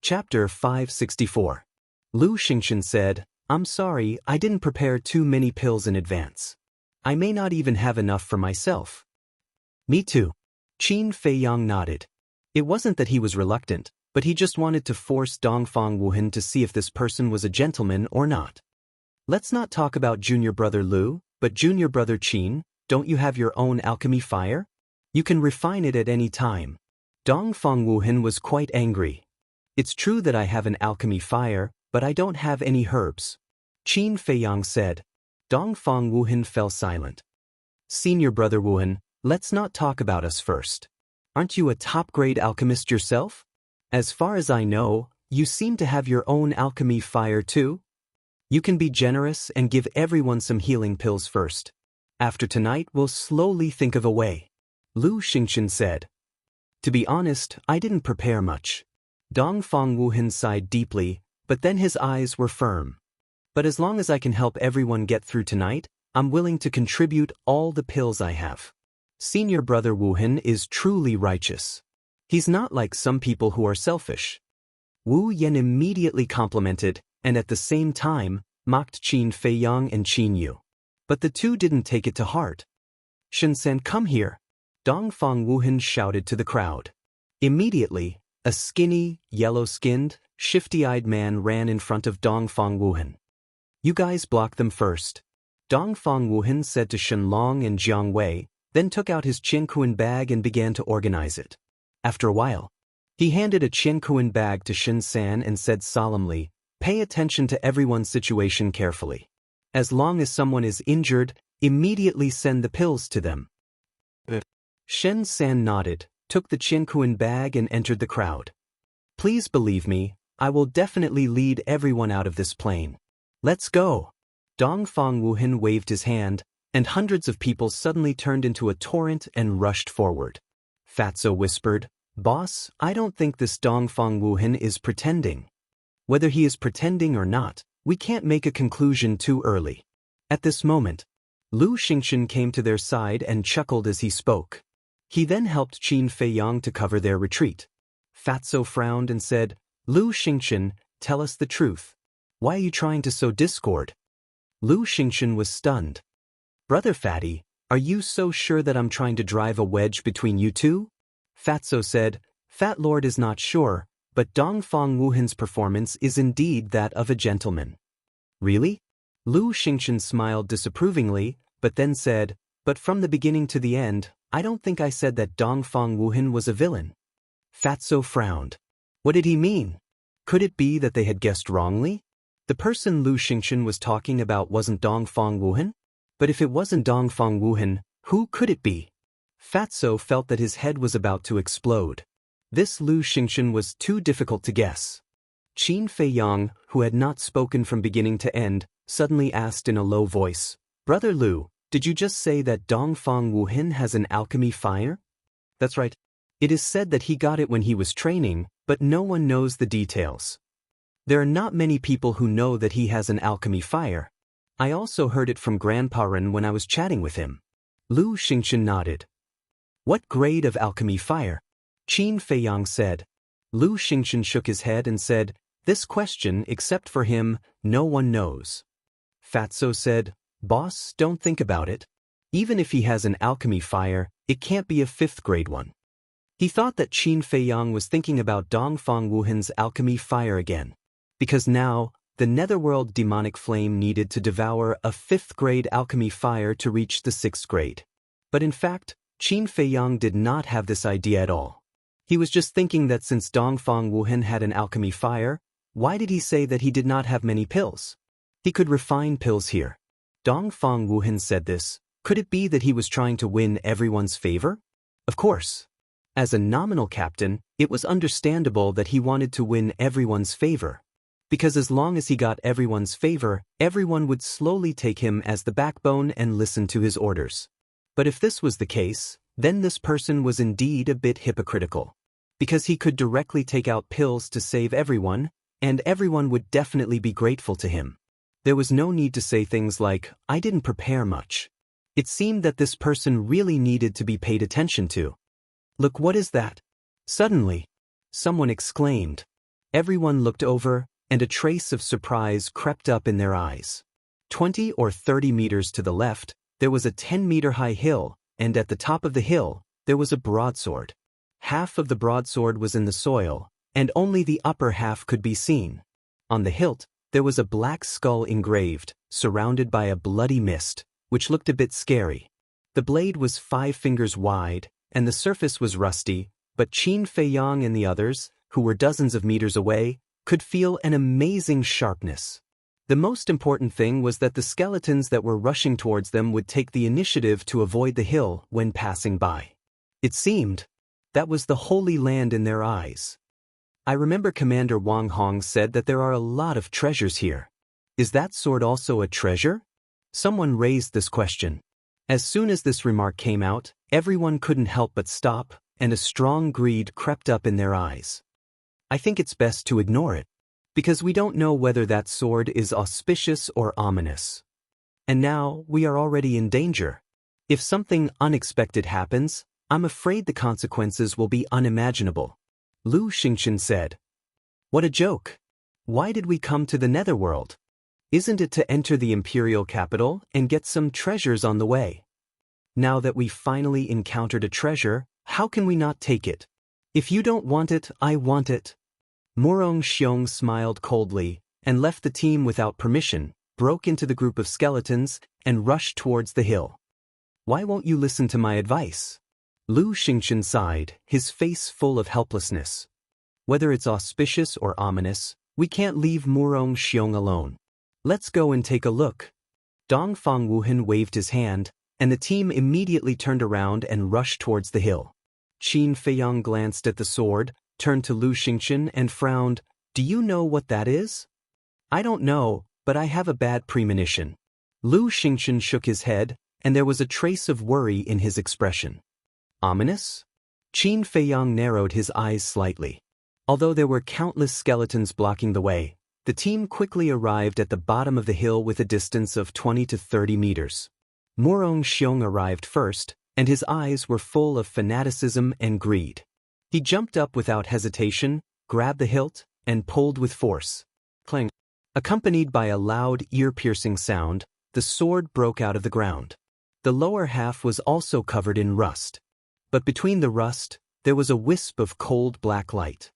Chapter 564. Lu Xingchen said, "I'm sorry, I didn't prepare too many pills in advance. I may not even have enough for myself." "Me too." Qin Feiyang nodded. It wasn't that he was reluctant, but he just wanted to force Dongfang Wuhan to see if this person was a gentleman or not. "Let's not talk about junior brother Lu, but junior brother Qin, don't you have your own alchemy fire? You can refine it at any time." Dongfang Wuhan was quite angry. "It's true that I have an alchemy fire, but I don't have any herbs," Qin Feiyang said. Dongfang Wuhan fell silent. "Senior brother Wuhan, let's not talk about us first. Aren't you a top-grade alchemist yourself? As far as I know, you seem to have your own alchemy fire too. You can be generous and give everyone some healing pills first. After tonight, we'll slowly think of a way," Lu Xingchen said. "To be honest, I didn't prepare much." Dongfang Wuhan sighed deeply, but then his eyes were firm. "But as long as I can help everyone get through tonight, I'm willing to contribute all the pills I have." Senior brother Wuhan is truly righteous. He's not like some people who are selfish. Wu Yan immediately complimented, and at the same time, mocked Qin Feiyang and Qin Yu. But the two didn't take it to heart. "Shen-san, come here," Dongfang Wuhan shouted to the crowd. Immediately, a skinny, yellow-skinned, shifty-eyed man ran in front of Dongfang Wuhan. "You guys block them first," Dongfang Wuhan said to Shenlong and Jianghu, then took out his Qianquan bag and began to organize it. After a while, he handed a Qianquan bag to Shen-san and said solemnly, "Pay attention to everyone's situation carefully. As long as someone is injured, immediately send the pills to them." Shen-san nodded, took the Qianquan bag and entered the crowd. "Please believe me, I will definitely lead everyone out of this plane. Let's go." Dongfang Wuhan waved his hand, and hundreds of people suddenly turned into a torrent and rushed forward. Fatso whispered, "Boss, I don't think this Dongfang Wuhan is pretending. Whether he is pretending or not, we can't make a conclusion too early." At this moment, Lu Xingchen came to their side and chuckled as he spoke. He then helped Qin Feiyang to cover their retreat. Fatso frowned and said, "Lu Xingchen, tell us the truth. Why are you trying to sow discord?" Lu Xingchen was stunned. "Brother Fatty, are you so sure that I'm trying to drive a wedge between you two?" Fatso said, "Fat Lord is not sure, but Dongfang Wuhan's performance is indeed that of a gentleman." "Really?" Lu Xingchen smiled disapprovingly, but then said, "But from the beginning to the end, I don't think I said that Dongfang Wuhan was a villain." Fatso frowned. What did he mean? Could it be that they had guessed wrongly? The person Lu Xingchen was talking about wasn't Dongfang Wuhan? But if it wasn't Dongfang Wuhan, who could it be? Fatso felt that his head was about to explode. This Lu Xingchen was too difficult to guess. Qin Feiyang, who had not spoken from beginning to end, suddenly asked in a low voice, "Brother Lu, did you just say that Dongfang Wuhan has an alchemy fire?" "That's right. It is said that he got it when he was training, but no one knows the details. There are not many people who know that he has an alchemy fire. I also heard it from Grandpa Ren when I was chatting with him." Lu Xingchen nodded. "What grade of alchemy fire?" Qin Feiyang said. Lu Xingchen shook his head and said, "This question, except for him, no one knows." Fatso said, "Boss, don't think about it. Even if he has an alchemy fire, it can't be a 5th grade one." He thought that Qin Feiyang was thinking about Dongfang Wuhan's alchemy fire again, because now, the netherworld demonic flame needed to devour a 5th grade alchemy fire to reach the 6th grade. But in fact, Qin Feiyang did not have this idea at all. He was just thinking that since Dongfang Wuhan had an alchemy fire, why did he say that he did not have many pills? He could refine pills here. Dongfang Wuhan said this. Could it be that he was trying to win everyone's favor? Of course. As a nominal captain, it was understandable that he wanted to win everyone's favor. Because as long as he got everyone's favor, everyone would slowly take him as the backbone and listen to his orders. But if this was the case, then this person was indeed a bit hypocritical. Because he could directly take out pills to save everyone, and everyone would definitely be grateful to him. There was no need to say things like, "I didn't prepare much." It seemed that this person really needed to be paid attention to. "Look, what is that?" Suddenly, someone exclaimed. Everyone looked over, and a trace of surprise crept up in their eyes. 20 or 30 meters to the left, there was a 10-meter-high hill, and at the top of the hill, there was a broadsword. Half of the broadsword was in the soil, and only the upper half could be seen. On the hilt, there was a black skull engraved, surrounded by a bloody mist, which looked a bit scary. The blade was 5 fingers wide, and the surface was rusty, but Qin Feiyang and the others, who were dozens of meters away, could feel an amazing sharpness. The most important thing was that the skeletons that were rushing towards them would take the initiative to avoid the hill when passing by. It seemed that was the Holy Land in their eyes. I remember Commander Wang Hong said that there are a lot of treasures here. Is that sword also a treasure? Someone raised this question. As soon as this remark came out, everyone couldn't help but stop, and a strong greed crept up in their eyes. I think it's best to ignore it, because we don't know whether that sword is auspicious or ominous. And now we are already in danger. If something unexpected happens, I'm afraid the consequences will be unimaginable. Lu Xingchen said. What a joke. Why did we come to the netherworld? Isn't it to enter the imperial capital and get some treasures on the way? Now that we've finally encountered a treasure, how can we not take it? If you don't want it, I want it. Murong Xiong smiled coldly and left the team without permission, broke into the group of skeletons, and rushed towards the hill. Why won't you listen to my advice? Lu Xingchen sighed, his face full of helplessness. Whether it's auspicious or ominous, we can't leave Murong Xiong alone. Let's go and take a look. Dongfang Wuhan waved his hand, and the team immediately turned around and rushed towards the hill. Qin Feiyang glanced at the sword, turned to Lu Xingchen and frowned. Do you know what that is? I don't know, but I have a bad premonition. Lu Xingchen shook his head, and there was a trace of worry in his expression. Ominous? Qin Feiyang narrowed his eyes slightly. Although there were countless skeletons blocking the way, the team quickly arrived at the bottom of the hill with a distance of 20 to 30 meters. Murong Xiong arrived first, and his eyes were full of fanaticism and greed. He jumped up without hesitation, grabbed the hilt, and pulled with force. Clang! Accompanied by a loud, ear-piercing sound, the sword broke out of the ground. The lower half was also covered in rust. But between the rust, there was a wisp of cold black light.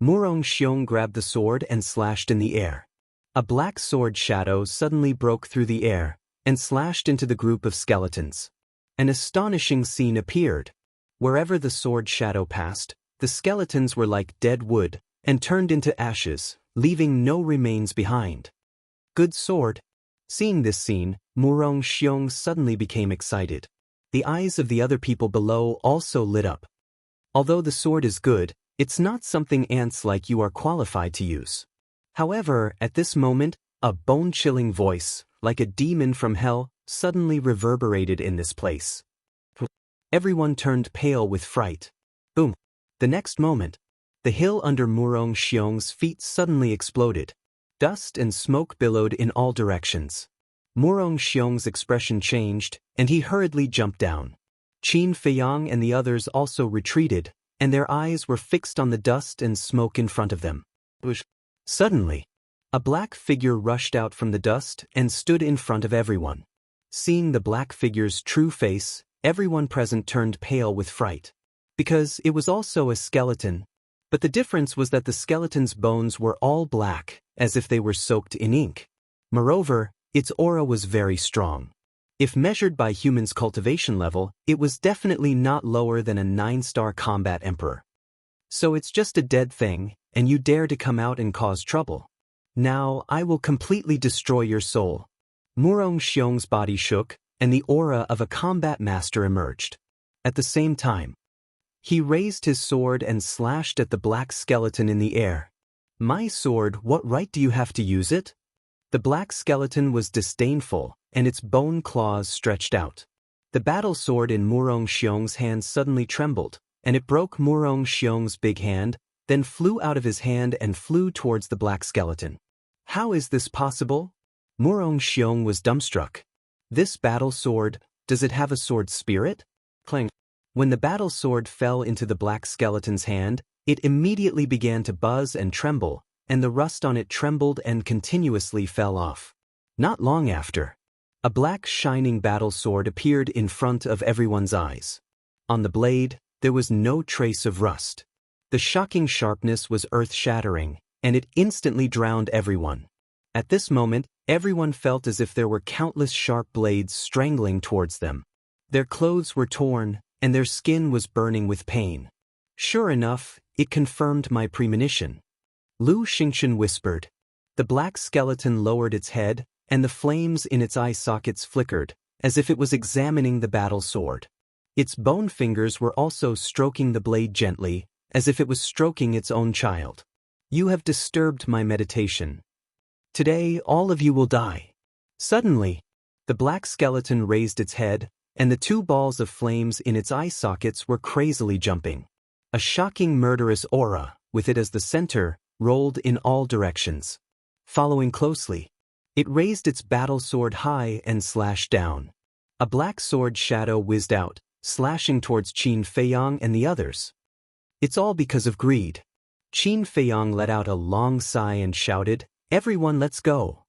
Murong Xiong grabbed the sword and slashed in the air. A black sword shadow suddenly broke through the air and slashed into the group of skeletons. An astonishing scene appeared. Wherever the sword shadow passed, the skeletons were like dead wood and turned into ashes, leaving no remains behind. Good sword. Seeing this scene, Murong Xiong suddenly became excited. The eyes of the other people below also lit up. Although the sword is good, it's not something ants like you are qualified to use. However, at this moment, a bone-chilling voice, like a demon from hell, suddenly reverberated in this place. Everyone turned pale with fright. Boom! The next moment, the hill under Murong Xiong's feet suddenly exploded. Dust and smoke billowed in all directions. Murong Xiong's expression changed, and he hurriedly jumped down. Qin Feiyang and the others also retreated, and their eyes were fixed on the dust and smoke in front of them. Suddenly, a black figure rushed out from the dust and stood in front of everyone. Seeing the black figure's true face, everyone present turned pale with fright. Because it was also a skeleton. But the difference was that the skeleton's bones were all black, as if they were soaked in ink. Moreover, its aura was very strong. If measured by humans' cultivation level, it was definitely not lower than a 9-star combat emperor. So it's just a dead thing, and you dare to come out and cause trouble. Now I will completely destroy your soul. Murong Xiong's body shook, and the aura of a combat master emerged. At the same time, he raised his sword and slashed at the black skeleton in the air. My sword, what right do you have to use it? The black skeleton was disdainful, and its bone claws stretched out. The battle sword in Murong Xiong's hand suddenly trembled, and it broke Murong Xiong's big hand, then flew out of his hand and flew towards the black skeleton. How is this possible? Murong Xiong was dumbstruck. This battle sword, does it have a sword spirit? Clang. When the battle sword fell into the black skeleton's hand, It immediately began to buzz and tremble, and the rust on it trembled and continuously fell off. Not long after, a black shining battle sword appeared in front of everyone's eyes. On the blade, there was no trace of rust. The shocking sharpness was earth-shattering, and it instantly drowned everyone. At this moment, everyone felt as if there were countless sharp blades strangling towards them. Their clothes were torn, and their skin was burning with pain. Sure enough, it confirmed my premonition. Lu Xingchen whispered. The black skeleton lowered its head, and the flames in its eye sockets flickered, as if it was examining the battle sword. Its bone fingers were also stroking the blade gently, as if it was stroking its own child. You have disturbed my meditation. Today, all of you will die. Suddenly, the black skeleton raised its head, and the two balls of flames in its eye sockets were crazily jumping. A shocking murderous aura, with it as the center, rolled in all directions. Following closely, it raised its battle sword high and slashed down. A black sword shadow whizzed out, slashing towards Qin Feiyang and the others. It's all because of greed. Qin Feiyang let out a long sigh and shouted, "Everyone, let's go."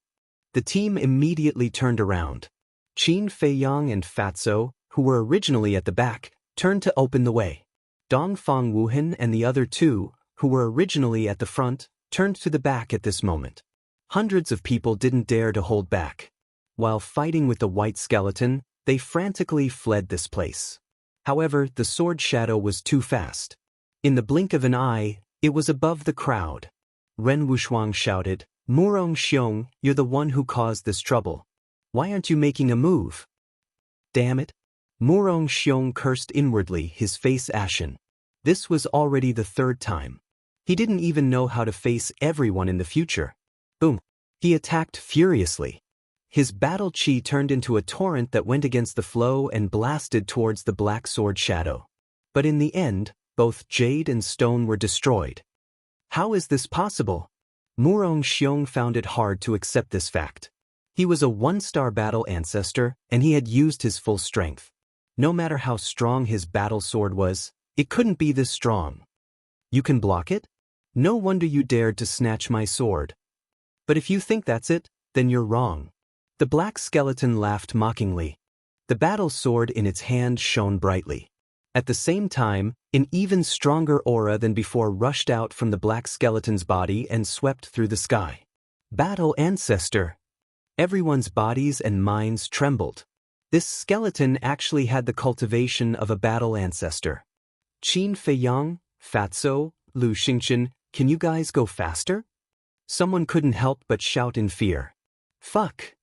The team immediately turned around. Qin Feiyang and Fatso, who were originally at the back, turned to open the way. Dongfang Wuhan and the other two, who were originally at the front, turned to the back at this moment. Hundreds of people didn't dare to hold back. While fighting with the white skeleton, they frantically fled this place. However, the sword shadow was too fast. In the blink of an eye, it was above the crowd. Ren Wushuang shouted, "Murong Xiong, you're the one who caused this trouble. Why aren't you making a move?" Damn it. Murong Xiong cursed inwardly, his face ashen. This was already the third time. He didn't even know how to face everyone in the future. Boom. He attacked furiously. His battle chi turned into a torrent that went against the flow and blasted towards the black sword shadow. But in the end, both jade and stone were destroyed. How is this possible? Murong Xiong found it hard to accept this fact. He was a one-star battle ancestor, and he had used his full strength. No matter how strong his battle sword was, it couldn't be this strong. You can block it? No wonder you dared to snatch my sword. But if you think that's it, then you're wrong. The black skeleton laughed mockingly. The battle sword in its hand shone brightly. At the same time, an even stronger aura than before rushed out from the black skeleton's body and swept through the sky. Battle ancestor. Everyone's bodies and minds trembled. This skeleton actually had the cultivation of a battle ancestor. Qin Feiyang, Fatso, Lu Xingchen, can you guys go faster? Someone couldn't help but shout in fear. Fuck.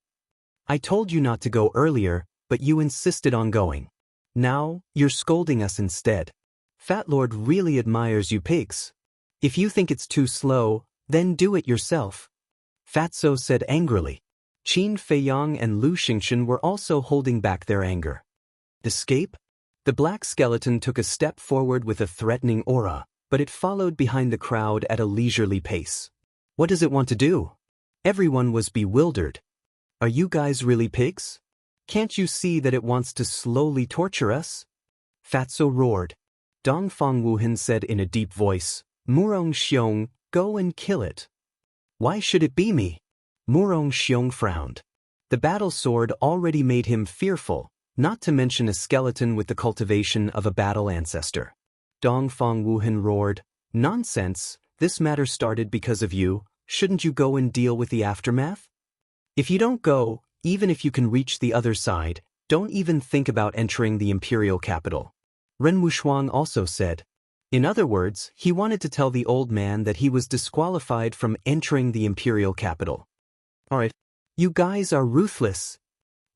I told you not to go earlier, but you insisted on going. Now, you're scolding us instead. Fat Lord really admires you pigs. If you think it's too slow, then do it yourself. Fatso said angrily. Qin Feiyang and Lu Xingchen were also holding back their anger. Escape? The black skeleton took a step forward with a threatening aura, but it followed behind the crowd at a leisurely pace. What does it want to do? Everyone was bewildered. Are you guys really pigs? Can't you see that it wants to slowly torture us? Fatso roared. Dongfang Wuhan said in a deep voice, Murong Xiong, go and kill it. Why should it be me? Murong Xiong frowned. The battle sword already made him fearful, not to mention a skeleton with the cultivation of a battle ancestor. Dongfang Wuhan roared, Nonsense, this matter started because of you, shouldn't you go and deal with the aftermath? If you don't go, even if you can reach the other side, don't even think about entering the imperial capital. Ren Wushuang also said. In other words, he wanted to tell the old man that he was disqualified from entering the imperial capital. Alright, you guys are ruthless.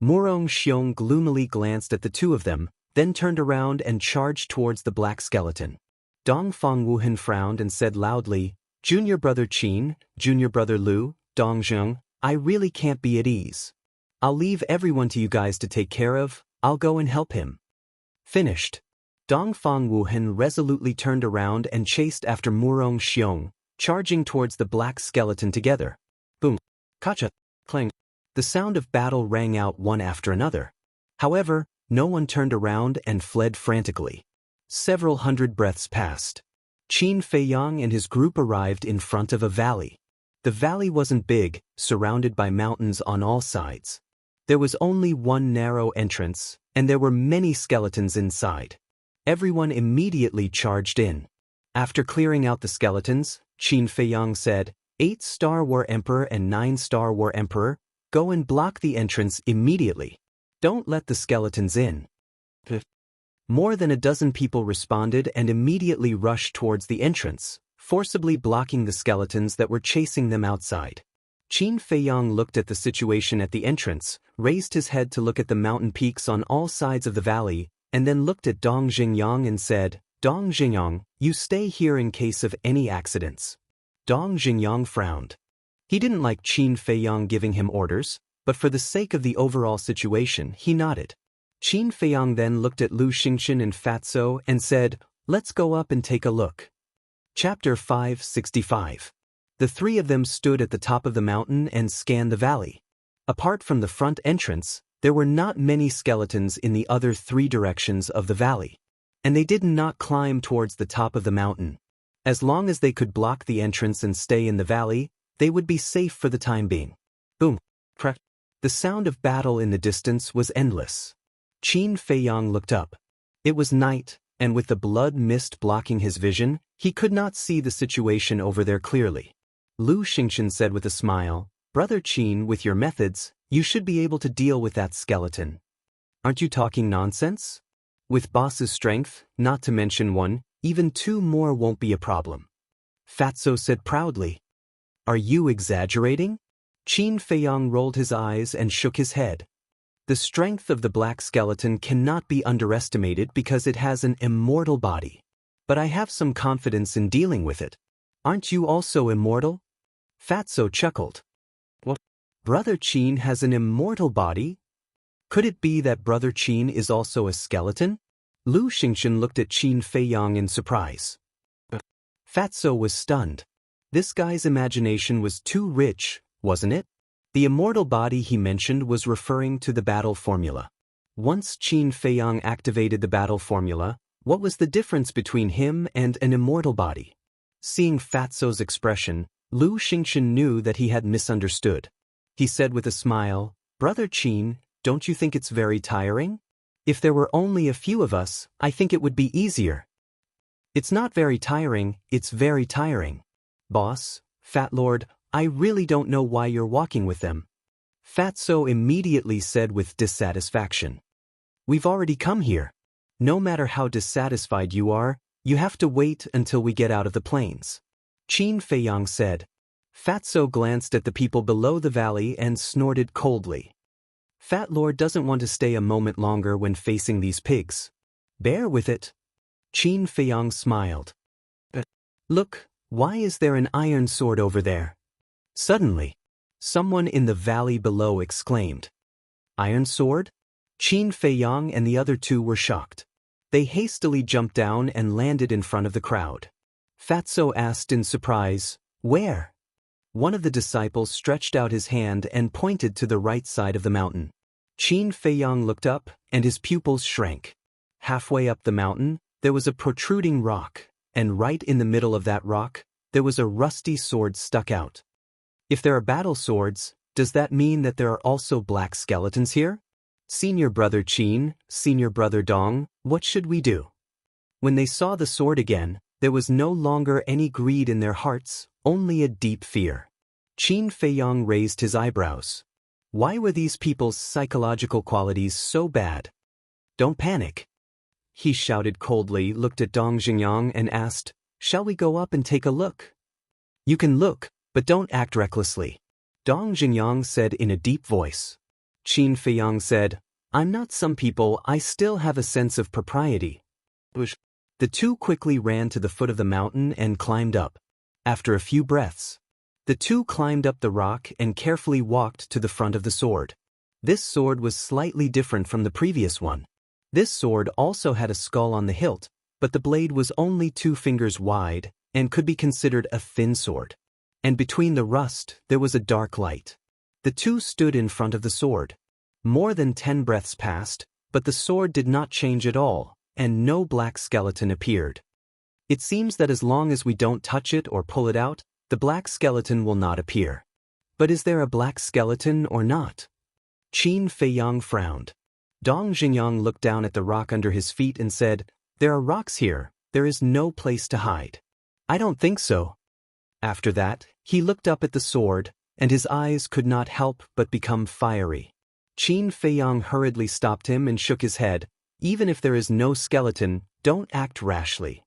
Murong Xiong gloomily glanced at the two of them, then turned around and charged towards the black skeleton. Dongfang Wuhan frowned and said loudly, Junior brother Qin, junior brother Lu, Dongzheng, I really can't be at ease. I'll leave everyone to you guys to take care of, I'll go and help him. Finished. Dongfang Wuhan resolutely turned around and chased after Murong Xiong, charging towards the black skeleton together. Boom. Kacha. Clang. The sound of battle rang out one after another. However, no one turned around and fled frantically. Several hundred breaths passed. Qin Feiyang and his group arrived in front of a valley. The valley wasn't big, surrounded by mountains on all sides. There was only one narrow entrance, and there were many skeletons inside. Everyone immediately charged in. After clearing out the skeletons, Qin Feiyang said, 8-star War Emperor and 9-star War Emperor, go and block the entrance immediately. Don't let the skeletons in. More than a dozen people responded and immediately rushed towards the entrance, forcibly blocking the skeletons that were chasing them outside. Qin Feiyang looked at the situation at the entrance, raised his head to look at the mountain peaks on all sides of the valley, and then looked at Dong Xingyang and said, Dong Xingyang, you stay here in case of any accidents. Dong Xingyang frowned. He didn't like Qin Feiyang giving him orders, but for the sake of the overall situation, he nodded. Qin Feiyang then looked at Lu Xingchen and Fatso and said, let's go up and take a look. Chapter 565. The three of them stood at the top of the mountain and scanned the valley. Apart from the front entrance, there were not many skeletons in the other three directions of the valley. And they did not climb towards the top of the mountain. As long as they could block the entrance and stay in the valley, they would be safe for the time being. Boom! Crack! The sound of battle in the distance was endless. Qin Feiyang looked up. It was night, and with the blood mist blocking his vision, he could not see the situation over there clearly. Lu Xingchen said with a smile, Brother Qin, with your methods, you should be able to deal with that skeleton. Aren't you talking nonsense? With boss's strength, not to mention one, even 2 more won't be a problem. Fatso said proudly. Are you exaggerating? Qin Feiyang rolled his eyes and shook his head. The strength of the black skeleton cannot be underestimated because it has an immortal body. But I have some confidence in dealing with it. Aren't you also immortal? Fatso chuckled. What? Brother Qin has an immortal body? Could it be that Brother Qin is also a skeleton? Lu Xingchen looked at Qin Feiyang in surprise. Fatso was stunned. This guy's imagination was too rich, wasn't it? The immortal body he mentioned was referring to the battle formula. Once Qin Feiyang activated the battle formula, what was the difference between him and an immortal body? Seeing Fatso's expression, Lu Xingchen knew that he had misunderstood. He said with a smile, Brother Qin, don't you think it's very tiring? If there were only a few of us, I think it would be easier. It's not very tiring, it's very tiring. Boss, Fat Lord, I really don't know why you're walking with them. Fatso immediately said with dissatisfaction. We've already come here. No matter how dissatisfied you are, you have to wait until we get out of the plains. Qin Feiyang said. Fatso glanced at the people below the valley and snorted coldly. Fat Lord doesn't want to stay a moment longer when facing these pigs. Bear with it. Qin Feiyang smiled. Look, why is there an iron sword over there? Suddenly, someone in the valley below exclaimed. Iron sword? Qin Feiyang and the other 2 were shocked. They hastily jumped down and landed in front of the crowd. Fatso asked in surprise, Where? One of the disciples stretched out his hand and pointed to the right side of the mountain. Qin Feiyang looked up, and his pupils shrank. Halfway up the mountain, there was a protruding rock, and right in the middle of that rock, there was a rusty sword stuck out. If there are battle swords, does that mean that there are also black skeletons here? Senior Brother Qin, Senior Brother Dong, what should we do? When they saw the sword again, there was no longer any greed in their hearts, only a deep fear. Qin Feiyang raised his eyebrows. Why were these people's psychological qualities so bad? Don't panic. He shouted coldly, looked at Dong Xingyang and asked, Shall we go up and take a look? You can look, but don't act recklessly. Dong Xingyang said in a deep voice. Qin Feiyang said, I'm not some people, I still have a sense of propriety. The 2 quickly ran to the foot of the mountain and climbed up. After a few breaths, the 2 climbed up the rock and carefully walked to the front of the sword. This sword was slightly different from the previous one. This sword also had a skull on the hilt, but the blade was only 2 fingers wide and could be considered a thin sword. And between the rust, there was a dark light. The 2 stood in front of the sword. More than 10 breaths passed, but the sword did not change at all, and no black skeleton appeared. It seems that as long as we don't touch it or pull it out, the black skeleton will not appear. But is there a black skeleton or not? Qin Feiyang frowned. Dong Xingyang looked down at the rock under his feet and said, "There are rocks here, there is no place to hide." "I don't think so." After that, he looked up at the sword, and his eyes could not help but become fiery. Qin Feiyang hurriedly stopped him and shook his head. "Even if there is no skeleton, don't act rashly."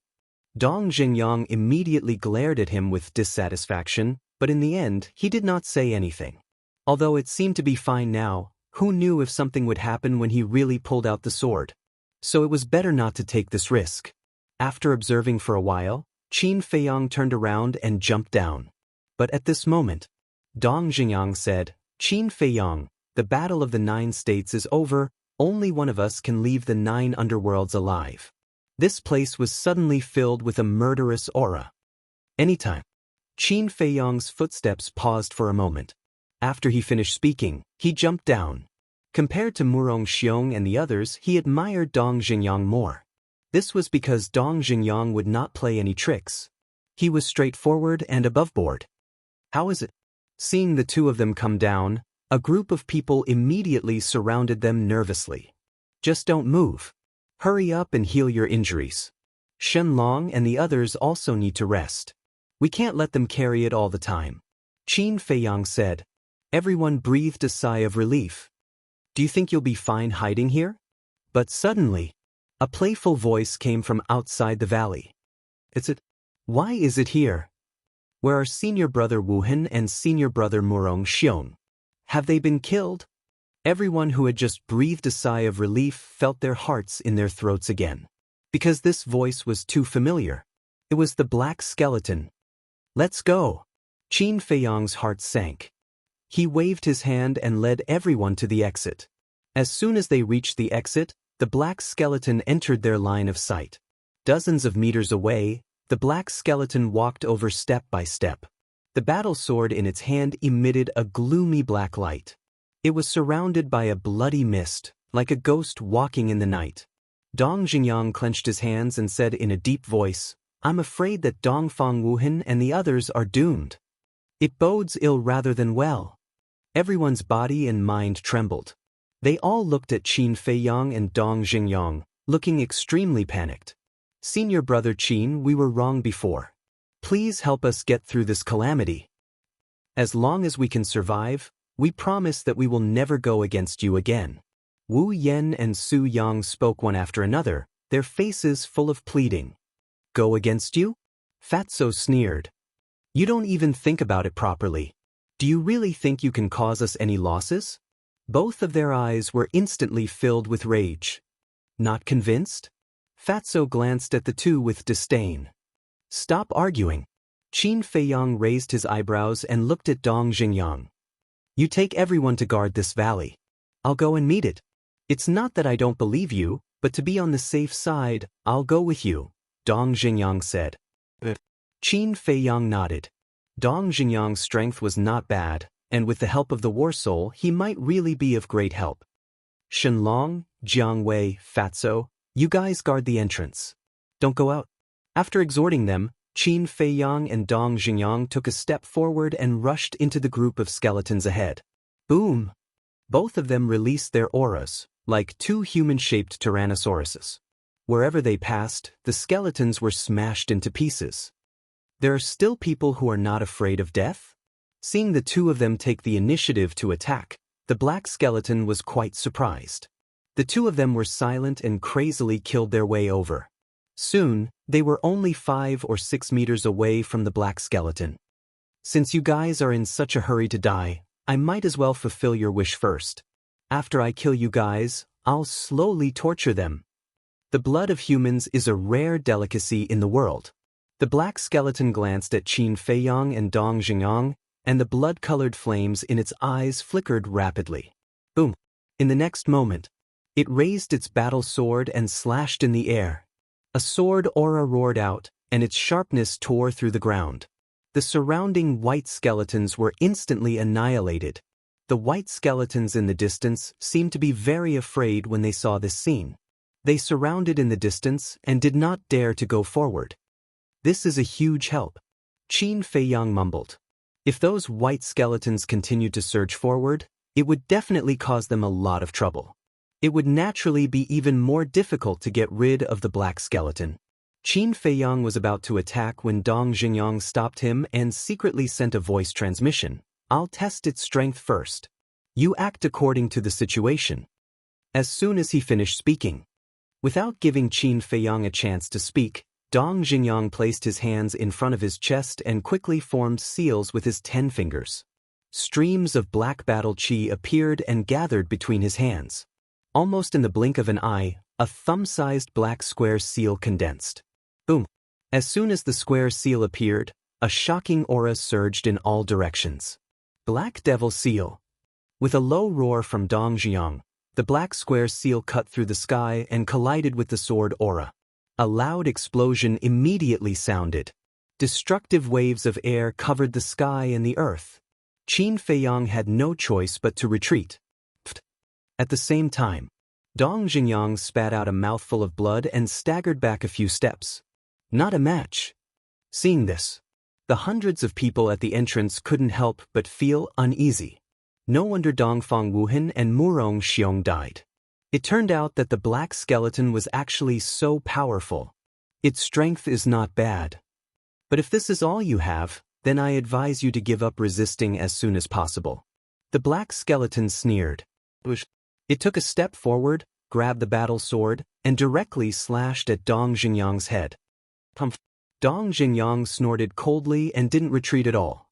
Dong Xingyang immediately glared at him with dissatisfaction, but in the end he did not say anything. Although it seemed to be fine now, who knew if something would happen when he really pulled out the sword? So it was better not to take this risk. After observing for a while, Qin Feiyang turned around and jumped down. But at this moment, Dong Xingyang said, "Qin Feiyang, the battle of the 9 states is over, only one of us can leave the 9 underworlds alive." This place was suddenly filled with a murderous aura. Anytime. Qin Feiyang's footsteps paused for a moment. After he finished speaking, he jumped down. Compared to Murong Xiong and the others, he admired Dong Xingyang more. This was because Dong Xingyang would not play any tricks. He was straightforward and aboveboard. "How is it?" Seeing the two of them come down, a group of people immediately surrounded them nervously. "Just don't move. Hurry up and heal your injuries. Shenlong and the others also need to rest. We can't let them carry it all the time." Qin Feiyang said. Everyone breathed a sigh of relief. "Do you think you'll be fine hiding here?" But suddenly, a playful voice came from outside the valley. "It's it. Why is it here? Where are senior brother Wuhan and senior brother Murong Xiong? Have they been killed?" Everyone who had just breathed a sigh of relief felt their hearts in their throats again. Because this voice was too familiar. It was the black skeleton. "Let's go." Qin Feiyang's heart sank. He waved his hand and led everyone to the exit. As soon as they reached the exit, the black skeleton entered their line of sight. Dozens of meters away, the black skeleton walked over step by step. The battle sword in its hand emitted a gloomy black light. It was surrounded by a bloody mist, like a ghost walking in the night. Dong Xingyang clenched his hands and said in a deep voice, "I'm afraid that Dongfang Wuhan and the others are doomed. It bodes ill rather than well." Everyone's body and mind trembled. They all looked at Qin Feiyang and Dong Xingyang, looking extremely panicked. "Senior brother Qin, we were wrong before. Please help us get through this calamity. As long as we can survive, we promise that we will never go against you again." Wu Yen and Su Yang spoke one after another, their faces full of pleading. "Go against you?" Fatso sneered. "You don't even think about it properly. Do you really think you can cause us any losses?" Both of their eyes were instantly filled with rage. "Not convinced?" Fatso glanced at the two with disdain. "Stop arguing." Qin Feiyang raised his eyebrows and looked at Dong Xingyang. "You take everyone to guard this valley. I'll go and meet it. It's not that I don't believe you, but to be on the safe side, I'll go with you," Dong Xingyang said. Qin Feiyang nodded. Dong Xingyang's strength was not bad, and with the help of the War Soul he might really be of great help. "Shenlong, Jianghu, Fatso, you guys guard the entrance. Don't go out." After exhorting them, Qin Feiyang and Dong Xingyang took a step forward and rushed into the group of skeletons ahead. Boom! Both of them released their auras, like two human-shaped tyrannosauruses. Wherever they passed, the skeletons were smashed into pieces. There are still people who are not afraid of death? Seeing the two of them take the initiative to attack, the black skeleton was quite surprised. The two of them were silent and crazily killed their way over. Soon, they were only 5 or 6 meters away from the black skeleton. "Since you guys are in such a hurry to die, I might as well fulfill your wish first. After I kill you guys, I'll slowly torture them. The blood of humans is a rare delicacy in the world." The black skeleton glanced at Qin Feiyang and Dong Xingyang, and the blood-colored flames in its eyes flickered rapidly. Boom! In the next moment, it raised its battle sword and slashed in the air. A sword aura roared out, and its sharpness tore through the ground. The surrounding white skeletons were instantly annihilated. The white skeletons in the distance seemed to be very afraid when they saw this scene. They surrounded in the distance and did not dare to go forward. This is a huge help. Qin Feiyang mumbled. If those white skeletons continued to surge forward, it would definitely cause them a lot of trouble. It would naturally be even more difficult to get rid of the black skeleton. Qin Feiyang was about to attack when Dong Xingyang stopped him and secretly sent a voice transmission. I'll test its strength first. You act according to the situation. As soon as he finished speaking. Without giving Qin Feiyang a chance to speak, Dong Xingyang placed his hands in front of his chest and quickly formed seals with his 10 fingers. Streams of black battle qi appeared and gathered between his hands. Almost in the blink of an eye, a thumb-sized black square seal condensed. Boom! As soon as the square seal appeared, a shocking aura surged in all directions. Black Devil Seal. With a low roar from Dong Xingyang, the black square seal cut through the sky and collided with the sword aura. A loud explosion immediately sounded. Destructive waves of air covered the sky and the earth. Qin Feiyang had no choice but to retreat. At the same time, Dong Xingyang spat out a mouthful of blood and staggered back a few steps. Not a match. Seeing this, the hundreds of people at the entrance couldn't help but feel uneasy. No wonder Dongfang Wuhan and Murong Xiong died. It turned out that the black skeleton was actually so powerful. Its strength is not bad. But if this is all you have, then I advise you to give up resisting as soon as possible. The black skeleton sneered. It took a step forward, grabbed the battle sword, and directly slashed at Dong Xingyang's head. Pumph! Dong Xingyang snorted coldly and didn't retreat at all.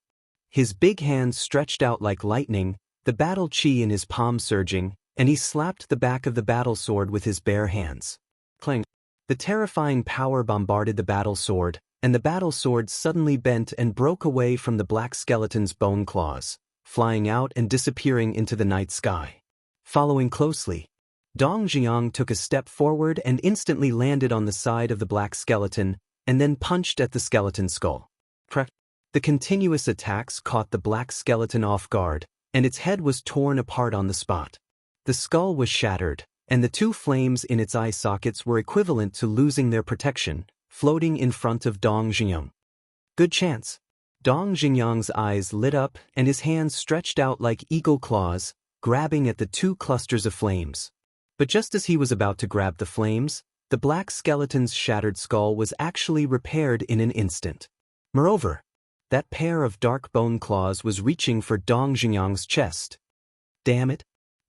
His big hands stretched out like lightning, the battle qi in his palm surging, and he slapped the back of the battle sword with his bare hands. Clang! The terrifying power bombarded the battle sword, and the battle sword suddenly bent and broke away from the black skeleton's bone claws, flying out and disappearing into the night sky. Following closely, Dong Xingyang took a step forward and instantly landed on the side of the black skeleton, and then punched at the skeleton's skull. The continuous attacks caught the black skeleton off guard, and its head was torn apart on the spot. The skull was shattered, and the 2 flames in its eye sockets were equivalent to losing their protection, floating in front of Dong Xingyang. Good chance. Dong Xingyang's eyes lit up and his hands stretched out like eagle claws, grabbing at the 2 clusters of flames. But just as he was about to grab the flames, the black skeleton's shattered skull was actually repaired in an instant. Moreover, that pair of dark bone claws was reaching for Dong Xingyang's chest. Damn it!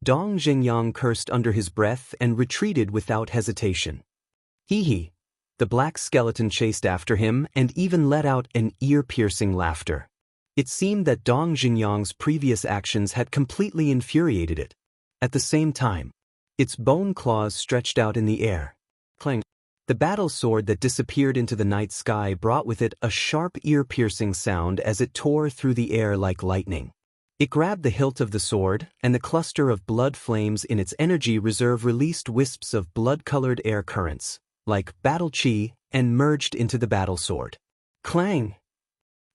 Dong Xingyang cursed under his breath and retreated without hesitation. Hee. The black skeleton chased after him and even let out an ear-piercing laughter. It seemed that Dong Xingyang's previous actions had completely infuriated it. At the same time, its bone claws stretched out in the air. Clang! The battle sword that disappeared into the night sky brought with it a sharp ear-piercing sound as it tore through the air like lightning. It grabbed the hilt of the sword, and the cluster of blood flames in its energy reserve released wisps of blood-colored air currents, like battle qi, and merged into the battle sword. Clang!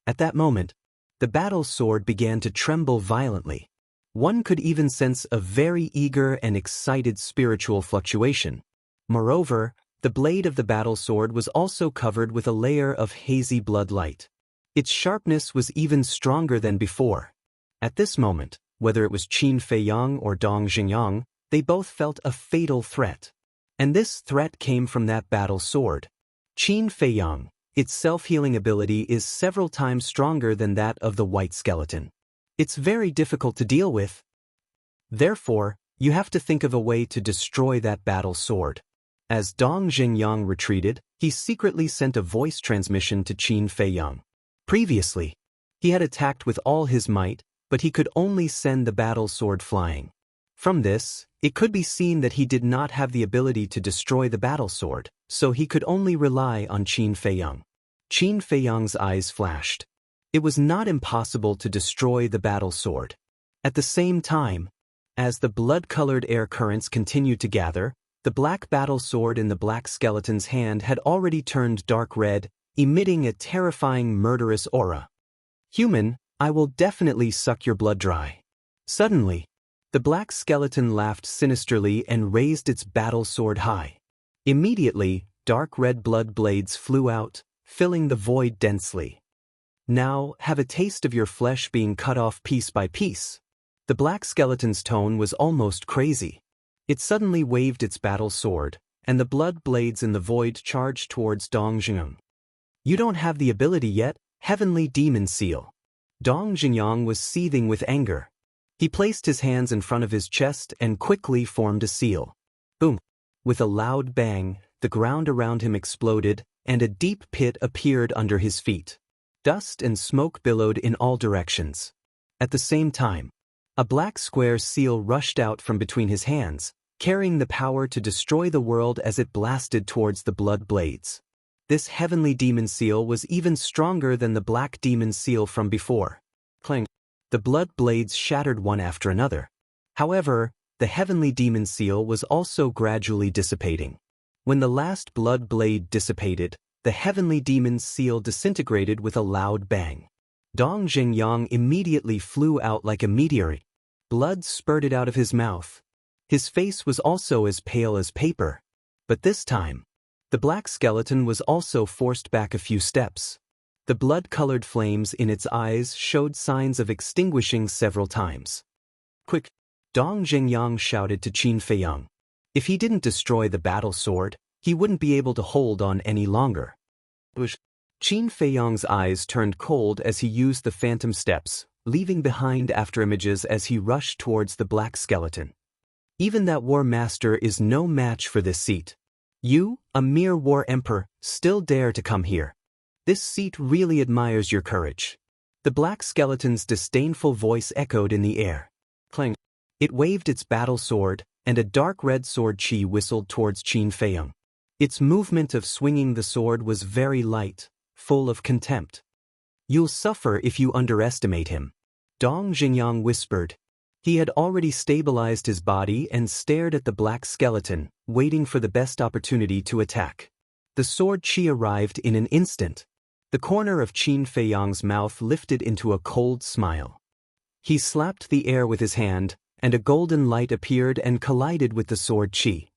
At that moment, the battle sword began to tremble violently. One could even sense a very eager and excited spiritual fluctuation. Moreover, the blade of the battle sword was also covered with a layer of hazy blood light. Its sharpness was even stronger than before. At this moment, whether it was Qin Feiyang or Dong Xingyang, they both felt a fatal threat. And this threat came from that battle sword. Qin Feiyang, its self-healing ability is several times stronger than that of the white skeleton. It's very difficult to deal with. Therefore, you have to think of a way to destroy that battle sword. As Dong Xingyang retreated, he secretly sent a voice transmission to Qin Feiyang. Previously, he had attacked with all his might, but he could only send the battle sword flying. From this, it could be seen that he did not have the ability to destroy the battle sword, so he could only rely on Qin Feiyang. Qin Feiyang's eyes flashed. It was not impossible to destroy the battle sword. At the same time, as the blood-colored air currents continued to gather, the black battle sword in the black skeleton's hand had already turned dark red, emitting a terrifying murderous aura. Human, I will definitely suck your blood dry. Suddenly, the black skeleton laughed sinisterly and raised its battle sword high. Immediately, dark red blood blades flew out, filling the void densely. Now, have a taste of your flesh being cut off piece by piece. The black skeleton's tone was almost crazy. It suddenly waved its battle sword, and the blood blades in the void charged towards Dong Xingyang. You don't have the ability yet, Heavenly Demon Seal. Dong Xingyang was seething with anger. He placed his hands in front of his chest and quickly formed a seal. Boom! With a loud bang, the ground around him exploded, and a deep pit appeared under his feet. Dust and smoke billowed in all directions. At the same time, a black square seal rushed out from between his hands, carrying the power to destroy the world as it blasted towards the blood blades. This heavenly demon seal was even stronger than the black demon seal from before. Clang! The blood blades shattered one after another. However, the heavenly demon seal was also gradually dissipating. When the last blood blade dissipated, the heavenly demon seal disintegrated with a loud bang. Dong Xingyang immediately flew out like a meteorite. Blood spurted out of his mouth. His face was also as pale as paper. But this time, the black skeleton was also forced back a few steps. The blood-colored flames in its eyes showed signs of extinguishing several times. Quick! Dong Xingyang shouted to Qin Feiyang. If he didn't destroy the battle sword, he wouldn't be able to hold on any longer. Qin Feiyang's eyes turned cold as he used the phantom steps, leaving behind afterimages as he rushed towards the black skeleton. Even that war master is no match for this seat. You, a mere war emperor, still dare to come here. This seat really admires your courage. The black skeleton's disdainful voice echoed in the air. Clang! It waved its battle sword, and a dark red sword chi whistled towards Qin Feiyang. Its movement of swinging the sword was very light, full of contempt. You'll suffer if you underestimate him. Dong Xingyang whispered. He had already stabilized his body and stared at the black skeleton, waiting for the best opportunity to attack. The sword chi arrived in an instant. The corner of Qin Feiyang's mouth lifted into a cold smile. He slapped the air with his hand, and a golden light appeared and collided with the sword chi.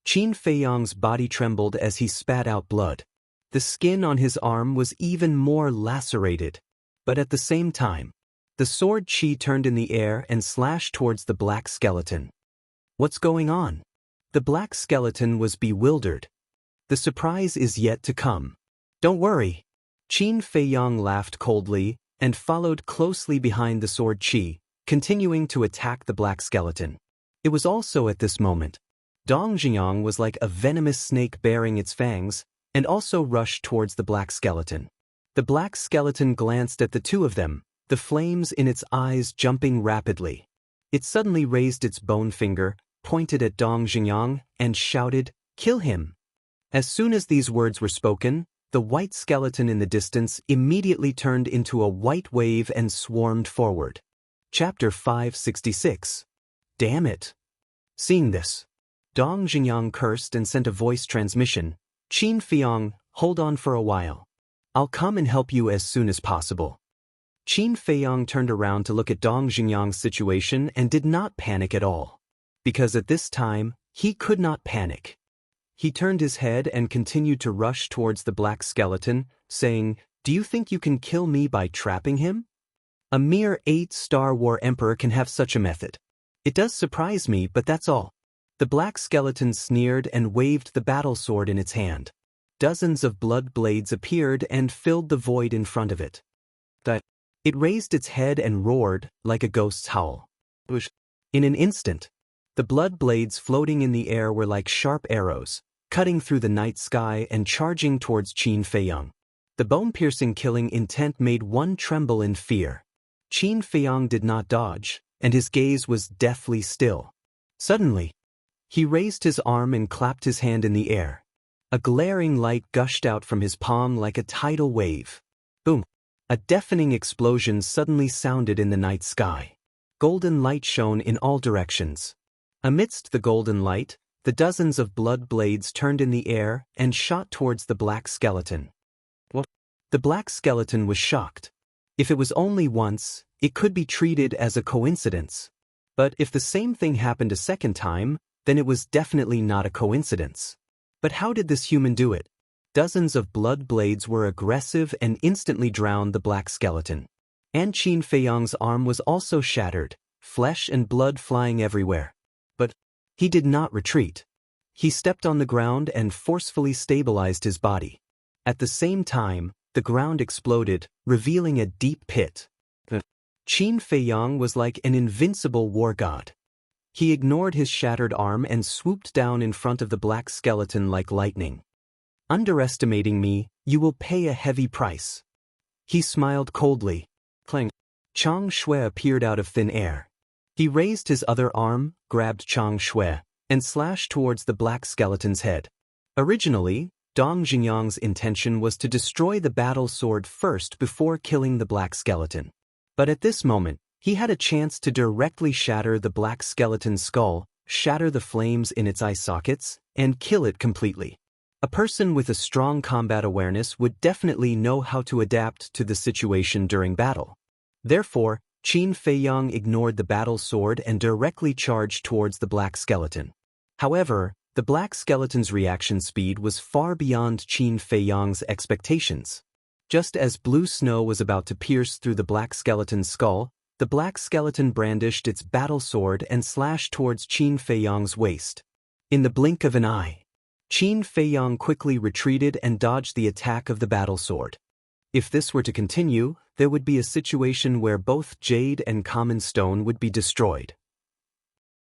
Qin Feiyang's body trembled as he spat out blood. The skin on his arm was even more lacerated. But at the same time, the sword chi turned in the air and slashed towards the black skeleton. What's going on? The black skeleton was bewildered. The surprise is yet to come. Don't worry. Qin Feiyang laughed coldly and followed closely behind the sword chi, continuing to attack the black skeleton. It was also at this moment. Dong Xingyang was like a venomous snake bearing its fangs, and also rushed towards the black skeleton. The black skeleton glanced at the two of them, the flames in its eyes jumping rapidly. It suddenly raised its bone finger, pointed at Dong Xingyang, and shouted, "Kill him!" As soon as these words were spoken, the white skeleton in the distance immediately turned into a white wave and swarmed forward. Chapter 566. Damn it! Seeing this, Dong Xingyang cursed and sent a voice transmission. Qin Feiyang, hold on for a while. I'll come and help you as soon as possible. Qin Feiyang turned around to look at Dong Xingyang's situation and did not panic at all. Because at this time, he could not panic. He turned his head and continued to rush towards the black skeleton, saying, "Do you think you can kill me by trapping him? A mere 8-star war emperor can have such a method. It does surprise me, but that's all." The black skeleton sneered and waved the battle sword in its hand. Dozens of blood blades appeared and filled the void in front of it. It raised its head and roared like a ghost's howl. In an instant, the blood blades floating in the air were like sharp arrows, cutting through the night sky and charging towards Qin Feiyang. The bone-piercing killing intent made one tremble in fear. Qin Feiyang did not dodge, and his gaze was deathly still. Suddenly, he raised his arm and clapped his hand in the air. A glaring light gushed out from his palm like a tidal wave. Boom! A deafening explosion suddenly sounded in the night sky. Golden light shone in all directions. Amidst the golden light, the dozens of blood blades turned in the air and shot towards the black skeleton. The black skeleton was shocked. If it was only once, it could be treated as a coincidence. But if the same thing happened a second time, then it was definitely not a coincidence. But how did this human do it? Dozens of blood blades were aggressive and instantly drowned the black skeleton. And Qin Feiyang's arm was also shattered, flesh and blood flying everywhere. But he did not retreat. He stepped on the ground and forcefully stabilized his body. At the same time, the ground exploded, revealing a deep pit. Qin Feiyang was like an invincible war god. He ignored his shattered arm and swooped down in front of the black skeleton like lightning. Underestimating me, you will pay a heavy price. He smiled coldly. Clang. Chang Shui appeared out of thin air. He raised his other arm, grabbed Chang Shui, and slashed towards the black skeleton's head. Originally, Dong Jingyang's intention was to destroy the battle sword first before killing the black skeleton. But at this moment, he had a chance to directly shatter the black skeleton's skull, shatter the flames in its eye sockets, and kill it completely. A person with a strong combat awareness would definitely know how to adapt to the situation during battle. Therefore, Qin Feiyang ignored the battle sword and directly charged towards the black skeleton. However, the black skeleton's reaction speed was far beyond Qin Feiyang's expectations. Just as blue snow was about to pierce through the black skeleton's skull, the black skeleton brandished its battle sword and slashed towards Qin Feiyang's waist. In the blink of an eye, Qin Feiyang quickly retreated and dodged the attack of the battle sword. If this were to continue, there would be a situation where both jade and common stone would be destroyed.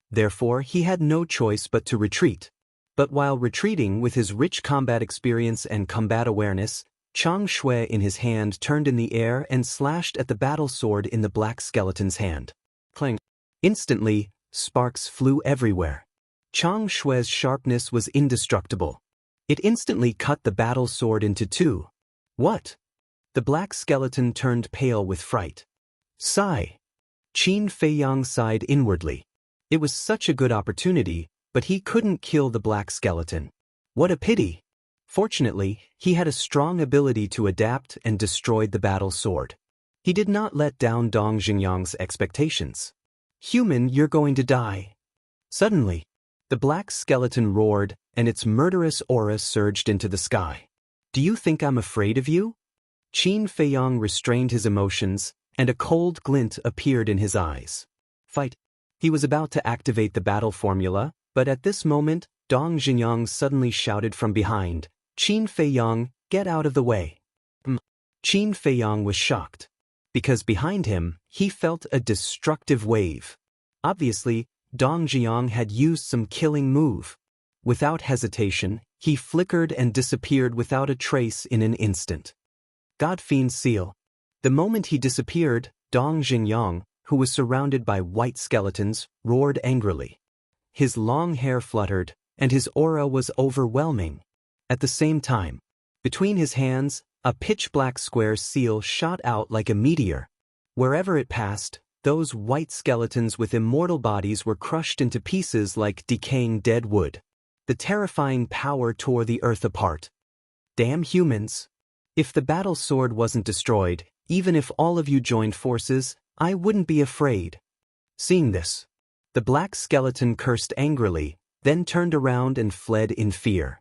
Therefore, he had no choice but to retreat. But while retreating with his rich combat experience and combat awareness, Chang Shui in his hand turned in the air and slashed at the battle sword in the black skeleton's hand. Clang! Instantly, sparks flew everywhere. Chang Shui's sharpness was indestructible. It instantly cut the battle sword into two. What? The black skeleton turned pale with fright. Sigh! Qin Feiyang sighed inwardly. It was such a good opportunity, but he couldn't kill the black skeleton. What a pity! Fortunately, he had a strong ability to adapt and destroyed the battle sword. He did not let down Dong Jingyang's expectations. Human, you're going to die. Suddenly, the black skeleton roared, and its murderous aura surged into the sky. Do you think I'm afraid of you? Qin Feiyang restrained his emotions, and a cold glint appeared in his eyes. Fight! He was about to activate the battle formula, but at this moment, Dong Jingyang suddenly shouted from behind, Qin Feiyang, get out of the way. Qin Feiyang was shocked. Because behind him, he felt a destructive wave. Obviously, Dong Jingyang had used some killing move. Without hesitation, he flickered and disappeared without a trace in an instant. Godfiend's seal. The moment he disappeared, Dong Jingyang, who was surrounded by white skeletons, roared angrily. His long hair fluttered, and his aura was overwhelming. At the same time, between his hands, a pitch-black square seal shot out like a meteor. Wherever it passed, those white skeletons with immortal bodies were crushed into pieces like decaying dead wood. The terrifying power tore the earth apart. Damn humans! If the battle sword wasn't destroyed, even if all of you joined forces, I wouldn't be afraid. Seeing this, the black skeleton cursed angrily, then turned around and fled in fear.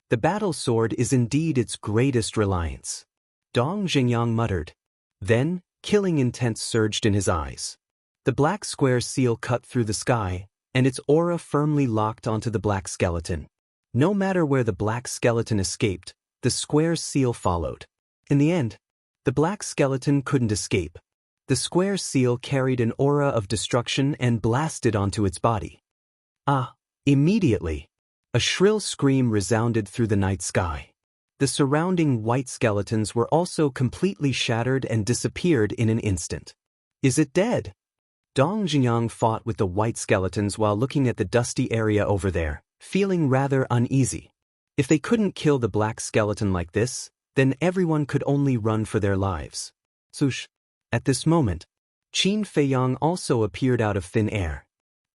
The battle sword is indeed its greatest reliance. Dong Jingyang muttered. Then, killing intent surged in his eyes. The black square seal cut through the sky, and its aura firmly locked onto the black skeleton. No matter where the black skeleton escaped, the square seal followed. In the end, the black skeleton couldn't escape. The square seal carried an aura of destruction and blasted onto its body. Immediately, a shrill scream resounded through the night sky. The surrounding white skeletons were also completely shattered and disappeared in an instant. Is it dead? Dong Jingyang fought with the white skeletons while looking at the dusty area over there, feeling rather uneasy. If they couldn't kill the black skeleton like this, then everyone could only run for their lives. Swoosh! At this moment, Qin Feiyang also appeared out of thin air.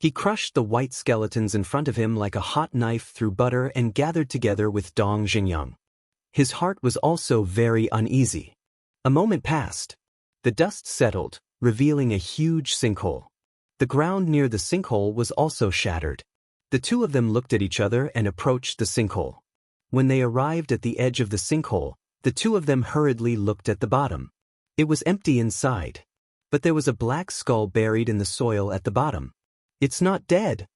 He crushed the white skeletons in front of him like a hot knife through butter and gathered together with Dong Jingyang. His heart was also very uneasy. A moment passed. The dust settled, revealing a huge sinkhole. The ground near the sinkhole was also shattered. The two of them looked at each other and approached the sinkhole. When they arrived at the edge of the sinkhole, the two of them hurriedly looked at the bottom. It was empty inside. But there was a black skull buried in the soil at the bottom. It's not dead.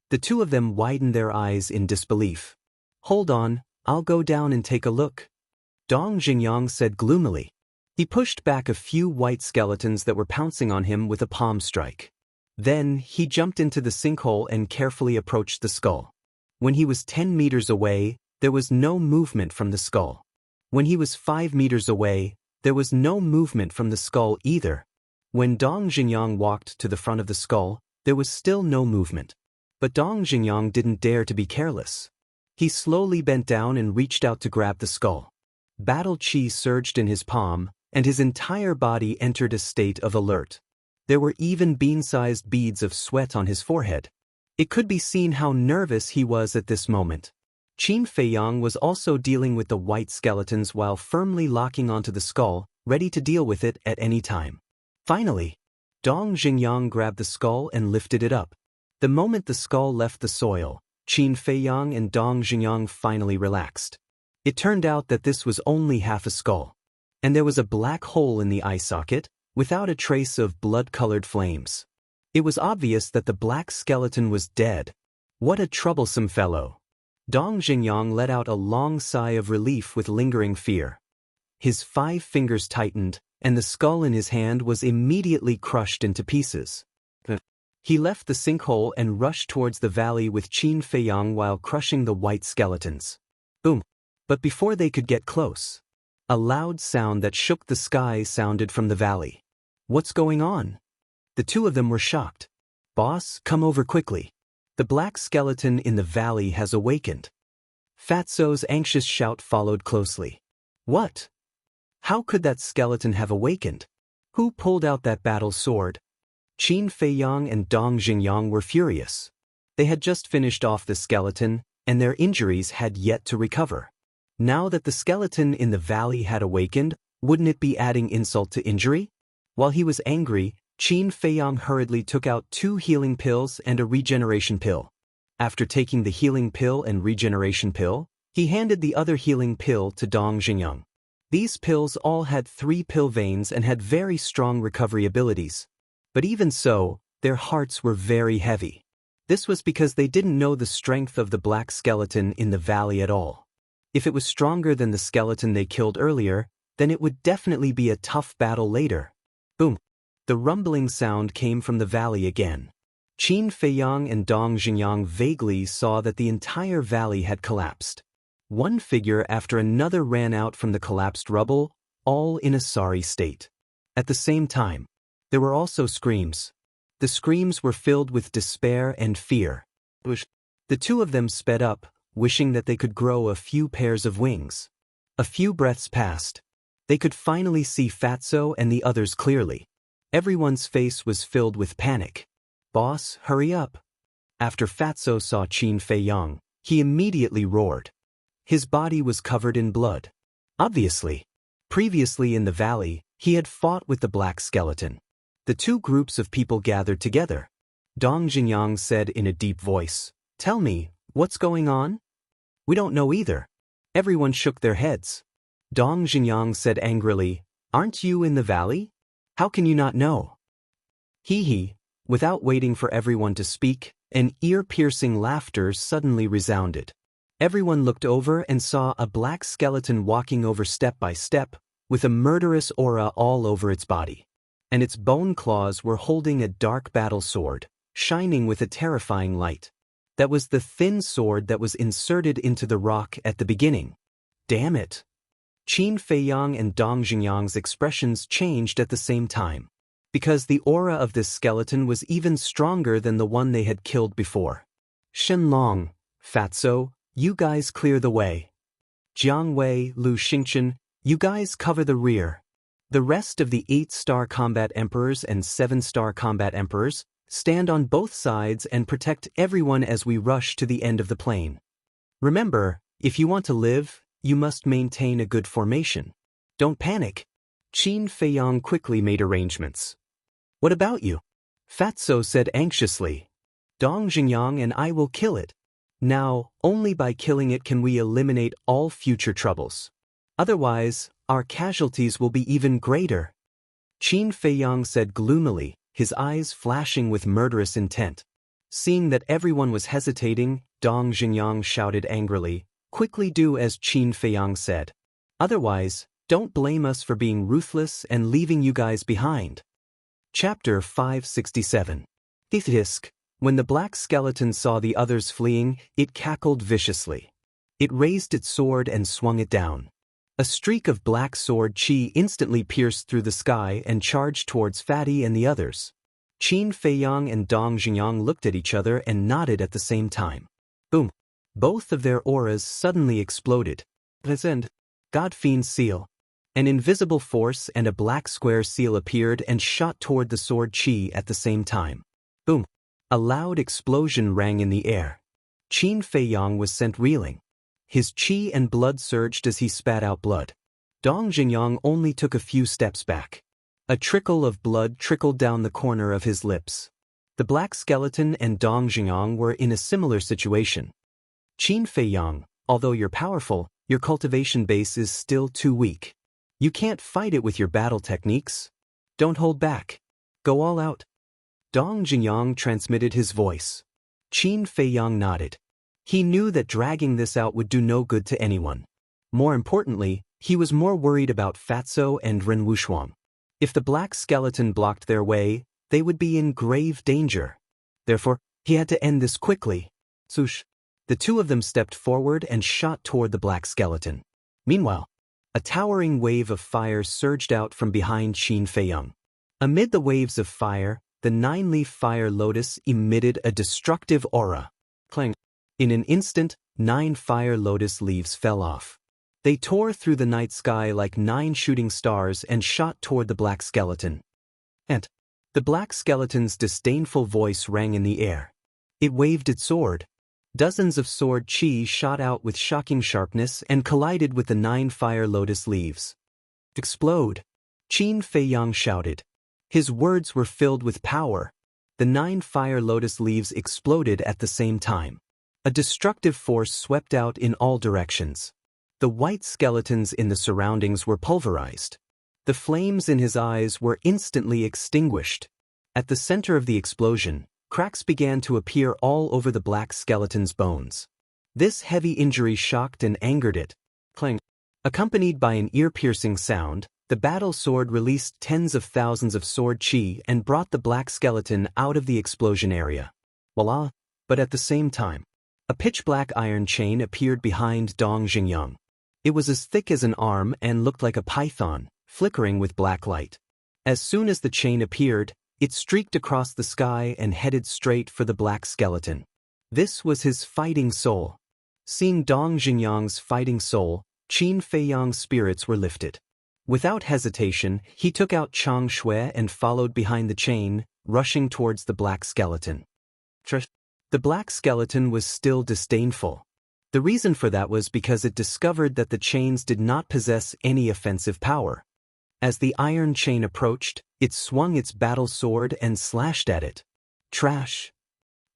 The two of them widened their eyes in disbelief. Hold on, I'll go down and take a look, Dong Jingyang said gloomily. He pushed back a few white skeletons that were pouncing on him with a palm strike. Then, he jumped into the sinkhole and carefully approached the skull. When he was 10 meters away, there was no movement from the skull. When he was 5 meters away, there was no movement from the skull either. When Dong Jingyang walked to the front of the skull, there was still no movement. But Dong Jingyang didn't dare to be careless. He slowly bent down and reached out to grab the skull. Battle chi surged in his palm, and his entire body entered a state of alert. There were even bean-sized beads of sweat on his forehead. It could be seen how nervous he was at this moment. Qin Feiyang was also dealing with the white skeletons while firmly locking onto the skull, ready to deal with it at any time. Finally, Dong Jingyang grabbed the skull and lifted it up. The moment the skull left the soil, Qin Feiyang and Dong Jingyang finally relaxed. It turned out that this was only half a skull. And there was a black hole in the eye socket, without a trace of blood-colored flames. It was obvious that the black skeleton was dead. What a troublesome fellow. Dong Jingyang let out a long sigh of relief with lingering fear. His 5 fingers tightened, and the skull in his hand was immediately crushed into pieces. He left the sinkhole and rushed towards the valley with Qin Feiyang while crushing the white skeletons. Boom! But before they could get close, a loud sound that shook the sky sounded from the valley. What's going on? The two of them were shocked. Boss, come over quickly. The black skeleton in the valley has awakened. Fatso's anxious shout followed closely. What? How could that skeleton have awakened? Who pulled out that battle sword? Qin Feiyang and Dong Jingyang were furious. They had just finished off the skeleton, and their injuries had yet to recover. Now that the skeleton in the valley had awakened, wouldn't it be adding insult to injury? While he was angry, Qin Feiyang hurriedly took out 2 healing pills and a regeneration pill. After taking the healing pill and regeneration pill, he handed the other healing pill to Dong Jingyang. These pills all had 3 pill veins and had very strong recovery abilities. But even so, their hearts were very heavy. This was because they didn't know the strength of the black skeleton in the valley at all. If it was stronger than the skeleton they killed earlier, then it would definitely be a tough battle later. Boom! The rumbling sound came from the valley again. Qin Feiyang and Dong Jingyang vaguely saw that the entire valley had collapsed. One figure after another ran out from the collapsed rubble, all in a sorry state. At the same time, there were also screams. The screams were filled with despair and fear. The two of them sped up, wishing that they could grow a few pairs of wings. A few breaths passed. They could finally see Fatso and the others clearly. Everyone's face was filled with panic. Boss, hurry up. After Fatso saw Qin Feiyang, he immediately roared. His body was covered in blood. Obviously, previously in the valley, he had fought with the black skeleton. The two groups of people gathered together. Dong Jingyang said in a deep voice, "Tell me, what's going on?" "We don't know either." Everyone shook their heads. Dong Jingyang said angrily, "Aren't you in the valley? How can you not know?" Hee. Without waiting for everyone to speak, an ear-piercing laughter suddenly resounded. Everyone looked over and saw a black skeleton walking over step by step, with a murderous aura all over its body. And its bone claws were holding a dark battle sword, shining with a terrifying light. That was the thin sword that was inserted into the rock at the beginning. Damn it! Qin Feiyang and Dong Jingyang's expressions changed at the same time, because the aura of this skeleton was even stronger than the one they had killed before. Shenlong, Fatso, you guys clear the way. Jianghu, Lu Xingchen, you guys cover the rear. The rest of the 8-star combat emperors and 7-star combat emperors stand on both sides and protect everyone as we rush to the end of the plane. Remember, if you want to live, you must maintain a good formation. Don't panic. Qin Feiyang quickly made arrangements. What about you? Fatso said anxiously. Dong Jingyang and I will kill it. Now, only by killing it can we eliminate all future troubles. Otherwise, our casualties will be even greater. Qin Feiyang said gloomily, his eyes flashing with murderous intent. Seeing that everyone was hesitating, Dong Xingyang shouted angrily, "Quickly do as Qin Feiyang said. Otherwise, don't blame us for being ruthless and leaving you guys behind." Chapter 567. Ithrisk. When the black skeleton saw the others fleeing, it cackled viciously. It raised its sword and swung it down. A streak of black sword chi instantly pierced through the sky and charged towards Fatty and the others. Qin Feiyang and Dong Xingyang looked at each other and nodded at the same time. Boom! Both of their auras suddenly exploded. Present. Godfiend seal. An invisible force and a black square seal appeared and shot toward the sword chi at the same time. Boom! A loud explosion rang in the air. Qin Feiyang was sent reeling. His chi and blood surged as he spat out blood. Dong Xingyang only took a few steps back. A trickle of blood trickled down the corner of his lips. The black skeleton and Dong Xingyang were in a similar situation. Qin Feiyang, although you're powerful, your cultivation base is still too weak. You can't fight it with your battle techniques. Don't hold back. Go all out. Dong Xingyang transmitted his voice. Qin Feiyang nodded. He knew that dragging this out would do no good to anyone. More importantly, he was more worried about Fatso and Ren Wushuang. If the black skeleton blocked their way, they would be in grave danger. Therefore, he had to end this quickly. Swoosh! The two of them stepped forward and shot toward the black skeleton. Meanwhile, a towering wave of fire surged out from behind Qin Feiyang. Amid the waves of fire, the 9-leaf fire lotus emitted a destructive aura. Clang! In an instant, 9 fire lotus leaves fell off. They tore through the night sky like 9 shooting stars and shot toward the black skeleton. And the black skeleton's disdainful voice rang in the air. It waved its sword. Dozens of sword chi shot out with shocking sharpness and collided with the 9 fire lotus leaves. Explode! Qin Feiyang shouted. His words were filled with power. The 9 fire lotus leaves exploded at the same time. A destructive force swept out in all directions. The white skeletons in the surroundings were pulverized. The flames in his eyes were instantly extinguished. At the center of the explosion, cracks began to appear all over the black skeleton's bones. This heavy injury shocked and angered it. Clang! Accompanied by an ear-piercing sound, the battle sword released tens of thousands of sword chi and brought the black skeleton out of the explosion area. Voila! But at the same time, a pitch-black iron chain appeared behind Dong Xingyang. It was as thick as an arm and looked like a python, flickering with black light. As soon as the chain appeared, it streaked across the sky and headed straight for the black skeleton. This was his fighting soul. Seeing Dong Xingyang's fighting soul, Qin Feiyang's spirits were lifted. Without hesitation, he took out Chang Shui and followed behind the chain, rushing towards the black skeleton. The black skeleton was still disdainful. The reason for that was because it discovered that the chains did not possess any offensive power. As the iron chain approached, it swung its battle sword and slashed at it. Trash!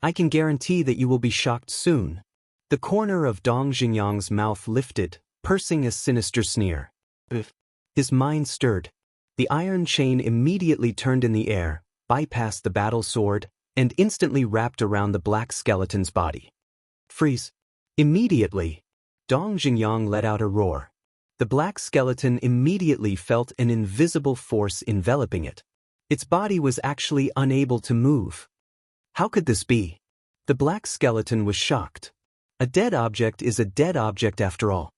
I can guarantee that you will be shocked soon. The corner of Dong Xingyang's mouth lifted, pursing a sinister sneer. His mind stirred. The iron chain immediately turned in the air, bypassed the battle sword, and instantly wrapped around the black skeleton's body. Freeze! Immediately, Dong Xingyang let out a roar. The black skeleton immediately felt an invisible force enveloping it. Its body was actually unable to move. How could this be? The black skeleton was shocked. A dead object is a dead object after all.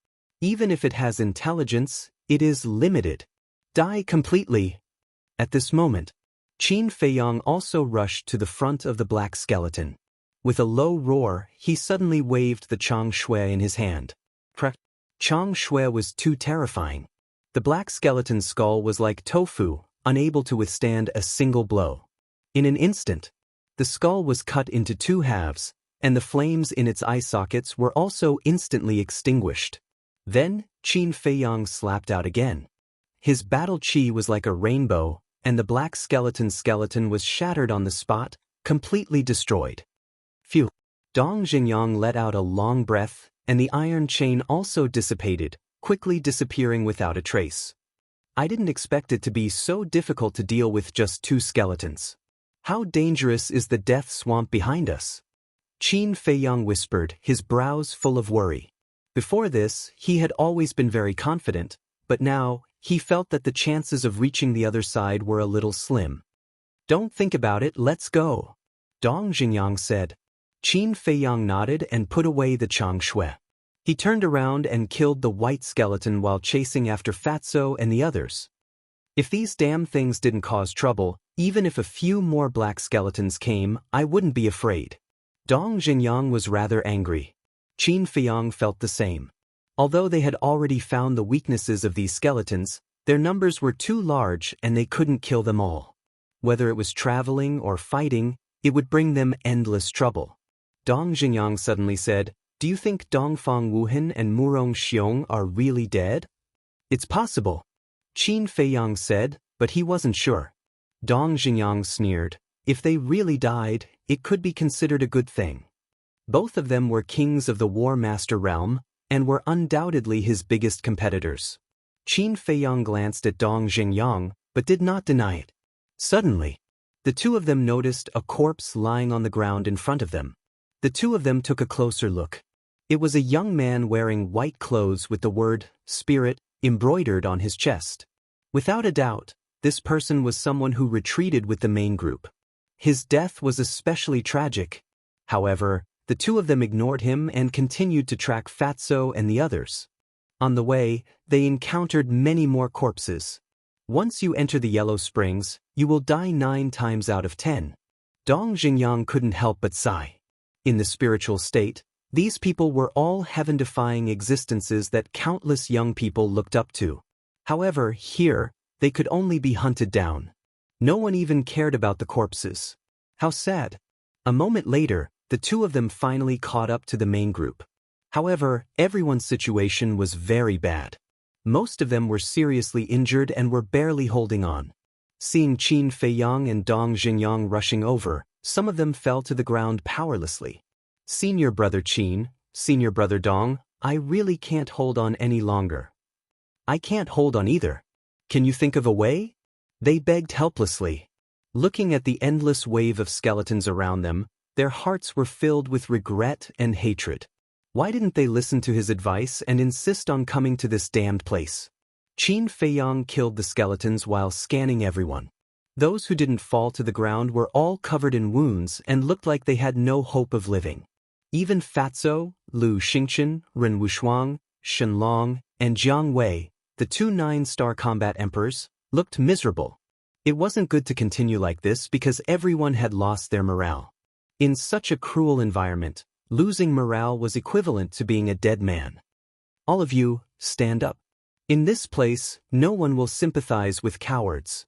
Even if it has intelligence, it is limited. Die completely. At this moment, Qin Feiyang also rushed to the front of the black skeleton. With a low roar, he suddenly waved the Chang Shui in his hand. Chang Shui was too terrifying. The black skeleton's skull was like tofu, unable to withstand a single blow. In an instant, the skull was cut into 2 halves, and the flames in its eye sockets were also instantly extinguished. Then, Qin Feiyang slapped out again. His battle chi was like a rainbow, and the black skeleton was shattered on the spot, completely destroyed. Phew! Dong Xingyang let out a long breath, and the iron chain also dissipated, quickly disappearing without a trace. I didn't expect it to be so difficult to deal with just 2 skeletons. How dangerous is the death swamp behind us? Qin Feiyang whispered, his brows full of worry. Before this, he had always been very confident, but now, he felt that the chances of reaching the other side were a little slim. Don't think about it, let's go, Dong Xingyang said. Qin Feiyang nodded and put away the Chang Shui. He turned around and killed the white skeleton while chasing after Fatso and the others. If these damn things didn't cause trouble, even if a few more black skeletons came, I wouldn't be afraid. Dong Xingyang was rather angry. Qin Feiyang felt the same. Although they had already found the weaknesses of these skeletons, their numbers were too large and they couldn't kill them all. Whether it was traveling or fighting, it would bring them endless trouble. Dong Xingyang suddenly said, "Do you think Dongfang Wuhan and Murong Xiong are really dead?" "It's possible," Qin Feiyang said, but he wasn't sure. Dong Xingyang sneered, "If they really died, it could be considered a good thing." Both of them were kings of the War Master realm, and were undoubtedly his biggest competitors. Qin Feiyang glanced at Dong Xingyang, but did not deny it. Suddenly, the two of them noticed a corpse lying on the ground in front of them. The two of them took a closer look. It was a young man wearing white clothes with the word "Spirit" embroidered on his chest. Without a doubt, this person was someone who retreated with the main group. His death was especially tragic. However, the two of them ignored him and continued to track Fatso and the others. On the way, they encountered many more corpses. Once you enter the Yellow Springs, you will die 9 times out of 10. Dong Xingyang couldn't help but sigh. In the spiritual state, these people were all heaven-defying existences that countless young people looked up to. However, here, they could only be hunted down. No one even cared about the corpses. How sad. A moment later, the two of them finally caught up to the main group. However, everyone's situation was very bad. Most of them were seriously injured and were barely holding on. Seeing Qin Feiyang and Dong Xingyang rushing over, some of them fell to the ground powerlessly. "Senior brother Qin, senior brother Dong, I really can't hold on any longer." "I can't hold on either. Can you think of a way?" they begged helplessly. Looking at the endless wave of skeletons around them, their hearts were filled with regret and hatred. Why didn't they listen to his advice and insist on coming to this damned place? Qin Feiyang killed the skeletons while scanning everyone. Those who didn't fall to the ground were all covered in wounds and looked like they had no hope of living. Even Fatso, Lu Xingchen, Ren Wushuang, Shen Long, and Jiang Wei, the 2 9-star combat emperors, looked miserable. It wasn't good to continue like this because everyone had lost their morale. In such a cruel environment, losing morale was equivalent to being a dead man. "All of you, stand up. In this place, no one will sympathize with cowards.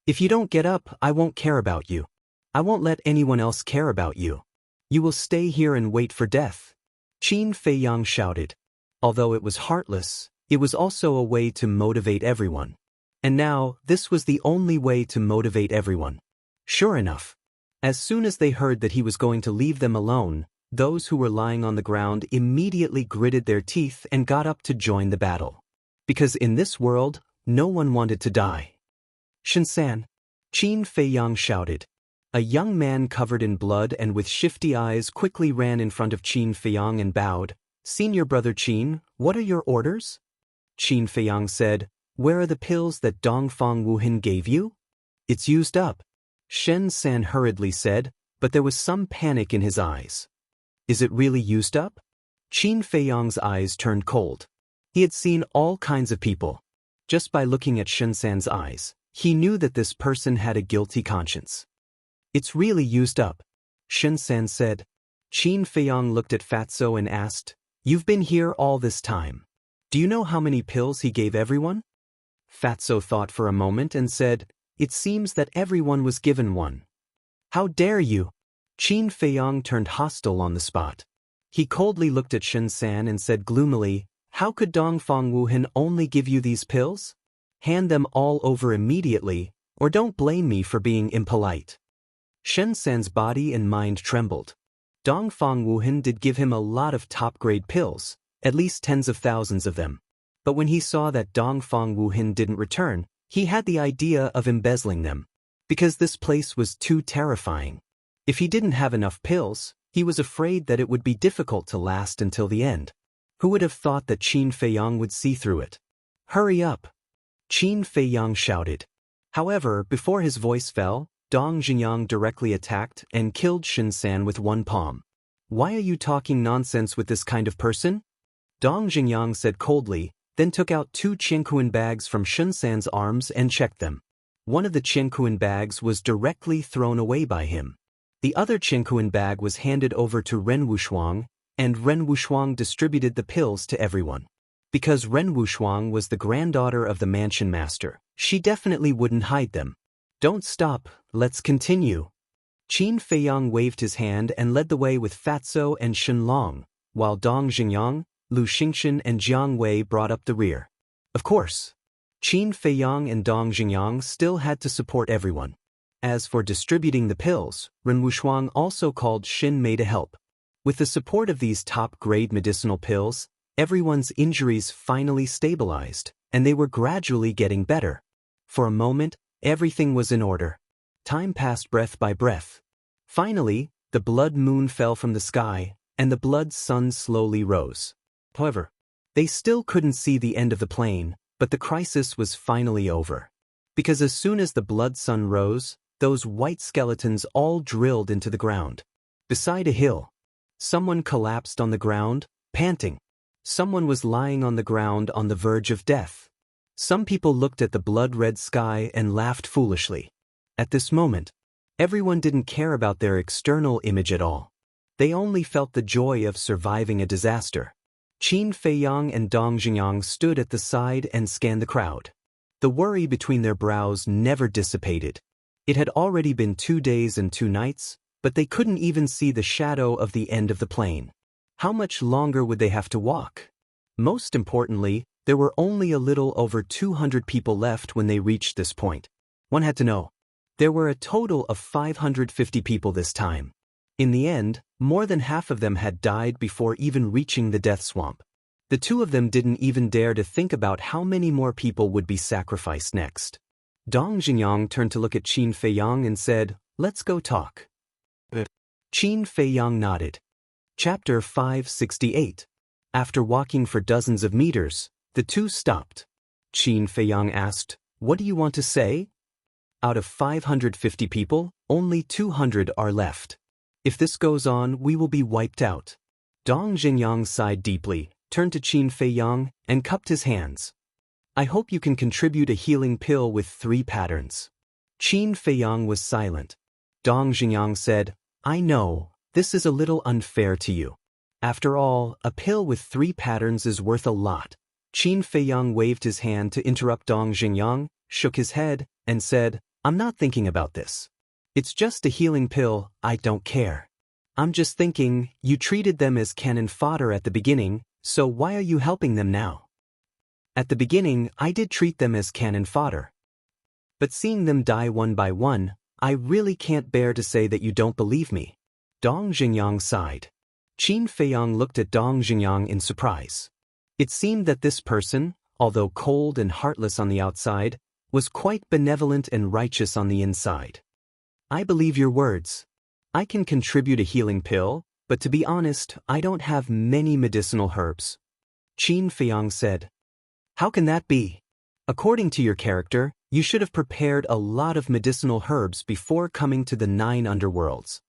If you don't get up, I won't care about you. I won't let anyone else care about you. You will stay here and wait for death," Qin Feiyang shouted. Although it was heartless, it was also a way to motivate everyone. And now, this was the only way to motivate everyone. Sure enough, as soon as they heard that he was going to leave them alone, those who were lying on the ground immediately gritted their teeth and got up to join the battle. Because in this world, no one wanted to die. "Shinsan," Qin Feiyang shouted. A young man covered in blood and with shifty eyes quickly ran in front of Qin Feiyang and bowed. "Senior brother Qin, what are your orders?" Qin Feiyang said, "Where are the pills that Dongfang Wuhan gave you?" "It's used up," Shen San hurriedly said, but there was some panic in his eyes. "Is it really used up?" Qin Feiyang's eyes turned cold. He had seen all kinds of people. Just by looking at Shen San's eyes, he knew that this person had a guilty conscience. "It's really used up," Shen San said. Qin Feiyang looked at Fatso and asked, "You've been here all this time. Do you know how many pills he gave everyone?" Fatso thought for a moment and said, "It seems that everyone was given one." "How dare you!" Qin Feiyang turned hostile on the spot. He coldly looked at Shen San and said gloomily, "How could Dongfang Wuhan only give you these pills? Hand them all over immediately, or don't blame me for being impolite." Shen San's body and mind trembled. Dongfang Wuhan did give him a lot of top-grade pills, at least tens of thousands of them. But when he saw that Dongfang Wuhan didn't return, he had the idea of embezzling them. Because this place was too terrifying. If he didn't have enough pills, he was afraid that it would be difficult to last until the end. Who would have thought that Qin Feiyang would see through it? Hurry up! Qin Feiyang shouted. However, before his voice fell, Dong Jinyang directly attacked and killed Shinsan with one palm. Why are you talking nonsense with this kind of person? Dong Jinyang said coldly, then took out 2 Qianquan bags from Shinsan's arms and checked them. One of the Qianquan bags was directly thrown away by him. The other Qianquan bag was handed over to Ren Wushuang, and Ren Wushuang distributed the pills to everyone. Because Ren Wushuang was the granddaughter of the mansion master, she definitely wouldn't hide them. Don't stop, let's continue. Qin Feiyang waved his hand and led the way with Fatso and Shenlong, while Dong Jinyang, Lu Xingxian and Jiang Wei brought up the rear. Of course, Qin Feiyang and Dong Jinyang still had to support everyone. As for distributing the pills, Ren Wushuang also called Shin Mei to help. With the support of these top-grade medicinal pills, everyone's injuries finally stabilized, and they were gradually getting better. For a moment, everything was in order. Time passed breath by breath. Finally, the blood moon fell from the sky, and the blood sun slowly rose. However, they still couldn't see the end of the plain, but the crisis was finally over. Because as soon as the blood sun rose, those white skeletons all drilled into the ground. Beside a hill, someone collapsed on the ground, panting. Someone was lying on the ground on the verge of death. Some people looked at the blood-red sky and laughed foolishly. At this moment, everyone didn't care about their external image at all. They only felt the joy of surviving a disaster. Qin Feiyang and Dong Jinyang stood at the side and scanned the crowd. The worry between their brows never dissipated. It had already been 2 days and 2 nights, but they couldn't even see the shadow of the end of the plain. How much longer would they have to walk? Most importantly, there were only a little over 200 people left when they reached this point. One had to know. There were a total of 550 people this time. In the end, more than half of them had died before even reaching the death swamp. The 2 of them didn't even dare to think about how many more people would be sacrificed next. Dong Jinyang turned to look at Qin Feiyang and said, "Let's go talk." Qin Feiyang nodded. Chapter 568. After walking for dozens of meters, the 2 stopped. Qin Feiyang asked, "What do you want to say?" "Out of 550 people, only 200 are left. If this goes on, we will be wiped out." Dong Jinyang sighed deeply, turned to Qin Feiyang, and cupped his hands. "I hope you can contribute a healing pill with 3 patterns." Qin Feiyang was silent. Dong Jinyang said, "I know, this is a little unfair to you. After all, a pill with 3 patterns is worth a lot." Qin Feiyang waved his hand to interrupt Dong Jinyang, shook his head, and said, "I'm not thinking about this. It's just a healing pill, I don't care. I'm just thinking, you treated them as cannon fodder at the beginning, so why are you helping them now?" "At the beginning, I did treat them as cannon fodder. But seeing them die one by one, I really can't bear to say that you don't believe me." Dong Jinyang sighed. Qin Feiyang looked at Dong Jinyang in surprise. It seemed that this person, although cold and heartless on the outside, was quite benevolent and righteous on the inside. "I believe your words. I can contribute a healing pill, but to be honest, I don't have many medicinal herbs." Qin Feiyang said. "How can that be? According to your character, you should have prepared a lot of medicinal herbs before coming to the 9 underworlds."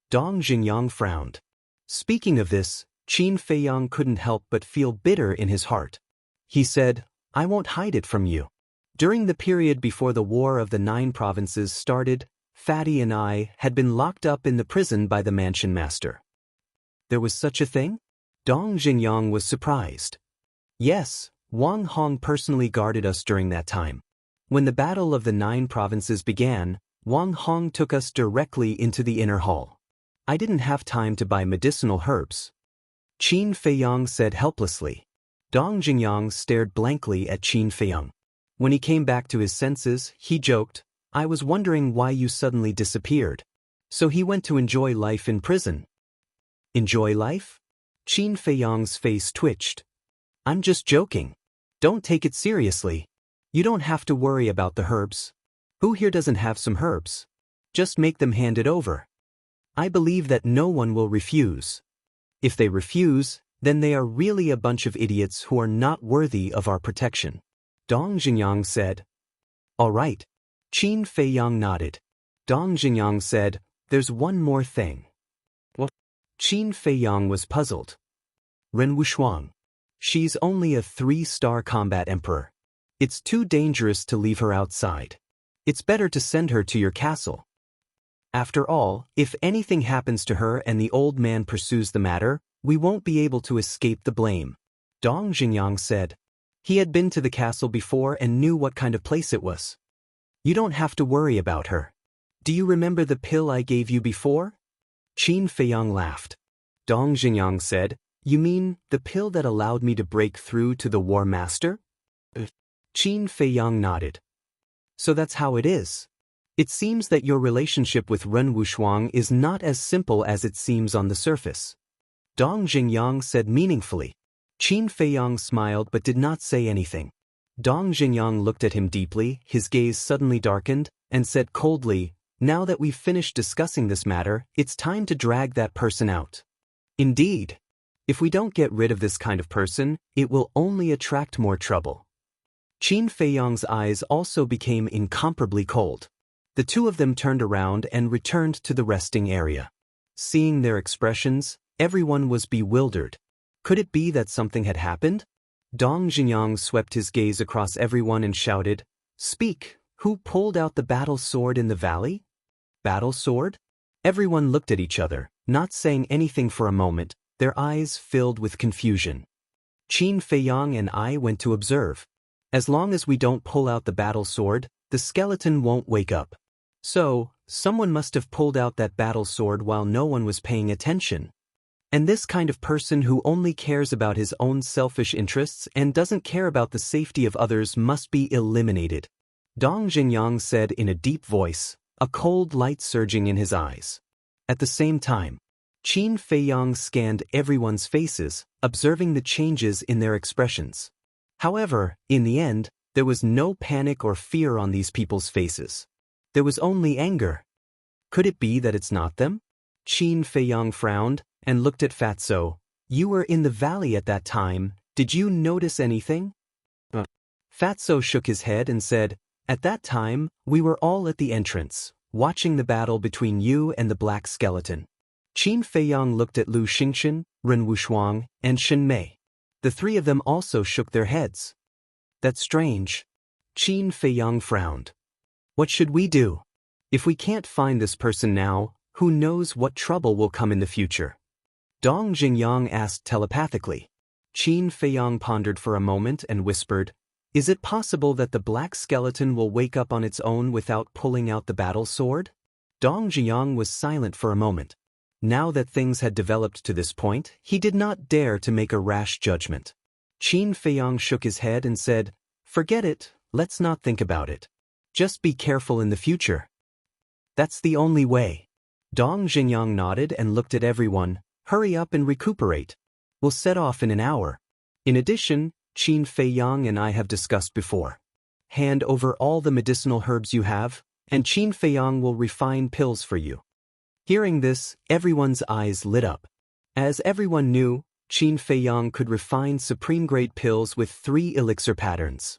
Dong Jinyang frowned. Speaking of this, Qin Feiyang couldn't help but feel bitter in his heart. He said, "I won't hide it from you. During the period before the War of the 9 Provinces started, Fatty and I had been locked up in the prison by the mansion master." "There was such a thing?" Dong Jinyang was surprised. "Yes, Wang Hong personally guarded us during that time. When the Battle of the 9 Provinces began, Wang Hong took us directly into the inner hall. I didn't have time to buy medicinal herbs." Qin Feiyang said helplessly. Dong Jinyang stared blankly at Qin Feiyang. When he came back to his senses, he joked, "I was wondering why you suddenly disappeared." "So he went to enjoy life in prison." Enjoy life? Qin Feiyang's face twitched. I'm just joking. Don't take it seriously. You don't have to worry about the herbs. Who here doesn't have some herbs? Just make them hand it over. I believe that no one will refuse. If they refuse, then they are really a bunch of idiots who are not worthy of our protection. Dong Jinyang said. All right. Qin Feiyang nodded. Dong Jinyang said, there's one more thing. What? Qin Feiyang was puzzled. Ren Wushuang. She's only a 3-star combat emperor. It's too dangerous to leave her outside. It's better to send her to your castle. After all, if anything happens to her and the old man pursues the matter, we won't be able to escape the blame. Dong Jinyang said. He had been to the castle before and knew what kind of place it was. You don't have to worry about her. Do you remember the pill I gave you before? Qin Feiyang laughed. Dong Jinyang said, you mean the pill that allowed me to break through to the War Master? Qin Feiyang nodded. So that's how it is. It seems that your relationship with Ren Wushuang is not as simple as it seems on the surface. Dong Jinyang said meaningfully. Qin Feiyang smiled but did not say anything. Dong Jinyang looked at him deeply, his gaze suddenly darkened, and said coldly, now that we've finished discussing this matter, it's time to drag that person out. Indeed. If we don't get rid of this kind of person, it will only attract more trouble. Qin Feiyang's eyes also became incomparably cold. The two of them turned around and returned to the resting area. Seeing their expressions, everyone was bewildered. Could it be that something had happened? Dong Jinyang swept his gaze across everyone and shouted, Speak, who pulled out the battle sword in the valley? Battle sword? Everyone looked at each other, not saying anything for a moment, their eyes filled with confusion. Qin Feiyang and I went to observe. As long as we don't pull out the battle sword, the skeleton won't wake up. So, someone must have pulled out that battle sword while no one was paying attention. And this kind of person who only cares about his own selfish interests and doesn't care about the safety of others must be eliminated. Dong Jinyang said in a deep voice, a cold light surging in his eyes. At the same time, Qin Feiyang scanned everyone's faces, observing the changes in their expressions. However, in the end, there was no panic or fear on these people's faces. There was only anger. Could it be that it's not them? Qin Feiyang frowned and looked at Fatso. You were in the valley at that time, did you notice anything? Fatso shook his head and said, at that time, we were all at the entrance, watching the battle between you and the black skeleton. Qin Feiyang looked at Lu Xingchen, Ren Wushuang, and Shen Mei. The three of them also shook their heads. That's strange. Qin Feiyang frowned. What should we do? If we can't find this person now, who knows what trouble will come in the future? Dong Jinyang asked telepathically. Qin Feiyang pondered for a moment and whispered, is it possible that the black skeleton will wake up on its own without pulling out the battle sword? Dong Jinyang was silent for a moment. Now that things had developed to this point, he did not dare to make a rash judgment. Qin Feiyang shook his head and said, forget it, let's not think about it. Just be careful in the future. That's the only way. Dong Jinyang nodded and looked at everyone. Hurry up and recuperate. We'll set off in an hour. In addition, Qin Feiyang and I have discussed before. Hand over all the medicinal herbs you have, and Qin Feiyang will refine pills for you. Hearing this, everyone's eyes lit up. As everyone knew, Qin Feiyang could refine supreme-grade pills with 3 elixir patterns.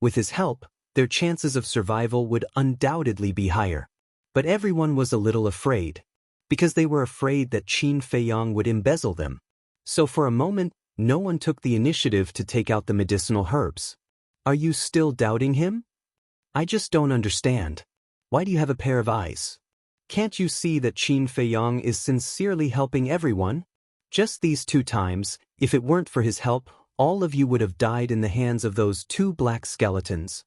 With his help, their chances of survival would undoubtedly be higher. But everyone was a little afraid, because they were afraid that Qin Feiyang would embezzle them. So for a moment, no one took the initiative to take out the medicinal herbs. Are you still doubting him? I just don't understand. Why do you have a pair of eyes? Can't you see that Qin Feiyang is sincerely helping everyone? Just these 2 times, if it weren't for his help, all of you would have died in the hands of those 2 black skeletons.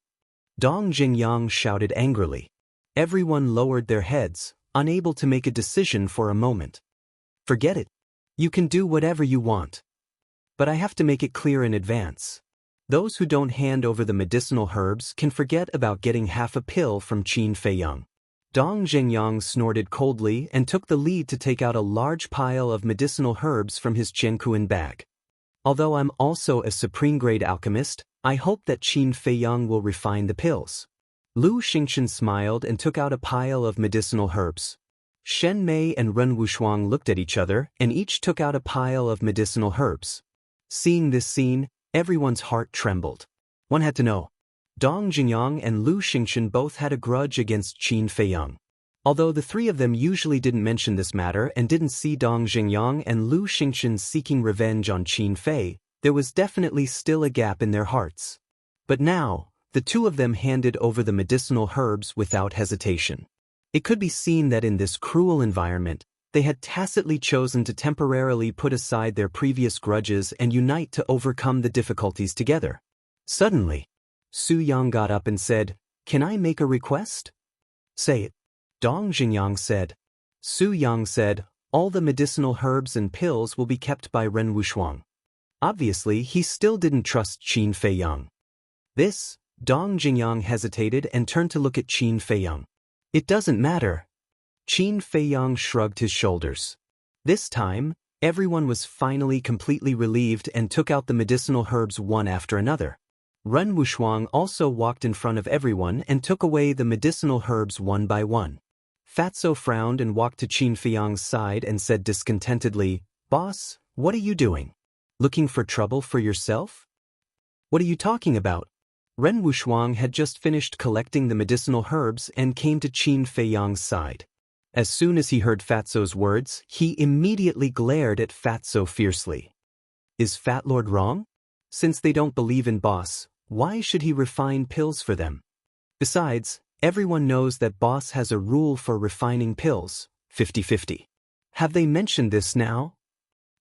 Dong Jinyang shouted angrily. Everyone lowered their heads, unable to make a decision for a moment. Forget it. You can do whatever you want. But I have to make it clear in advance. Those who don't hand over the medicinal herbs can forget about getting half a pill from Qin Feiyang. Dong Zhengyang snorted coldly and took the lead to take out a large pile of medicinal herbs from his Jianghu bag. Although I'm also a supreme-grade alchemist, I hope that Qin Feiyang will refine the pills. Lu Xingchen smiled and took out a pile of medicinal herbs. Shen Mei and Ren Wushuang looked at each other and each took out a pile of medicinal herbs. Seeing this scene, everyone's heart trembled. One had to know. Dong Jingyang and Lu Xingchen both had a grudge against Qin Feiyang. Although the three of them usually didn't mention this matter and didn't see Dong Jingyang and Lu Xingchen seeking revenge on Qin Fei, there was definitely still a gap in their hearts. But now, the two of them handed over the medicinal herbs without hesitation. It could be seen that in this cruel environment, they had tacitly chosen to temporarily put aside their previous grudges and unite to overcome the difficulties together. Suddenly, Su Yang got up and said, "Can I make a request?" "Say it." Dong Jingyang said. Su Yang said, "All the medicinal herbs and pills will be kept by Ren Wushuang." Obviously, he still didn't trust Qin Feiyang. This, Dong Jingyang hesitated and turned to look at Qin Feiyang. "It doesn't matter." Qin Feiyang shrugged his shoulders. This time, everyone was finally completely relieved and took out the medicinal herbs one after another. Ren Wushuang also walked in front of everyone and took away the medicinal herbs one by one. Fatso frowned and walked to Qin Feiyang's side and said discontentedly, "Boss, what are you doing? Looking for trouble for yourself?" "What are you talking about?" Ren Wushuang had just finished collecting the medicinal herbs and came to Qin Feiyang's side. As soon as he heard Fatso's words, he immediately glared at Fatso fiercely. Is Fat Lord wrong? Since they don't believe in Boss, why should he refine pills for them? Besides, everyone knows that Boss has a rule for refining pills, 50-50. Have they mentioned this now?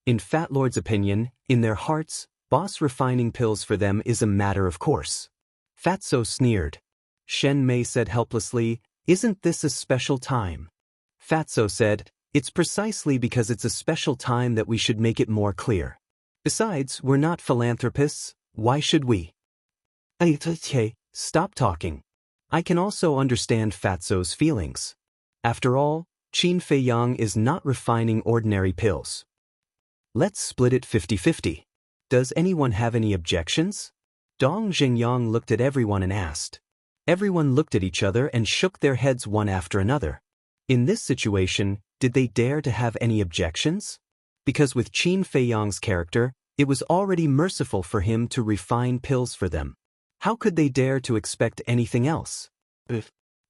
In Fat Lord's opinion, in their hearts, Boss refining pills for them is a matter of course. Fatso sneered. Shen Mei said helplessly, "Isn't this a special time?" Fatso said, "It's precisely because it's a special time that we should make it more clear. Besides, we're not philanthropists, why should we?" "Okay, stop talking. I can also understand Fatso's feelings. After all, Qin Feiyang is not refining ordinary pills. Let's split it 50-50. Does anyone have any objections?" Dong Zhengyang looked at everyone and asked. Everyone looked at each other and shook their heads one after another. In this situation, did they dare to have any objections? Because with Qin Feiyang's character, it was already merciful for him to refine pills for them. How could they dare to expect anything else?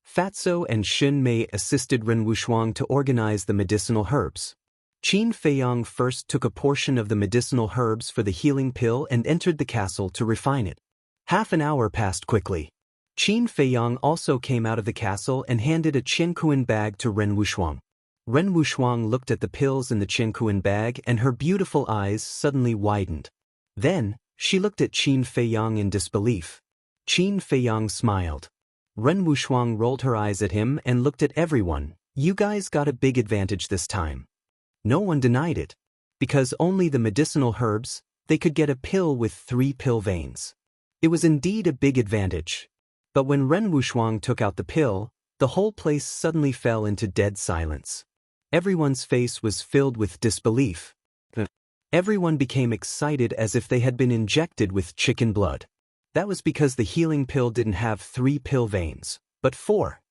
Fatso and Shen Mei assisted Ren Wushuang to organize the medicinal herbs. Qin Feiyang first took a portion of the medicinal herbs for the healing pill and entered the castle to refine it. Half an hour passed quickly. Qin Feiyang also came out of the castle and handed a Qiankuan bag to Ren Wushuang. Ren Wushuang looked at the pills in the Qiankuan bag and her beautiful eyes suddenly widened. Then, she looked at Qin Feiyang in disbelief. Qin Feiyang smiled. Ren Wushuang rolled her eyes at him and looked at everyone. "You guys got a big advantage this time." No one denied it. Because only the medicinal herbs, they could get a pill with 3 pill veins. It was indeed a big advantage. But when Ren Wushuang took out the pill, the whole place suddenly fell into dead silence. Everyone's face was filled with disbelief. Everyone became excited as if they had been injected with chicken blood. That was because the healing pill didn't have 3 pill veins, but 4.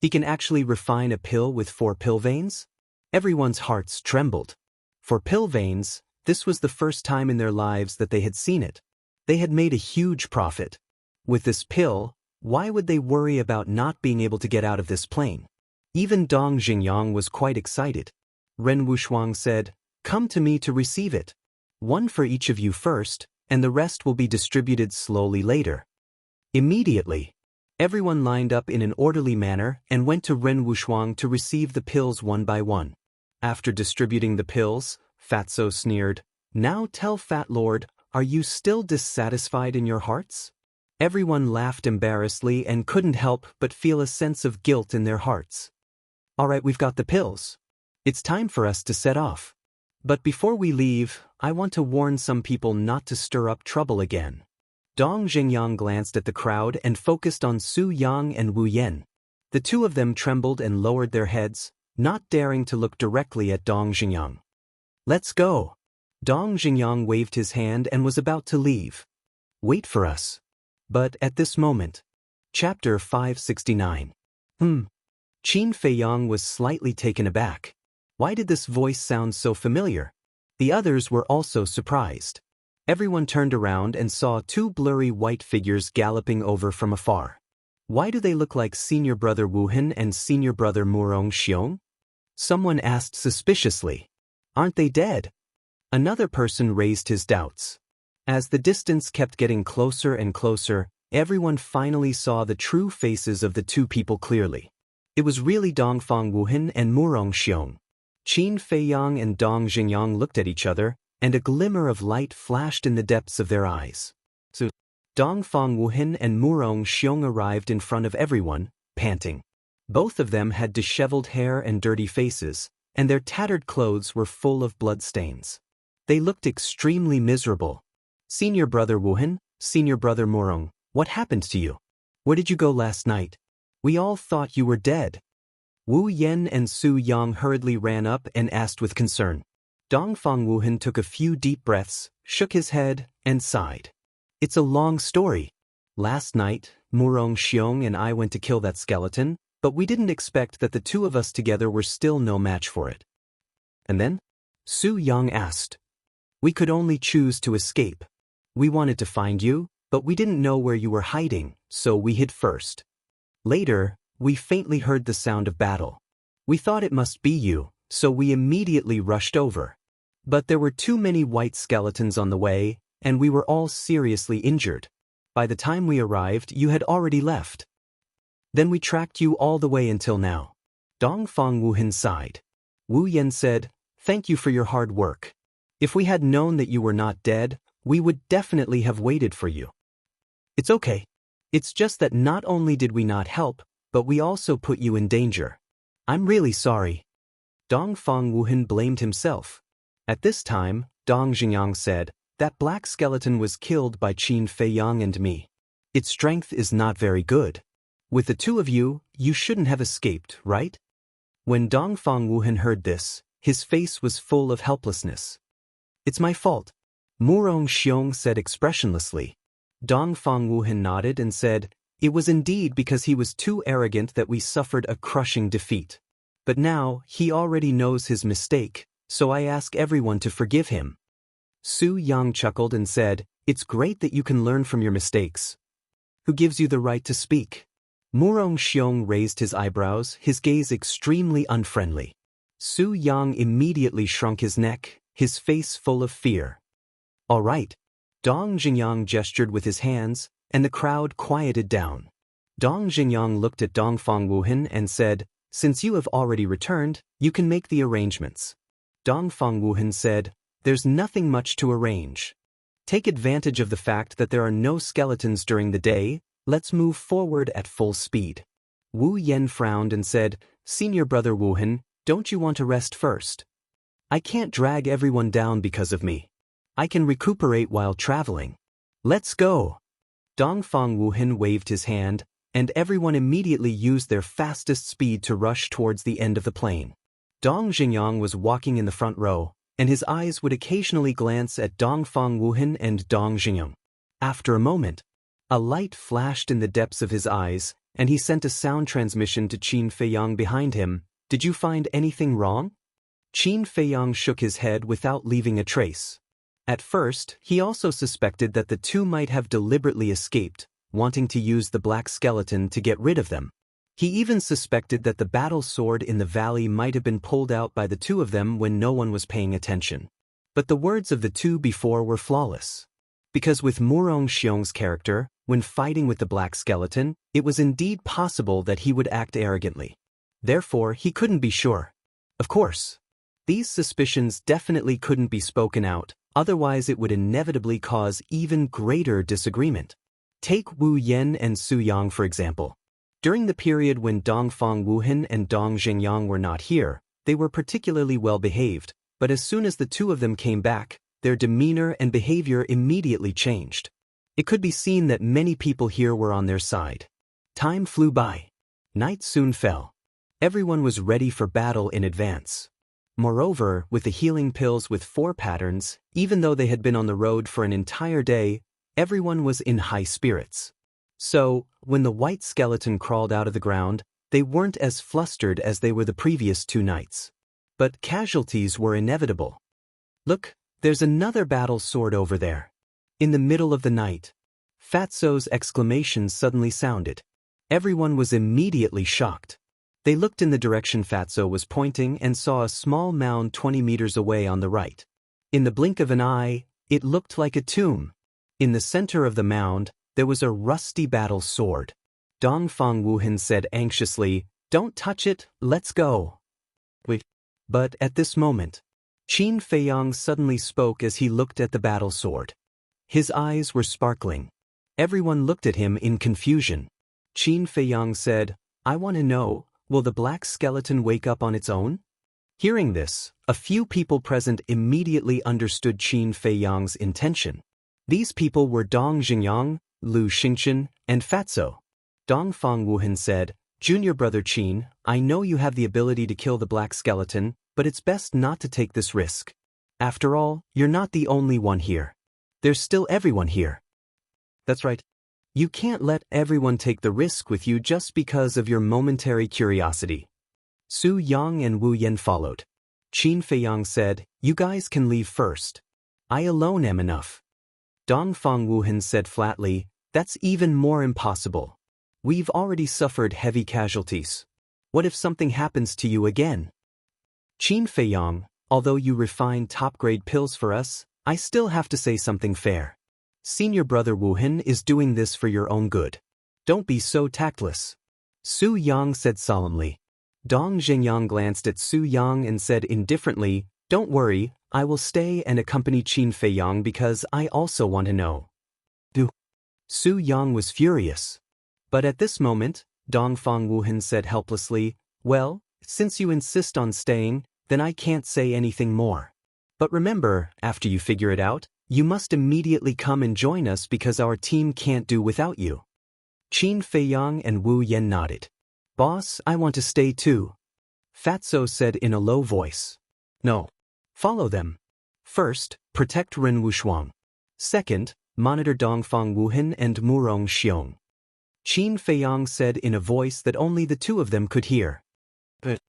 He can actually refine a pill with 4 pill veins? Everyone's hearts trembled. For pill veins, this was the first time in their lives that they had seen it. They had made a huge profit. With this pill, why would they worry about not being able to get out of this plane? Even Dong Jingyang was quite excited. Ren Wushuang said, "Come to me to receive it. 1 for each of you first, and the rest will be distributed slowly later." Immediately, everyone lined up in an orderly manner and went to Ren Wushuang to receive the pills one by one. After distributing the pills, Fatso sneered, "Now tell Fat Lord, are you still dissatisfied in your hearts?" Everyone laughed embarrassedly and couldn't help but feel a sense of guilt in their hearts. "All right, we've got the pills. It's time for us to set off. But before we leave, I want to warn some people not to stir up trouble again." Dong Zhengyang glanced at the crowd and focused on Su Yang and Wu Yen. The two of them trembled and lowered their heads, not daring to look directly at Dong Xingyang. Let's go. Dong Xingyang waved his hand and was about to leave. Wait for us. But at this moment. Chapter 569. Qin Feiyang was slightly taken aback. Why did this voice sound so familiar? The others were also surprised. Everyone turned around and saw two blurry white figures galloping over from afar. Why do they look like senior brother Wu Hin and senior brother Murong Xiong? Someone asked suspiciously. Aren't they dead? Another person raised his doubts. As the distance kept getting closer and closer, everyone finally saw the true faces of the two people clearly. It was really Dongfang Wuhin and Murong Xiong. Qin Feiyang and Dong Xingyang looked at each other, and a glimmer of light flashed in the depths of their eyes. So, Dongfang Wuhin and Murong Xiong arrived in front of everyone, panting. Both of them had disheveled hair and dirty faces, and their tattered clothes were full of bloodstains. They looked extremely miserable. Senior brother Wuhin, senior brother Murong, what happened to you? Where did you go last night? We all thought you were dead. Wu Yen and Su Yang hurriedly ran up and asked with concern. Dongfang Wuhin took a few deep breaths, shook his head, and sighed. It's a long story. Last night, Murong Xiong and I went to kill that skeleton, but we didn't expect that the two of us together were still no match for it. And then? Su Yang asked. We could only choose to escape. We wanted to find you, but we didn't know where you were hiding, so we hid first. Later, we faintly heard the sound of battle. We thought it must be you, so we immediately rushed over. But there were too many white skeletons on the way, and we were all seriously injured. By the time we arrived, you had already left. Then we tracked you all the way until now. Dongfang Wuhin sighed. Wu Yen said, Thank you for your hard work. If we had known that you were not dead, we would definitely have waited for you. It's okay. It's just that not only did we not help, but we also put you in danger. I'm really sorry. Dongfang Wuhin blamed himself. At this time, Dong Xingyang said, That black skeleton was killed by Qin Feiyang and me. Its strength is not very good. With the two of you, you shouldn't have escaped, right? When Dongfang Wuhin heard this, his face was full of helplessness. It's my fault. Murong Xiong said expressionlessly. Dongfang Wuhin nodded and said, It was indeed because he was too arrogant that we suffered a crushing defeat. But now, he already knows his mistake, so I ask everyone to forgive him. Su Yang chuckled and said, It's great that you can learn from your mistakes. Who gives you the right to speak? Murong Xiong raised his eyebrows, his gaze extremely unfriendly. Su Yang immediately shrunk his neck, his face full of fear. All right. Dong Xingyang gestured with his hands, and the crowd quieted down. Dong Xingyang looked at Dongfang Wuhin and said, Since you have already returned, you can make the arrangements. Dongfang Wuhin said, There's nothing much to arrange. Take advantage of the fact that there are no skeletons during the day, let's move forward at full speed. Wu Yen frowned and said, Senior brother Wuhin, don't you want to rest first? I can't drag everyone down because of me. I can recuperate while traveling. Let's go. Dongfang Wuhin waved his hand, and everyone immediately used their fastest speed to rush towards the end of the plain. Dong Xingyang was walking in the front row, and his eyes would occasionally glance at Dongfang Wuhin and Dong Xingyang. After a moment, a light flashed in the depths of his eyes, and he sent a sound transmission to Qin Feiyang behind him. Did you find anything wrong? Qin Feiyang shook his head without leaving a trace. At first, he also suspected that the two might have deliberately escaped, wanting to use the black skeleton to get rid of them. He even suspected that the battle sword in the valley might have been pulled out by the two of them when no one was paying attention. But the words of the two before were flawless. Because with Murong Xiong's character, when fighting with the black skeleton, it was indeed possible that he would act arrogantly. Therefore, he couldn't be sure. Of course. These suspicions definitely couldn't be spoken out, otherwise it would inevitably cause even greater disagreement. Take Wu Yen and Su Yang for example. During the period when Dongfang Wuhin and Dong Xingyang were not here, they were particularly well behaved, but as soon as the two of them came back, their demeanor and behavior immediately changed. It could be seen that many people here were on their side. Time flew by. Night soon fell. Everyone was ready for battle in advance. Moreover, with the healing pills with 4 patterns, even though they had been on the road for an entire day, everyone was in high spirits. So, when the white skeleton crawled out of the ground, they weren't as flustered as they were the previous 2 nights. But casualties were inevitable. Look, there's another battle sword over there. In the middle of the night, Fatso's exclamation suddenly sounded. Everyone was immediately shocked. They looked in the direction Fatso was pointing and saw a small mound 20 meters away on the right. In the blink of an eye, it looked like a tomb. In the center of the mound, there was a rusty battle sword. Dongfang Wuhan said anxiously, "Don't touch it, let's go." Wait. But at this moment, Qin Feiyang suddenly spoke as he looked at the battle sword. His eyes were sparkling. Everyone looked at him in confusion. Qin Feiyang said, "I want to know, will the black skeleton wake up on its own?" Hearing this, a few people present immediately understood Qin Feiyang's intention. These people were Dong Jingyang, Lu Xingchen, and Fatso. Dongfang Wuhan said, "Junior brother Qin, I know you have the ability to kill the black skeleton, but it's best not to take this risk. After all, you're not the only one here. There's still everyone here." That's right. You can't let everyone take the risk with you just because of your momentary curiosity. Su Yang and Wu Yan followed. Qin Feiyang said, "You guys can leave first. I alone am enough." Dongfang Wuhan said flatly, "That's even more impossible. We've already suffered heavy casualties. What if something happens to you again?" Qin Feiyang, although you refine top-grade pills for us, I still have to say something fair. Senior brother Wuhan is doing this for your own good. Don't be so tactless. Su Yang said solemnly. Dong Jingyang glanced at Su Yang and said indifferently, "Don't worry, I will stay and accompany Qin Feiyang because I also want to know." Su Yang was furious. But at this moment, Dongfang Wuhan said helplessly, "Well, since you insist on staying, then I can't say anything more. But remember, after you figure it out, you must immediately come and join us because our team can't do without you." Qin Feiyang and Wu Yan nodded. "Boss, I want to stay too." Fatso said in a low voice. "No. Follow them. First, protect Ren Wushuang. Second, monitor Dongfang Wuhan and Murong Xiong." Qin Feiyang said in a voice that only the 2 of them could hear. But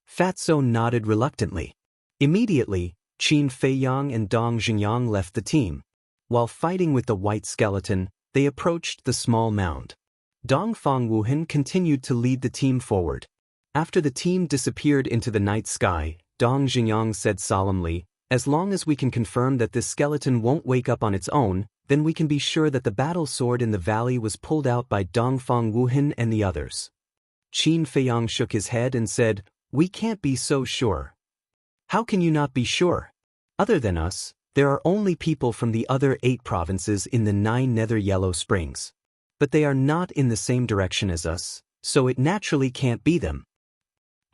Fatso nodded reluctantly. Immediately, Qin Feiyang and Dong Jingyang left the team. While fighting with the white skeleton, they approached the small mound. Dongfang Wuhan continued to lead the team forward. After the team disappeared into the night sky, Dong Jingyang said solemnly, "As long as we can confirm that this skeleton won't wake up on its own, then we can be sure that the battle sword in the valley was pulled out by Dongfang Wuhan and the others." Qin Feiyang shook his head and said, "We can't be so sure." "How can you not be sure? Other than us, there are only people from the other 8 provinces in the 9 Nether Yellow Springs. But they are not in the same direction as us, so it naturally can't be them.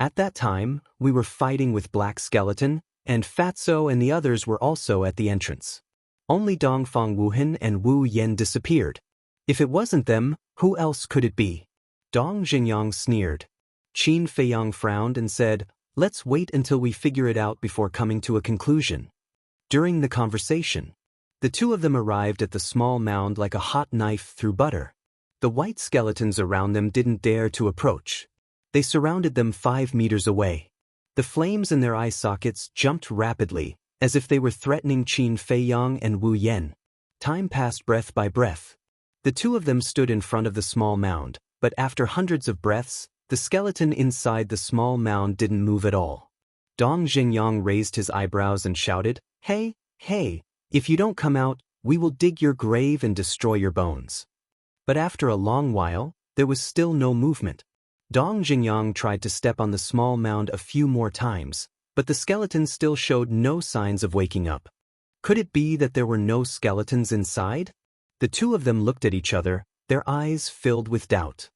At that time, we were fighting with Black Skeleton, and Fatso and the others were also at the entrance. Only Dongfang Wuhan and Wu Yan disappeared. If it wasn't them, who else could it be?" Dong Jingyang sneered. Qin Feiyang frowned and said, "Let's wait until we figure it out before coming to a conclusion." During the conversation, the 2 of them arrived at the small mound like a hot knife through butter. The white skeletons around them didn't dare to approach. They surrounded them 5 meters away. The flames in their eye sockets jumped rapidly, as if they were threatening Qin Feiyang and Wu Yan. Time passed breath by breath. The 2 of them stood in front of the small mound, but after hundreds of breaths, the skeleton inside the small mound didn't move at all. Dong Jingyang raised his eyebrows and shouted, Hey, if you don't come out, we will dig your grave and destroy your bones." But after a long while, there was still no movement. Dong Jingyang tried to step on the small mound a few more times, but the skeleton still showed no signs of waking up. Could it be that there were no skeletons inside? The 2 of them looked at each other, their eyes filled with doubt.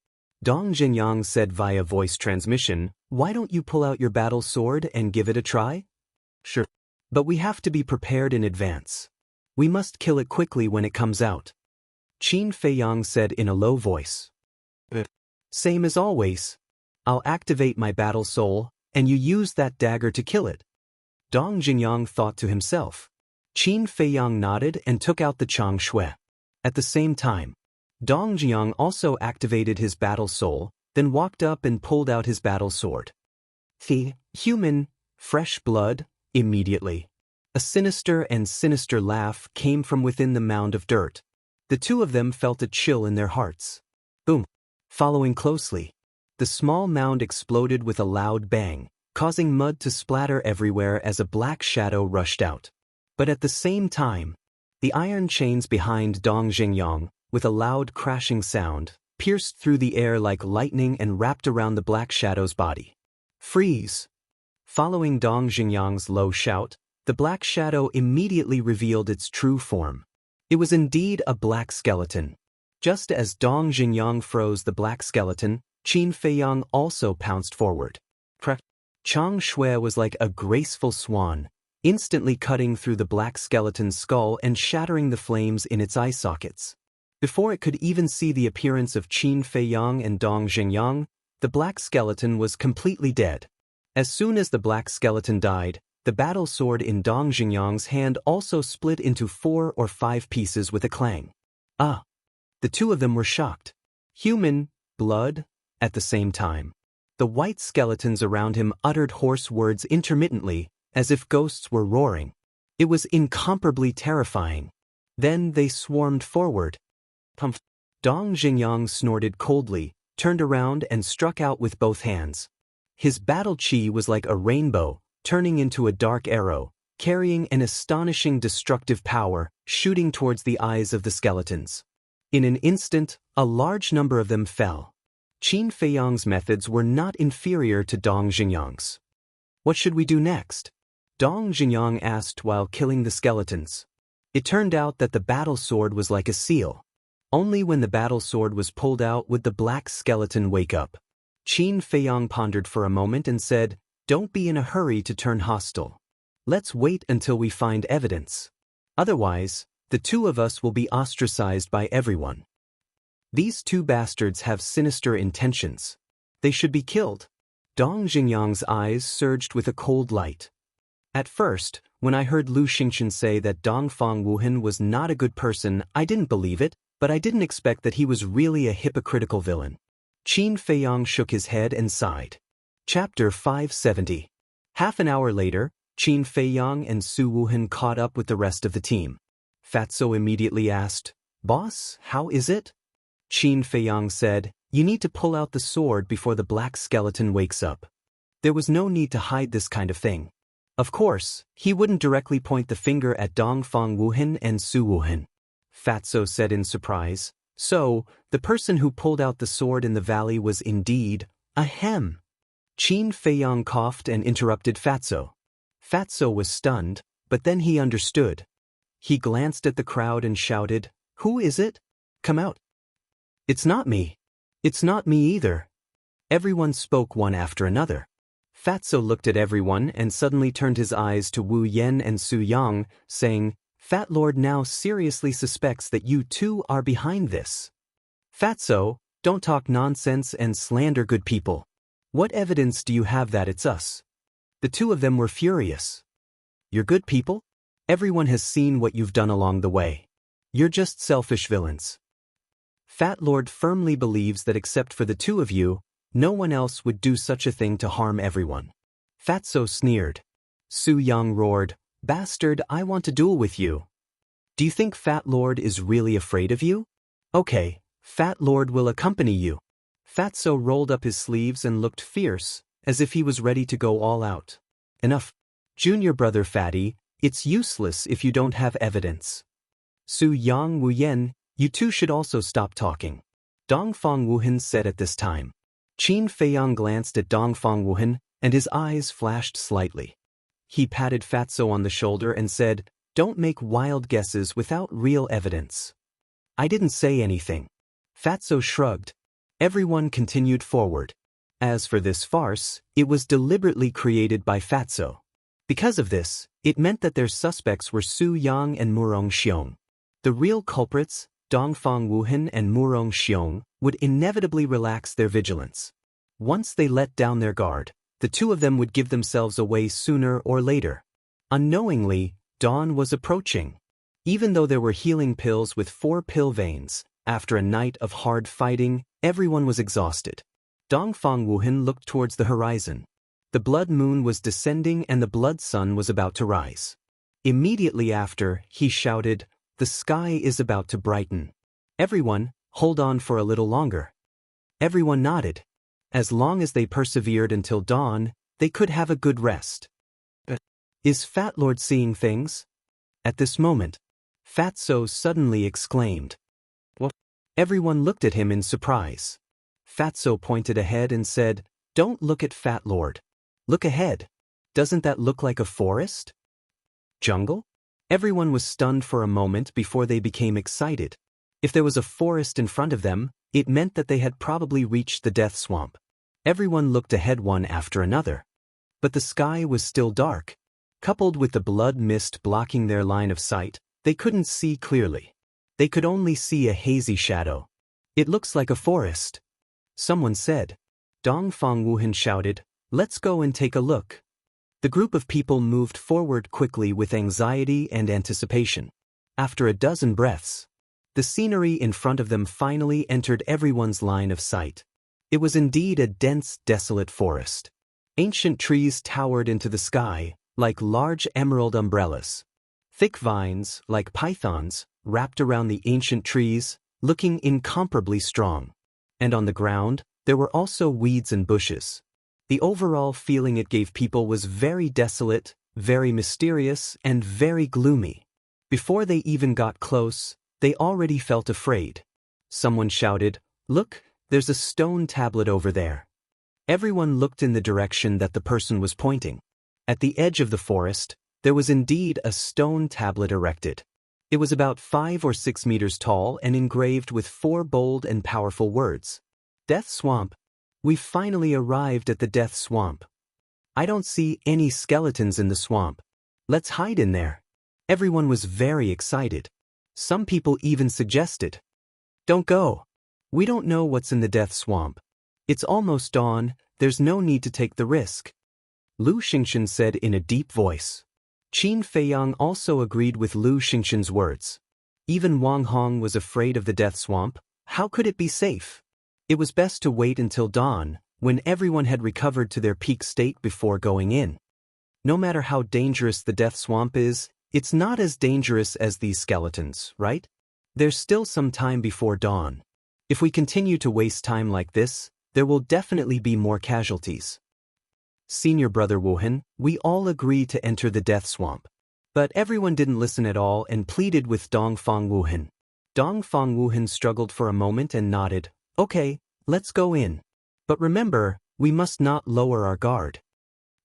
Dong Jingyang said via voice transmission, "Why don't you pull out your battle sword and give it a try?" "Sure. But we have to be prepared in advance. We must kill it quickly when it comes out." Qin Feiyang said in a low voice. Same as always." I'll activate my battle soul, and you use that dagger to kill it. Dong Jingyang thought to himself. Qin Feiyang nodded and took out the Chang Shui. At the same time, Dong Jingyang also activated his battle soul, then walked up and pulled out his battle sword. The human, fresh blood, immediately. A sinister laugh came from within the mound of dirt. The two of them felt a chill in their hearts. Boom. Following closely, the small mound exploded with a loud bang, causing mud to splatter everywhere as a black shadow rushed out. But at the same time, the iron chains behind Dong Jingyang, with a loud crashing sound, pierced through the air like lightning and wrapped around the black shadow's body. Freeze! Following Dong Jingyang's low shout, the black shadow immediately revealed its true form. It was indeed a black skeleton. Just as Dong Jingyang froze the black skeleton, Qin Feiyang also pounced forward. Chang Shui was like a graceful swan, instantly cutting through the black skeleton's skull and shattering the flames in its eye sockets. Before it could even see the appearance of Qin Feiyang and Dong Jingyang, the black skeleton was completely dead. As soon as the black skeleton died, the battle sword in Dong Jingyang's hand also split into 4 or 5 pieces with a clang. Ah! The two of them were shocked. Human, blood, at the same time. The white skeletons around him uttered hoarse words intermittently, as if ghosts were roaring. It was incomparably terrifying. Then they swarmed forward. Pumph! Dong Jingyang snorted coldly, turned around and struck out with both hands. His battle chi was like a rainbow, turning into a dark arrow, carrying an astonishing destructive power, shooting towards the eyes of the skeletons. In an instant, a large number of them fell. Qin Feiyang's methods were not inferior to Dong Jingyang's. What should we do next? Dong Jingyang asked while killing the skeletons. It turned out that the battle sword was like a seal. Only when the battle sword was pulled out would the black skeleton wake up. Qin Feiyang pondered for a moment and said, "Don't be in a hurry to turn hostile. Let's wait until we find evidence. Otherwise, the two of us will be ostracized by everyone. These two bastards have sinister intentions. They should be killed." Dong Jingyang's eyes surged with a cold light. At first, when I heard Lu Xingchen say that Dongfang Wuhan was not a good person, I didn't believe it, but I didn't expect that he was really a hypocritical villain. Qin Feiyang shook his head and sighed. Chapter 570. Half an hour later, Qin Feiyang and Su Wuhan caught up with the rest of the team. Fatso immediately asked, "Boss, how is it?" Qin Feiyang said, "You need to pull out the sword before the black skeleton wakes up." There was no need to hide this kind of thing. Of course, he wouldn't directly point the finger at Dongfang Wuhan and Su Wuhan. Fatso said in surprise, "So, the person who pulled out the sword in the valley was indeed ahem." Qin Feiyang coughed and interrupted Fatso. Fatso was stunned, but then he understood. He glanced at the crowd and shouted, "Who is it? Come out." "It's not me. It's not me either." Everyone spoke one after another. Fatso looked at everyone and suddenly turned his eyes to Wu Yen and Su Yang, saying, "Fat Lord now seriously suspects that you two are behind this. Fatso, don't talk nonsense and slander good people. What evidence do you have that it's us?" The two of them were furious. "You're good people? Everyone has seen what you've done along the way. You're just selfish villains." Fat Lord firmly believes that except for the two of you, no one else would do such a thing to harm everyone. Fatso sneered. Su Yang roared, "Bastard, I want to duel with you. Do you think Fat Lord is really afraid of you? Okay, Fat Lord will accompany you." Fatso rolled up his sleeves and looked fierce, as if he was ready to go all out. "Enough. Junior brother Fatty, it's useless if you don't have evidence. Su Yang Wu Yen, you two should also stop talking," Dongfang Wuhan said at this time. Qin Feiyang glanced at Dongfang Wuhan, and his eyes flashed slightly. He patted Fatso on the shoulder and said, "Don't make wild guesses without real evidence." "I didn't say anything." Fatso shrugged. Everyone continued forward. As for this farce, it was deliberately created by Fatso. Because of this, it meant that their suspects were Su Yang and Murong Xiong. The real culprits, Dongfang Wuhan and Murong Xiong, would inevitably relax their vigilance. Once they let down their guard, the two of them would give themselves away sooner or later. Unknowingly, dawn was approaching. Even though there were healing pills with 4 pill veins, after a night of hard fighting, everyone was exhausted. Dongfang Wuhan looked towards the horizon. The blood moon was descending and the blood sun was about to rise. Immediately after, he shouted, "The sky is about to brighten. Everyone, hold on for a little longer." Everyone nodded. As long as they persevered until dawn, they could have a good rest. Is Fat Lord seeing things? At this moment, Fatso suddenly exclaimed. What? Everyone looked at him in surprise. Fatso pointed ahead and said, "Don't look at Fat Lord. Look ahead. Doesn't that look like a forest? Jungle?" Everyone was stunned for a moment before they became excited. If there was a forest in front of them, it meant that they had probably reached the death swamp. Everyone looked ahead one after another. But the sky was still dark. Coupled with the blood mist blocking their line of sight, they couldn't see clearly. They could only see a hazy shadow. "It looks like a forest," someone said. Dongfang Wuhan shouted, "Let's go and take a look." The group of people moved forward quickly with anxiety and anticipation. After a dozen breaths, the scenery in front of them finally entered everyone's line of sight. It was indeed a dense, desolate forest. Ancient trees towered into the sky, like large emerald umbrellas. Thick vines, like pythons, wrapped around the ancient trees, looking incomparably strong. And on the ground, there were also weeds and bushes. The overall feeling it gave people was very desolate, very mysterious, and very gloomy. Before they even got close, they already felt afraid. Someone shouted, "Look, there's a stone tablet over there." Everyone looked in the direction that the person was pointing. At the edge of the forest, there was indeed a stone tablet erected. It was about 5 or 6 meters tall and engraved with 4 bold and powerful words. "Death Swamp. We've finally arrived at the Death Swamp. I don't see any skeletons in the swamp. Let's hide in there." Everyone was very excited. Some people even suggested, "Don't go. We don't know what's in the Death Swamp. It's almost dawn, there's no need to take the risk." Lu Xingchen said in a deep voice. Qin Feiyang also agreed with Lu Xingchen's words. Even Wang Hong was afraid of the Death Swamp. How could it be safe? It was best to wait until dawn, when everyone had recovered to their peak state before going in. No matter how dangerous the Death Swamp is, it's not as dangerous as these skeletons, right? There's still some time before dawn. If we continue to waste time like this, there will definitely be more casualties. Senior brother Wuhan, we all agreed to enter the Death Swamp. But everyone didn't listen at all and pleaded with Dongfang Wuhan. Dongfang Wuhan struggled for a moment and nodded, "Okay, let's go in. But remember, we must not lower our guard."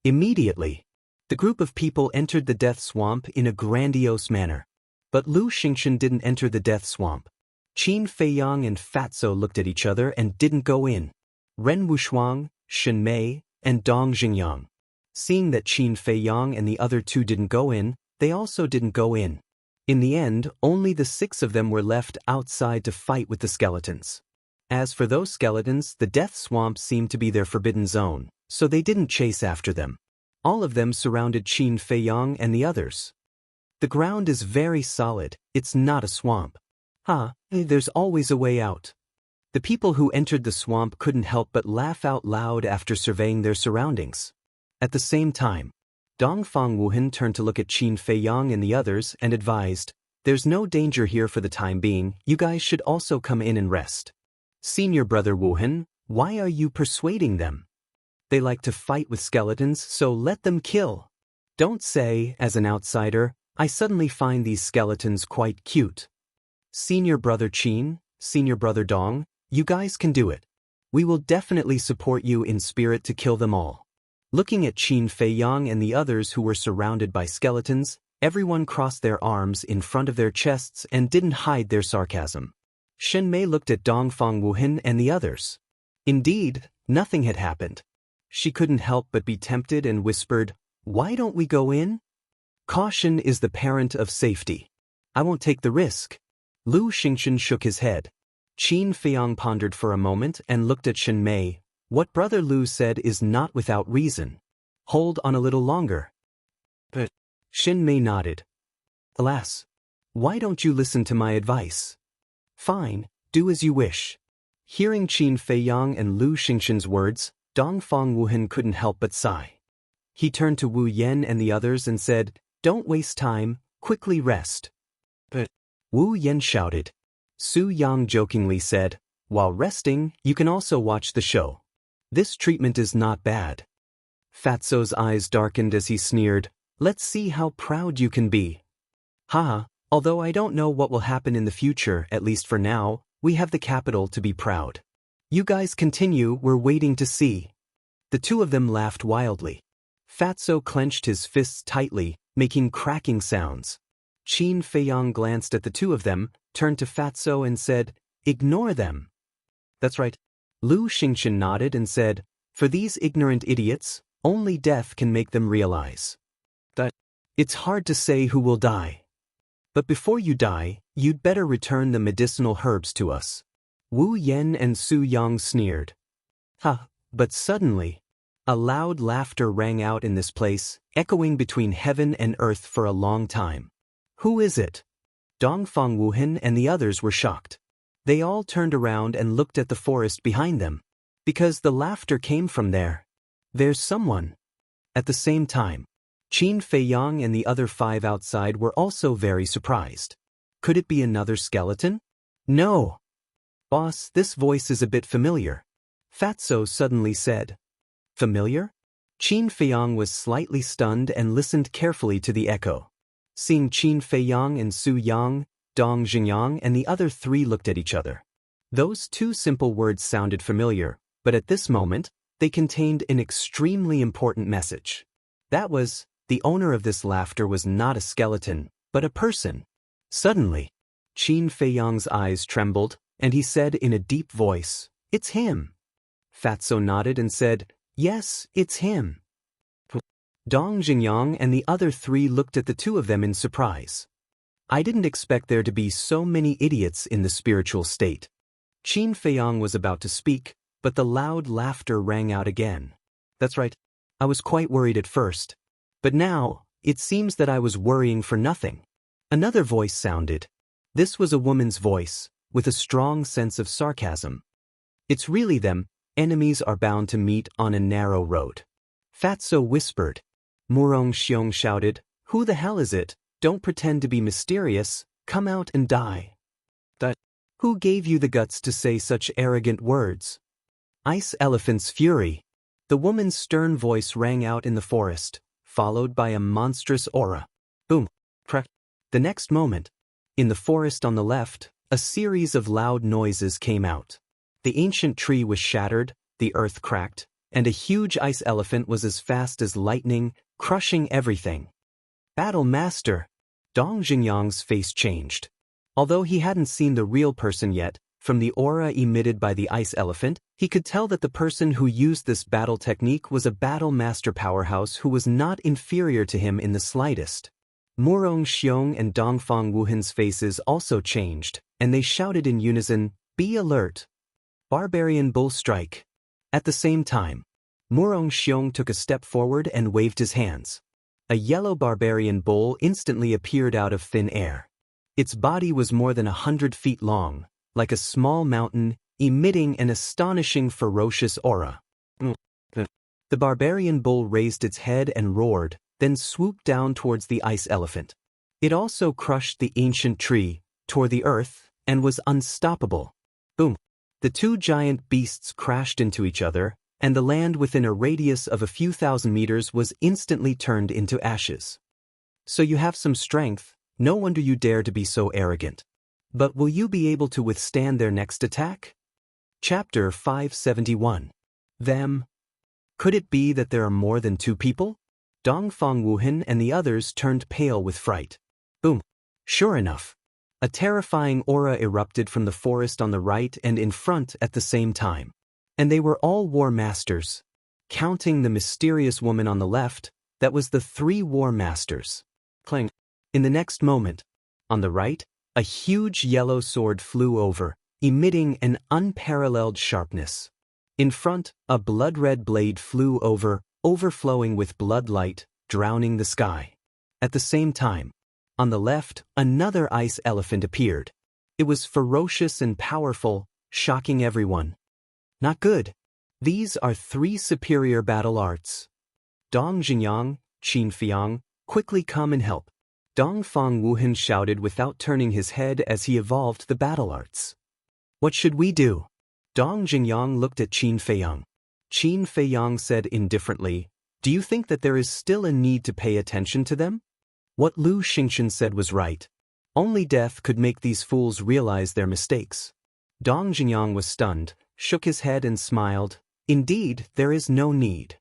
Immediately, the group of people entered the Death Swamp in a grandiose manner. But Lu Xingchen didn't enter the Death Swamp. Qin Feiyang and Fatso looked at each other and didn't go in. Ren Wushuang, Shen Mei, and Dong Xingyang. Seeing that Qin Feiyang and the other 2 didn't go in, they also didn't go in. In the end, only the 6 of them were left outside to fight with the skeletons. As for those skeletons, the Death Swamp seemed to be their forbidden zone, so they didn't chase after them. All of them surrounded Qin Feiyang and the others. "The ground is very solid, it's not a swamp. There's always a way out." The people who entered the swamp couldn't help but laugh out loud after surveying their surroundings. At the same time, Dongfang Wuhan turned to look at Qin Feiyang and the others and advised, "There's no danger here for the time being, you guys should also come in and rest." "Senior brother Wuhan, why are you persuading them? They like to fight with skeletons, so let them kill. Don't say, as an outsider, I suddenly find these skeletons quite cute." "Senior brother Qin, senior brother Dong, you guys can do it. We will definitely support you in spirit to kill them all." Looking at Qin Feiyang and the others who were surrounded by skeletons, everyone crossed their arms in front of their chests and didn't hide their sarcasm. Shen Mei looked at Dongfang Wuhan and the others. Indeed, nothing had happened. She couldn't help but be tempted and whispered, "Why don't we go in? Caution is the parent of safety. I won't take the risk." Lu Xingchen shook his head. Qin Feiyang pondered for a moment and looked at Shen Mei. What Brother Lu said is not without reason. Hold on a little longer. But Xin Mei nodded. Alas, why don't you listen to my advice? Fine, do as you wish. Hearing Qin Feiyang and Lu Xingxin's words, Dongfang Wuhan couldn't help but sigh. He turned to Wu Yan and the others and said, Don't waste time, quickly rest. But Wu Yan shouted. Su Yang jokingly said, While resting, you can also watch the show. This treatment is not bad. Fatso's eyes darkened as he sneered, Let's see how proud you can be. Haha, although I don't know what will happen in the future, at least for now, we have the capital to be proud. You guys continue, we're waiting to see. The two of them laughed wildly. Fatso clenched his fists tightly, making cracking sounds. Qin Feiyang glanced at the two of them, turned to Fatso and said, Ignore them. That's right. Lu Xingxin nodded and said, For these ignorant idiots, only death can make them realize that it's hard to say who will die. But before you die, you'd better return the medicinal herbs to us. Wu Yan and Su Yang sneered. But suddenly, a loud laughter rang out in this place, echoing between heaven and earth for a long time. Who is it? Dongfang Wuhan and the others were shocked. They all turned around and looked at the forest behind them. Because the laughter came from there. There's someone. At the same time, Qin Feiyang and the other 5 outside were also very surprised. Could it be another skeleton? No. Boss, this voice is a bit familiar. Fatso suddenly said. Familiar? Qin Feiyang was slightly stunned and listened carefully to the echo. Seeing Qin Feiyang and Su Yang, Dong Xingyang and the other 3 looked at each other. Those 2 simple words sounded familiar, but at this moment, they contained an extremely important message. That was, the owner of this laughter was not a skeleton, but a person. Suddenly, Qin Feiyang's eyes trembled, and he said in a deep voice, It's him. Fatso nodded and said, Yes, it's him. Dong Xingyang and the other 3 looked at the two of them in surprise. I didn't expect there to be so many idiots in the spiritual state. Qin Feiyang was about to speak, but the loud laughter rang out again. That's right. I was quite worried at first. But now, it seems that I was worrying for nothing. Another voice sounded. This was a woman's voice, with a strong sense of sarcasm. It's really them, enemies are bound to meet on a narrow road. Fatso whispered. Murong Xiong shouted, Who the hell is it? Don't pretend to be mysterious, come out and die. Who gave you the guts to say such arrogant words? Ice Elephant's fury. The woman's stern voice rang out in the forest, followed by a monstrous aura. Boom. Crack. The next moment, in the forest on the left, a series of loud noises came out. The ancient tree was shattered, the earth cracked, and a huge ice elephant was as fast as lightning, crushing everything. Battle Master! Dong Xingyang's face changed. Although he hadn't seen the real person yet, from the aura emitted by the ice elephant, he could tell that the person who used this battle technique was a battle master powerhouse who was not inferior to him in the slightest. Murong Xiong and Dongfang Wuhan's faces also changed, and they shouted in unison, Be alert! Barbarian Bull Strike! At the same time, Murong Xiong took a step forward and waved his hands. A yellow barbarian bull instantly appeared out of thin air. Its body was more than 100 feet long, like a small mountain, emitting an astonishing ferocious aura. The barbarian bull raised its head and roared, then swooped down towards the ice elephant. It also crushed the ancient tree, tore the earth, and was unstoppable. Boom! The two giant beasts crashed into each other, and the land within a radius of a few thousand meters was instantly turned into ashes. So you have some strength, no wonder you dare to be so arrogant. But will you be able to withstand their next attack? Chapter 571. Them. Could it be that there are more than 2 people? Dongfang Wuhan and the others turned pale with fright. Boom. Sure enough. A terrifying aura erupted from the forest on the right and in front at the same time. And they were all war masters. Counting the mysterious woman on the left, that was the 3 war masters. Clang. In the next moment, on the right, a huge yellow sword flew over, emitting an unparalleled sharpness. In front, a blood-red blade flew over, overflowing with blood light, drowning the sky. At the same time, on the left, another ice elephant appeared. It was ferocious and powerful, shocking everyone. Not good. These are 3 superior battle arts. Dong Jinyang, Qin Fiang, quickly come and help. Dong Fang Wuhan shouted without turning his head as he evolved the battle arts. What should we do? Dong Jinyang looked at Qin Feiyang. Qin Feiyang said indifferently, do you think that there is still a need to pay attention to them? What Lu Xingchen said was right. Only death could make these fools realize their mistakes. Dong Jinyang was stunned, shook his head and smiled. Indeed, there is no need.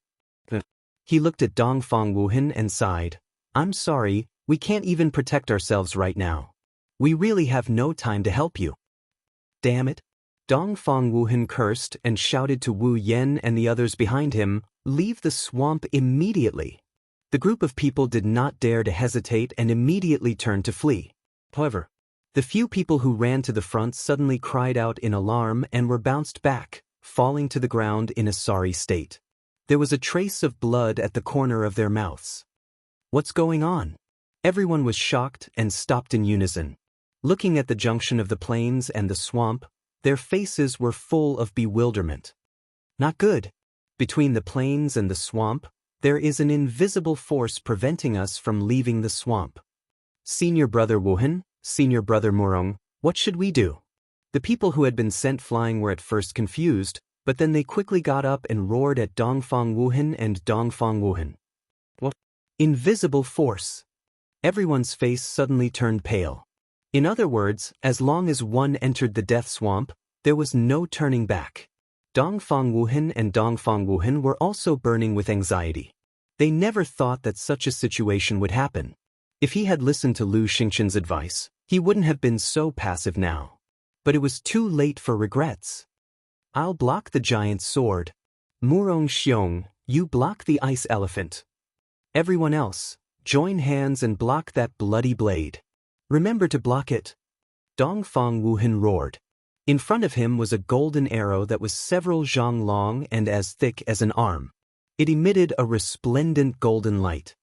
He looked at Dong Fang Wuhan and sighed. I'm sorry, we can't even protect ourselves right now. We really have no time to help you. Damn it. Dong Fang Wuhan cursed and shouted to Wu Yen and the others behind him, leave the swamp immediately. The group of people did not dare to hesitate and immediately turned to flee. However, the few people who ran to the front suddenly cried out in alarm and were bounced back, falling to the ground in a sorry state. There was a trace of blood at the corner of their mouths. What's going on? Everyone was shocked and stopped in unison. Looking at the junction of the plains and the swamp, their faces were full of bewilderment. Not good. Between the plains and the swamp, there is an invisible force preventing us from leaving the swamp. Senior Brother Wuhan, Senior Brother Murong, what should we do? The people who had been sent flying were at first confused, but then they quickly got up and roared at Dongfang Wuhan and Dongfang Wuhan. What? Invisible force. Everyone's face suddenly turned pale. In other words, as long as one entered the death swamp, there was no turning back. Dongfang Wuhan and Dongfang Wuhan were also burning with anxiety. They never thought that such a situation would happen. If he had listened to Lu Xingchen's advice, he wouldn't have been so passive now. But it was too late for regrets. I'll block the giant's sword. Murong Xiong, you block the ice elephant. Everyone else, join hands and block that bloody blade. Remember to block it. Dongfang Wuhan roared. In front of him was a golden arrow that was several zhang long and as thick as an arm. It emitted a resplendent golden light.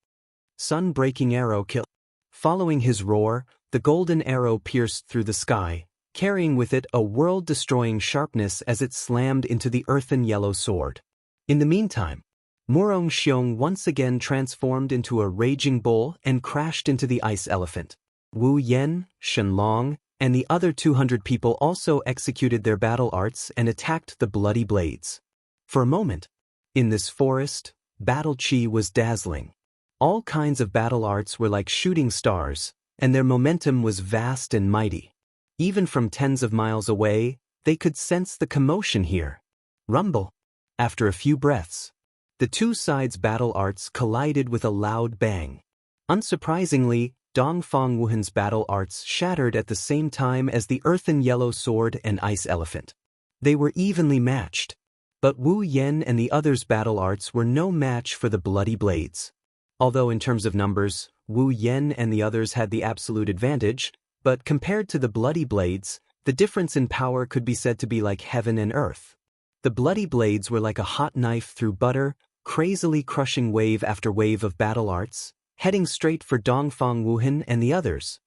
Sun-breaking arrow kill. Following his roar, the golden arrow pierced through the sky, carrying with it a world-destroying sharpness as it slammed into the earthen yellow sword. In the meantime, Murong Xiong once again transformed into a raging bull and crashed into the ice elephant. Wu Yen, Shenlong, and the other 200 people also executed their battle arts and attacked the bloody blades. For a moment, in this forest, battle chi was dazzling. All kinds of battle arts were like shooting stars, and their momentum was vast and mighty. Even from tens of miles away, they could sense the commotion here. Rumble. After a few breaths, the two sides' battle arts collided with a loud bang. Unsurprisingly, Dongfang Wuhan's battle arts shattered at the same time as the earthen yellow sword and ice elephant. They were evenly matched. But Wu Yen and the others' battle arts were no match for the bloody blades. Although in terms of numbers, Wu Yen and the others had the absolute advantage, but compared to the bloody blades, the difference in power could be said to be like heaven and earth. The bloody blades were like a hot knife through butter, crazily crushing wave after wave of battle arts, heading straight for Dongfang Wuhan and the others.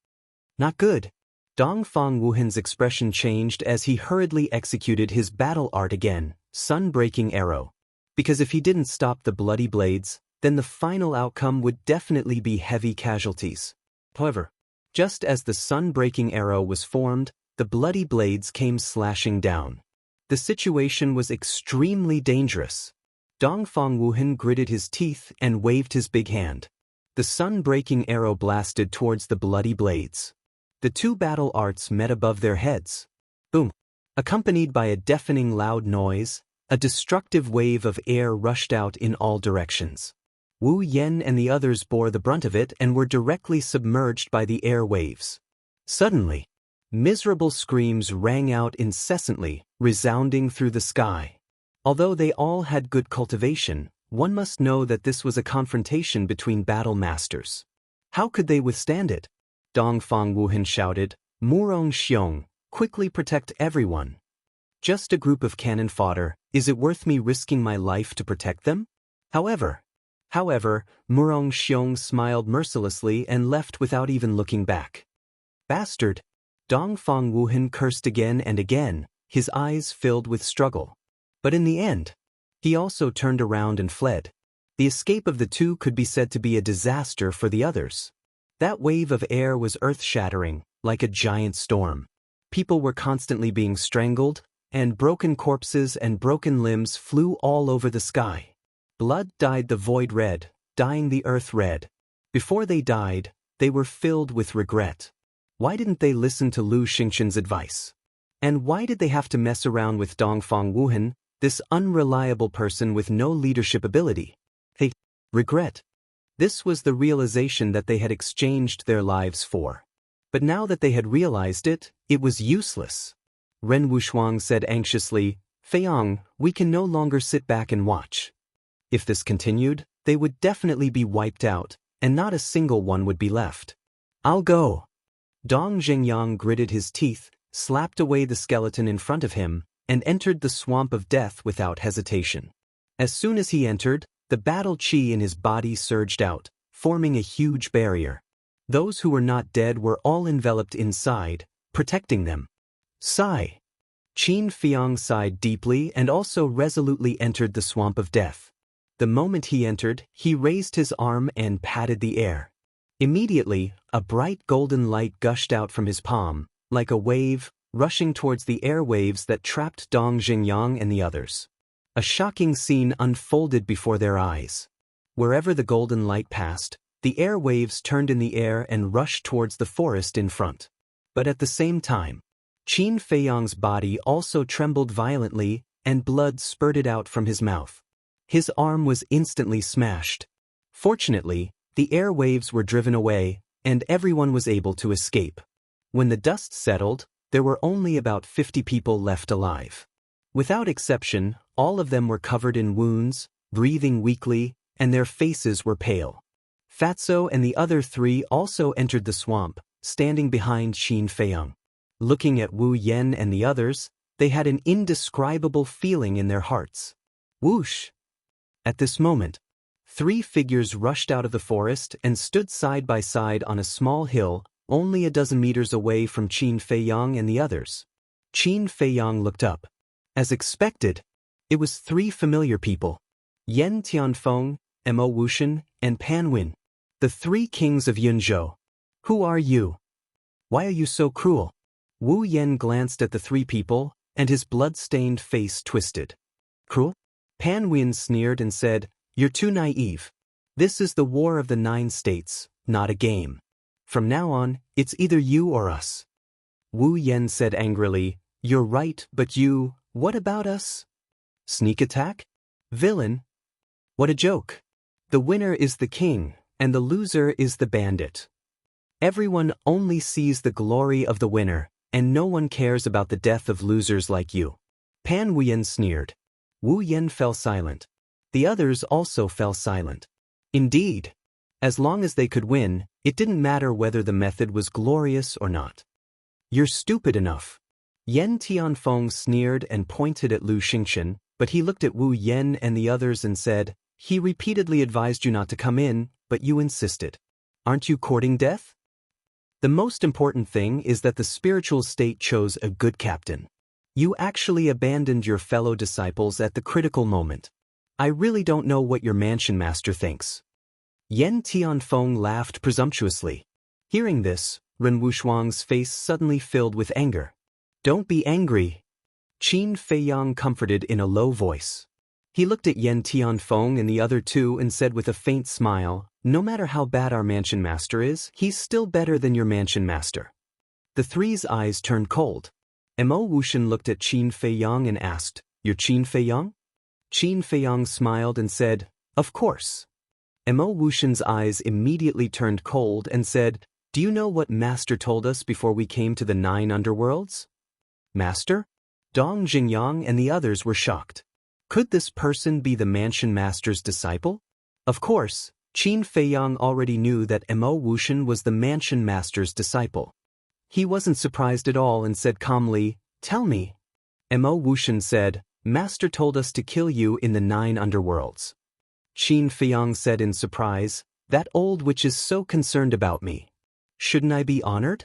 Not good. Dongfang Wuhan's expression changed as he hurriedly executed his battle art again, sun-breaking arrow. Because if he didn't stop the bloody blades, then the final outcome would definitely be heavy casualties. However, just as the sun-breaking arrow was formed, the bloody blades came slashing down. The situation was extremely dangerous. Dongfang Wuhan gritted his teeth and waved his big hand. The sun-breaking arrow blasted towards the bloody blades. The two battle arts met above their heads. Boom! Accompanied by a deafening loud noise, a destructive wave of air rushed out in all directions. Wu Yen and the others bore the brunt of it and were directly submerged by the air waves. Suddenly, miserable screams rang out incessantly, resounding through the sky. Although they all had good cultivation, one must know that this was a confrontation between battle masters. How could they withstand it? Dongfang Wuhan shouted, Murong Xiong, quickly protect everyone. Just a group of cannon fodder, is it worth me risking my life to protect them? However, Murong Xiong smiled mercilessly and left without even looking back. Bastard! Dongfang Wuhan cursed again and again, his eyes filled with struggle. But in the end, he also turned around and fled. The escape of the two could be said to be a disaster for the others. That wave of air was earth-shattering, like a giant storm. People were constantly being strangled, and broken corpses and broken limbs flew all over the sky. Blood dyed the void red, dyeing the earth red. Before they died, they were filled with regret. Why didn't they listen to Lu Xingqian's advice? And why did they have to mess around with Dongfang Wuhan, this unreliable person with no leadership ability? Regret. This was the realization that they had exchanged their lives for. But now that they had realized it, it was useless. Ren Wushuang said anxiously, Feiyang, we can no longer sit back and watch. If this continued, they would definitely be wiped out, and not a single one would be left. I'll go. Dong Zhengyang gritted his teeth, slapped away the skeleton in front of him, and entered the swamp of death without hesitation. As soon as he entered, the battle chi in his body surged out, forming a huge barrier. Those who were not dead were all enveloped inside, protecting them. Sigh. Qin Fiang sighed deeply and also resolutely entered the swamp of death. The moment he entered, he raised his arm and patted the air. Immediately, a bright golden light gushed out from his palm, like a wave, rushing towards the airwaves that trapped Dong Zhengyang and the others. A shocking scene unfolded before their eyes. Wherever the golden light passed, the airwaves turned in the air and rushed towards the forest in front. But at the same time, Qin Feiyang's body also trembled violently, and blood spurted out from his mouth. His arm was instantly smashed. Fortunately, the airwaves were driven away, and everyone was able to escape. When the dust settled, there were only about 50 people left alive. Without exception, all of them were covered in wounds, breathing weakly, and their faces were pale. Fatso and the other three also entered the swamp, standing behind Qin Feiyang. Looking at Wu Yen and the others, they had an indescribable feeling in their hearts. Whoosh! At this moment, 3 figures rushed out of the forest and stood side by side on a small hill, only a dozen meters away from Qin Feiyang and the others. Qin Feiyang looked up. As expected, it was 3 familiar people. Yen Tianfeng, Mo Wuxian, and Pan Wen. The 3 kings of Yunzhou. Who are you? Why are you so cruel? Wu Yen glanced at the 3 people, and his blood-stained face twisted. Cruel? Pan Wen sneered and said, You're too naive. This is the War of the 9 States, not a game. From now on, it's either you or us. Wu Yen said angrily, You're right, but you, what about us? Sneak attack? Villain? What a joke. The winner is the king, and the loser is the bandit. Everyone only sees the glory of the winner, and no one cares about the death of losers like you. Pan Wuyen sneered. Wu Yen fell silent. The others also fell silent. Indeed, as long as they could win, it didn't matter whether the method was glorious or not. You're stupid enough. Yen Tianfeng sneered and pointed at Lu Xingqian, but he looked at Wu Yen and the others and said, He repeatedly advised you not to come in, but you insisted. Aren't you courting death? The most important thing is that the spiritual state chose a good captain. You actually abandoned your fellow disciples at the critical moment. I really don't know what your mansion master thinks. Yen Tianfeng laughed presumptuously. Hearing this, Ren Wushuang's face suddenly filled with anger. Don't be angry. Qin Feiyang comforted in a low voice. He looked at Yen Tianfeng and the other 2 and said with a faint smile, No matter how bad our mansion master is, he's still better than your mansion master. The 3's eyes turned cold. Mo Wuxian looked at Qin Feiyang and asked, You're Qin Feiyang? Qin Feiyang smiled and said, Of course. Mo Wuxian's eyes immediately turned cold and said, Do you know what Master told us before we came to the 9 underworlds? Master? Dong Jingyang and the others were shocked. Could this person be the mansion master's disciple? Of course, Qin Feiyang already knew that Mo Wuxian was the mansion master's disciple. He wasn't surprised at all and said calmly, Tell me. Mo Wuxian said, Master told us to kill you in the 9 underworlds. Qin Feiyang said in surprise, that old witch is so concerned about me. Shouldn't I be honored?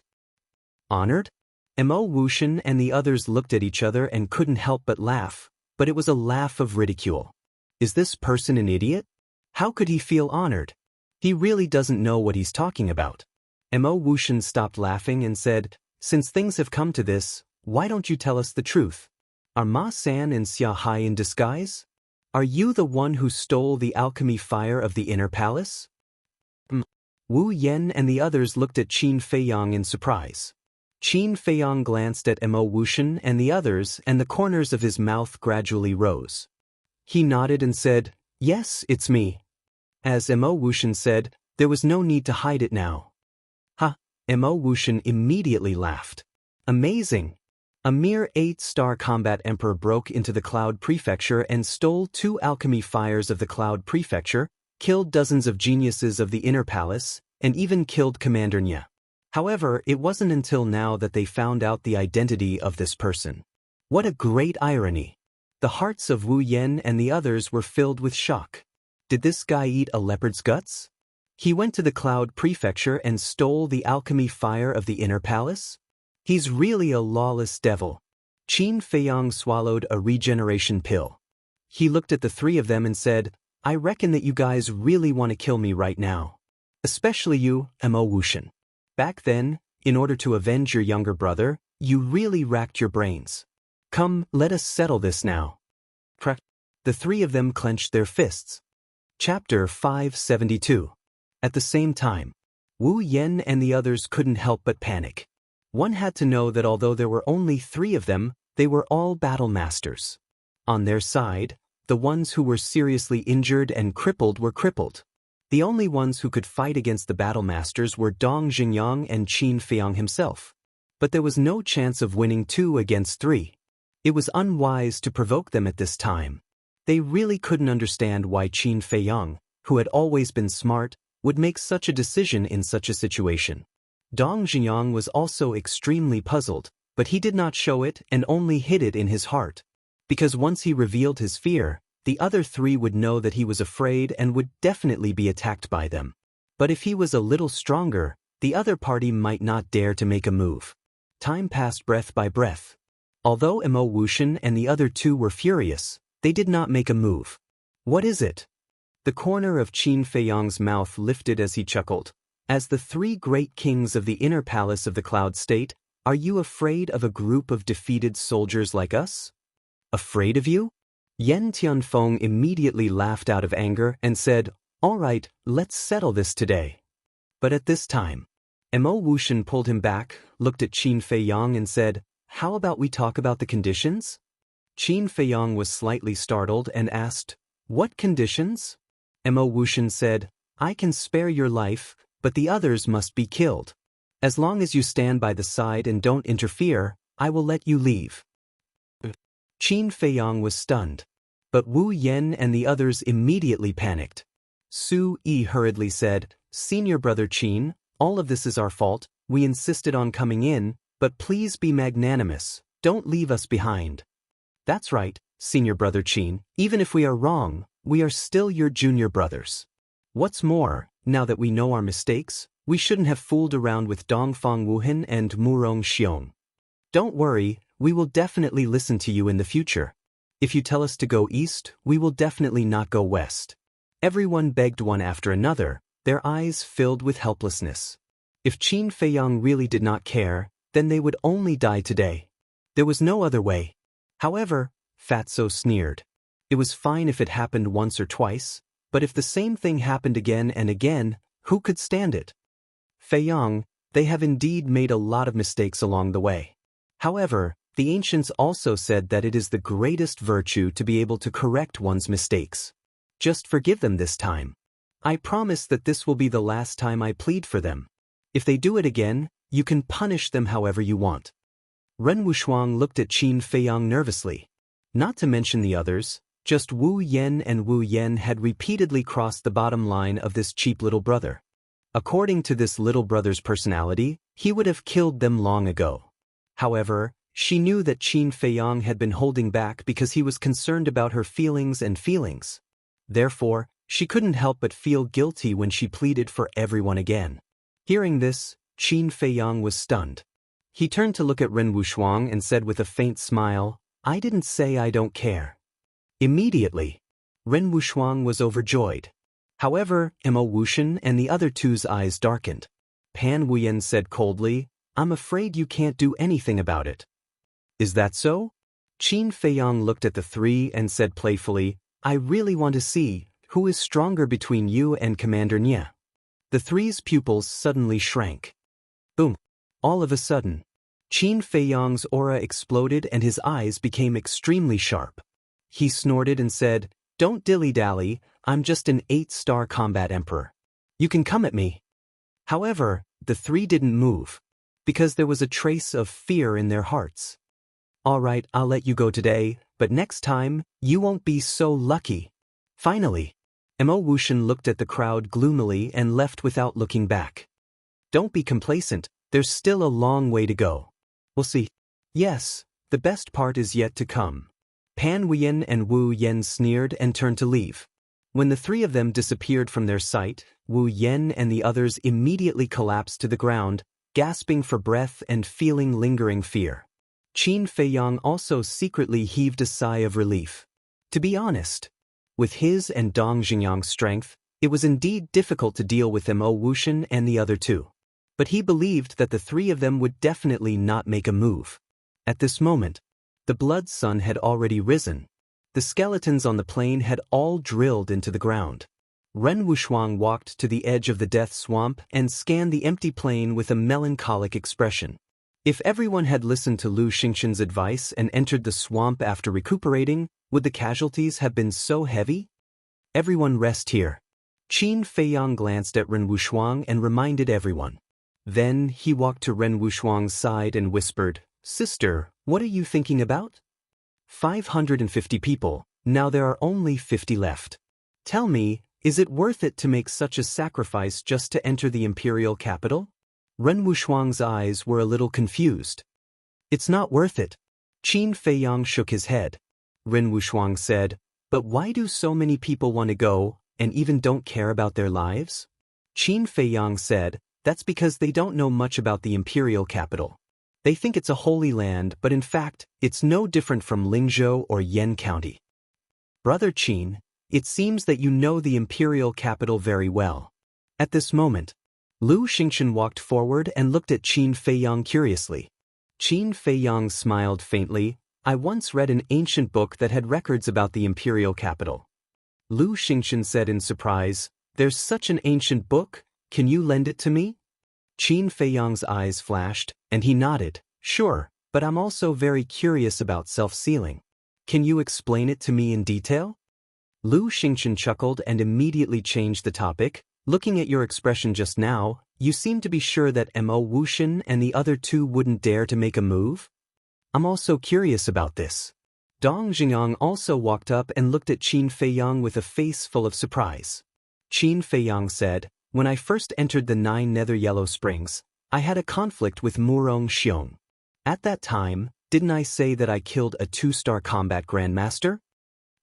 Honored? Mo Wuxian and the others looked at each other and couldn't help but laugh, but it was a laugh of ridicule. Is this person an idiot? How could he feel honored? He really doesn't know what he's talking about. Mo Wuxian stopped laughing and said, since things have come to this, why don't you tell us the truth? Are Ma San and Xia Hai in disguise? Are you the one who stole the alchemy fire of the inner palace? Wu Yen and the others looked at Qin Feiyang in surprise. Qin Feiyang glanced at Mo Wuxian and the others, and the corners of his mouth gradually rose. He nodded and said, yes, it's me. As Mo Wuxian said, there was no need to hide it now. Ha! Mo Wuxian immediately laughed. Amazing! A mere 8-star combat emperor broke into the Cloud Prefecture and stole 2 alchemy fires of the Cloud Prefecture, killed dozens of geniuses of the Inner Palace, and even killed Commander Nya. However, it wasn't until now that they found out the identity of this person. What a great irony! The hearts of Wu Yen and the others were filled with shock. Did this guy eat a leopard's guts? He went to the Cloud Prefecture and stole the alchemy fire of the Inner Palace? He's really a lawless devil. Qin Feiyang swallowed a regeneration pill. He looked at the 3 of them and said, I reckon that you guys really want to kill me right now. Especially you, Mo Wuxian. Back then, in order to avenge your younger brother, you really racked your brains. Come, let us settle this now. The 3 of them clenched their fists. Chapter 572. At the same time, Wu Yen and the others couldn't help but panic. One had to know that although there were only 3 of them, they were all battle masters. On their side, the ones who were seriously injured and crippled were crippled. The only ones who could fight against the battle masters were Dong Xingyang and Qin Feiyang himself. But there was no chance of winning 2 against 3. It was unwise to provoke them at this time. They really couldn't understand why Qin Feiyang, who had always been smart, would make such a decision in such a situation. Dong Xingyang was also extremely puzzled, but he did not show it and only hid it in his heart. Because once he revealed his fear, the other 3 would know that he was afraid and would definitely be attacked by them. But if he was a little stronger, the other party might not dare to make a move. Time passed breath by breath. Although Mo Wuxian and the other 2 were furious, they did not make a move. What is it? The corner of Qin Feiyang's mouth lifted as he chuckled. As the 3 great kings of the inner palace of the Cloud State, are you afraid of a group of defeated soldiers like us? Afraid of you? Yen Tianfeng immediately laughed out of anger and said, all right, let's settle this today. But at this time, Mo Wuxian pulled him back, looked at Qin Feiyang and said, how about we talk about the conditions? Qin Feiyang was slightly startled and asked, what conditions? Mo Wuxian said, I can spare your life, but the others must be killed. As long as you stand by the side and don't interfere, I will let you leave. Qin Feiyang was stunned. But Wu Yen and the others immediately panicked. Su Yi hurriedly said, Senior Brother Qin, all of this is our fault, we insisted on coming in, but please be magnanimous, don't leave us behind. That's right, Senior Brother Qin, even if we are wrong, we are still your junior brothers. What's more, now that we know our mistakes, we shouldn't have fooled around with Dongfang Wuhan and Murong Xiong. Don't worry, we will definitely listen to you in the future. If you tell us to go east, we will definitely not go west. Everyone begged one after another, their eyes filled with helplessness. If Qin Feiyang really did not care, then they would only die today. There was no other way. However, Fatso sneered. It was fine if it happened once or twice, but if the same thing happened again and again, who could stand it? Feiyang, they have indeed made a lot of mistakes along the way. However, the ancients also said that it is the greatest virtue to be able to correct one's mistakes. Just forgive them this time. I promise that this will be the last time I plead for them. If they do it again, you can punish them however you want. Ren Wushuang looked at Qin Feiyang nervously. Not to mention the others, just Wu Yen and Wu Yen had repeatedly crossed the bottom line of this cheap little brother. According to this little brother's personality, he would have killed them long ago. However, She knew that Qin Feiyang had been holding back because he was concerned about her feelings. Therefore, she couldn't help but feel guilty when she pleaded for everyone again. Hearing this, Qin Feiyang was stunned. He turned to look at Ren Wuxuang and said with a faint smile, "I didn't say I don't care." Immediately, Ren Wuxuang was overjoyed. However, Mo Wuxian and the other two's eyes darkened. Pan Wuyen said coldly, "I'm afraid you can't do anything about it." "Is that so?" Qin Feiyang looked at the three and said playfully, "I really want to see who is stronger between you and Commander Nye." The three's pupils suddenly shrank. Boom! All of a sudden, Qin Feiyang's aura exploded and his eyes became extremely sharp. He snorted and said, "Don't dilly-dally, I'm just an 8-star combat emperor. You can come at me." However, the three didn't move, because there was a trace of fear in their hearts. "All right, I'll let you go today, but next time, you won't be so lucky." Finally, Mo Wuxian looked at the crowd gloomily and left without looking back. "Don't be complacent, there's still a long way to go. We'll see." "Yes, the best part is yet to come." Pan Wuyen and Wu Yen sneered and turned to leave. When the three of them disappeared from their sight, Wu Yen and the others immediately collapsed to the ground, gasping for breath and feeling lingering fear. Qin Feiyang also secretly heaved a sigh of relief. To be honest, with his and Dong Xingyang's strength, it was indeed difficult to deal with Mo Wuxian and the other two. But he believed that the three of them would definitely not make a move. At this moment, the blood sun had already risen. The skeletons on the plain had all drilled into the ground. Ren Wuxuang walked to the edge of the death swamp and scanned the empty plain with a melancholic expression. If everyone had listened to Lu Xingxin's advice and entered the swamp after recuperating, would the casualties have been so heavy? "Everyone rest here." Qin Feiyang glanced at Ren Wuxuang and reminded everyone. Then he walked to Ren Wuxuang's side and whispered, "Sister, what are you thinking about?" 550 people, now there are only 50 left. Tell me, is it worth it to make such a sacrifice just to enter the imperial capital? Ren Wuxuang's eyes were a little confused. "It's not worth it." Qin Feiyang shook his head. Ren Wuxuang said, "But why do so many people want to go, and even don't care about their lives?" Qin Feiyang said, "That's because they don't know much about the imperial capital. They think it's a holy land, but in fact, it's no different from Lingzhou or Yan County." "Brother Qin, it seems that you know the imperial capital very well." At this moment, Lu Xingxin walked forward and looked at Qin Feiyang curiously. Qin Feiyang smiled faintly. "I once read an ancient book that had records about the imperial capital." Lu Xingxin said in surprise, "There's such an ancient book? Can you lend it to me?" Qin Feiyang's eyes flashed, and he nodded. "Sure, but I'm also very curious about self-sealing. Can you explain it to me in detail?" Lu Xingxin chuckled and immediately changed the topic. "Looking at your expression just now, you seem to be sure that Mo Wuxian and the other two wouldn't dare to make a move? I'm also curious about this." Dong Xingyang also walked up and looked at Qin Feiyang with a face full of surprise. Qin Feiyang said, "When I first entered the 9 Nether Yellow Springs, I had a conflict with Murong Xiong. At that time, didn't I say that I killed a 2-star combat grandmaster?"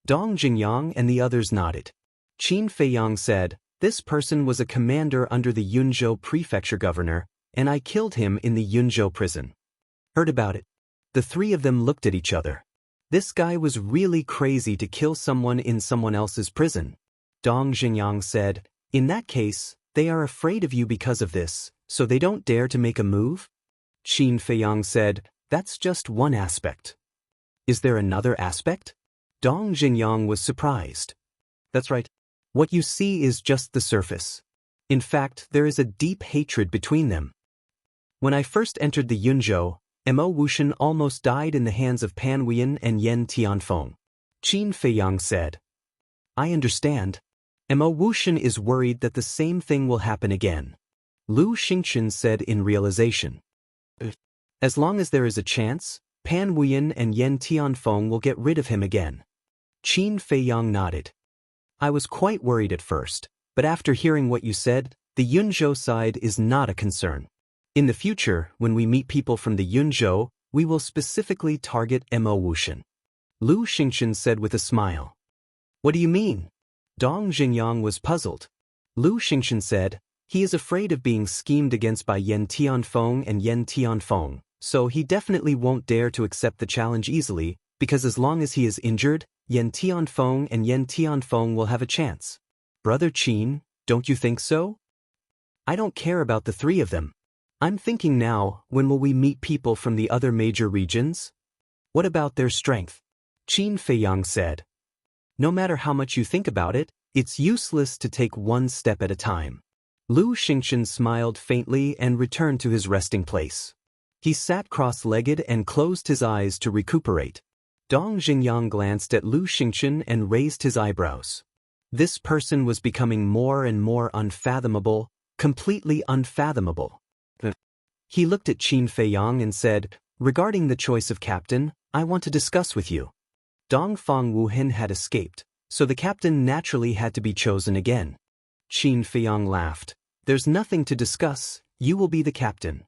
Dong Xingyang and the others nodded. Qin Feiyang said, "This person was a commander under the Yunzhou prefecture governor, and I killed him in the Yunzhou prison." "Heard about it." The three of them looked at each other. This guy was really crazy to kill someone in someone else's prison. Dong Xingyang said, "In that case, they are afraid of you because of this, so they don't dare to make a move?" Qin Feiyang said, "That's just one aspect." "Is there another aspect?" Dong Xingyang was surprised. "That's right. What you see is just the surface. In fact, there is a deep hatred between them. When I first entered the Yunzhou, Mo Wuxian almost died in the hands of Pan Wuyen and Yen Tianfeng." Qin Feiyang said, "I understand. Mo Wuxian is worried that the same thing will happen again." Lu Xingxin said in realization, "As long as there is a chance, Pan Wuyen and Yen Tianfeng will get rid of him again." Qin Feiyang nodded. "I was quite worried at first, but after hearing what you said, the Yunzhou side is not a concern. In the future, when we meet people from the Yunzhou, we will specifically target Mo Wuxian. Lu Xingchen said with a smile. What do you mean? Dong Xingyang was puzzled. Lu Xingchen said, he is afraid of being schemed against by Yen Tianfeng and Yen Tianfeng, so he definitely won't dare to accept the challenge easily, because as long as he is injured, Yen Tianfeng and Yen Tianfeng will have a chance. Brother Qin, don't you think so? I don't care about the three of them. I'm thinking now, when will we meet people from the other major regions? What about their strength? Qin Feiyang said. No matter how much you think about it, it's useless to take one step at a time. Lu Xingchen smiled faintly and returned to his resting place. He sat cross-legged and closed his eyes to recuperate. Dong Xingyang glanced at Lu Xingchen and raised his eyebrows. This person was becoming more and more unfathomable, completely unfathomable. He looked at Qin Feiyang and said, regarding the choice of captain, I want to discuss with you. Dongfang Wuhen had escaped, so the captain naturally had to be chosen again. Qin Feiyang laughed. There's nothing to discuss, you will be the captain.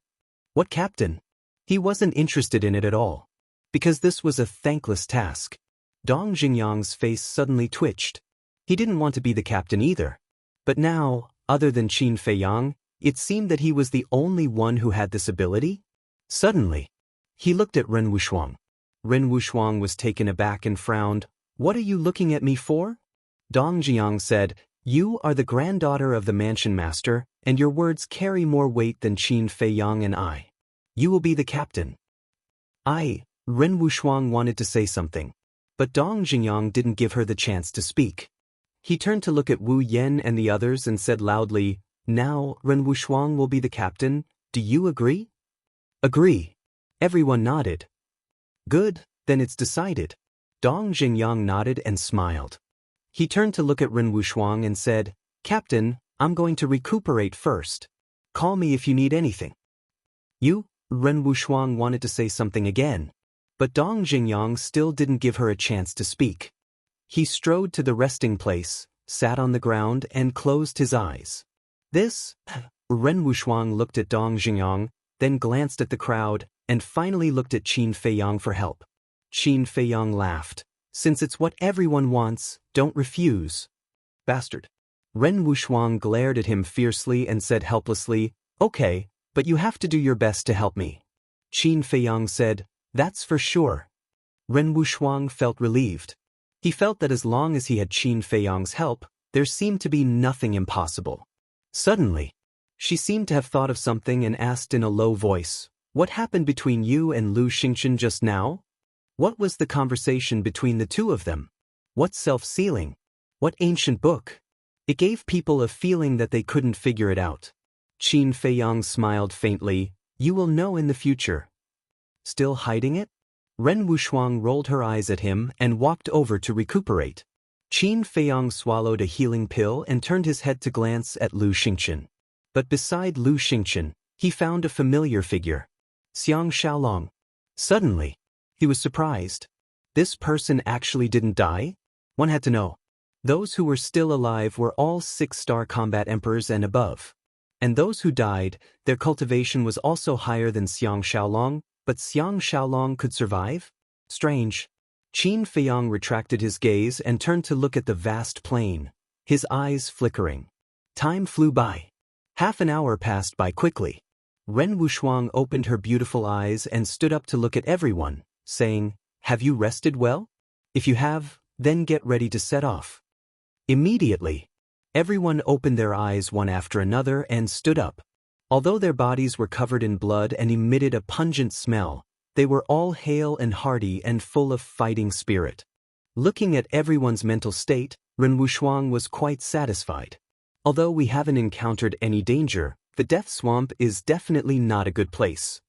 What captain? He wasn't interested in it at all. Because this was a thankless task. Dong Xingyang's face suddenly twitched. He didn't want to be the captain either. But now, other than Qin Feiyang, it seemed that he was the only one who had this ability. Suddenly, he looked at Ren Wushuang. Ren Wushuang was taken aback and frowned. What are you looking at me for? Dong Jiang said, you are the granddaughter of the mansion master, and your words carry more weight than Qin Feiyang and I. You will be the captain. Ren Wushuang wanted to say something. But Dong Jiang didn't give her the chance to speak. He turned to look at Wu Yen and the others and said loudly, now Ren Wushuang will be the captain, do you agree? Agree. Everyone nodded. Good, then it's decided. Dong Xingyang nodded and smiled. He turned to look at Ren Wushuang and said, Captain, I'm going to recuperate first. Call me if you need anything. Ren Wushuang wanted to say something again. But Dong Xingyang still didn't give her a chance to speak. He strode to the resting place, sat on the ground and closed his eyes. Ren Wushuang looked at Dong Xingyang, then glanced at the crowd, and finally looked at Qin Feiyang for help. Qin Feiyang laughed. Since it's what everyone wants, don't refuse. Bastard. Ren Wushuang glared at him fiercely and said helplessly, okay, but you have to do your best to help me. Qin Feiyang said, that's for sure. Ren Wushuang felt relieved. He felt that as long as he had Qin Feiyang's help, there seemed to be nothing impossible. Suddenly, she seemed to have thought of something and asked in a low voice, what happened between you and Lu Xingchen just now? What was the conversation between the two of them? What self-sealing? What ancient book? It gave people a feeling that they couldn't figure it out. Qin Feiyang smiled faintly, you will know in the future. Still hiding it? Ren Wushuang rolled her eyes at him and walked over to recuperate. Qin Feiyang swallowed a healing pill and turned his head to glance at Lu Xingchen. But beside Lu Xingchen, he found a familiar figure. Xiang Xiaolong. Suddenly, he was surprised. This person actually didn't die? One had to know. Those who were still alive were all 6-star combat emperors and above. And those who died, their cultivation was also higher than Xiang Xiaolong, but Xiang Xiaolong could survive? Strange. Qin Feiyang retracted his gaze and turned to look at the vast plain, his eyes flickering. Time flew by. Half an hour passed by quickly. Ren Wushuang opened her beautiful eyes and stood up to look at everyone, saying, have you rested well? If you have, then get ready to set off. Immediately, everyone opened their eyes one after another and stood up. Although their bodies were covered in blood and emitted a pungent smell, they were all hale and hearty and full of fighting spirit. Looking at everyone's mental state, Ren Wushuang was quite satisfied. Although we haven't encountered any danger, the Death Swamp is definitely not a good place.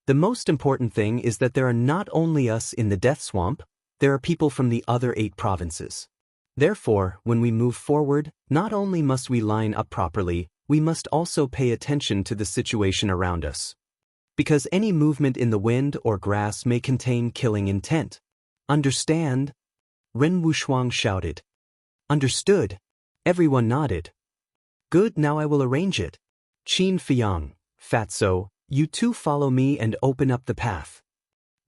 The most important thing is that there are not only us in the Death Swamp, there are people from the other 8 provinces. Therefore, when we move forward, not only must we line up properly, we must also pay attention to the situation around us. Because any movement in the wind or grass may contain killing intent. Understand? Ren Wushuang shouted. Understood. Everyone nodded. Good, now I will arrange it. Qin Feiyang, Fatso, you two follow me and open up the path.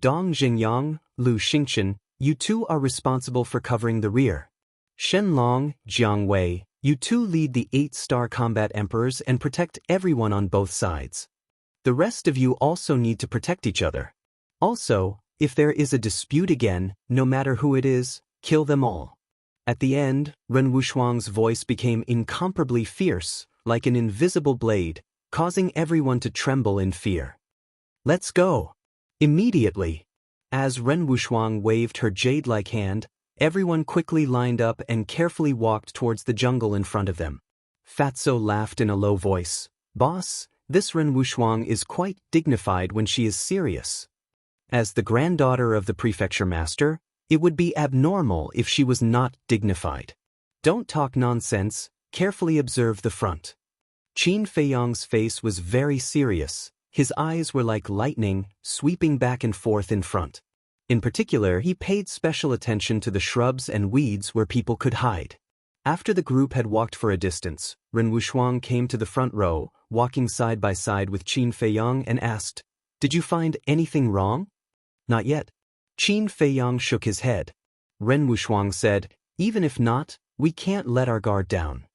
Dong Jingyang, Lu Xingchen, you two are responsible for covering the rear. Shenlong, Jianghu, you two lead the 8-star combat emperors and protect everyone on both sides. The rest of you also need to protect each other. Also, if there is a dispute again, no matter who it is, kill them all. At the end, Ren Wushuang's voice became incomparably fierce, like an invisible blade, causing everyone to tremble in fear. Let's go! Immediately! As Ren Wushuang waved her jade-like hand, everyone quickly lined up and carefully walked towards the jungle in front of them. Fatso laughed in a low voice. Boss, this Ren Wushuang is quite dignified when she is serious. As the granddaughter of the prefecture master, it would be abnormal if she was not dignified. Don't talk nonsense, carefully observe the front. Qin Feiyang's face was very serious. His eyes were like lightning, sweeping back and forth in front. In particular, he paid special attention to the shrubs and weeds where people could hide. After the group had walked for a distance, Ren Wushuang came to the front row, walking side by side with Qin Feiyang and asked, "Did you find anything wrong?" "Not yet." Qin Feiyang shook his head. Ren Wushuang said, "Even if not, we can't let our guard down."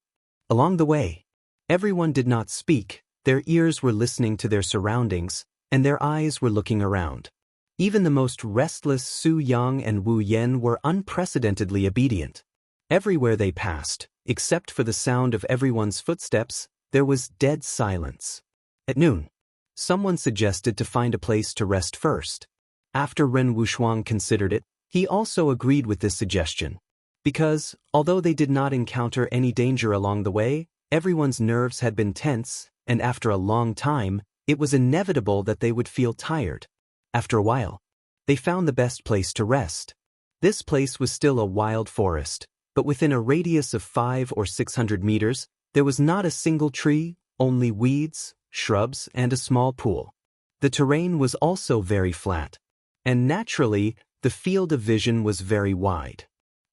Along the way, everyone did not speak, their ears were listening to their surroundings, and their eyes were looking around. Even the most restless Su Yang and Wu Yen were unprecedentedly obedient. Everywhere they passed, except for the sound of everyone's footsteps, there was dead silence. At noon, someone suggested to find a place to rest first. After Ren Wushuang considered it, he also agreed with this suggestion. Because, although they did not encounter any danger along the way, everyone's nerves had been tense, and after a long time, it was inevitable that they would feel tired. After a while, they found the best place to rest. This place was still a wild forest, but within a radius of 500 or 600 meters, there was not a single tree, only weeds, shrubs, and a small pool. The terrain was also very flat, and naturally, the field of vision was very wide.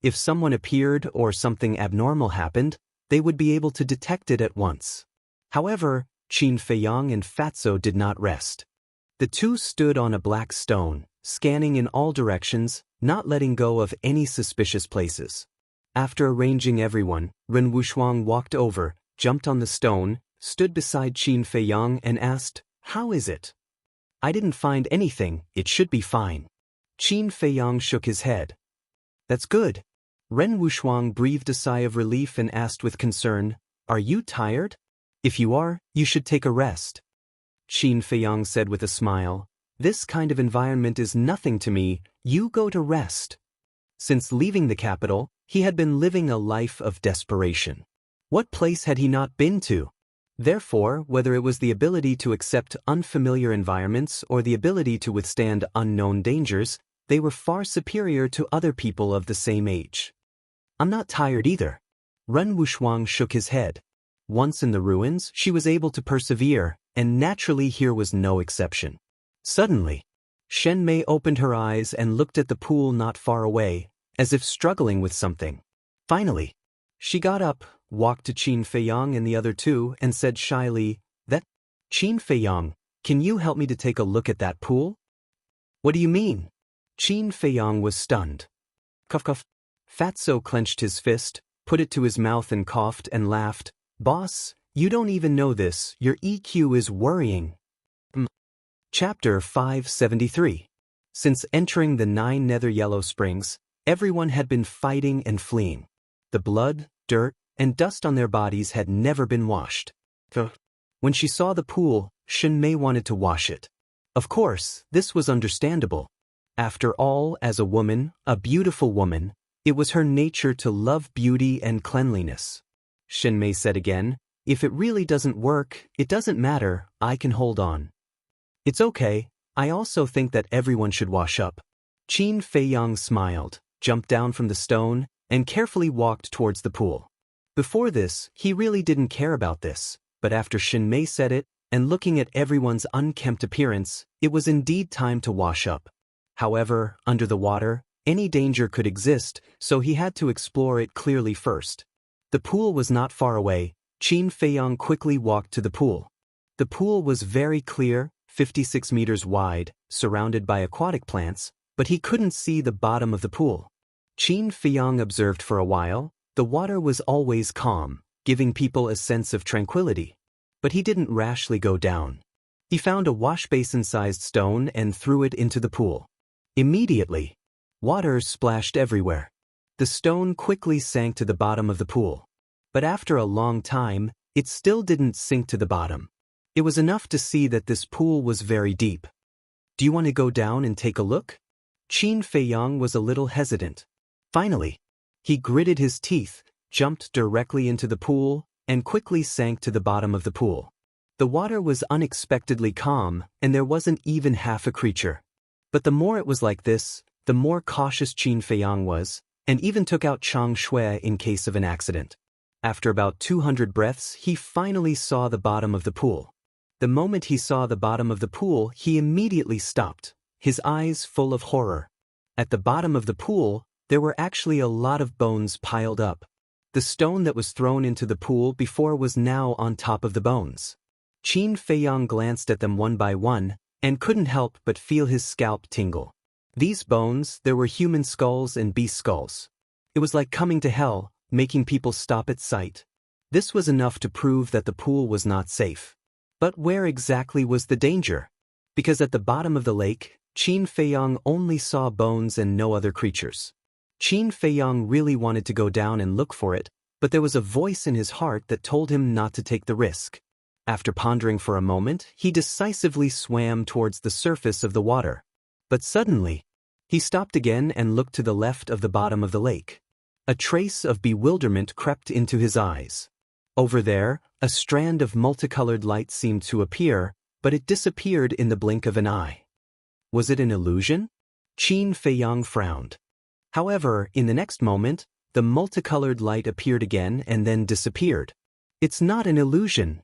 If someone appeared or something abnormal happened, they would be able to detect it at once. However, Qin Feiyang and Fatso did not rest. The two stood on a black stone, scanning in all directions, not letting go of any suspicious places. After arranging everyone, Ren Wushuang walked over, jumped on the stone, stood beside Qin Feiyang and asked, "How is it?" "I didn't find anything, it should be fine." Qin Feiyang shook his head. "That's good." Ren Wushuang breathed a sigh of relief and asked with concern, "Are you tired? If you are, you should take a rest." Qin Feiyang said with a smile, "This kind of environment is nothing to me, you go to rest." Since leaving the capital, he had been living a life of desperation. What place had he not been to? Therefore, whether it was the ability to accept unfamiliar environments or the ability to withstand unknown dangers, they were far superior to other people of the same age. "I'm not tired either." Ren Wushuang shook his head. Once in the ruins, she was able to persevere, and naturally here was no exception. Suddenly, Shen Mei opened her eyes and looked at the pool not far away, as if struggling with something. Finally, she got up, walked to Qin Feiyang and the other two, and said shyly, Qin Feiyang, can you help me to take a look at that pool?" "What do you mean?" Qin Feiyang was stunned. Cough cough. Fatso clenched his fist, put it to his mouth and coughed and laughed. "Boss, you don't even know this, your EQ is worrying." Chapter 573. Since entering the 9 nether yellow springs, everyone had been fighting and fleeing. The blood, dirt, and dust on their bodies had never been washed. When she saw the pool, Shen Mei wanted to wash it. Of course, this was understandable. After all, as a woman, a beautiful woman, it was her nature to love beauty and cleanliness. Shen Mei said again, "If it really doesn't work, it doesn't matter, I can hold on." "It's okay, I also think that everyone should wash up." Qin Feiyang smiled, jumped down from the stone, and carefully walked towards the pool. Before this, he really didn't care about this, but after Shen Mei said it, and looking at everyone's unkempt appearance, it was indeed time to wash up. However, under the water, any danger could exist, so he had to explore it clearly first. The pool was not far away. Qin Feiyang quickly walked to the pool. The pool was very clear, 56 meters wide, surrounded by aquatic plants, but he couldn't see the bottom of the pool. Qin Feiyang observed for a while. The water was always calm, giving people a sense of tranquility. But he didn't rashly go down. He found a washbasin-sized stone and threw it into the pool. Immediately, water splashed everywhere. The stone quickly sank to the bottom of the pool. But after a long time, it still didn't sink to the bottom. It was enough to see that this pool was very deep. "Do you want to go down and take a look?" Qin Feiyang was a little hesitant. Finally, he gritted his teeth, jumped directly into the pool, and quickly sank to the bottom of the pool. The water was unexpectedly calm, and there wasn't even half a creature. But the more it was like this, the more cautious Qin Feiyang was, and even took out Chang Shui in case of an accident. After about 200 breaths, he finally saw the bottom of the pool. The moment he saw the bottom of the pool, he immediately stopped, his eyes full of horror. At the bottom of the pool, there were actually a lot of bones piled up. The stone that was thrown into the pool before was now on top of the bones. Qin Feiyang glanced at them one by one, and couldn't help but feel his scalp tingle. These bones, there were human skulls and beast skulls. It was like coming to hell, making people stop at sight. This was enough to prove that the pool was not safe. But where exactly was the danger? Because at the bottom of the lake, Qin Feiyang only saw bones and no other creatures. Qin Feiyang really wanted to go down and look for it, but there was a voice in his heart that told him not to take the risk. After pondering for a moment, he decisively swam towards the surface of the water. But suddenly, he stopped again and looked to the left of the bottom of the lake. A trace of bewilderment crept into his eyes. Over there, a strand of multicolored light seemed to appear, but it disappeared in the blink of an eye. Was it an illusion? Qin Feiyang frowned. However, in the next moment, the multicolored light appeared again and then disappeared. It's not an illusion.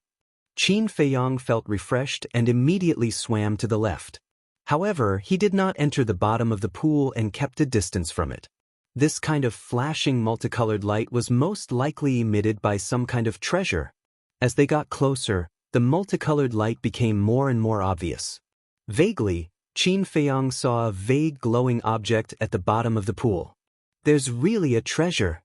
Qin Feiyang felt refreshed and immediately swam to the left. However, he did not enter the bottom of the pool and kept a distance from it. This kind of flashing multicolored light was most likely emitted by some kind of treasure. As they got closer, the multicolored light became more and more obvious. Vaguely, Qin Feiyang saw a vague glowing object at the bottom of the pool. There's really a treasure.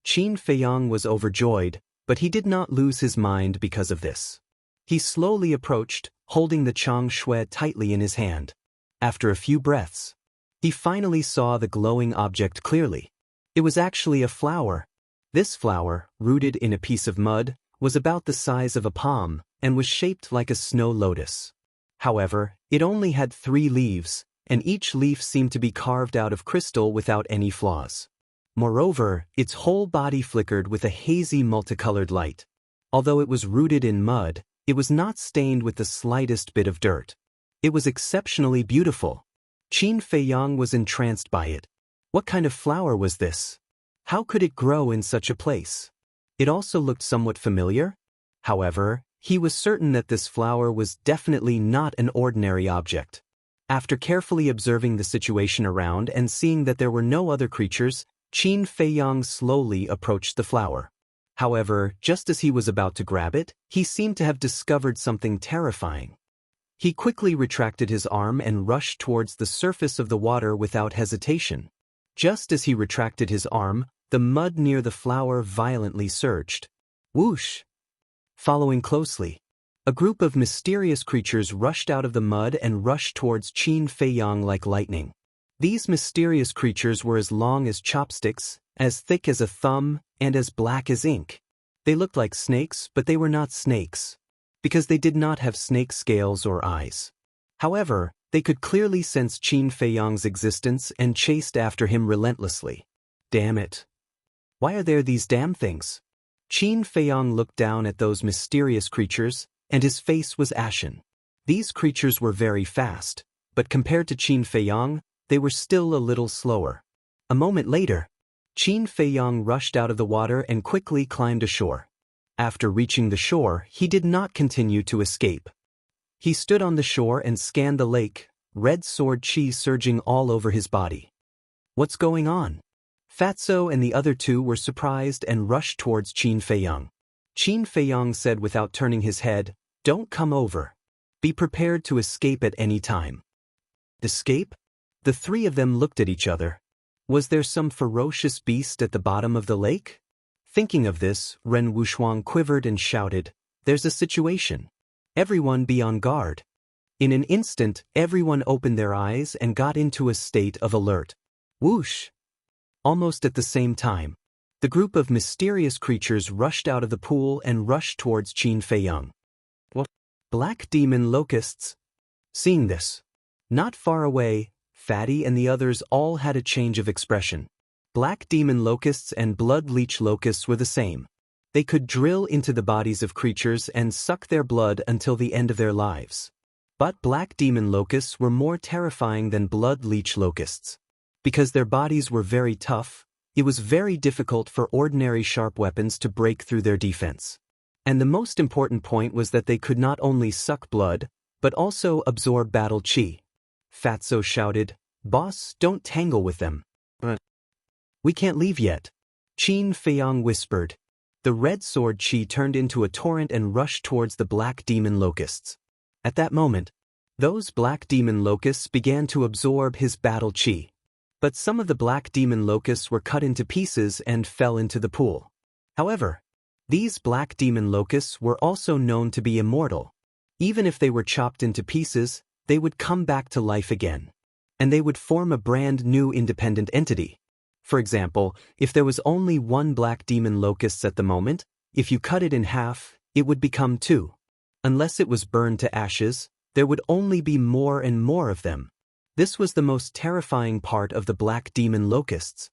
Qin Feiyang was overjoyed, but he did not lose his mind because of this. He slowly approached, holding the Chang Shui tightly in his hand. After a few breaths, he finally saw the glowing object clearly. It was actually a flower. This flower, rooted in a piece of mud, was about the size of a palm and was shaped like a snow lotus. However, it only had 3 leaves, and each leaf seemed to be carved out of crystal without any flaws. Moreover, its whole body flickered with a hazy multicolored light. Although it was rooted in mud, it was not stained with the slightest bit of dirt. It was exceptionally beautiful. Qin Feiyang was entranced by it. What kind of flower was this? How could it grow in such a place? It also looked somewhat familiar. However, he was certain that this flower was definitely not an ordinary object. After carefully observing the situation around and seeing that there were no other creatures, Qin Feiyang slowly approached the flower. However, just as he was about to grab it, he seemed to have discovered something terrifying. He quickly retracted his arm and rushed towards the surface of the water without hesitation. Just as he retracted his arm, the mud near the flower violently surged. Whoosh! Following closely, a group of mysterious creatures rushed out of the mud and rushed towards Qin Feiyang like lightning. These mysterious creatures were as long as chopsticks, as thick as a thumb, and as black as ink. They looked like snakes, but they were not snakes, because they did not have snake scales or eyes. However, they could clearly sense Qin Feiyang's existence and chased after him relentlessly. Damn it! Why are there these damn things? Qin Feiyang looked down at those mysterious creatures, and his face was ashen. These creatures were very fast, but compared to Qin Feiyang, they were still a little slower. A moment later, Qin Feiyang rushed out of the water and quickly climbed ashore. After reaching the shore, he did not continue to escape. He stood on the shore and scanned the lake, red sword chi surging all over his body. What's going on? Fatso and the other 2 were surprised and rushed towards Qin Feiyang. Qin Feiyang said without turning his head, "Don't come over." Be prepared to escape at any time. Escape? The three of them looked at each other. Was there some ferocious beast at the bottom of the lake? Thinking of this, Ren Wuxuang quivered and shouted, "There's a situation. Everyone be on guard." In an instant, everyone opened their eyes and got into a state of alert. Whoosh! Almost at the same time, the group of mysterious creatures rushed out of the pool and rushed towards Qin Feiyang. What? Black demon locusts? Seeing this, not far away, Fatty and the others all had a change of expression. Black demon locusts and blood leech locusts were the same. They could drill into the bodies of creatures and suck their blood until the end of their lives. But black demon locusts were more terrifying than blood leech locusts. Because their bodies were very tough, it was very difficult for ordinary sharp weapons to break through their defense. And the most important point was that they could not only suck blood, but also absorb battle chi. Fatso shouted, "Boss, don't tangle with them." "But we can't leave yet," Qin Feiyang whispered. The red sword chi turned into a torrent and rushed towards the black demon locusts. At that moment, those black demon locusts began to absorb his battle chi. But some of the black demon locusts were cut into pieces and fell into the pool. However, these black demon locusts were also known to be immortal. Even if they were chopped into pieces, they would come back to life again. And they would form a brand new independent entity. For example, if there was only one black demon locust at the moment, if you cut it in half, it would become two. Unless it was burned to ashes, there would only be more and more of them. This was the most terrifying part of the black demon locusts.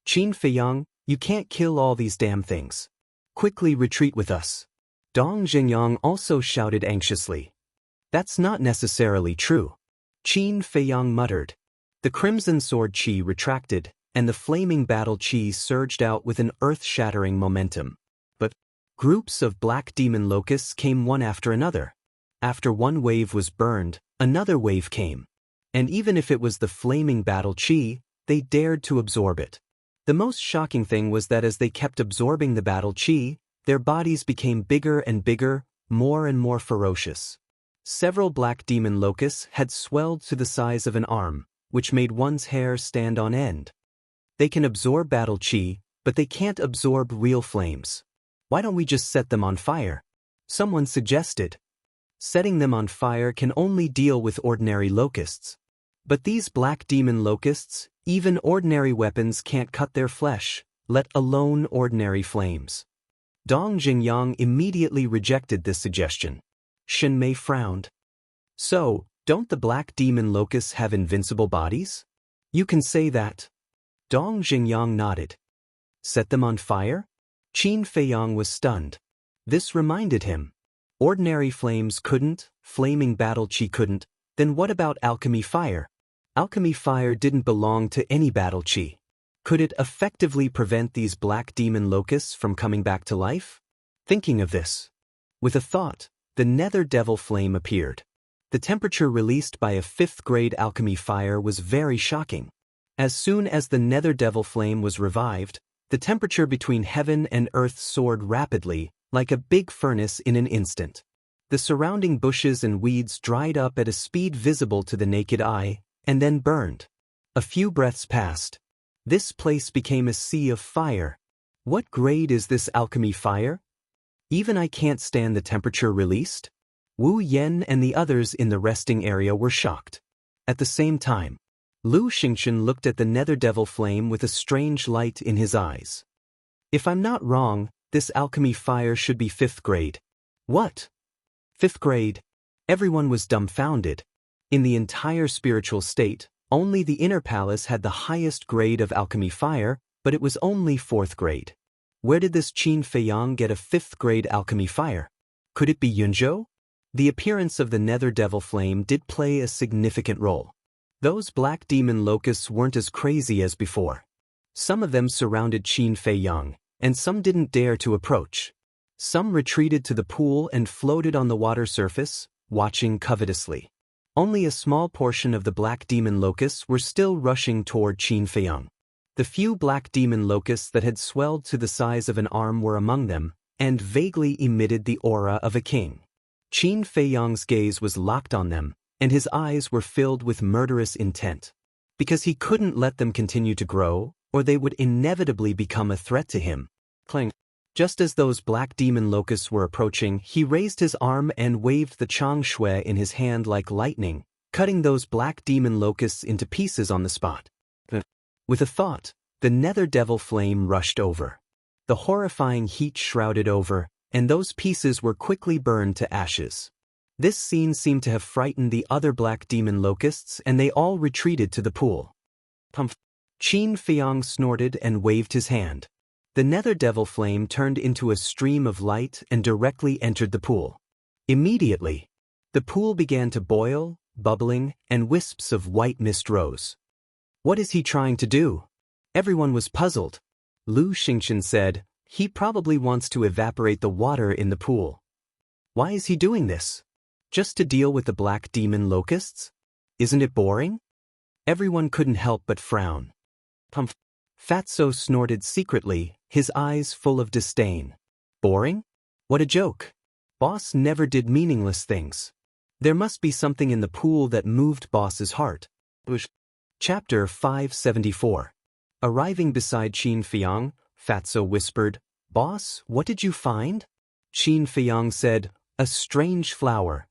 "Qin Feiyang, you can't kill all these damn things. Quickly retreat with us." Dong Jingyang also shouted anxiously. "That's not necessarily true," Qin Feiyang muttered. The crimson sword chi retracted, and the flaming battle chi surged out with an earth-shattering momentum. But groups of black demon locusts came one after another. After one wave was burned, another wave came. And even if it was the flaming battle chi, they dared to absorb it. The most shocking thing was that as they kept absorbing the battle chi, their bodies became bigger and bigger, more and more ferocious. Several black demon locusts had swelled to the size of an arm, which made one's hair stand on end. They can absorb battle chi, but they can't absorb real flames. "Why don't we just set them on fire?" someone suggested. Setting them on fire can only deal with ordinary locusts. But these black demon locusts, even ordinary weapons can't cut their flesh, let alone ordinary flames. Dong Jingyang immediately rejected this suggestion. Shen Mei frowned. "So, don't the black demon locusts have invincible bodies?" "You can say that." Dong Jingyang nodded. "Set them on fire?" Qin Feiyang was stunned. This reminded him. Ordinary flames couldn't, flaming battle chi couldn't, then what about alchemy fire? Alchemy fire didn't belong to any battle chi. Could it effectively prevent these black demon locusts from coming back to life? Thinking of this, with a thought, the nether devil flame appeared. The temperature released by a 5th-grade alchemy fire was very shocking. As soon as the nether devil flame was revived, the temperature between heaven and earth soared rapidly, like a big furnace in an instant. The surrounding bushes and weeds dried up at a speed visible to the naked eye, and then burned. A few breaths passed. This place became a sea of fire. What grade is this alchemy fire? Even I can't stand the temperature released? Wu Yen and the others in the resting area were shocked. At the same time, Lu Xingchen looked at the nether devil flame with a strange light in his eyes. "If I'm not wrong, this alchemy fire should be 5th grade. "What? 5th grade? Everyone was dumbfounded. In the entire spiritual state, only the inner palace had the highest grade of alchemy fire, but it was only 4th grade. Where did this Qin Feiyang get a 5th grade alchemy fire? Could it be Yunzhou? The appearance of the nether devil flame did play a significant role. Those black demon locusts weren't as crazy as before. Some of them surrounded Qin Feiyang, and some didn't dare to approach. Some retreated to the pool and floated on the water surface, watching covetously. Only a small portion of the black demon locusts were still rushing toward Qin Feiyang. The few black demon locusts that had swelled to the size of an arm were among them, and vaguely emitted the aura of a king. Qin Feiyang's gaze was locked on them, and his eyes were filled with murderous intent. Because he couldn't let them continue to grow, or they would inevitably become a threat to him. Cling. Just as those black demon locusts were approaching, he raised his arm and waved the Chang Shui in his hand like lightning, cutting those black demon locusts into pieces on the spot. With a thought, the nether devil flame rushed over. The horrifying heat shrouded over, and those pieces were quickly burned to ashes. This scene seemed to have frightened the other black demon locusts, and they all retreated to the pool. Pumph! Qin Feiyang snorted and waved his hand. The nether devil flame turned into a stream of light and directly entered the pool. Immediately, the pool began to boil, bubbling, and wisps of white mist rose. What is he trying to do? Everyone was puzzled. Lu Xingqian said, he probably wants to evaporate the water in the pool. Why is he doing this? Just to deal with the black demon locusts? Isn't it boring? Everyone couldn't help but frown. Pumph! Fatso snorted secretly, his eyes full of disdain. Boring? What a joke. Boss never did meaningless things. There must be something in the pool that moved Boss's heart. Chapter 574. Arriving beside Qin Feiyang, Fatso whispered, Boss, what did you find? Qin Feiyang said, a strange flower.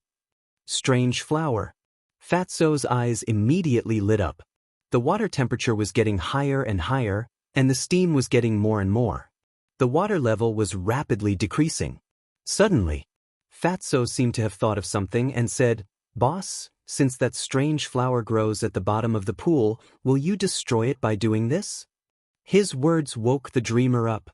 Strange flower. Fatso's eyes immediately lit up. The water temperature was getting higher and higher, and the steam was getting more and more. The water level was rapidly decreasing. Suddenly, Fatso seemed to have thought of something and said, Boss, since that strange flower grows at the bottom of the pool, will you destroy it by doing this? His words woke the dreamer up.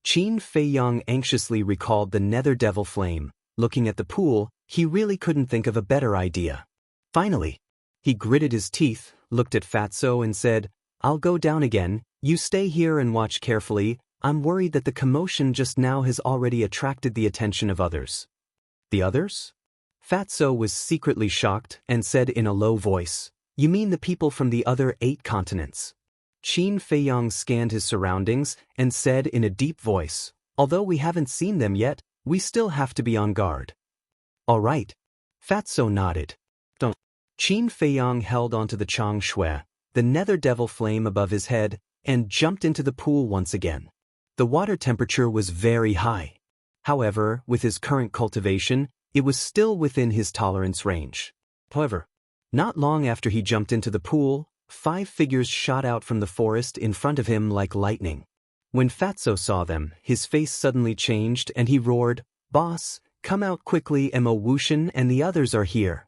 Qin Feiyang anxiously recalled the nether devil flame. Looking at the pool, he really couldn't think of a better idea. Finally, he gritted his teeth, looked at Fatso and said, I'll go down again, you stay here and watch carefully, I'm worried that the commotion just now has already attracted the attention of others. The others? Fatso was secretly shocked and said in a low voice, You mean the people from the other 8 continents? Qin Feiyang scanned his surroundings and said in a deep voice, Although we haven't seen them yet, we still have to be on guard. All right. Fatso nodded. Don't. Qin Feiyang held onto the Chang Shui, the nether devil flame above his head, and jumped into the pool once again. The water temperature was very high. However, with his current cultivation, it was still within his tolerance range. However, not long after he jumped into the pool, 5 figures shot out from the forest in front of him like lightning. When Fatso saw them, his face suddenly changed and he roared, Boss, come out quickly, Mo Wuxian and the others are here.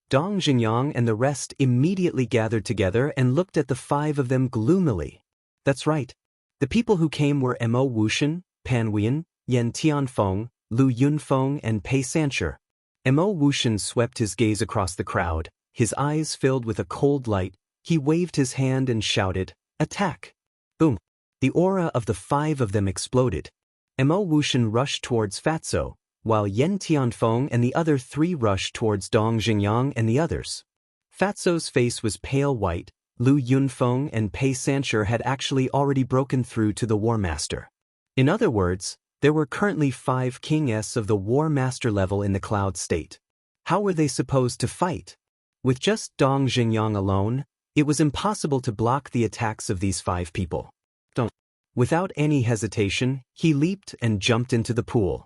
Dong Xingyang and the rest immediately gathered together and looked at the 5 of them gloomily. That's right. The people who came were Mo Wuxian, Pan Wian, Yan Tianfeng, Lu Yunfeng and Pei Sancher. Mo Wuxian swept his gaze across the crowd, his eyes filled with a cold light. He waved his hand and shouted, Attack! Boom! The aura of the 5 of them exploded. Mo Wuxian rushed towards Fatso, while Yan Tianfeng and the other 3 rushed towards Dong Xingyang and the others. Fatso's face was pale white. Lu Yunfeng and Pei Sancher had actually already broken through to the War Master. In other words, there were currently 5 King-S of the War Master level in the Cloud State. How were they supposed to fight? With just Dong Xingyang alone, it was impossible to block the attacks of these 5 people. Without any hesitation, he leaped and jumped into the pool.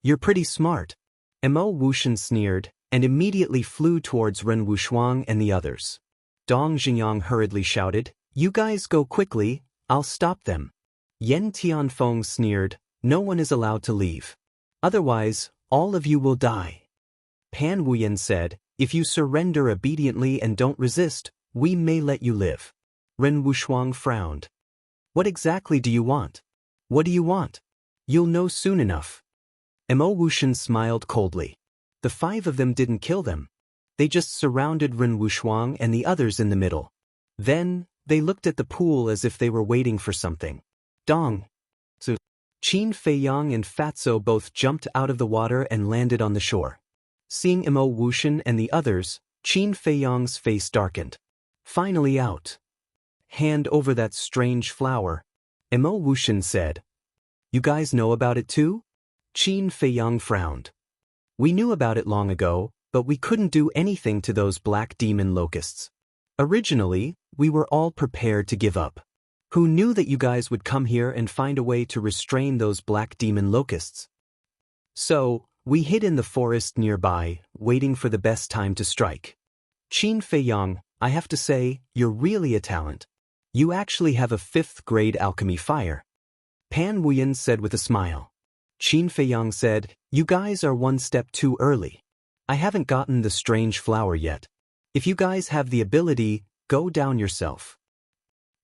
You're pretty smart. Mo Wuxian sneered, and immediately flew towards Ren Wushuang and the others. Dong Xingyang hurriedly shouted, You guys go quickly, I'll stop them. Yan Tianfeng sneered, No one is allowed to leave. Otherwise, all of you will die. Pan Wuyan said, If you surrender obediently and don't resist, we may let you live. Ren Wushuang frowned. What exactly do you want? What do you want? You'll know soon enough. Mo Wuxian smiled coldly. The 5 of them didn't kill them. They just surrounded Ren Wushuang and the others in the middle. Then, they looked at the pool as if they were waiting for something. Dong! So, Qin Feiyang and Fatso both jumped out of the water and landed on the shore. Seeing Mo Wuxian and the others, Qin Feiyang's face darkened. Finally out. Hand over that strange flower. Mo Wuxian said. You guys know about it too? Qin Feiyang frowned. We knew about it long ago, but we couldn't do anything to those black demon locusts. Originally, we were all prepared to give up. Who knew that you guys would come here and find a way to restrain those black demon locusts? So, we hid in the forest nearby, waiting for the best time to strike. Qin Feiyang, I have to say, you're really a talent. You actually have a 5th grade alchemy fire. Pan Wuyan said with a smile. Qin Feiyang said, you guys are one step too early. I haven't gotten the strange flower yet. If you guys have the ability, go down yourself.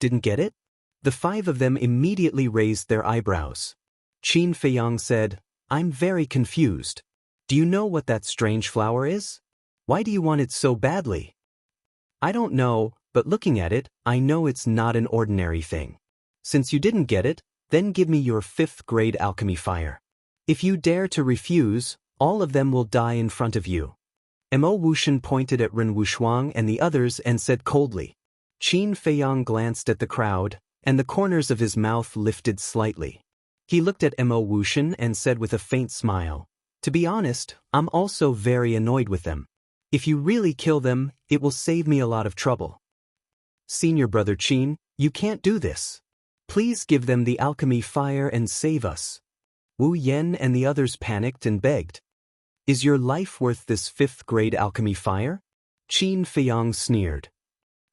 Didn't get it? The 5 of them immediately raised their eyebrows. Qin Feiyang said, I'm very confused. Do you know what that strange flower is? Why do you want it so badly? I don't know, but looking at it, I know it's not an ordinary thing. Since you didn't get it, then give me your 5th grade alchemy fire. If you dare to refuse, all of them will die in front of you. Mo Wuxian pointed at Ren Wushuang and the others and said coldly. Qin Feiyang glanced at the crowd, and the corners of his mouth lifted slightly. He looked at Mo Wuxian and said with a faint smile, to be honest, I'm also very annoyed with them. If you really kill them, it will save me a lot of trouble. Senior brother Qin, you can't do this. Please give them the alchemy fire and save us. Wu Yan and the others panicked and begged. Is your life worth this 5th grade alchemy fire? Qin Feiyang sneered.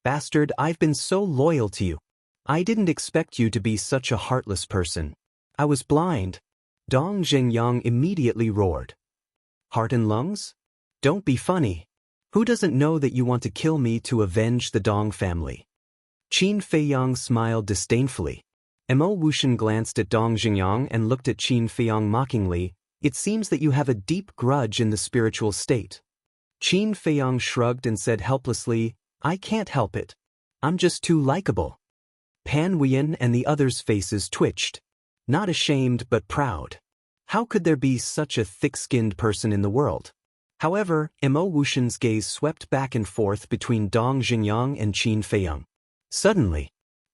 Bastard, I've been so loyal to you. I didn't expect you to be such a heartless person. I was blind. Dong Zhengyang immediately roared. Heart and lungs? Don't be funny. Who doesn't know that you want to kill me to avenge the Dong family? Qin Feiyang smiled disdainfully. Mo Wuxian glanced at Dong Zhengyang and looked at Qin Feiyang mockingly. It seems that you have a deep grudge in the spiritual state. Qin Feiyang shrugged and said helplessly, I can't help it. I'm just too likable. Pan Wuyan and the others' faces twitched. Not ashamed but proud. How could there be such a thick-skinned person in the world? However, Mo Wuxian's gaze swept back and forth between Dong Zhengyang and Qin Feiyang. Suddenly,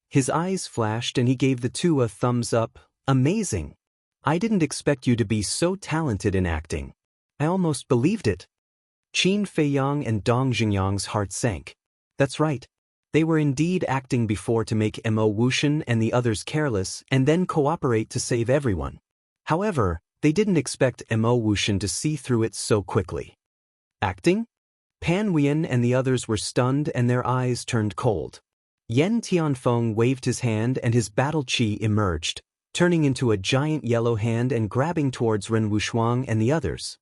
his eyes flashed and he gave the 2 a thumbs up. Amazing. I didn't expect you to be so talented in acting. I almost believed it. Qin Feiyang and Dong Zhengyang's heart sank. That's right. They were indeed acting before to make Mo Wuxian and the others careless and then cooperate to save everyone. However, they didn't expect Mo Wuxian to see through it so quickly. Acting? Pan Wuyan and the others were stunned and their eyes turned cold. Yen Tianfeng waved his hand and his battle chi emerged, turning into a giant yellow hand and grabbing towards Ren Wushuang and the others.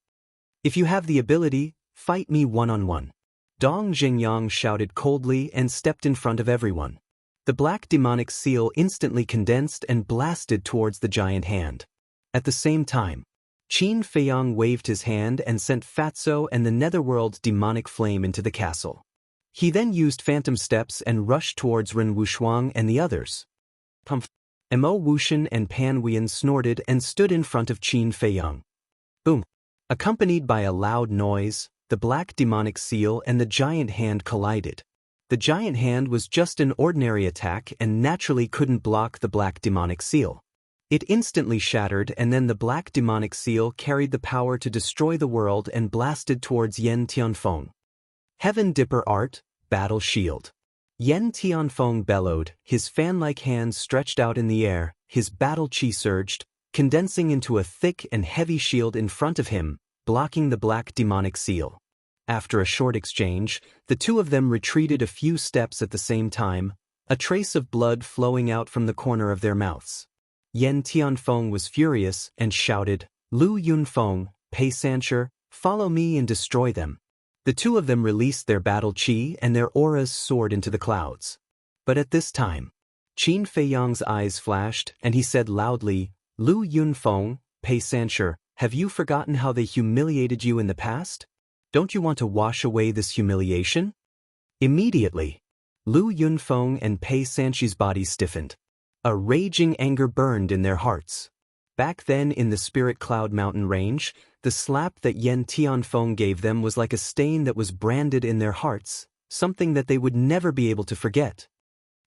If you have the ability, fight me one-on-one. Dong Zhengyang shouted coldly and stepped in front of everyone. The black demonic seal instantly condensed and blasted towards the giant hand. At the same time, Qin Feiyang waved his hand and sent Fatso and the netherworld demonic flame into the castle. He then used phantom steps and rushed towards Ren Wushuang and the others. Mo Wuxian and Pan Wuyan snorted and stood in front of Qin Feiyang. Boom! Accompanied by a loud noise, the black demonic seal and the giant hand collided. The giant hand was just an ordinary attack and naturally couldn't block the black demonic seal. It instantly shattered and then the black demonic seal carried the power to destroy the world and blasted towards Yen Tianfeng. Heaven Dipper Art, Battle Shield. Yen Tianfeng bellowed, his fan-like hands stretched out in the air, his battle chi surged, condensing into a thick and heavy shield in front of him, blocking the black demonic seal. After a short exchange, the 2 of them retreated a few steps at the same time, a trace of blood flowing out from the corner of their mouths. Yen Tianfeng was furious and shouted, Lu Yunfeng, Pei Sancher, follow me and destroy them. The 2 of them released their battle chi and their auras soared into the clouds. But at this time, Qin Feiyang's eyes flashed and he said loudly, Lu Yunfeng, Pei Sancher, have you forgotten how they humiliated you in the past? Don't you want to wash away this humiliation? Immediately, Lu Yunfeng and Pei Sanchi's bodies stiffened. A raging anger burned in their hearts. Back then in the Spirit Cloud Mountain range, the slap that Yen Tianfeng gave them was like a stain that was branded in their hearts, something that they would never be able to forget.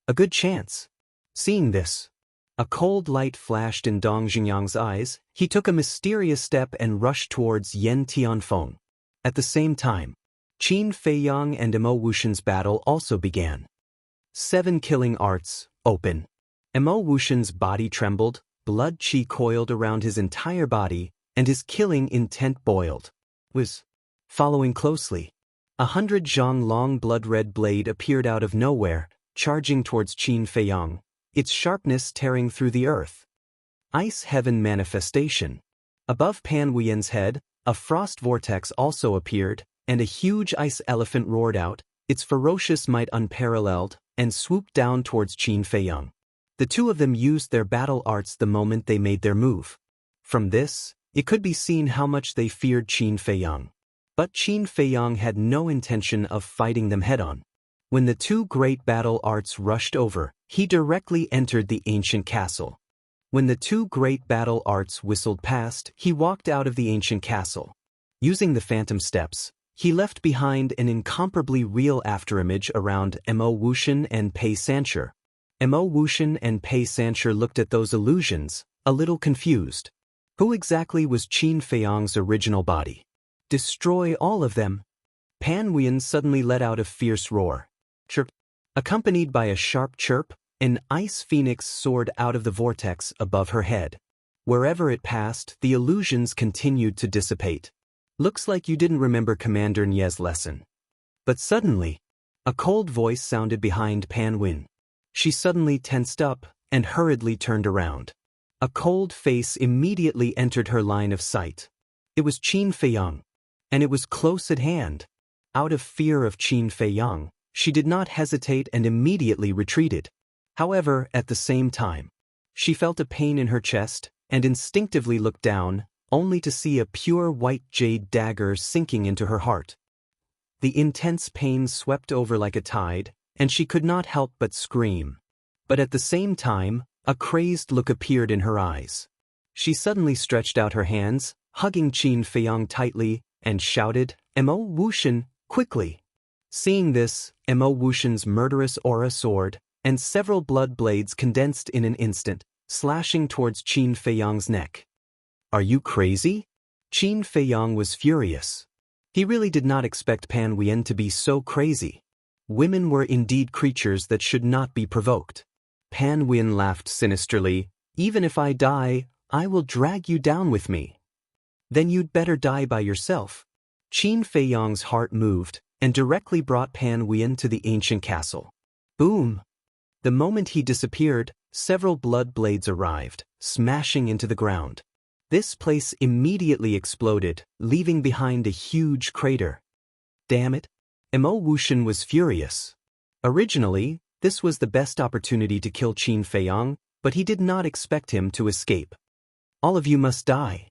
A good chance. Seeing this, A cold light flashed in Dong Jingyang's eyes. He took a mysterious step and rushed towards Yen Tianfeng. At the same time, Qin Feiyang and Imo Wushen's battle also began. 7 killing arts, open. Imo Wushen's body trembled, blood qi coiled around his entire body, and his killing intent boiled. Was following closely. 100 zhang long blood-red blade appeared out of nowhere, charging towards Qin Feiyang, its sharpness tearing through the earth. Ice Heaven Manifestation. Above Pan Wuyen's head, a frost vortex also appeared, and a huge ice elephant roared out, its ferocious might unparalleled, and swooped down towards Qin Feiyang. The two of them used their battle arts the moment they made their move. From this, it could be seen how much they feared Qin Feiyang. But Qin Feiyang had no intention of fighting them head-on. When the two great battle arts rushed over, he directly entered the ancient castle. When the two great battle arts whistled past, he walked out of the ancient castle. Using the phantom steps, he left behind an incomparably real afterimage around Imo Wushen and Pei Sancher. Imo Wushen and Pei Sancher looked at those illusions, a little confused. Who exactly was Qin Feiyang's original body? Destroy all of them. Pan Wuyen suddenly let out a fierce roar. Chirp. Accompanied by a sharp chirp, an ice phoenix soared out of the vortex above her head. Wherever it passed, the illusions continued to dissipate. Looks like you didn't remember Commander Nie's lesson. But suddenly, a cold voice sounded behind Pan Wuyen. She suddenly tensed up and hurriedly turned around. A cold face immediately entered her line of sight. It was Qin Feiyang. And it was close at hand. Out of fear of Qin Feiyang, she did not hesitate and immediately retreated. However, at the same time, she felt a pain in her chest and instinctively looked down, only to see a pure white jade dagger sinking into her heart. The intense pain swept over like a tide, and she could not help but scream. But at the same time, a crazed look appeared in her eyes. She suddenly stretched out her hands, hugging Qin Feiyang tightly, and shouted, "Imo Wushen, quickly!" Seeing this, Imo Wushen's murderous aura soared, and several blood blades condensed in an instant, slashing towards Qin Feiyang's neck. Are you crazy? Qin Feiyang was furious. He really did not expect Pan Wuyen to be so crazy. Women were indeed creatures that should not be provoked. Pan Wuyen laughed sinisterly. Even if I die, I will drag you down with me. Then you'd better die by yourself. Qin Feiyang's heart moved, and directly brought Pan Wuyen to the ancient castle. Boom! The moment he disappeared, several blood blades arrived, smashing into the ground. This place immediately exploded, leaving behind a huge crater. Damn it! Imo Wushen was furious. Originally, this was the best opportunity to kill Qin Feiyang, but he did not expect him to escape. All of you must die.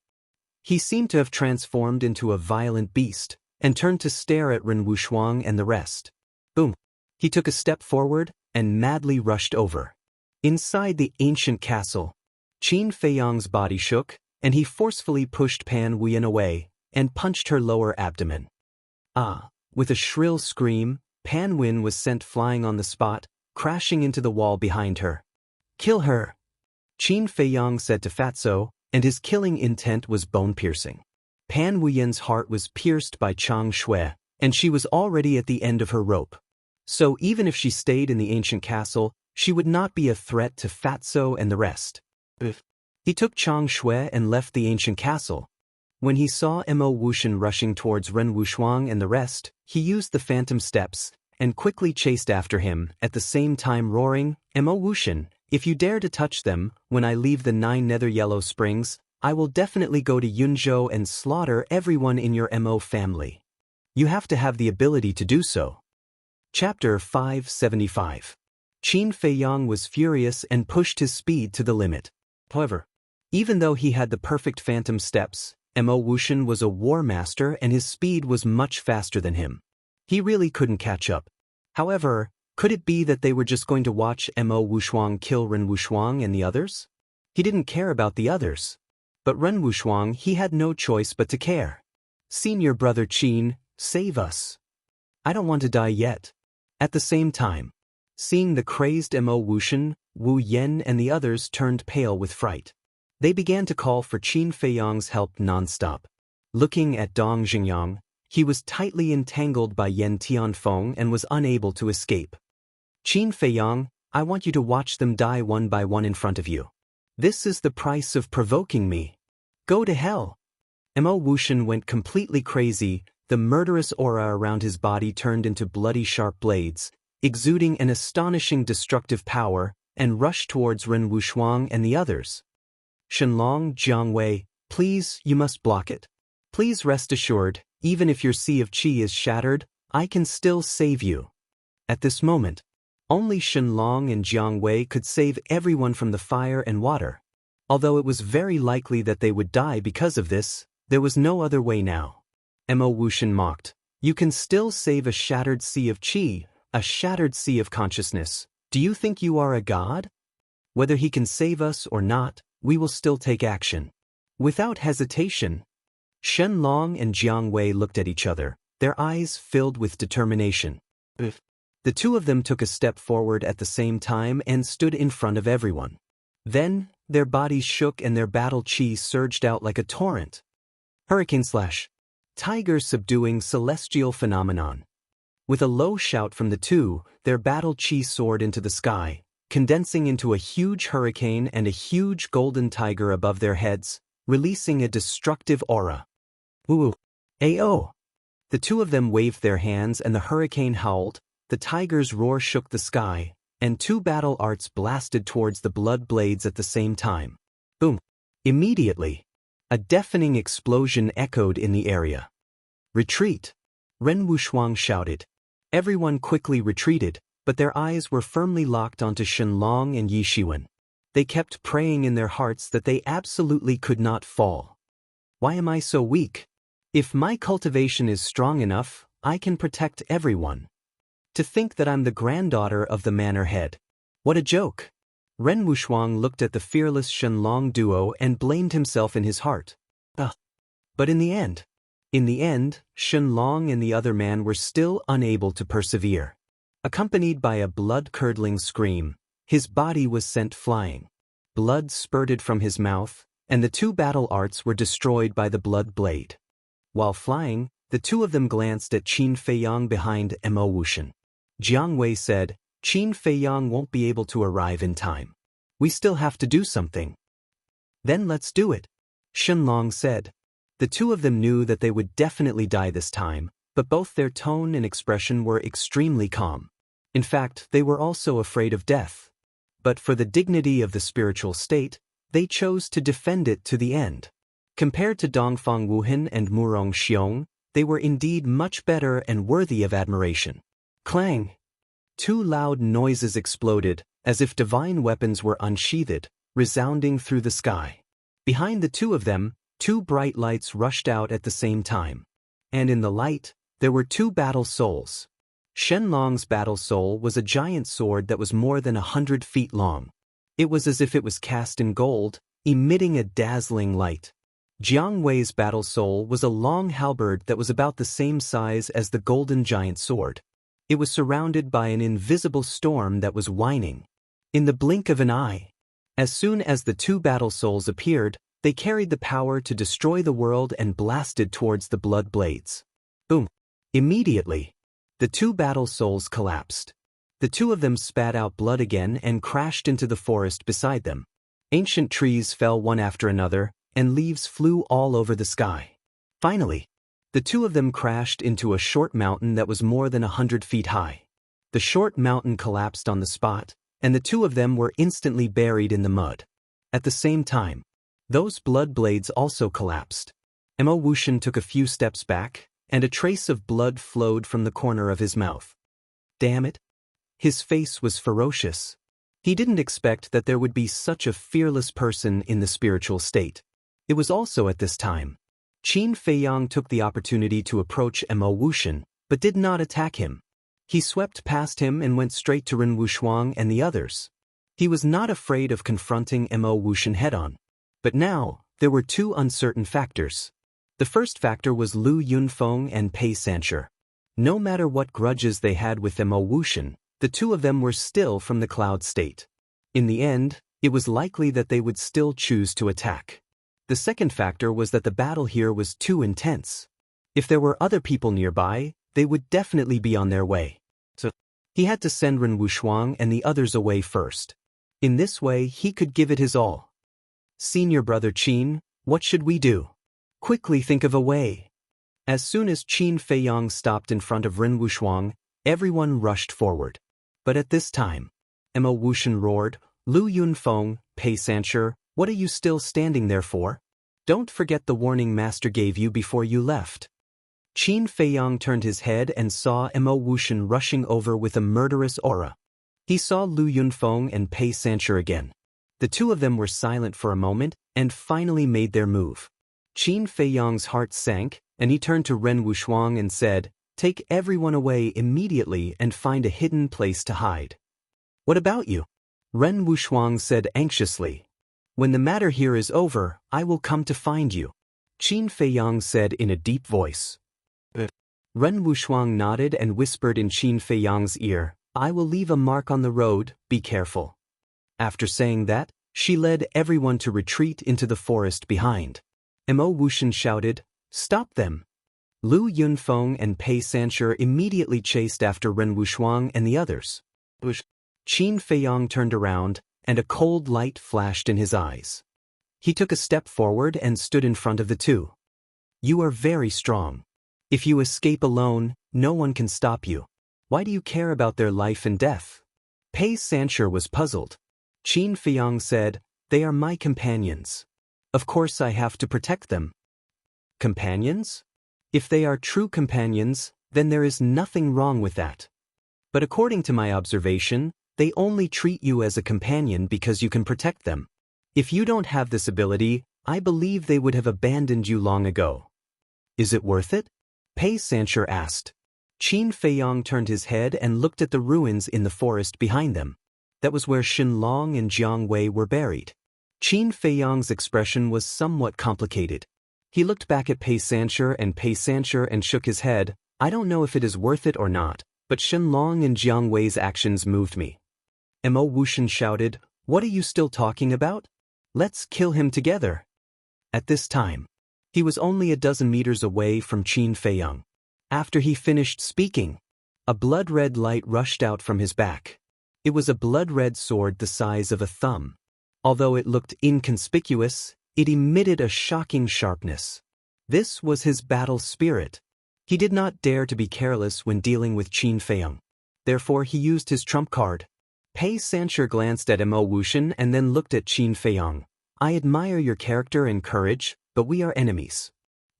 He seemed to have transformed into a violent beast, and turned to stare at Ren Wushuang and the rest. Boom! He took a step forward, and madly rushed over. Inside the ancient castle, Qin Feiyang's body shook, and he forcefully pushed Pan Wuyen away, and punched her lower abdomen. Ah! With a shrill scream, Pan Wuyen was sent flying on the spot, crashing into the wall behind her. Kill her! Qin Feiyang said to Fatso, and his killing intent was bone-piercing. Pan Wuyen's heart was pierced by Chang Shui, and she was already at the end of her rope. So even if she stayed in the ancient castle, she would not be a threat to Fatso and the rest. He took Chang Shui and left the ancient castle. When he saw Imo Wushen rushing towards Ren Wushuang and the rest, he used the phantom steps, and quickly chased after him, at the same time roaring, "Imo Wushen, if you dare to touch them, when I leave the 9 nether yellow springs, I will definitely go to Yunzhou and slaughter everyone in your Mo family. You have to have the ability to do so." Chapter 575. Qin Feiyang was furious and pushed his speed to the limit. However, even though he had the perfect phantom steps, Imo Wushen was a war master and his speed was much faster than him. He really couldn't catch up. However, could it be that they were just going to watch Imo Wushuang kill Ren Wushuang and the others? He didn't care about the others. But Ren Wushuang, he had no choice but to care. "Senior brother Qin, save us. I don't want to die yet." At the same time, seeing the crazed Imo Wushen, Wu Yen and the others turned pale with fright. They began to call for Qin Feiyang's help non-stop. Looking at Dong Xingyang, he was tightly entangled by Yen Tianfeng and was unable to escape. Qin Feiyang, I want you to watch them die one by one in front of you. This is the price of provoking me. Go to hell. Mo Wuxian went completely crazy. The murderous aura around his body turned into bloody sharp blades, exuding an astonishing destructive power, and rushed towards Ren Wushuang and the others. Shenlong, Jiangwei, please, you must block it. Please rest assured, even if your sea of qi is shattered, I can still save you. At this moment, only Shenlong and Jiangwei could save everyone from the fire and water. Although it was very likely that they would die because of this, there was no other way now. Mo Wuxian mocked. You can still save a shattered sea of qi, a shattered sea of consciousness. Do you think you are a god? Whether he can save us or not, we will still take action. Without hesitation. Shenlong and Jiangwei looked at each other, their eyes filled with determination. The two of them took a step forward at the same time and stood in front of everyone. Then, their bodies shook and their battle qi surged out like a torrent. Hurricane/Tiger subduing celestial phenomenon. With a low shout from the two, their battle qi soared into the sky, condensing into a huge hurricane and a huge golden tiger above their heads, releasing a destructive aura. Woo! Ao! The two of them waved their hands and the hurricane howled, the tiger's roar shook the sky, and two battle arts blasted towards the blood blades at the same time. Boom! Immediately, a deafening explosion echoed in the area. Retreat! Ren Wushuang shouted. Everyone quickly retreated, but their eyes were firmly locked onto Shenlong and Yi Shiwen. They kept praying in their hearts that they absolutely could not fall. Why am I so weak? If my cultivation is strong enough, I can protect everyone. To think that I'm the granddaughter of the manor head. What a joke! Ren Wushuang looked at the fearless Shenlong duo and blamed himself in his heart. But in the end, Shenlong and the other man were still unable to persevere. Accompanied by a blood-curdling scream, his body was sent flying. Blood spurted from his mouth, and the two battle arts were destroyed by the blood blade. While flying, the two of them glanced at Qin Feiyang behind Mo Wuxian. Jiang Wei said, Qin Feiyang won't be able to arrive in time. We still have to do something. Then let's do it, Shenlong said. The two of them knew that they would definitely die this time, but both their tone and expression were extremely calm. In fact, they were also afraid of death. But for the dignity of the spiritual state, they chose to defend it to the end. Compared to Dongfang Wuhan and Murong Xiong, they were indeed much better and worthy of admiration. Clang! Two loud noises exploded, as if divine weapons were unsheathed, resounding through the sky. Behind the two of them, two bright lights rushed out at the same time. And in the light, there were two battle souls. Shenlong's battle soul was a giant sword that was more than 100 feet long. It was as if it was cast in gold, emitting a dazzling light. Jiang Wei's battle soul was a long halberd that was about the same size as the golden giant sword. It was surrounded by an invisible storm that was whining. In the blink of an eye, as soon as the two battle souls appeared, they carried the power to destroy the world and blasted towards the blood blades. Boom! Immediately, the two battle souls collapsed. The two of them spat out blood again and crashed into the forest beside them. Ancient trees fell one after another, and leaves flew all over the sky. Finally, the two of them crashed into a short mountain that was more than 100 feet high. The short mountain collapsed on the spot, and the two of them were instantly buried in the mud. At the same time, those blood blades also collapsed. Mo Wuxian took a few steps back, and a trace of blood flowed from the corner of his mouth. Damn it! His face was ferocious. He didn't expect that there would be such a fearless person in the spiritual state. It was also at this time. Qin Feiyang took the opportunity to approach Mo Wuxian, but did not attack him. He swept past him and went straight to Ren Wushuang and the others. He was not afraid of confronting Mo Wuxian head-on. But now, there were two uncertain factors. The first factor was Lu Yunfeng and Pei Sancher. No matter what grudges they had with Mo Wuxian, the two of them were still from the cloud state. In the end, it was likely that they would still choose to attack. The second factor was that the battle here was too intense. If there were other people nearby, they would definitely be on their way. So, he had to send Ren Wuxuang and the others away first. In this way, he could give it his all. Senior brother Qin, what should we do? Quickly think of a way. As soon as Qin Feiyang stopped in front of Ren Wuxuang, everyone rushed forward. But at this time, Mo Wushan roared, Lu Yunfeng, Pei Sancher, what are you still standing there for? Don't forget the warning master gave you before you left. Qin Feiyang turned his head and saw Mo Wushan rushing over with a murderous aura. He saw Lu Yunfeng and Pei Sancher again. The two of them were silent for a moment and finally made their move. Qin Feiyang's heart sank, and he turned to Ren Wuxuang and said, take everyone away immediately and find a hidden place to hide. What about you? Ren Wuxuang said anxiously. When the matter here is over, I will come to find you. Qin Feiyang said in a deep voice. Ren Wuxuang nodded and whispered in Qin Feiyang's ear, I will leave a mark on the road, be careful. After saying that, she led everyone to retreat into the forest behind. Mo Wushan shouted, stop them. Lu Yunfeng and Pei Sancher immediately chased after Ren Wuxuang and the others. Qin Feiyang turned around, and a cold light flashed in his eyes. He took a step forward and stood in front of the two. You are very strong. If you escape alone, no one can stop you. Why do you care about their life and death? Pei Sancher was puzzled. Qin Feiyang said, they are my companions. Of course I have to protect them. Companions? If they are true companions, then there is nothing wrong with that. But according to my observation, they only treat you as a companion because you can protect them. If you don't have this ability, I believe they would have abandoned you long ago. Is it worth it? Pei Sancher asked. Qin Feiyang turned his head and looked at the ruins in the forest behind them. That was where Shenlong and Jianghu were buried. Qin Feiyang's expression was somewhat complicated. He looked back at Pei Sancher and shook his head. I don't know if it is worth it or not, but Shenlong and Jianghu's actions moved me. Mo Wushan shouted, what are you still talking about? Let's kill him together. At this time, he was only a dozen meters away from Qin Feiyang. After he finished speaking, a blood-red light rushed out from his back. It was a blood-red sword the size of a thumb. Although it looked inconspicuous, it emitted a shocking sharpness. This was his battle spirit. He did not dare to be careless when dealing with Qin Feiyang. Therefore he used his trump card. Pei Sancher glanced at Mo Wushan and then looked at Qin Feiyang. I admire your character and courage, but we are enemies.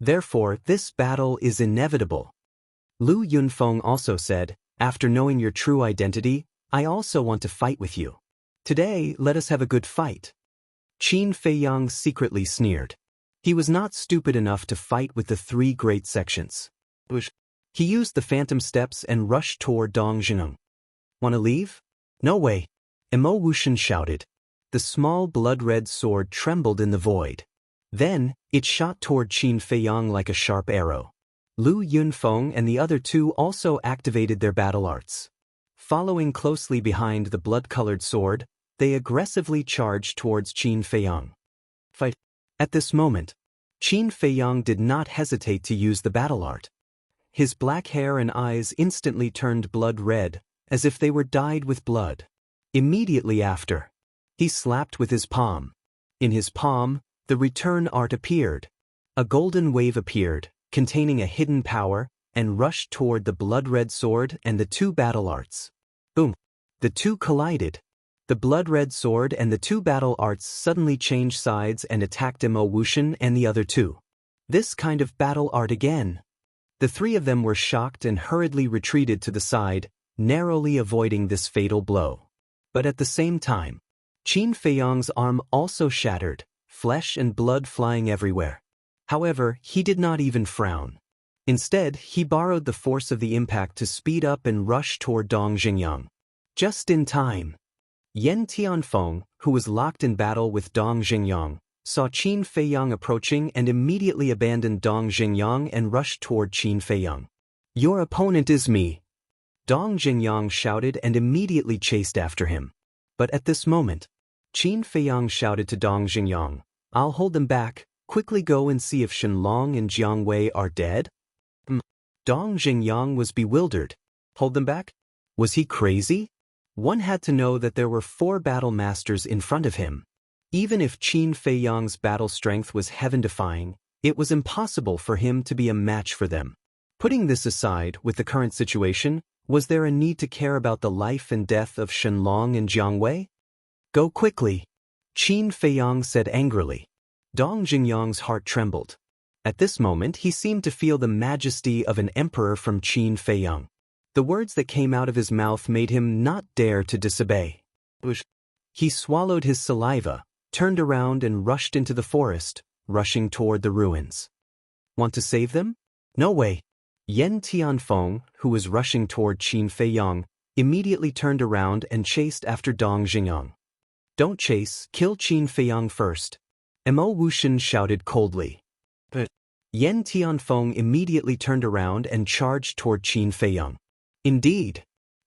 Therefore this battle is inevitable. Lu Yunfeng also said, after knowing your true identity, I also want to fight with you. Today, let us have a good fight. Qin Feiyang secretly sneered. He was not stupid enough to fight with the three great sections. He used the phantom steps and rushed toward Dong Zheneng. Want to leave? No way. Mo Wushan shouted. The small blood-red sword trembled in the void. Then, it shot toward Qin Feiyang like a sharp arrow. Lu Yunfeng and the other two also activated their battle arts. Following closely behind the blood-colored sword, they aggressively charged towards Qin Feiyang. Fight. At this moment, Qin Feiyang did not hesitate to use the battle art. His black hair and eyes instantly turned blood red, as if they were dyed with blood. Immediately after, he slapped with his palm. In his palm, the return art appeared. A golden wave appeared, containing a hidden power, and rushed toward the blood-red sword and the two battle arts. Boom! The two collided. The blood-red sword and the two battle arts suddenly changed sides and attacked Mo Wushan and the other two. This kind of battle art again. The three of them were shocked and hurriedly retreated to the side, narrowly avoiding this fatal blow. But at the same time, Qin Feiyang's arm also shattered, flesh and blood flying everywhere. However, he did not even frown. Instead, he borrowed the force of the impact to speed up and rush toward Dong Zhengyang. Just in time. Yen Tianfeng, who was locked in battle with Dong Zhengyang, saw Qin Feiyang approaching and immediately abandoned Dong Zhengyang and rushed toward Qin Feiyang. Your opponent is me. Dong Zhengyang shouted and immediately chased after him. But at this moment, Qin Feiyang shouted to Dong Xingyang, "I'll hold them back, quickly go and see if Shenlong and Jiang Wei are dead?" Dong Xingyang was bewildered. Hold them back? Was he crazy? One had to know that there were 4 battle masters in front of him. Even if Qin Feiyang's battle strength was heaven-defying, it was impossible for him to be a match for them. Putting this aside, with the current situation, was there a need to care about the life and death of Shenlong and Jiang Wei? Go quickly, Qin Feiyang said angrily. Dong Xingyang's heart trembled. At this moment he seemed to feel the majesty of an emperor from Qin Feiyang. The words that came out of his mouth made him not dare to disobey. He swallowed his saliva, turned around and rushed into the forest, rushing toward the ruins. Want to save them? No way. Yen Tianfeng, who was rushing toward Qin Feiyang, immediately turned around and chased after Dong Xingyang. Don't chase, kill Qin Feiyang first, Mo Wuxian shouted coldly. But Yen Tianfeng immediately turned around and charged toward Qin Feiyang. Indeed,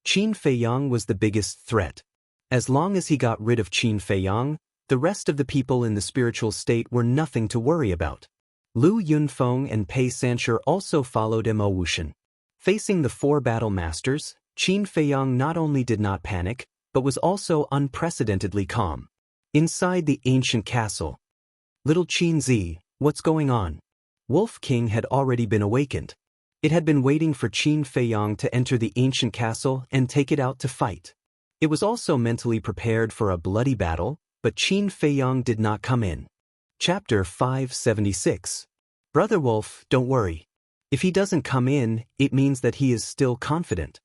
Qin Feiyang was the biggest threat. As long as he got rid of Qin Feiyang, the rest of the people in the spiritual state were nothing to worry about. Lu Yunfeng and Pei Sancher also followed Mo Wuxian. Facing the 4 battle masters, Qin Feiyang not only did not panic, but was also unprecedentedly calm. Inside the ancient castle. Little Qin Zi, what's going on? Wolf King had already been awakened. It had been waiting for Qin Feiyang to enter the ancient castle and take it out to fight. It was also mentally prepared for a bloody battle, but Qin Feiyang did not come in. Chapter 576. Brother Wolf, don't worry. If he doesn't come in, it means that he is still confident.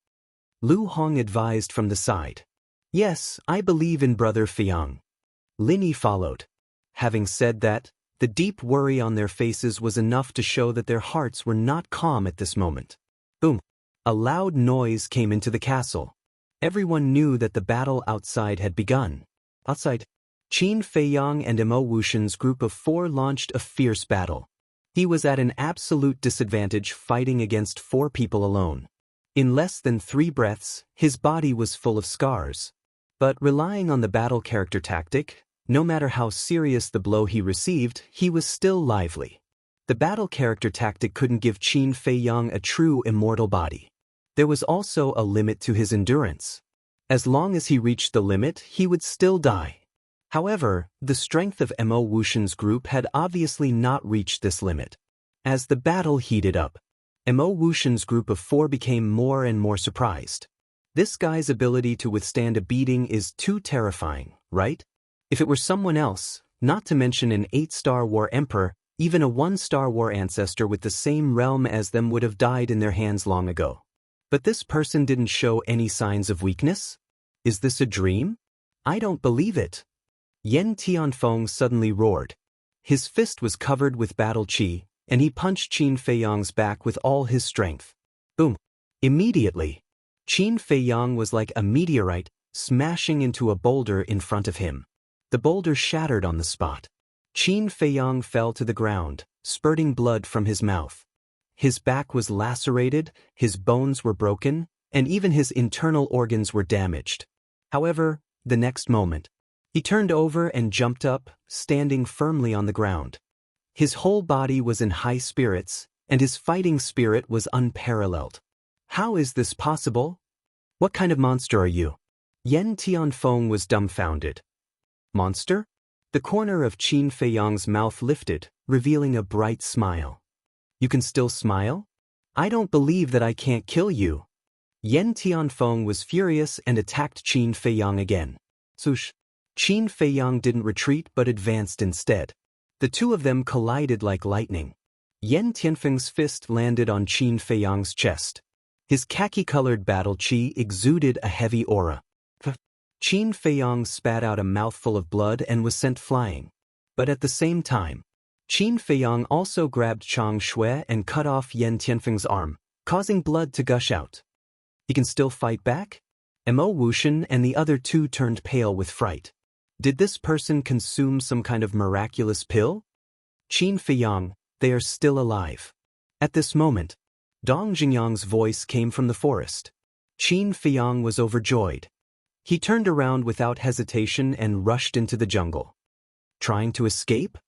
Lu Hong advised from the side. Yes, I believe in Brother Feiyang. Linny followed. Having said that, the deep worry on their faces was enough to show that their hearts were not calm at this moment. Boom! A loud noise came into the castle. Everyone knew that the battle outside had begun. Outside, Qin Feiyang and Mo Wuxian's group of 4 launched a fierce battle. He was at an absolute disadvantage fighting against 4 people alone. In less than 3 breaths, his body was full of scars. But relying on the battle character tactic, no matter how serious the blow he received, he was still lively. The battle character tactic couldn't give Qin Feiyang a true immortal body. There was also a limit to his endurance. As long as he reached the limit, he would still die. However, the strength of Mo Wuxian's group had obviously not reached this limit. As the battle heated up, Mo Wuxian's group of 4 became more and more surprised. This guy's ability to withstand a beating is too terrifying, right? If it were someone else, not to mention an 8-star war emperor, even a 1-star war ancestor with the same realm as them would have died in their hands long ago. But this person didn't show any signs of weakness? Is this a dream? I don't believe it. Yen Tianfeng suddenly roared. His fist was covered with battle qi, and he punched Qin Feiyang's back with all his strength. Boom! Immediately, Qin Feiyang was like a meteorite, smashing into a boulder in front of him. The boulder shattered on the spot. Qin Feiyang fell to the ground, spurting blood from his mouth. His back was lacerated, his bones were broken, and even his internal organs were damaged. However, the next moment, he turned over and jumped up, standing firmly on the ground. His whole body was in high spirits, and his fighting spirit was unparalleled. How is this possible? What kind of monster are you? Yen Tianfeng was dumbfounded. Monster? The corner of Qin Feiyang's mouth lifted, revealing a bright smile. You can still smile? I don't believe that I can't kill you. Yen Tianfeng was furious and attacked Qin Feiyang again. Swoosh! Qin Feiyang didn't retreat but advanced instead. The 2 of them collided like lightning. Yen Tianfeng's fist landed on Qin Feiyang's chest. His khaki-colored battle qi exuded a heavy aura. Qin Feiyang spat out a mouthful of blood and was sent flying. But at the same time, Qin Feiyang also grabbed Chang Shui and cut off Yen Tianfeng's arm, causing blood to gush out. He can still fight back? Mo Wuxian and the other 2 turned pale with fright. Did this person consume some kind of miraculous pill? Qin Feiyang, they are still alive. At this moment, Dong Xingyang's voice came from the forest. Qin Feiyang was overjoyed. He turned around without hesitation and rushed into the jungle. Trying to escape?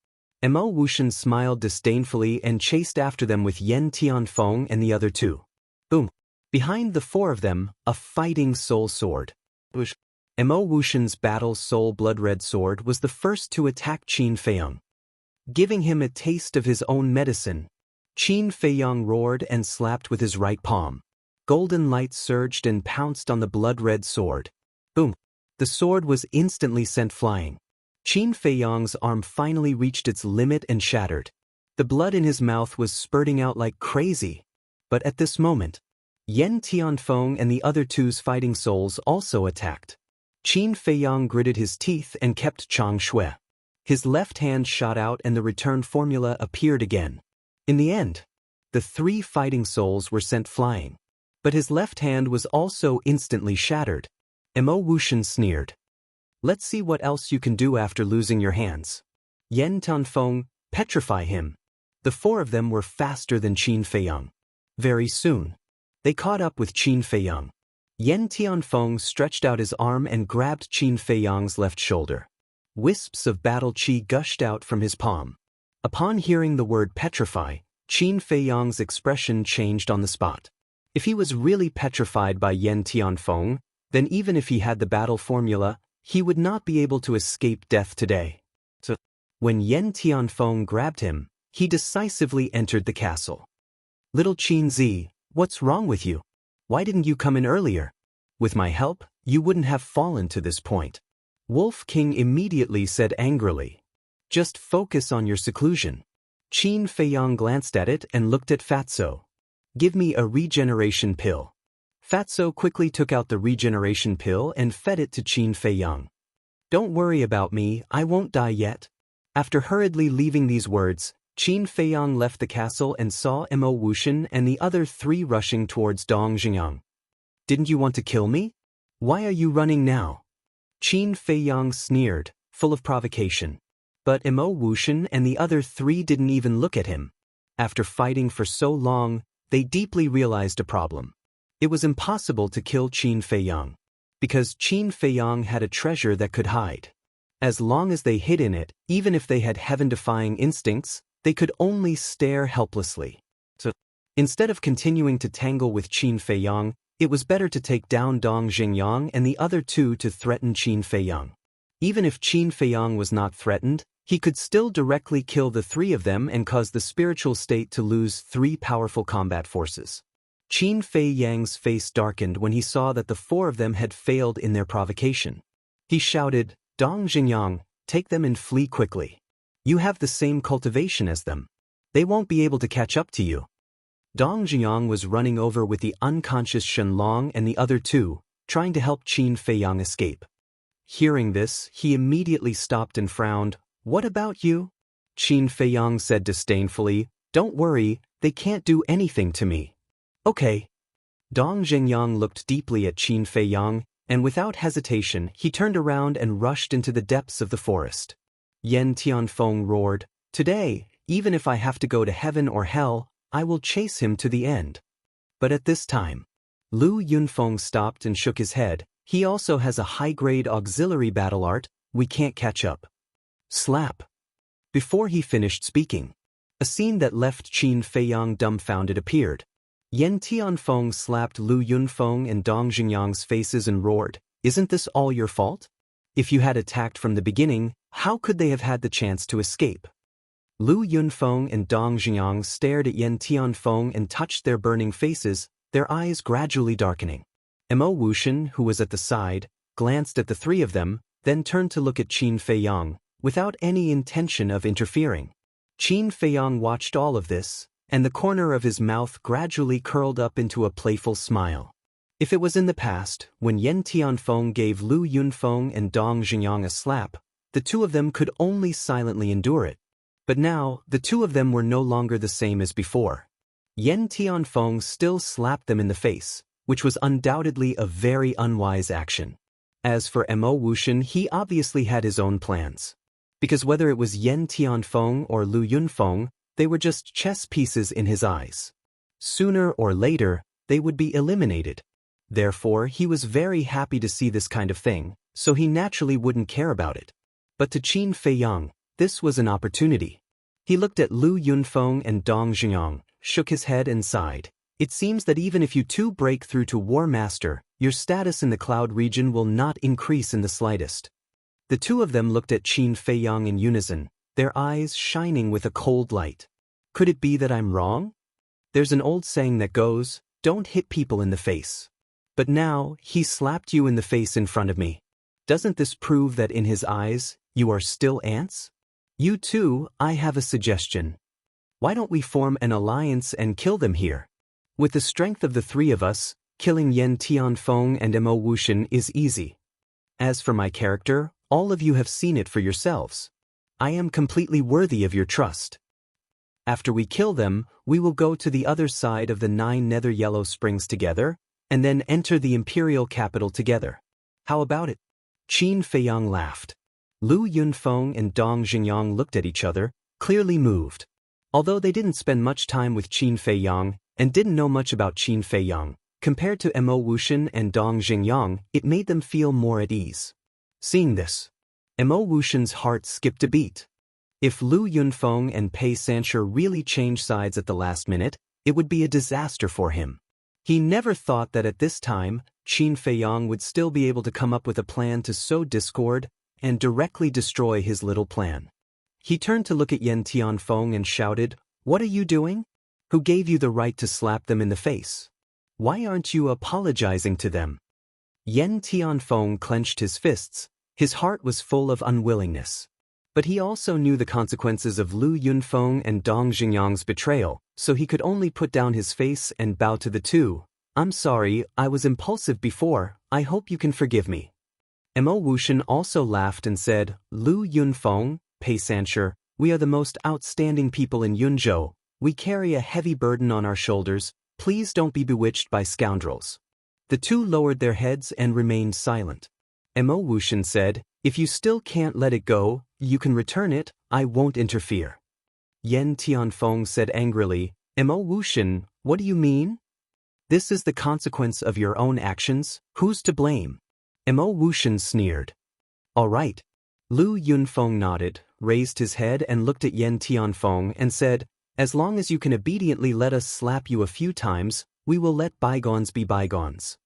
Mo Wuxian smiled disdainfully and chased after them with Yen Tianfeng and the other two. Boom! Behind the four of them, a fighting soul sword. Mo Wuxian's battle soul blood-red sword was the first to attack Qin Feiyang. Giving him a taste of his own medicine, Qin Feiyang roared and slapped with his right palm. Golden light surged and pounced on the blood-red sword. Boom! The sword was instantly sent flying. Qin Feiyang's arm finally reached its limit and shattered. The blood in his mouth was spurting out like crazy. But at this moment, Yen Tianfeng and the other two's fighting souls also attacked. Qin Feiyang gritted his teeth and kept Chang Shui. His left hand shot out and the return formula appeared again. In the end, the three fighting souls were sent flying. But his left hand was also instantly shattered. Mo Wuxian sneered. Let's see what else you can do after losing your hands. Yen Tianfeng, petrify him. The four of them were faster than Qin Feiyang. Very soon, they caught up with Qin Feiyang. Yen Tianfeng stretched out his arm and grabbed Qin Feiyang's left shoulder. Wisps of battle qi gushed out from his palm. Upon hearing the word petrify, Qin Feiyang's expression changed on the spot. If he was really petrified by Yen Tianfeng, then even if he had the battle formula, he would not be able to escape death today. So, when Yen Tianfeng grabbed him, he decisively entered the castle. Little Qin Zi, what's wrong with you? Why didn't you come in earlier? With my help, you wouldn't have fallen to this point. Wolf King immediately said angrily. Just focus on your seclusion. Qin Feiyang glanced at it and looked at Fatso. Give me a regeneration pill. Fatso quickly took out the regeneration pill and fed it to Qin Feiyang. Don't worry about me, I won't die yet. After hurriedly leaving these words, Qin Feiyang left the castle and saw Mo Wuxian and the other three rushing towards Dong Jingyang. Didn't you want to kill me? Why are you running now? Qin Feiyang sneered, full of provocation. But Mo Wuxian and the other three didn't even look at him. After fighting for so long, they deeply realized a problem. It was impossible to kill Qin Feiyang, because Qin Feiyang had a treasure that could hide. As long as they hid in it, even if they had heaven-defying instincts, they could only stare helplessly. So, instead of continuing to tangle with Qin Feiyang, it was better to take down Dong Jingyang and the other two to threaten Qin Feiyang. Even if Qin Feiyang was not threatened, he could still directly kill the three of them and cause the spiritual state to lose three powerful combat forces. Qin Feiyang's face darkened when he saw that the four of them had failed in their provocation. He shouted, Dong Jingyang, take them and flee quickly. You have the same cultivation as them. They won't be able to catch up to you. Dong Jingyang was running over with the unconscious Shenlong and the other two, trying to help Qin Feiyang escape. Hearing this, he immediately stopped and frowned. What about you? Qin Feiyang said disdainfully, Don't worry, they can't do anything to me. Okay. Dong Jingyang looked deeply at Qin Feiyang, and without hesitation he turned around and rushed into the depths of the forest. Yen Tianfeng roared, Today, even if I have to go to heaven or hell, I will chase him to the end. But at this time, Lu Yunfeng stopped and shook his head. He also has a high-grade auxiliary battle art, we can't catch up. Slap. Before he finished speaking, a scene that left Qin Feiyang dumbfounded appeared. Yen Tianfeng slapped Lu Yunfeng and Dong Jingyang's faces and roared, Isn't this all your fault? If you had attacked from the beginning, how could they have had the chance to escape? Lu Yunfeng and Dong Jingyang stared at Yen Tianfeng and touched their burning faces, their eyes gradually darkening. Mo Wuxian, who was at the side, glanced at the three of them, then turned to look at Qin Feiyang, without any intention of interfering. Qin Feiyang watched all of this, and the corner of his mouth gradually curled up into a playful smile. If it was in the past, when Yen Tianfeng gave Lu Yunfeng and Dong Jingyang a slap, the two of them could only silently endure it. But now, the two of them were no longer the same as before. Yen Tianfeng still slapped them in the face, which was undoubtedly a very unwise action. As for Mo Wuxian, he obviously had his own plans. Because whether it was Yen Tianfeng or Lu Yunfeng, they were just chess pieces in his eyes. Sooner or later, they would be eliminated. Therefore, he was very happy to see this kind of thing, so he naturally wouldn't care about it. But to Qin Feiyang, this was an opportunity. He looked at Lu Yunfeng and Dong Xingyang, shook his head and sighed. It seems that even if you two break through to War Master, your status in the Cloud region will not increase in the slightest. The two of them looked at Qin Feiyang in unison, their eyes shining with a cold light. Could it be that I'm wrong? There's an old saying that goes, don't hit people in the face. But now, he slapped you in the face in front of me. Doesn't this prove that in his eyes, you are still ants? You two, I have a suggestion. Why don't we form an alliance and kill them here? With the strength of the three of us, killing Yen Tianfeng and Mo Wuxian is easy. As for my character, all of you have seen it for yourselves. I am completely worthy of your trust. After we kill them, we will go to the other side of the 9 nether yellow springs together, and then enter the imperial capital together. How about it? Qin Feiyang laughed. Lu Yunfeng and Dong Xingyang looked at each other, clearly moved. Although they didn't spend much time with Qin Feiyang, and didn't know much about Qin Feiyang, compared to Mo Wuxian and Dong Xingyang, it made them feel more at ease. Seeing this, Mo Wuxian's heart skipped a beat. If Lu Yunfeng and Pei Sancher really changed sides at the last minute, it would be a disaster for him. He never thought that at this time, Qin Feiyang would still be able to come up with a plan to sow discord and directly destroy his little plan. He turned to look at Yen Tianfeng and shouted, "What are you doing? Who gave you the right to slap them in the face? Why aren't you apologizing to them?" Yen Tianfeng clenched his fists. His heart was full of unwillingness. But he also knew the consequences of Lu Yunfeng and Dong Xingyang's betrayal, so he could only put down his face and bow to the two. "I'm sorry, I was impulsive before, I hope you can forgive me." Mo Wuxian also laughed and said, "Lu Yunfeng, Pei Sancher, we are the most outstanding people in Yunzhou. We carry a heavy burden on our shoulders, please don't be bewitched by scoundrels." The two lowered their heads and remained silent. Mo Wuxian said, "If you still can't let it go, you can return it, I won't interfere." Yen Tianfeng said angrily, "Mo Wuxian, what do you mean? This is the consequence of your own actions, who's to blame?" Mo Wuxian sneered. "All right." Lu Yunfeng nodded, raised his head and looked at Yen Tianfeng and said, "As long as you can obediently let us slap you a few times, we will let bygones be bygones."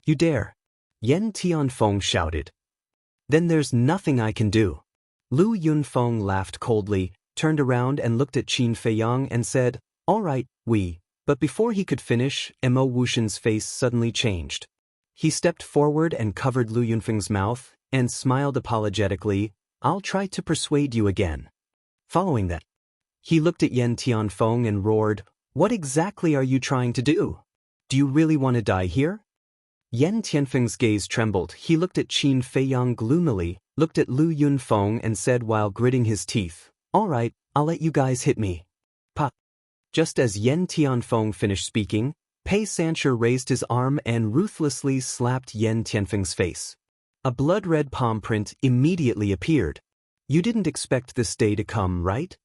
"You dare?" Yen Tianfeng shouted. "Then there's nothing I can do." Lu Yunfeng laughed coldly, turned around and looked at Qin Feiyang and said, "All right, we." But before he could finish, Mo Wuxian's face suddenly changed. He stepped forward and covered Lu Yunfeng's mouth, and smiled apologetically, "I'll try to persuade you again." Following that, he looked at Yen Tianfeng and roared, "What exactly are you trying to do? Do you really want to die here?" Yen Tianfeng's gaze trembled. He looked at Qin Feiyang gloomily, looked at Lu Yunfeng and said while gritting his teeth, "All right, I'll let you guys hit me." Pa. Just as Yen Tianfeng finished speaking, Pei Sancher raised his arm and ruthlessly slapped Yen Tianfeng's face. A blood-red palm print immediately appeared. "You didn't expect this day to come, right?"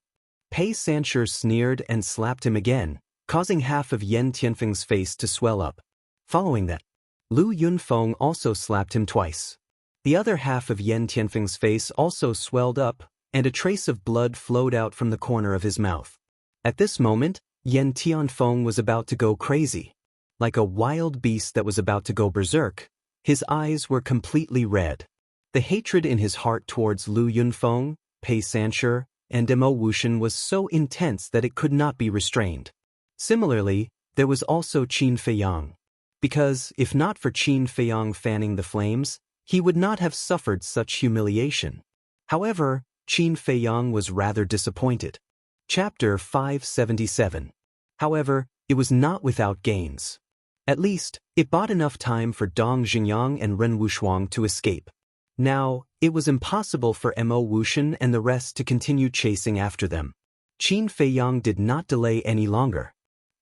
Pei Sancher sneered and slapped him again, causing half of Yen Tianfeng's face to swell up. Following that, Lu Yunfeng also slapped him twice. The other half of Yen Tianfeng's face also swelled up, and a trace of blood flowed out from the corner of his mouth. At this moment, Yen Tianfeng was about to go crazy. Like a wild beast that was about to go berserk, his eyes were completely red. The hatred in his heart towards Lu Yunfeng, Pei Sancher, and Mo Wuxian was so intense that it could not be restrained. Similarly, there was also Qin Feiyang. Because, if not for Qin Feiyang fanning the flames, he would not have suffered such humiliation. However, Qin Feiyang was rather disappointed. Chapter 577. However, it was not without gains. At least, it bought enough time for Dong Xingyang and Ren Wushuang to escape. Now, it was impossible for Mo Wuxian and the rest to continue chasing after them. Qin Feiyang did not delay any longer.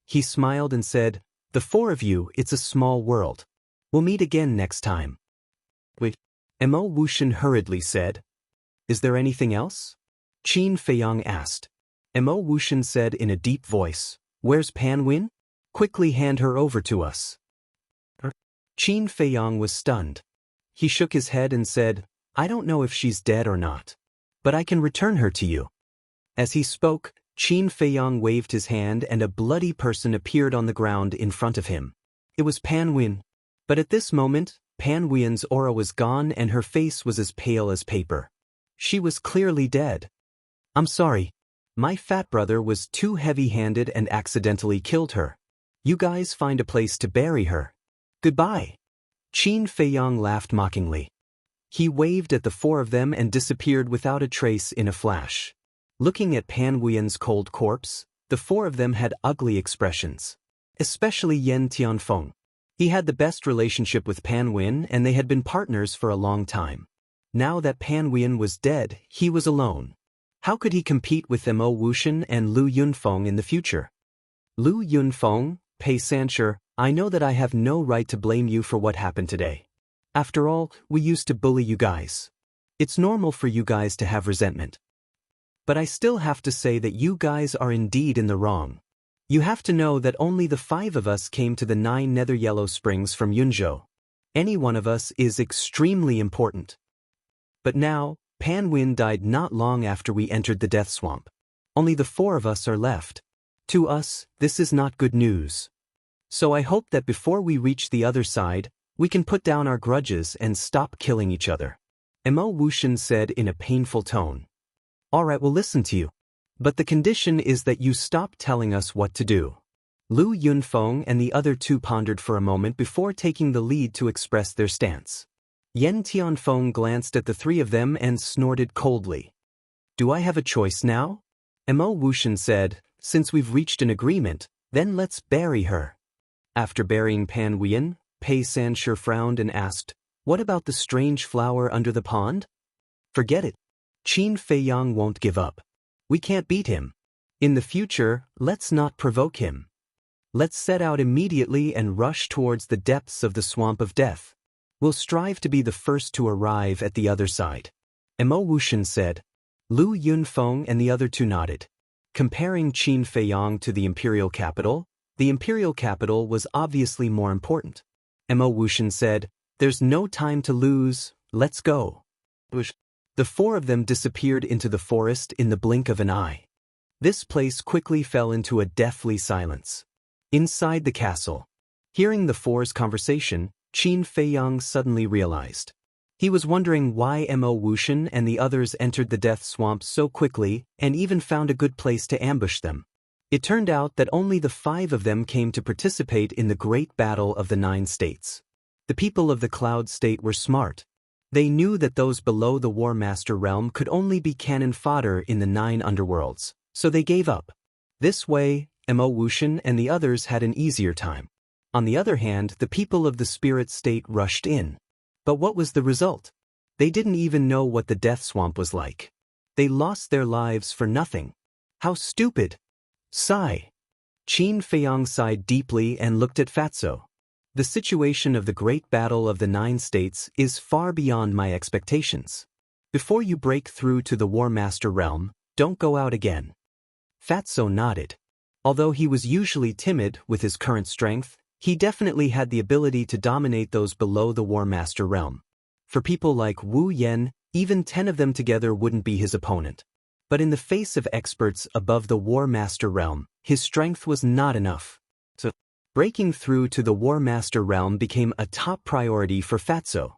He smiled and said, "The four of you, it's a small world. We'll meet again next time." "Wait," Mo Wuxian hurriedly said. "Is there anything else?" Qin Feiyang asked. Mo Wuxian said in a deep voice, "Where's Pan Win? Quickly hand her over to us." Qin Feiyang was stunned. He shook his head and said, I don't know if she's dead or not. But I can return her to you. As he spoke, Qin Feiyang waved his hand and a bloody person appeared on the ground in front of him. It was Pan Wen. But at this moment, Pan Wen's aura was gone and her face was as pale as paper. She was clearly dead. I'm sorry. My fat brother was too heavy-handed and accidentally killed her. You guys find a place to bury her. Goodbye. Qin Feiyang laughed mockingly. He waved at the four of them and disappeared without a trace in a flash. Looking at Pan Wen's cold corpse, the four of them had ugly expressions. Especially Yen Tianfeng. He had the best relationship with Pan Wen and they had been partners for a long time. Now that Pan Wen was dead, he was alone. How could he compete with Mo Wuxian and Lu Yunfeng in the future? Lu Yunfeng, Pei Sanshi, I know that I have no right to blame you for what happened today. After all, we used to bully you guys. It's normal for you guys to have resentment. But I still have to say that you guys are indeed in the wrong. You have to know that only the 5 of us came to the 9 Nether Yellow Springs from Yunzhou. Any one of us is extremely important. But now, Pan Wen died not long after we entered the Death Swamp. Only the 4 of us are left. To us, this is not good news. So I hope that before we reach the other side, we can put down our grudges and stop killing each other. Mo Wuxian said in a painful tone. Alright, we'll listen to you. But the condition is that you stop telling us what to do. Lu Yunfeng and the other 2 pondered for a moment before taking the lead to express their stance. Yen Tianfeng glanced at the 3 of them and snorted coldly. Do I have a choice now? Mo Wuxian said, since we've reached an agreement, then let's bury her. After burying Pan Wen, Pei Sanshi frowned and asked, what about the strange flower under the pond? Forget it. Qin Feiyang won't give up. We can't beat him. In the future, let's not provoke him. Let's set out immediately and rush towards the depths of the swamp of death. We'll strive to be the first to arrive at the other side. Mo Wuxian said. Lu Yunfeng and the other 2 nodded. Comparing Qin Feiyang to the imperial capital was obviously more important. Mo Wuxian said, there's no time to lose, let's go. The 4 of them disappeared into the forest in the blink of an eye. This place quickly fell into a deathly silence. Inside the castle, hearing the 4's conversation, Qin Feiyang suddenly realized. He was wondering why Mo Wuxian and the others entered the death swamp so quickly and even found a good place to ambush them. It turned out that only the 5 of them came to participate in the great battle of the 9 states. The people of the Cloud State were smart. They knew that those below the War Master realm could only be cannon fodder in the 9 underworlds, so they gave up. This way, Mo Wuxian and the others had an easier time. On the other hand, the people of the Spirit State rushed in. But what was the result? They didn't even know what the Death Swamp was like. They lost their lives for nothing. How stupid! Sigh. Qin Feiyang sighed deeply and looked at Fatso. The situation of the great battle of the 9 states is far beyond my expectations. Before you break through to the War Master realm, don't go out again. Fatso nodded. Although he was usually timid with his current strength, he definitely had the ability to dominate those below the War Master realm. For people like Wu Yan, even 10 of them together wouldn't be his opponent. But in the face of experts above the War Master realm, his strength was not enough. So, breaking through to the War Master realm became a top priority for Fatso.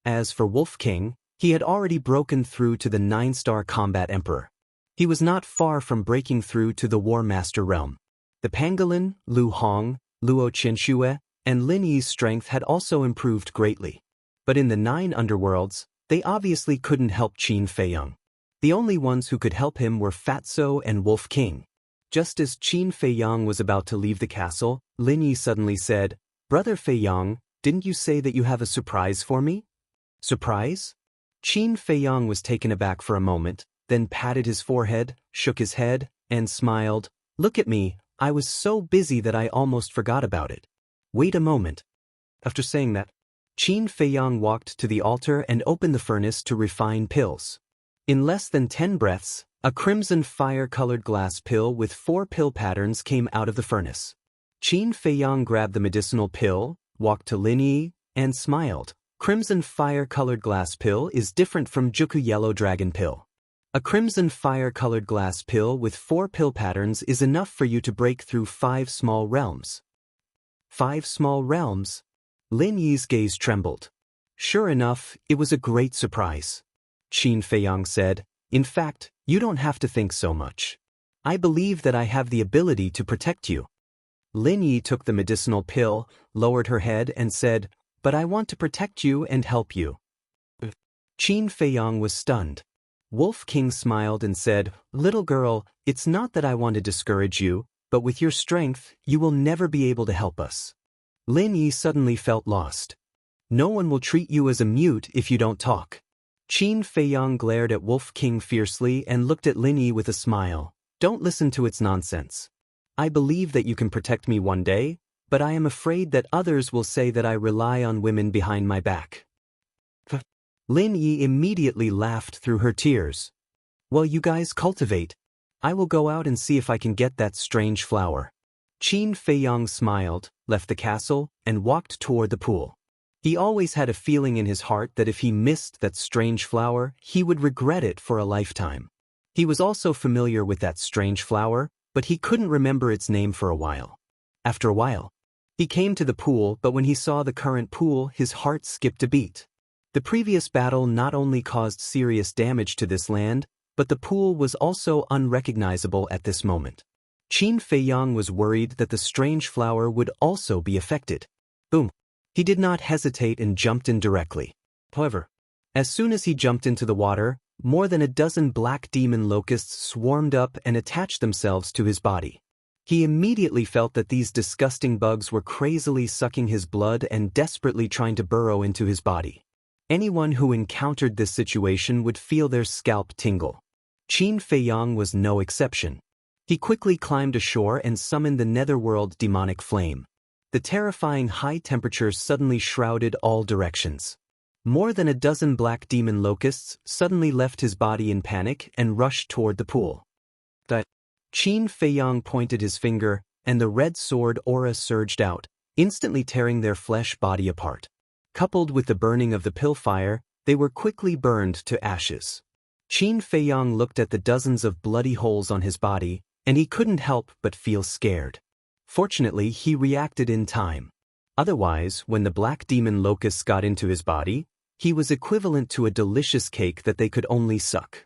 As for Wolf King, he had already broken through to the 9-star Combat Emperor. He was not far from breaking through to the War Master realm. The Pangolin, Lu Hong, Luo Qianxue, and Lin Yi's strength had also improved greatly. But in the 9 underworlds, they obviously couldn't help Qin Feiyang. The only ones who could help him were Fatso and Wolf King. Just as Qin Feiyang was about to leave the castle, Lin Yi suddenly said, Brother Feiyang, didn't you say that you have a surprise for me? Surprise? Qin Feiyang was taken aback for a moment, then patted his forehead, shook his head, and smiled. Look at me, I was so busy that I almost forgot about it. Wait a moment. After saying that, Qin Feiyang walked to the altar and opened the furnace to refine pills. In less than 10 breaths, a crimson fire-colored glass pill with 4 pill patterns came out of the furnace. Qin Feiyang grabbed the medicinal pill, walked to Lin Yi, and smiled. Crimson fire-colored glass pill is different from Jianghu yellow dragon pill. A crimson fire-colored glass pill with 4 pill patterns is enough for you to break through 5 small realms. 5 small realms? Lin Yi's gaze trembled. Sure enough, it was a great surprise. Qin Feiyang said, "In fact, you don't have to think so much. I believe that I have the ability to protect you." Lin Yi took the medicinal pill, lowered her head and said, "But I want to protect you and help you." Qin Feiyang was stunned. Wolf King smiled and said, "Little girl, it's not that I want to discourage you, but with your strength, you will never be able to help us." Lin Yi suddenly felt lost. "No one will treat you as a mute if you don't talk." Qin Feiyang glared at Wolf King fiercely and looked at Lin Yi with a smile. "Don't listen to its nonsense. I believe that you can protect me one day, but I am afraid that others will say that I rely on women behind my back." Lin Yi immediately laughed through her tears. "Well, you guys cultivate. I will go out and see if I can get that strange flower." Qin Feiyang smiled, left the castle, and walked toward the pool. He always had a feeling in his heart that if he missed that strange flower, he would regret it for a lifetime. He was also familiar with that strange flower, but he couldn't remember its name for a while. After a while, he came to the pool, but when he saw the current pool, his heart skipped a beat. The previous battle not only caused serious damage to this land, but the pool was also unrecognizable at this moment. Qin Feiyang was worried that the strange flower would also be affected. Boom! He did not hesitate and jumped in directly. However, as soon as he jumped into the water, more than a dozen black demon locusts swarmed up and attached themselves to his body. He immediately felt that these disgusting bugs were crazily sucking his blood and desperately trying to burrow into his body. Anyone who encountered this situation would feel their scalp tingle. Qin Feiyang was no exception. He quickly climbed ashore and summoned the netherworld demonic flame. The terrifying high temperatures suddenly shrouded all directions. More than a dozen black demon locusts suddenly left his body in panic and rushed toward the pool. Qin Feiyang pointed his finger, and the red sword aura surged out, instantly tearing their flesh body apart. Coupled with the burning of the pill fire, they were quickly burned to ashes. Qin Feiyang looked at the dozens of bloody holes on his body, and he couldn't help but feel scared. Fortunately, he reacted in time. Otherwise, when the black demon locusts got into his body, he was equivalent to a delicious cake that they could only suck.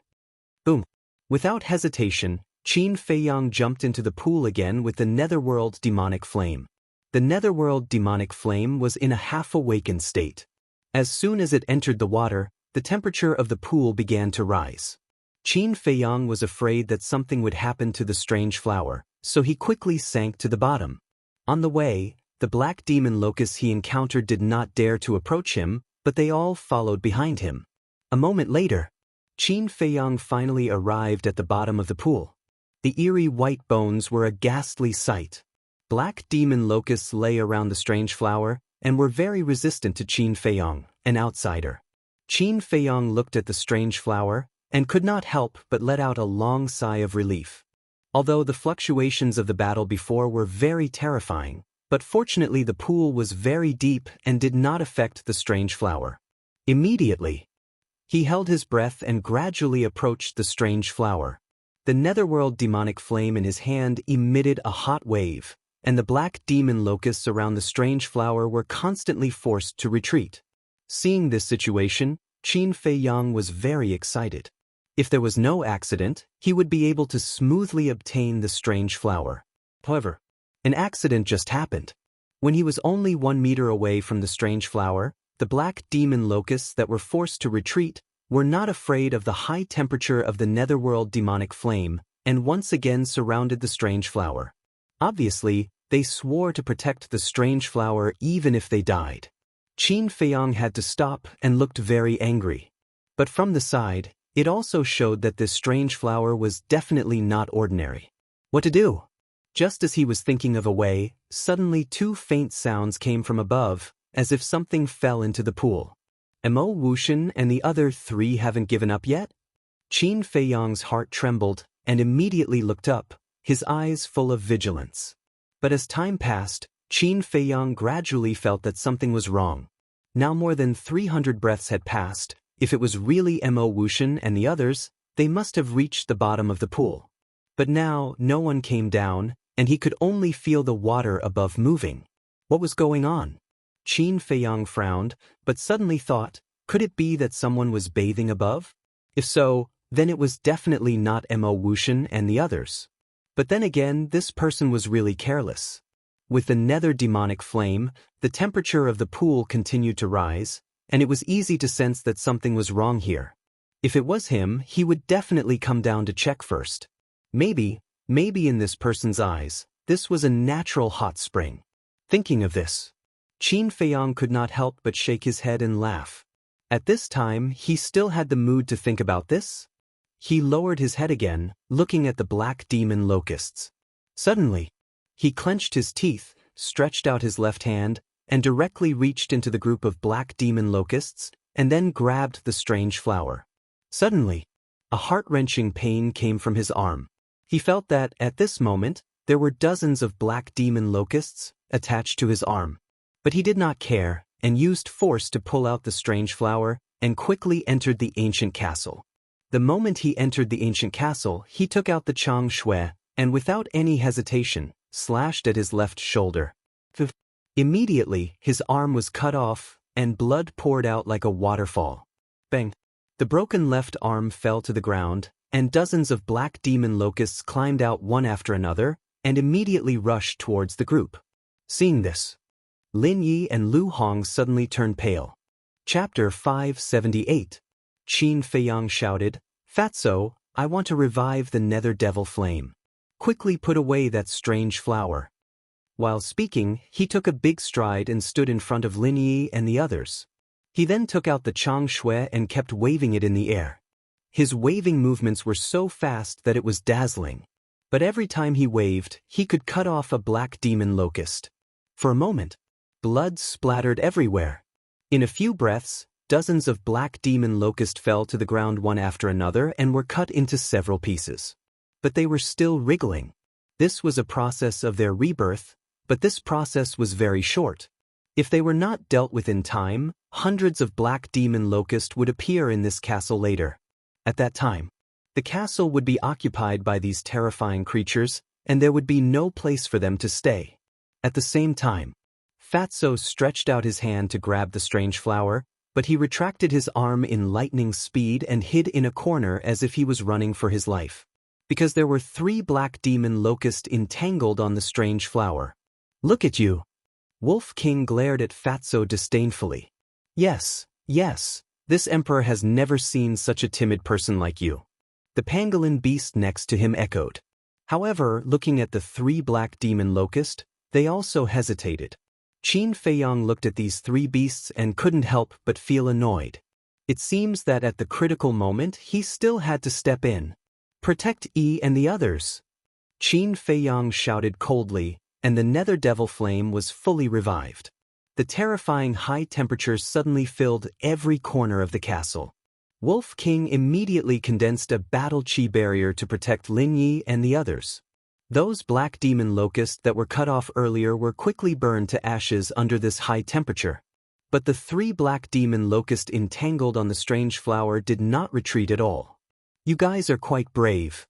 Boom! Without hesitation, Qin Feiyang jumped into the pool again with the netherworld demonic flame. The netherworld demonic flame was in a half-awakened state. As soon as it entered the water, the temperature of the pool began to rise. Qin Feiyang was afraid that something would happen to the strange flower, so he quickly sank to the bottom. On the way, the black demon locusts he encountered did not dare to approach him, but they all followed behind him. A moment later, Qin Feiyang finally arrived at the bottom of the pool. The eerie white bones were a ghastly sight. Black demon locusts lay around the strange flower and were very resistant to Qin Feiyang, an outsider. Qin Feiyang looked at the strange flower and could not help but let out a long sigh of relief. Although the fluctuations of the battle before were very terrifying, but fortunately the pool was very deep and did not affect the strange flower. Immediately, he held his breath and gradually approached the strange flower. The netherworld demonic flame in his hand emitted a hot wave, and the black demon locusts around the strange flower were constantly forced to retreat. Seeing this situation, Qin Feiyang was very excited. If there was no accident, he would be able to smoothly obtain the strange flower. However, an accident just happened. When he was only 1 meter away from the strange flower, the black demon locusts that were forced to retreat were not afraid of the high temperature of the netherworld demonic flame and once again surrounded the strange flower. Obviously, they swore to protect the strange flower even if they died. Qin Feiyang had to stop and looked very angry. But from the side, it also showed that this strange flower was definitely not ordinary. What to do? Just as he was thinking of a way, suddenly 2 faint sounds came from above, as if something fell into the pool. Mo Wuxian and the other 3 haven't given up yet? Qin Feiyang's heart trembled and immediately looked up, his eyes full of vigilance. But as time passed, Qin Feiyang gradually felt that something was wrong. Now more than 300 breaths had passed. If it was really Mo Wuxian and the others, they must have reached the bottom of the pool. But now no one came down, and he could only feel the water above moving. What was going on? Qin Feiyang frowned, but suddenly thought, could it be that someone was bathing above? If so, then it was definitely not Mo Wuxian and the others. But then again, this person was really careless. With the nether demonic flame, the temperature of the pool continued to rise, and it was easy to sense that something was wrong here. If it was him, he would definitely come down to check first. Maybe in this person's eyes, this was a natural hot spring. Thinking of this, Qin Feiyang could not help but shake his head and laugh. At this time, he still had the mood to think about this. He lowered his head again, looking at the black demon locusts. Suddenly, he clenched his teeth, stretched out his left hand, and directly reached into the group of black demon locusts, and then grabbed the strange flower. Suddenly, a heart-wrenching pain came from his arm. He felt that, at this moment, there were dozens of black demon locusts attached to his arm. But he did not care, and used force to pull out the strange flower, and quickly entered the ancient castle. The moment he entered the ancient castle, he took out the Chang Shui, and without any hesitation, slashed at his left shoulder. Immediately, his arm was cut off, and blood poured out like a waterfall. Bang! The broken left arm fell to the ground, and dozens of black demon locusts climbed out one after another, and immediately rushed towards the group. Seeing this, Lin Yi and Lu Hong suddenly turned pale. Chapter 578. Qin Feiyang shouted, "Fatso, I want to revive the nether devil flame. Quickly put away that strange flower." While speaking, he took a big stride and stood in front of Lin Yi and the others. He then took out the Chang Shui and kept waving it in the air. His waving movements were so fast that it was dazzling. But every time he waved, he could cut off a black demon locust. For a moment, blood splattered everywhere. In a few breaths, dozens of black demon locusts fell to the ground one after another and were cut into several pieces. But they were still wriggling. This was a process of their rebirth, but this process was very short. If they were not dealt with in time, hundreds of black demon locusts would appear in this castle later. At that time, the castle would be occupied by these terrifying creatures, and there would be no place for them to stay. At the same time, Fatso stretched out his hand to grab the strange flower, but he retracted his arm in lightning speed and hid in a corner as if he was running for his life. Because there were 3 black demon locusts entangled on the strange flower. "Look at you!" Wolf King glared at Fatso disdainfully. Yes, this emperor has never seen such a timid person like you." The pangolin beast next to him echoed. However, looking at the 3 black demon locusts, they also hesitated. Qin Feiyang looked at these 3 beasts and couldn't help but feel annoyed. It seems that at the critical moment he still had to step in. "Protect Yi and the others." Qin Feiyang shouted coldly, and the nether devil flame was fully revived. The terrifying high temperatures suddenly filled every corner of the castle. Wolf King immediately condensed a battle chi barrier to protect Lin Yi and the others. Those black demon locusts that were cut off earlier were quickly burned to ashes under this high temperature. But the 3 black demon locusts entangled on the strange flower did not retreat at all. "You guys are quite brave."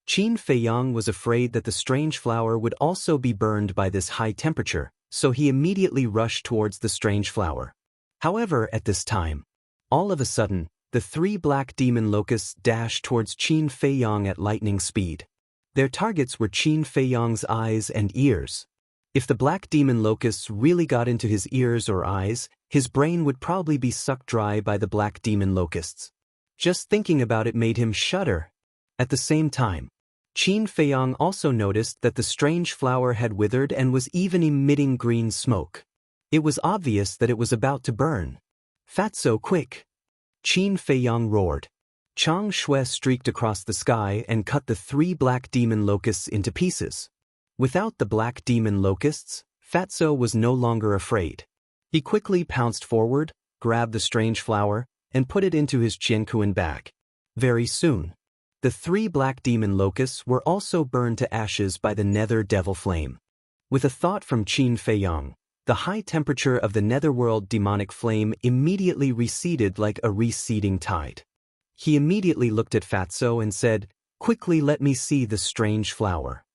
Qin Feiyang was afraid that the strange flower would also be burned by this high temperature, so he immediately rushed towards the strange flower. However, at this time, all of a sudden, the 3 black demon locusts dashed towards Qin Feiyang at lightning speed. Their targets were Qin Feiyang's eyes and ears. If the black demon locusts really got into his ears or eyes, his brain would probably be sucked dry by the black demon locusts. Just thinking about it made him shudder. At the same time, Qin Feiyang also noticed that the strange flower had withered and was even emitting green smoke. It was obvious that it was about to burn. "Fatso, quick!" Qin Feiyang roared. Chang Shui streaked across the sky and cut the 3 black demon locusts into pieces. Without the black demon locusts, Fatso was no longer afraid. He quickly pounced forward, grabbed the strange flower, and put it into his Jianghu bag. Very soon, the 3 black demon locusts were also burned to ashes by the nether devil flame. With a thought from Qin Feiyang, The high temperature of the netherworld demonic flame immediately receded like a receding tide. He immediately looked at Fatso and said, "Quickly let me see the strange flower."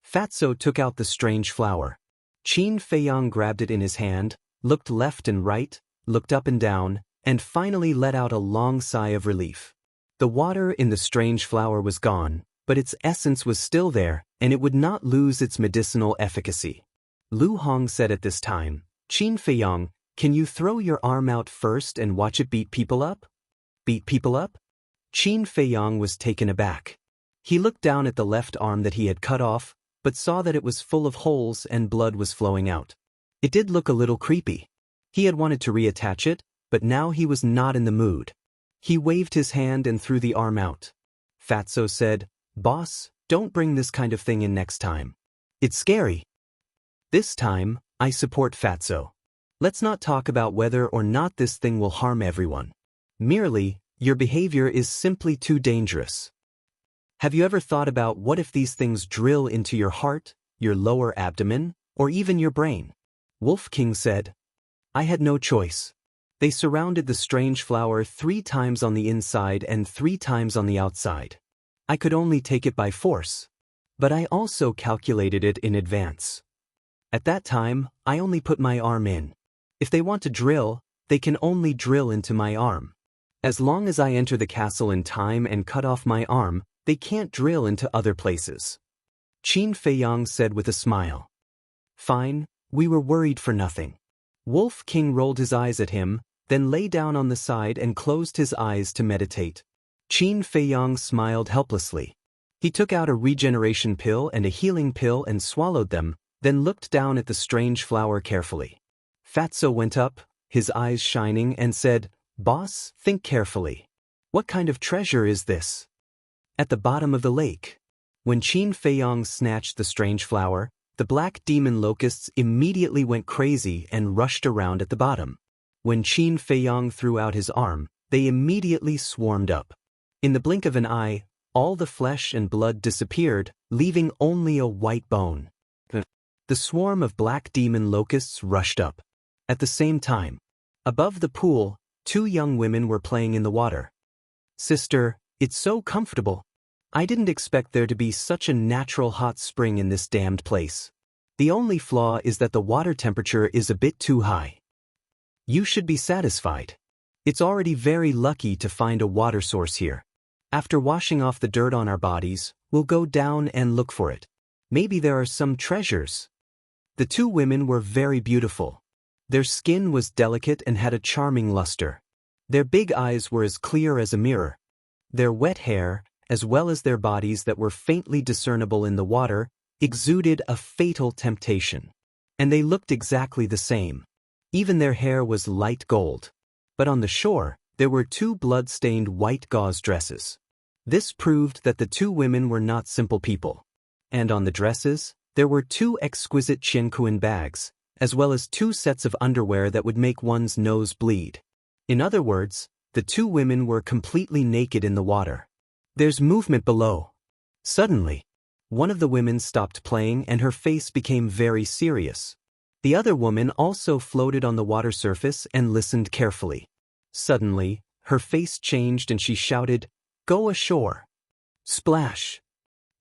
Fatso took out the strange flower. Qin Feiyang grabbed it in his hand, looked left and right, looked up and down, and finally let out a long sigh of relief. The water in the strange flower was gone, but its essence was still there, and it would not lose its medicinal efficacy. Lu Hong said at this time, "Qin Feiyang, can you throw your arm out first and watch it beat people up?" Beat people up? Qin Feiyang was taken aback. He looked down at the left arm that he had cut off, but saw that it was full of holes and blood was flowing out. It did look a little creepy. He had wanted to reattach it, but now he was not in the mood. He waved his hand and threw the arm out. Fatso said, "Boss, don't bring this kind of thing in next time. It's scary." This time, I support Fatso. Let's not talk about whether or not this thing will harm everyone. Merely, your behavior is simply too dangerous. Have you ever thought about what if these things drill into your heart, your lower abdomen, or even your brain? Wolf King said. I had no choice. They surrounded the strange flower 3 times on the inside and 3 times on the outside. I could only take it by force. But I also calculated it in advance. At that time, I only put my arm in. If they want to drill, they can only drill into my arm. As long as I enter the castle in time and cut off my arm, they can't drill into other places. Qin Feiyang said with a smile. Fine, we were worried for nothing. Wolf King rolled his eyes at him, then lay down on the side and closed his eyes to meditate. Qin Feiyang smiled helplessly. He took out a regeneration pill and a healing pill and swallowed them, then looked down at the strange flower carefully. Fatso went up, his eyes shining, and said, Boss, think carefully. What kind of treasure is this? At the bottom of the lake. When Qin Feiyang snatched the strange flower, the black demon locusts immediately went crazy and rushed around at the bottom. When Qin Feiyang threw out his arm, they immediately swarmed up. In the blink of an eye, all the flesh and blood disappeared, leaving only a white bone. The swarm of black demon locusts rushed up. At the same time, above the pool, 2 young women were playing in the water. Sister, it's so comfortable. I didn't expect there to be such a natural hot spring in this damned place. The only flaw is that the water temperature is a bit too high. You should be satisfied. It's already very lucky to find a water source here. After washing off the dirt on our bodies, we'll go down and look for it. Maybe there are some treasures. The 2 women were very beautiful. Their skin was delicate and had a charming luster. Their big eyes were as clear as a mirror. Their wet hair, as well as their bodies that were faintly discernible in the water, exuded a fatal temptation. And they looked exactly the same. Even their hair was light gold. But on the shore, there were 2 blood-stained white gauze dresses. This proved that the 2 women were not simple people. And on the dresses, there were 2 exquisite Jianghu bags, as well as 2 sets of underwear that would make one's nose bleed. In other words, the 2 women were completely naked in the water. There's movement below. Suddenly, one of the women stopped playing and her face became very serious. The other woman also floated on the water surface and listened carefully. Suddenly, her face changed and she shouted, Go ashore. Splash.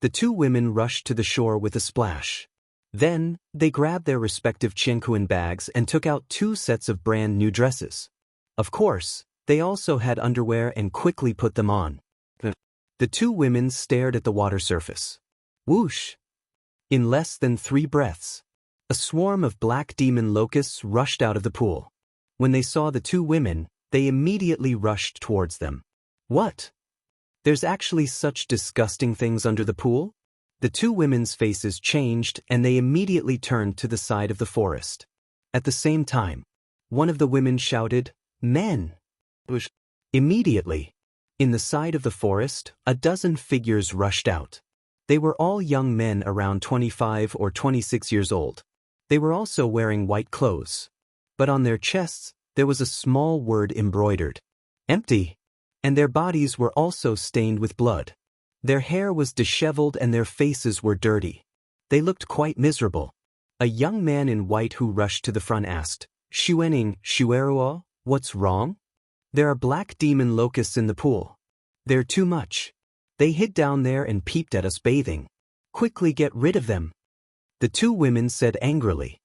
The 2 women rushed to the shore with a splash. Then, they grabbed their respective Jianghu bags and took out 2 sets of brand new dresses. Of course, they also had underwear and quickly put them on. The 2 women stared at the water surface. Whoosh! In less than 3 breaths, a swarm of black demon locusts rushed out of the pool. When they saw the 2 women, they immediately rushed towards them. What? There's actually such disgusting things under the pool? The 2 women's faces changed and they immediately turned to the side of the forest. At the same time, one of the women shouted, Men! Immediately, in the side of the forest, a dozen figures rushed out. They were all young men around 25 or 26 years old. They were also wearing white clothes. But on their chests, there was a small word embroidered. Empty. And their bodies were also stained with blood. Their hair was disheveled and their faces were dirty. They looked quite miserable. A young man in white who rushed to the front asked, Xuening, Xueruo, what's wrong? There are black demon locusts in the pool. They're too much. They hid down there and peeped at us bathing. Quickly get rid of them. The two women said angrily.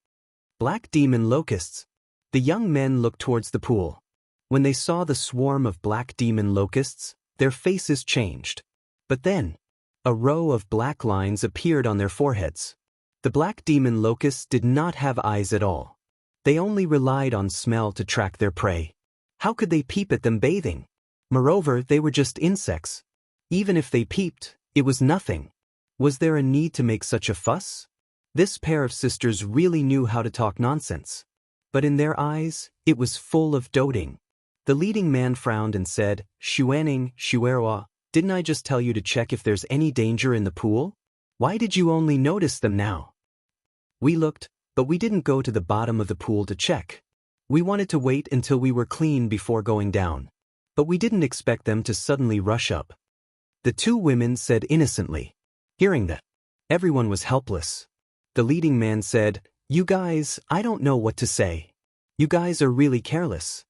Black demon locusts. The young men looked towards the pool. When they saw the swarm of black demon locusts, their faces changed. But then, a row of black lines appeared on their foreheads. The black demon locusts did not have eyes at all. They only relied on smell to track their prey. How could they peep at them bathing? Moreover, they were just insects. Even if they peeped, it was nothing. Was there a need to make such a fuss? This pair of sisters really knew how to talk nonsense. But in their eyes, it was full of doting. The leading man frowned and said, Xuening, Xuerua, didn't I just tell you to check if there's any danger in the pool? Why did you only notice them now? We looked, but we didn't go to the bottom of the pool to check. We wanted to wait until we were clean before going down. But we didn't expect them to suddenly rush up. The two women said innocently. Hearing that, everyone was helpless. The leading man said, You guys, I don't know what to say. You guys are really careless.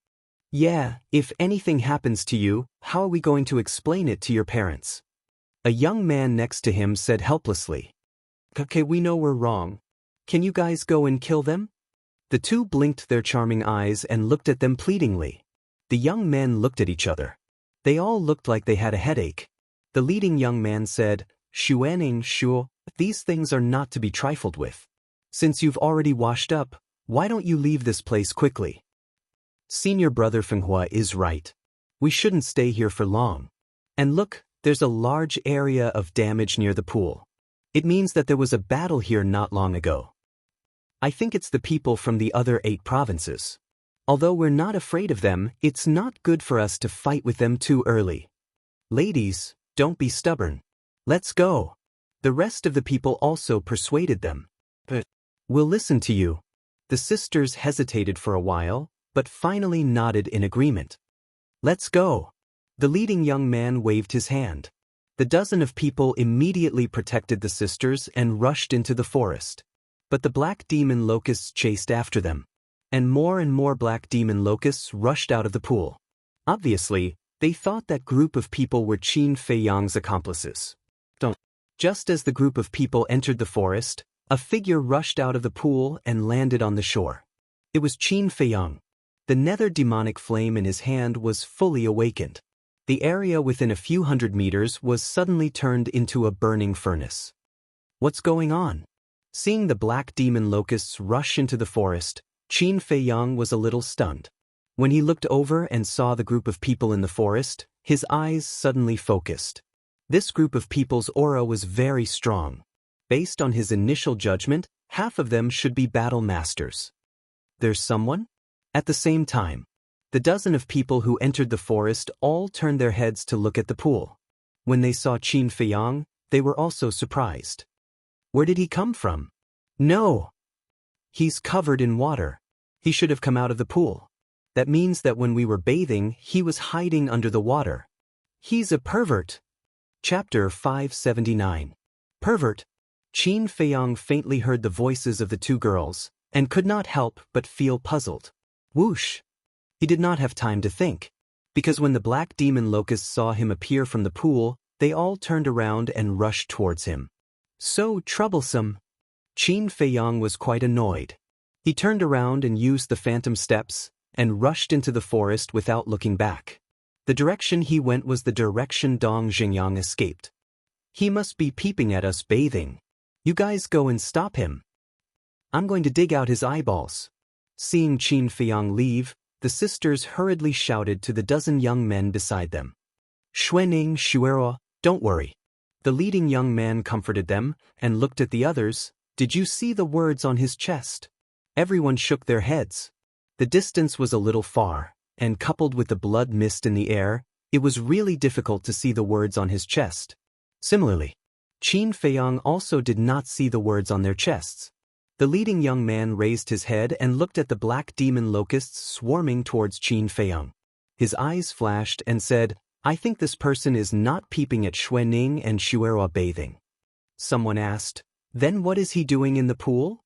Yeah, if anything happens to you, how are we going to explain it to your parents? A young man next to him said helplessly. Okay, we know we're wrong. Can you guys go and kill them? The two blinked their charming eyes and looked at them pleadingly. The young men looked at each other. They all looked like they had a headache. The leading young man said, Xuening Shu, these things are not to be trifled with. Since you've already washed up, why don't you leave this place quickly? Senior brother Fenghua is right. We shouldn't stay here for long. And look, there's a large area of damage near the pool. It means that there was a battle here not long ago. I think it's the people from the other 8 provinces. Although we're not afraid of them, it's not good for us to fight with them too early. Ladies, don't be stubborn. Let's go. The rest of the people also persuaded them. But we'll listen to you. The sisters hesitated for a while, but finally nodded in agreement. Let's go. The leading young man waved his hand. The dozen of people immediately protected the sisters and rushed into the forest. But the black demon locusts chased after them. And more black demon locusts rushed out of the pool. Obviously, they thought that group of people were Qin Feiyang's accomplices. Just as the group of people entered the forest, a figure rushed out of the pool and landed on the shore. It was Qin Feiyang. The nether demonic flame in his hand was fully awakened. The area within a few hundred meters was suddenly turned into a burning furnace. What's going on? Seeing the black demon locusts rush into the forest, Qin Feiyang was a little stunned. When he looked over and saw the group of people in the forest, his eyes suddenly focused. This group of people's aura was very strong. Based on his initial judgment, half of them should be battle masters. There's someone? At the same time, the dozen of people who entered the forest all turned their heads to look at the pool. When they saw Qin Feiyang, they were also surprised. Where did he come from? No! He's covered in water. He should have come out of the pool. That means that when we were bathing, he was hiding under the water. He's a pervert. Chapter 579. Pervert. Qin Feiyang faintly heard the voices of the two girls, and could not help but feel puzzled. Whoosh! He did not have time to think, because when the black demon locusts saw him appear from the pool, they all turned around and rushed towards him. So troublesome! Qin Feiyang was quite annoyed. He turned around and used the phantom steps, and rushed into the forest without looking back. The direction he went was the direction Dong Xingyang escaped. He must be peeping at us bathing. You guys go and stop him. I'm going to dig out his eyeballs. Seeing Qin Feiyang leave, the sisters hurriedly shouted to the dozen young men beside them. Xuening, Xuero, don't worry. The leading young man comforted them, and looked at the others. Did you see the words on his chest? Everyone shook their heads. The distance was a little far, and coupled with the blood mist in the air, it was really difficult to see the words on his chest. Similarly, Qin Feiyang also did not see the words on their chests. The leading young man raised his head and looked at the black demon locusts swarming towards Qin Feiyang. His eyes flashed and said, I think this person is not peeping at Xuening and Xuerua bathing. Someone asked, Then what is he doing in the pool?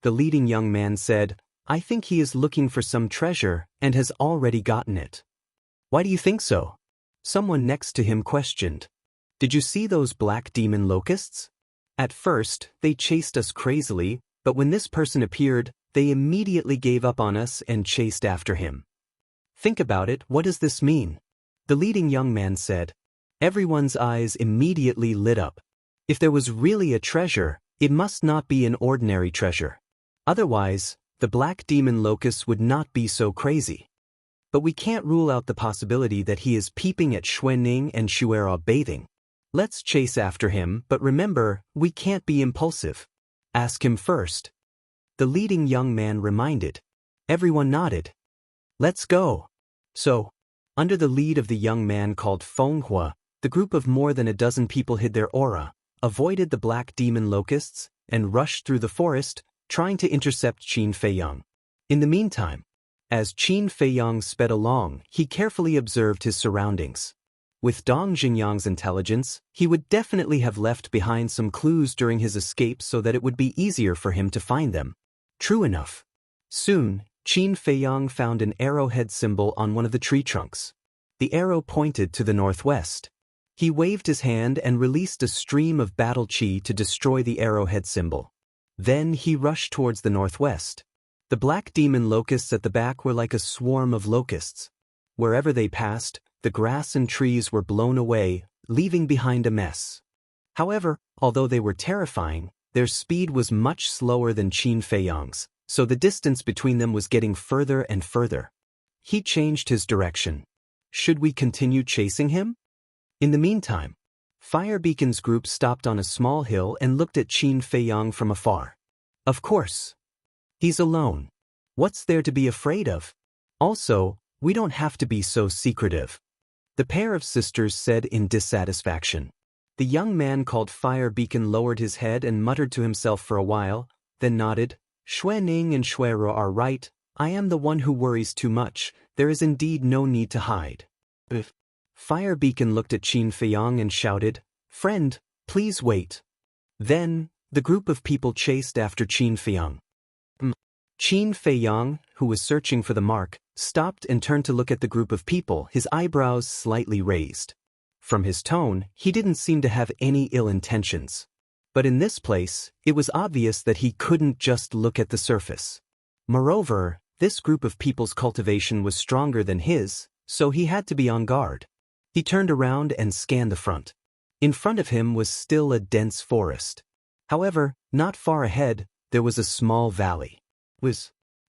The leading young man said, "I think he is looking for some treasure and has already gotten it." "Why do you think so?" Someone next to him questioned. "Did you see those black demon locusts? At first, they chased us crazily, but when this person appeared, they immediately gave up on us and chased after him." "Think about it, what does this mean?" The leading young man said. Everyone's eyes immediately lit up. If there was really a treasure, it must not be an ordinary treasure. Otherwise, the black demon locusts would not be so crazy. But we can't rule out the possibility that he is peeping at Xuening and Xuera bathing. Let's chase after him, but remember, we can't be impulsive. Ask him first. The leading young man reminded. Everyone nodded. Let's go. So, under the lead of the young man called Fenghua, the group of more than a dozen people hid their aura, avoided the black demon locusts, and rushed through the forest, trying to intercept Qin Feiyang. In the meantime, as Qin Feiyang sped along, he carefully observed his surroundings. With Dong Xingyang's intelligence, he would definitely have left behind some clues during his escape so that it would be easier for him to find them. True enough. Soon, Qin Feiyang found an arrowhead symbol on one of the tree trunks. The arrow pointed to the northwest. He waved his hand and released a stream of battle chi to destroy the arrowhead symbol. Then he rushed towards the northwest. The black demon locusts at the back were like a swarm of locusts. Wherever they passed, the grass and trees were blown away, leaving behind a mess. However, although they were terrifying, their speed was much slower than Qin Feiyang's, so the distance between them was getting further and further. He changed his direction. Should we continue chasing him? In the meantime, Fire Beacon's group stopped on a small hill and looked at Qin Feiyang from afar. Of course. He's alone. What's there to be afraid of? Also, we don't have to be so secretive. The pair of sisters said in dissatisfaction. The young man called Fire Beacon lowered his head and muttered to himself for a while, then nodded. Xuening and Xuera are right. I am the one who worries too much. There is indeed no need to hide. Fire Beacon looked at Qin Feiyang and shouted, "Friend, please wait." Then, the group of people chased after Qin Feiyang. Qin Feiyang, who was searching for the mark, stopped and turned to look at the group of people, his eyebrows slightly raised. From his tone, he didn't seem to have any ill intentions. But in this place, it was obvious that he couldn't just look at the surface. Moreover, this group of people's cultivation was stronger than his, so he had to be on guard. He turned around and scanned the front. In front of him was still a dense forest. However, not far ahead, there was a small valley.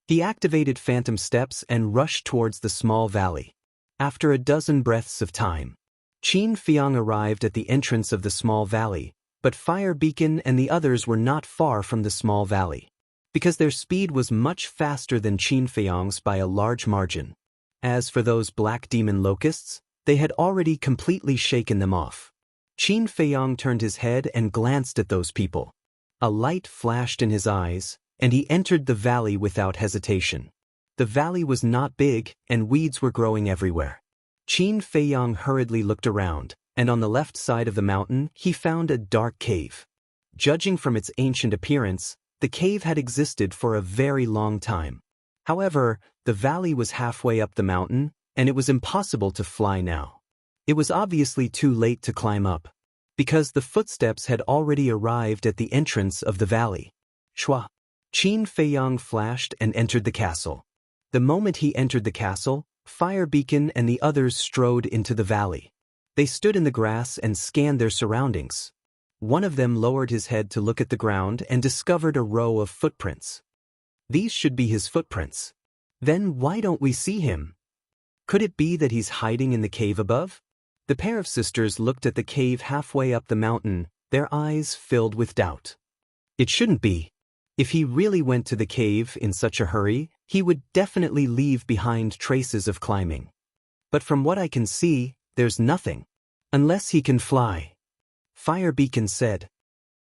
He activated phantom steps and rushed towards the small valley. After a dozen breaths of time, Qin Feiyang arrived at the entrance of the small valley, but Fire Beacon and the others were not far from the small valley, because their speed was much faster than Qin Feiyang's by a large margin. As for those black demon locusts, they had already completely shaken them off. Qin Feiyang turned his head and glanced at those people. A light flashed in his eyes, and he entered the valley without hesitation. The valley was not big, and weeds were growing everywhere. Qin Feiyang hurriedly looked around, and on the left side of the mountain, he found a dark cave. Judging from its ancient appearance, the cave had existed for a very long time. However, the valley was halfway up the mountain, and it was impossible to fly now. It was obviously too late to climb up, because the footsteps had already arrived at the entrance of the valley. Shua. Qin Feiyang flashed and entered the castle. The moment he entered the castle, Fire Beacon and the others strode into the valley. They stood in the grass and scanned their surroundings. One of them lowered his head to look at the ground and discovered a row of footprints. These should be his footprints. Then why don't we see him? Could it be that he's hiding in the cave above? The pair of sisters looked at the cave halfway up the mountain, their eyes filled with doubt. It shouldn't be. If he really went to the cave in such a hurry, he would definitely leave behind traces of climbing. But from what I can see, there's nothing. Unless he can fly. Fire Beacon said.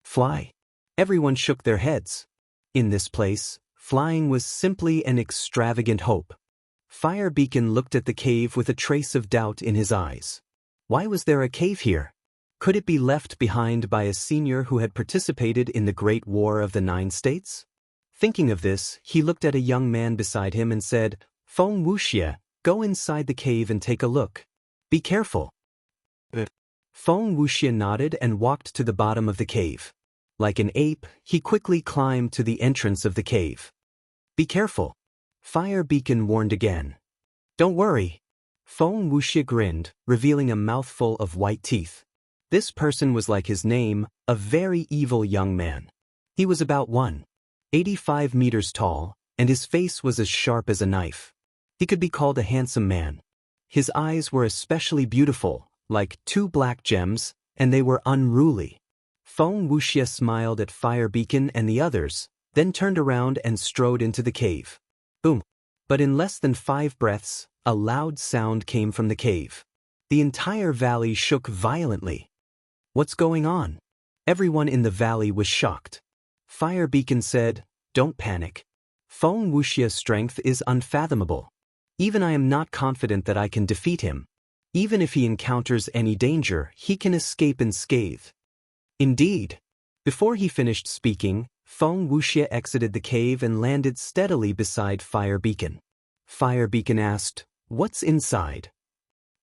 Fly? Everyone shook their heads. In this place, flying was simply an extravagant hope. Fire Beacon looked at the cave with a trace of doubt in his eyes. Why was there a cave here? Could it be left behind by a senior who had participated in the Great War of the 9 States? Thinking of this, he looked at a young man beside him and said, "Feng Wuxia, go inside the cave and take a look. Be careful." Feng Wuxia nodded and walked to the bottom of the cave. Like an ape, he quickly climbed to the entrance of the cave. "Be careful," Fire Beacon warned again. "Don't worry." Feng Wuxia grinned, revealing a mouthful of white teeth. This person was like his name, a very evil young man. He was about 185 meters tall, and his face was as sharp as a knife. He could be called a handsome man. His eyes were especially beautiful, like 2 black gems, and they were unruly. Feng Wuxia smiled at Fire Beacon and the others, then turned around and strode into the cave. Boom! But in less than 5 breaths, a loud sound came from the cave. The entire valley shook violently. "What's going on?" Everyone in the valley was shocked. Fire Beacon said, "Don't panic. Feng Wuxia's strength is unfathomable. Even I am not confident that I can defeat him. Even if he encounters any danger, he can escape unscathed." Indeed. Before he finished speaking, Feng Wuxia exited the cave and landed steadily beside Fire Beacon. Fire Beacon asked, "What's inside?"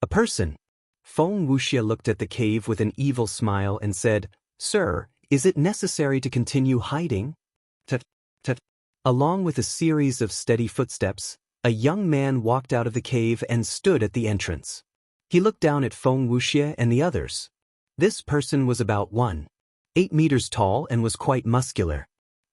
"A person." Feng Wuxia looked at the cave with an evil smile and said, "Sir, is it necessary to continue hiding?" Tut, tut. Along with a series of steady footsteps, a young man walked out of the cave and stood at the entrance. He looked down at Feng Wuxia and the others. This person was about 1.8 meters tall and was quite muscular.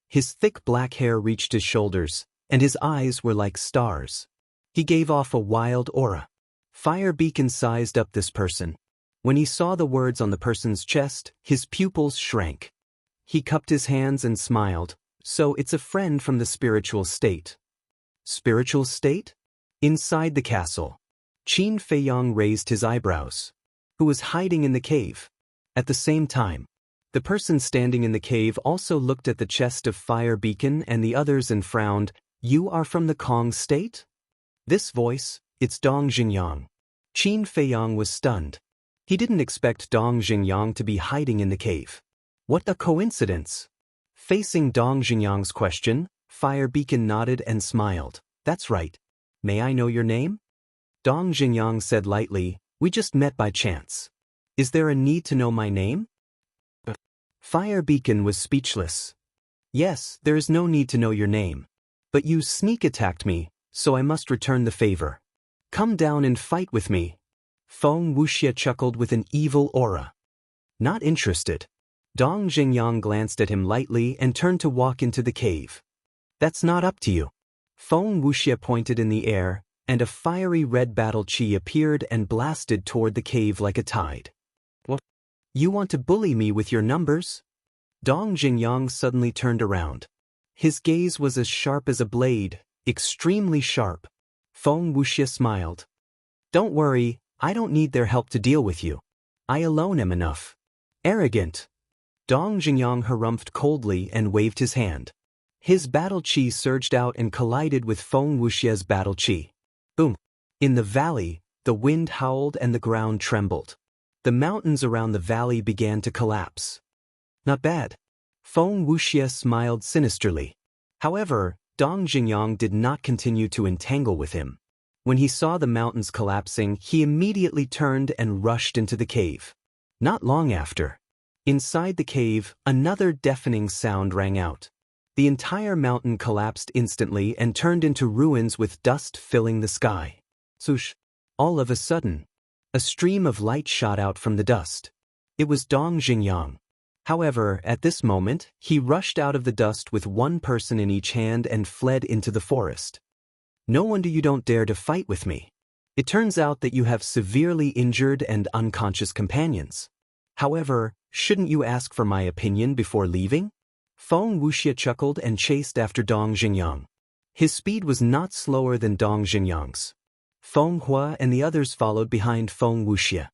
His thick black hair reached his shoulders, and his eyes were like stars. He gave off a wild aura. Fire Beacon sized up this person. When he saw the words on the person's chest, his pupils shrank. He cupped his hands and smiled. "So it's a friend from the spiritual state." "Spiritual state?" Inside the castle, Qin Feiyang raised his eyebrows. "Who was hiding in the cave?" At the same time, the person standing in the cave also looked at the chest of Fire Beacon and the others and frowned. "You are from the Kong state?" This voice, it's Dong Xingyang. Qin Feiyang was stunned. He didn't expect Dong Xingyang to be hiding in the cave. What a coincidence! Facing Dong Xingyang's question, Fire Beacon nodded and smiled. "That's right. May I know your name?" Dong Xingyang said lightly, "We just met by chance. Is there a need to know my name?" Fire Beacon was speechless. "Yes, there is no need to know your name. But you sneak attacked me, so I must return the favor. Come down and fight with me." Feng Wuxia chuckled with an evil aura. "Not interested." Dong Xingyang glanced at him lightly and turned to walk into the cave. "That's not up to you." Feng Wuxia pointed in the air, and a fiery red battle chi appeared and blasted toward the cave like a tide. "What? You want to bully me with your numbers?" Dong Xingyang suddenly turned around. His gaze was as sharp as a blade, extremely sharp. Feng Wuxia smiled. "Don't worry, I don't need their help to deal with you. I alone am enough." "Arrogant." Dong Xingyang harumphed coldly and waved his hand. His battle chi surged out and collided with Feng Wuxia's battle chi. Boom! In the valley, the wind howled and the ground trembled. The mountains around the valley began to collapse. "Not bad." Feng Wuxia smiled sinisterly. However, Dong Xingyang did not continue to entangle with him. When he saw the mountains collapsing, he immediately turned and rushed into the cave. Not long after, inside the cave, another deafening sound rang out. The entire mountain collapsed instantly and turned into ruins with dust filling the sky. Swoosh! All of a sudden, a stream of light shot out from the dust. It was Dong Xingyang. However, at this moment, he rushed out of the dust with one person in each hand and fled into the forest. "No wonder you don't dare to fight with me. It turns out that you have severely injured and unconscious companions. However, shouldn't you ask for my opinion before leaving?" Feng Wuxia chuckled and chased after Dong Xingyang. His speed was not slower than Dong Xingyang's. Feng Hua and the others followed behind Feng Wuxia.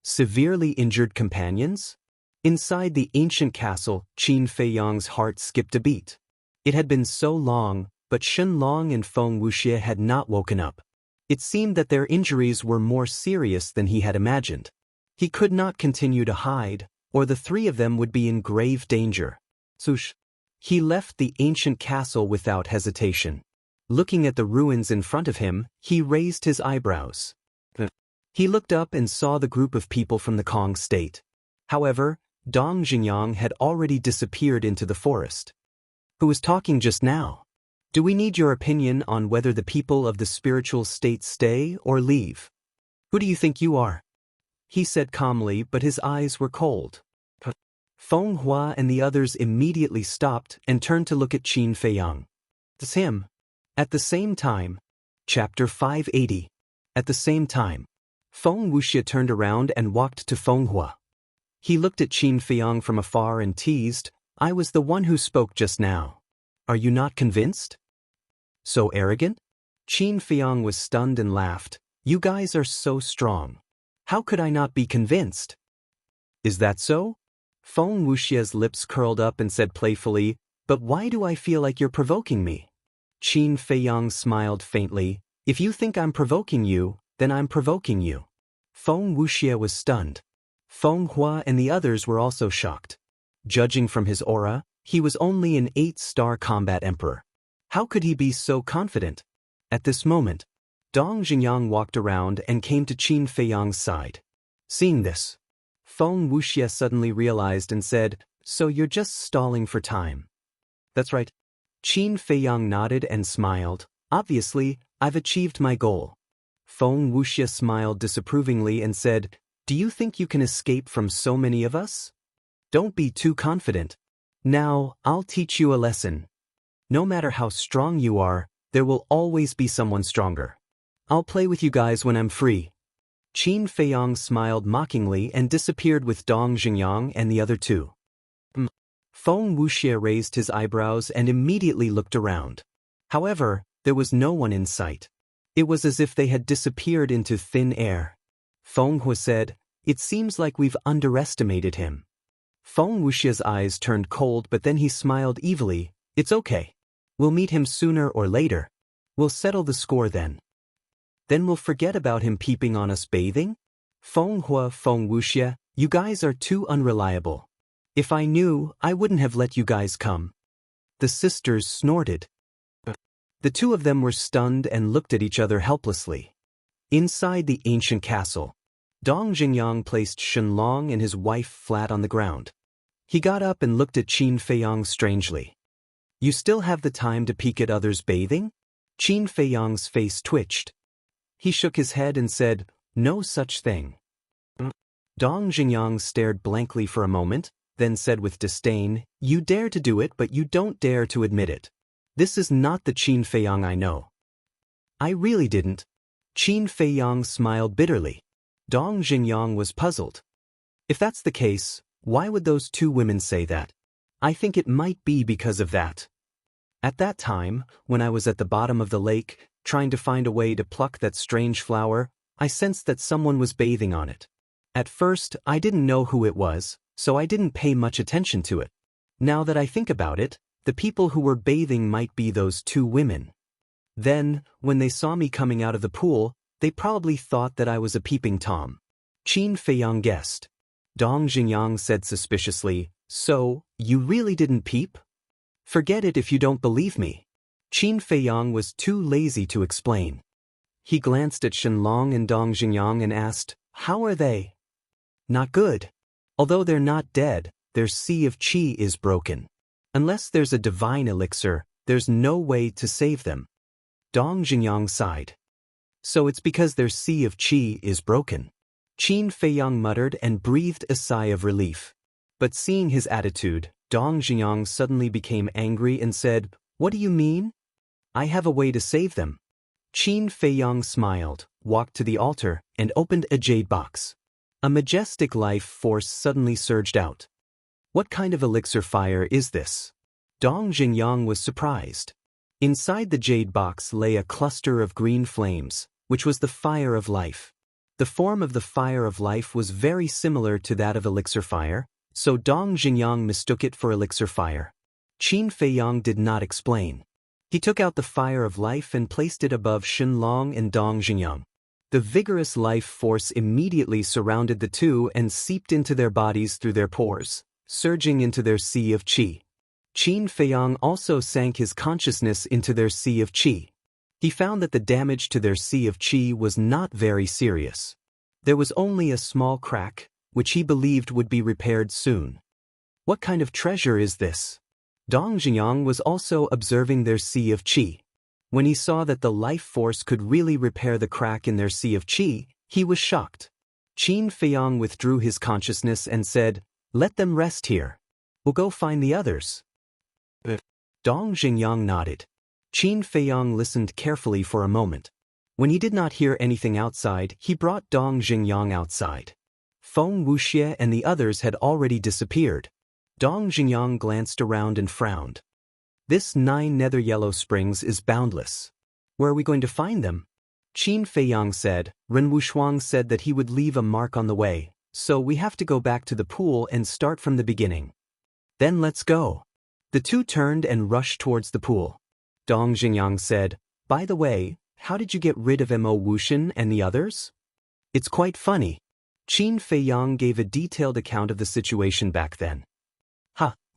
Severely injured companions? Inside the ancient castle, Qin Feiyang's heart skipped a beat. It had been so long, but Shenlong and Feng Wuxia had not woken up. It seemed that their injuries were more serious than he had imagined. He could not continue to hide, or the 3 of them would be in grave danger. Swoosh! He left the ancient castle without hesitation. Looking at the ruins in front of him, he raised his eyebrows. He looked up and saw the group of people from the Kong state. However, Dong Xingyang had already disappeared into the forest. Who was talking just now? Do we need your opinion on whether the people of the spiritual state stay or leave? Who do you think you are? He said calmly, but his eyes were cold. Feng Hua and the others immediately stopped and turned to look at Qin Feiyang. It's him. At the same time. Chapter 580. At the same time. Feng Wuxia turned around and walked to Feng Hua. He looked at Qin Feiyang from afar and teased, I was the one who spoke just now. Are you not convinced? So arrogant? Qin Feiyang was stunned and laughed. You guys are so strong. How could I not be convinced? Is that so? Feng Wuxia's lips curled up and said playfully, but why do I feel like you're provoking me? Qin Feiyang smiled faintly. If you think I'm provoking you, then I'm provoking you. Feng Wuxia was stunned. Feng Hua and the others were also shocked. Judging from his aura, he was only an 8-star combat emperor. How could he be so confident? At this moment, Dong Xingyang walked around and came to Qin Feiyang's side. Seeing this, Feng Wuxia suddenly realized and said, so you're just stalling for time. That's right. Qin Feiyang nodded and smiled. Obviously, I've achieved my goal. Feng Wuxia smiled disapprovingly and said, do you think you can escape from so many of us? Don't be too confident. Now, I'll teach you a lesson. No matter how strong you are, there will always be someone stronger. I'll play with you guys when I'm free. Qin Feiyang smiled mockingly and disappeared with Dong Xingyang and the other two. Feng Wuxia raised his eyebrows and immediately looked around. However, there was no one in sight. It was as if they had disappeared into thin air. Feng Hua said, it seems like we've underestimated him. Feng Wuxia's eyes turned cold, but then he smiled evilly. It's okay. We'll meet him sooner or later. We'll settle the score then. Then we'll forget about him peeping on us bathing? Feng Hua, Feng Wuxia, you guys are too unreliable. If I knew, I wouldn't have let you guys come. The sisters snorted. The two of them were stunned and looked at each other helplessly. Inside the ancient castle, Dong Xingyang placed Shenlong and his wife flat on the ground. He got up and looked at Qin Feiyang strangely. You still have the time to peek at others bathing? Qin Feiyang's face twitched. He shook his head and said, no such thing. Dong Xingyang stared blankly for a moment, then said with disdain, you dare to do it, but you don't dare to admit it. This is not the Qin Feiyang I know. I really didn't. Qin Feiyang smiled bitterly. Dong Xingyang was puzzled. If that's the case, why would those two women say that? I think it might be because of that. At that time, when I was at the bottom of the lake, trying to find a way to pluck that strange flower, I sensed that someone was bathing on it. At first, I didn't know who it was, so I didn't pay much attention to it. Now that I think about it, the people who were bathing might be those two women. Then, when they saw me coming out of the pool, they probably thought that I was a peeping Tom. Qin Feiyang guessed. Dong Xingyang said suspiciously, so, you really didn't peep? Forget it if you don't believe me. Qin Feiyang was too lazy to explain. He glanced at Shenlong and Dong Xingyang and asked, how are they? Not good. Although they're not dead, their sea of qi is broken. Unless there's a divine elixir, there's no way to save them. Dong Xingyang sighed. So it's because their sea of qi is broken. Qin Feiyang muttered and breathed a sigh of relief. But seeing his attitude, Dong Xingyang suddenly became angry and said, what do you mean? I have a way to save them. Qin Feiyang smiled, walked to the altar, and opened a jade box. A majestic life force suddenly surged out. What kind of elixir fire is this? Dong Xingyang was surprised. Inside the jade box lay a cluster of green flames, which was the fire of life. The form of the fire of life was very similar to that of elixir fire, so Dong Xingyang mistook it for elixir fire. Qin Feiyang did not explain. He took out the fire of life and placed it above Shenlong and Dong Xingyang. The vigorous life force immediately surrounded the two and seeped into their bodies through their pores, surging into their sea of qi. Qin Feiyang also sank his consciousness into their sea of qi. He found that the damage to their sea of qi was not very serious. There was only a small crack, which he believed would be repaired soon. What kind of treasure is this? Dong Jingyang was also observing their sea of qi. When he saw that the life force could really repair the crack in their sea of qi, he was shocked. Qin Feiyang withdrew his consciousness and said, "Let them rest here. We'll go find the others." Dong Jingyang nodded. Qin Feiyang listened carefully for a moment. When he did not hear anything outside, he brought Dong Jingyang outside. Feng Wuxia and the others had already disappeared. Dong Jingyang glanced around and frowned. This 9 nether yellow springs is boundless. Where are we going to find them? Qin Feiyang said. Ren Wushuang said that he would leave a mark on the way, so we have to go back to the pool and start from the beginning. Then let's go. The two turned and rushed towards the pool. Dong Jingyang said, "By the way, how did you get rid of Mo Wuxian and the others?" "It's quite funny." Qin Feiyang gave a detailed account of the situation back then.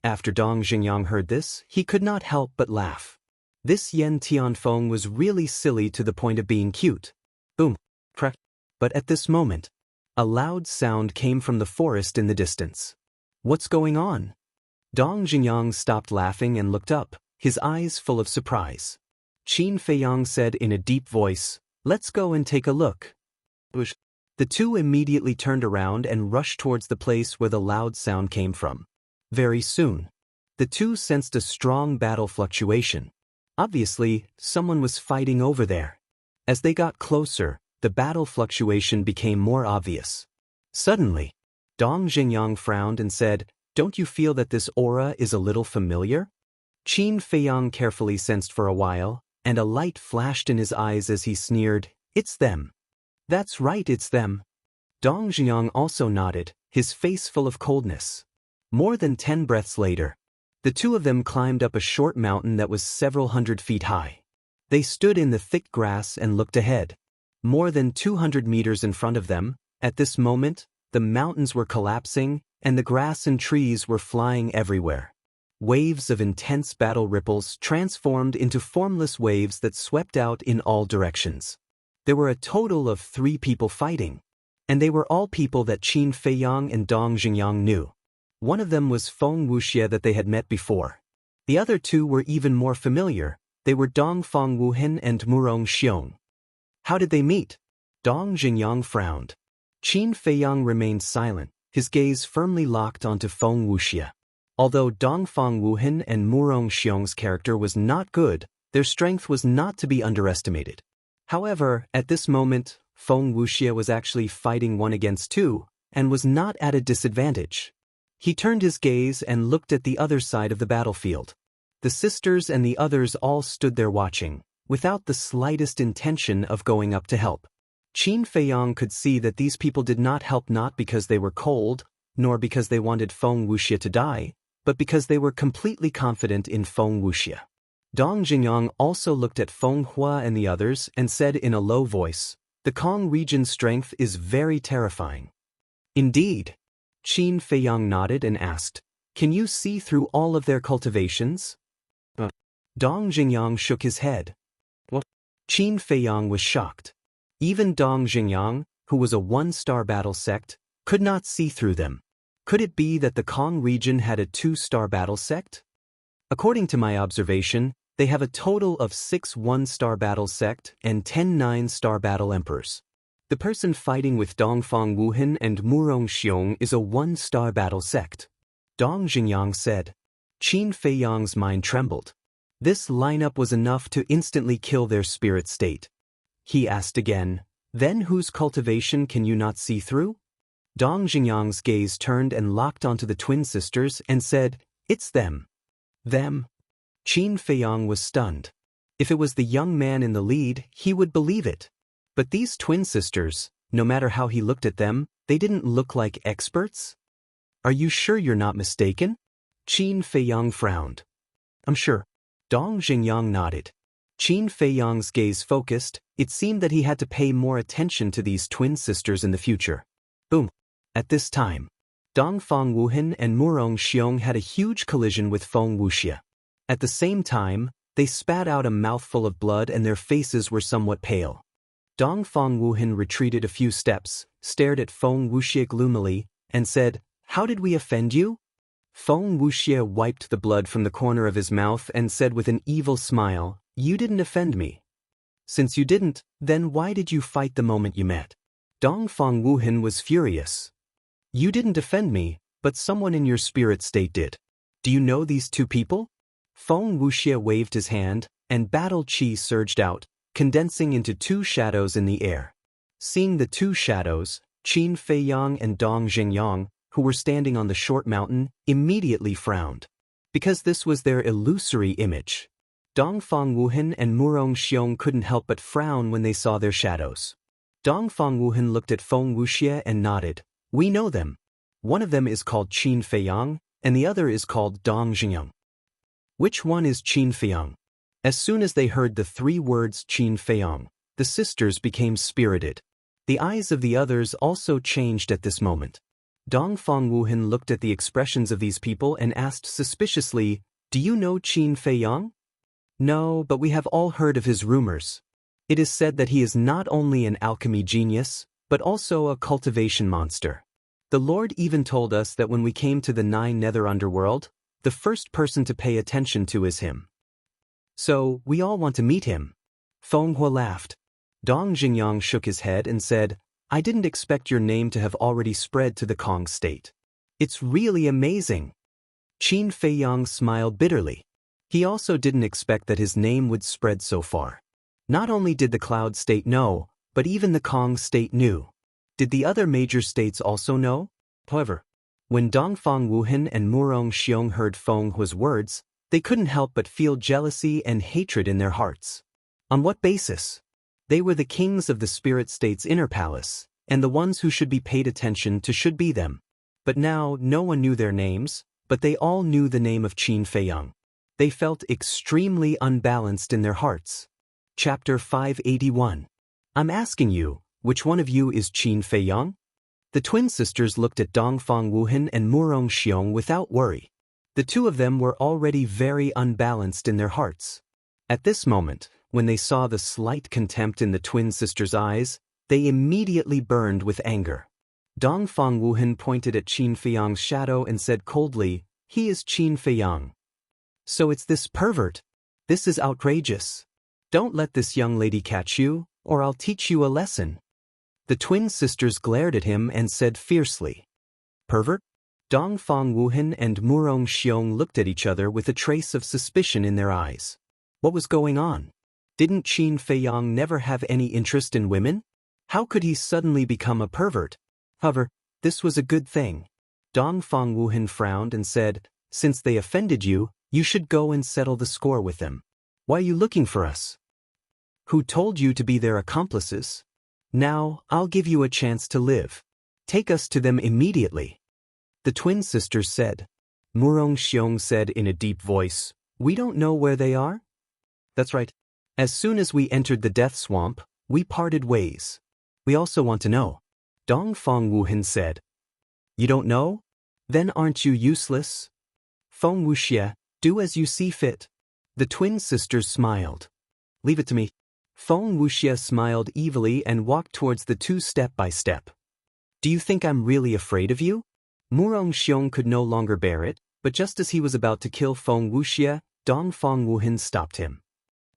After Dong Jingyang heard this, he could not help but laugh. This Yen Tianfeng was really silly to the point of being cute. Boom. Crack. But at this moment, a loud sound came from the forest in the distance. What's going on? Dong Jingyang stopped laughing and looked up, his eyes full of surprise. Qin Feiyang said in a deep voice, "Let's go and take a look." The two immediately turned around and rushed towards the place where the loud sound came from. Very soon, the two sensed a strong battle fluctuation. Obviously, someone was fighting over there. As they got closer, the battle fluctuation became more obvious. Suddenly, Dong Jingyang frowned and said, "Don't you feel that this aura is a little familiar?" Qin Feiyang carefully sensed for a while, and a light flashed in his eyes as he sneered, "It's them." "That's right, it's them." Dong Jingyang also nodded, his face full of coldness. More than 10 breaths later, the two of them climbed up a short mountain that was several hundred feet high. They stood in the thick grass and looked ahead. More than 200 meters in front of them, at this moment, the mountains were collapsing, and the grass and trees were flying everywhere. Waves of intense battle ripples transformed into formless waves that swept out in all directions. There were a total of 3 people fighting, and they were all people that Qin Feiyang and Dong Jingyang knew. One of them was Feng Wuxia that they had met before. The other 2 were even more familiar. They were Dong Feng Wuhen and Murong Xiong. How did they meet? Dong Jingyang frowned. Qin Feiyang remained silent, his gaze firmly locked onto Feng Wuxia. Although Dong Feng Wuhen and Murong Xiong's character was not good, their strength was not to be underestimated. However, at this moment, Feng Wuxia was actually fighting 1 against 2, and was not at a disadvantage. He turned his gaze and looked at the other side of the battlefield. The sisters and the others all stood there watching, without the slightest intention of going up to help. Qin Feiyang could see that these people did not help, not because they were cold, nor because they wanted Feng Wuxia to die, but because they were completely confident in Feng Wuxia. Dong Jingyang also looked at Feng Hua and the others and said in a low voice, "The Kong region's strength is very terrifying." "Indeed." Qin Feiyang nodded and asked, "Can you see through all of their cultivations?" Dong Jingyang shook his head. What? Qin Feiyang was shocked. Even Dong Jingyang, who was a 1-star battle sect, could not see through them. Could it be that the Kong region had a 2-star battle sect? According to my observation, they have a total of 6 1-star battle sect and 10 9-star battle emperors. The person fighting with Dong Feng Wuhen and Murong Xiong is a 1-star battle sect. Dong Jingyang said. Qin Feiyang's mind trembled. This lineup was enough to instantly kill their spirit state. He asked again, "Then whose cultivation can you not see through?" Dong Jingyang's gaze turned and locked onto the twin sisters and said, "It's them." Them? Qin Feiyang was stunned. If it was the young man in the lead, he would believe it. But these twin sisters, no matter how he looked at them, they didn't look like experts? "Are you sure you're not mistaken?" Qin Feiyang frowned. "I'm sure." Dong Jingyang nodded. Qin Feiyang's gaze focused. It seemed that he had to pay more attention to these twin sisters in the future. Boom. At this time, Dongfang Wuhan and Murong Xiong had a huge collision with Feng Wuxia. At the same time, they spat out a mouthful of blood and their faces were somewhat pale. Dongfang Wuhan retreated a few steps, stared at Feng Wuxia gloomily, and said, "How did we offend you?" Feng Wuxia wiped the blood from the corner of his mouth and said with an evil smile, "You didn't offend me. Since you didn't, then why did you fight the moment you met?" Dongfang Wuhan was furious. "You didn't offend me, but someone in your spirit state did. Do you know these two people?" Feng Wuxia waved his hand, and battle chi surged out, condensing into two shadows in the air. Seeing the two shadows, Qin Feiyang and Dong Xingyang, who were standing on the short mountain, immediately frowned. Because this was their illusory image. Dongfang Wuhan and Murong Xiong couldn't help but frown when they saw their shadows. Dongfang Wuhan looked at Feng Wuxia and nodded. "We know them. One of them is called Qin Feiyang, and the other is called Dong Xingyang." "Which one is Qin Feiyang?" As soon as they heard the three words Qin Feiyang, the sisters became spirited. The eyes of the others also changed at this moment. Dongfang Wuhan looked at the expressions of these people and asked suspiciously, "Do you know Qin Feiyang?" "No, but we have all heard of his rumors. It is said that he is not only an alchemy genius, but also a cultivation monster. The Lord even told us that when we came to the 9 nether underworld, the first person to pay attention to is him. So, we all want to meet him." Feng Hua laughed. Dong Xingyang shook his head and said, "I didn't expect your name to have already spread to the Kong state. It's really amazing." Qin Feiyang smiled bitterly. He also didn't expect that his name would spread so far. Not only did the Cloud state know, but even the Kong state knew. Did the other major states also know? However, when Dongfang Wuhan and Murong Xiong heard Feng Hua's words, they couldn't help but feel jealousy and hatred in their hearts. On what basis? They were the kings of the spirit state's inner palace, and the ones who should be paid attention to should be them. But now no one knew their names, but they all knew the name of Qin Feiyang. They felt extremely unbalanced in their hearts. Chapter 581. I'm asking you, which one of you is Qin Feiyang? The twin sisters looked at Dongfang Wuhan and Murong Xiong without worry. The two of them were already very unbalanced in their hearts. At this moment, when they saw the slight contempt in the twin sisters' eyes, they immediately burned with anger. Dongfang Wuhan pointed at Qin Feiyang's shadow and said coldly, "He is Qin Feiyang. So it's this pervert. This is outrageous. Don't let this young lady catch you, or I'll teach you a lesson." The twin sisters glared at him and said fiercely, "Pervert?" Dongfang Wuhan and Murong Xiong looked at each other with a trace of suspicion in their eyes. What was going on? Didn't Qin Feiyang never have any interest in women? How could he suddenly become a pervert? However, this was a good thing. Dongfang Wuhan frowned and said, "Since they offended you, you should go and settle the score with them. Why are you looking for us? Who told you to be their accomplices? Now, I'll give you a chance to live. Take us to them immediately." The twin sisters said. Murong Xiong said in a deep voice, "We don't know where they are?" "That's right. As soon as we entered the death swamp, we parted ways. We also want to know." Dongfang Wuhan said. "You don't know? Then aren't you useless? Feng Wuxia, do as you see fit." The twin sisters smiled. "Leave it to me." Feng Wuxia smiled evilly and walked towards the two step by step. "Do you think I'm really afraid of you?" Murong Xiong could no longer bear it, but just as he was about to kill Feng Wuxia, Dongfang Wuhan stopped him.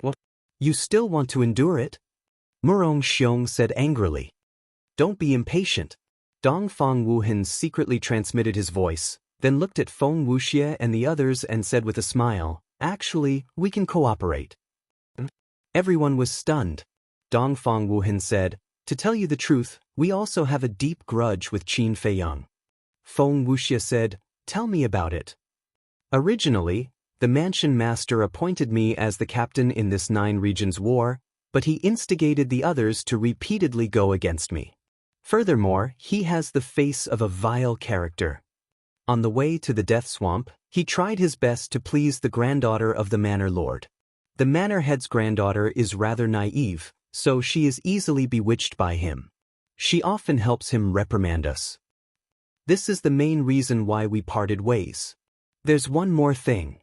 "What? You still want to endure it?" Murong Xiong said angrily. "Don't be impatient." Dongfang Wuhan secretly transmitted his voice, then looked at Feng Wuxia and the others and said with a smile, "Actually, we can cooperate." Everyone was stunned. Dongfang Wuhan said, "To tell you the truth, we also have a deep grudge with Qin Feiyang." Feng Wuxia said, "Tell me about it." "Originally, the mansion master appointed me as the captain in this 9 regions war, but he instigated the others to repeatedly go against me. Furthermore, he has the face of a vile character. On the way to the death swamp, he tried his best to please the granddaughter of the manor lord. The manor head's granddaughter is rather naive, so she is easily bewitched by him. She often helps him reprimand us. This is the main reason why we parted ways. There's one more thing.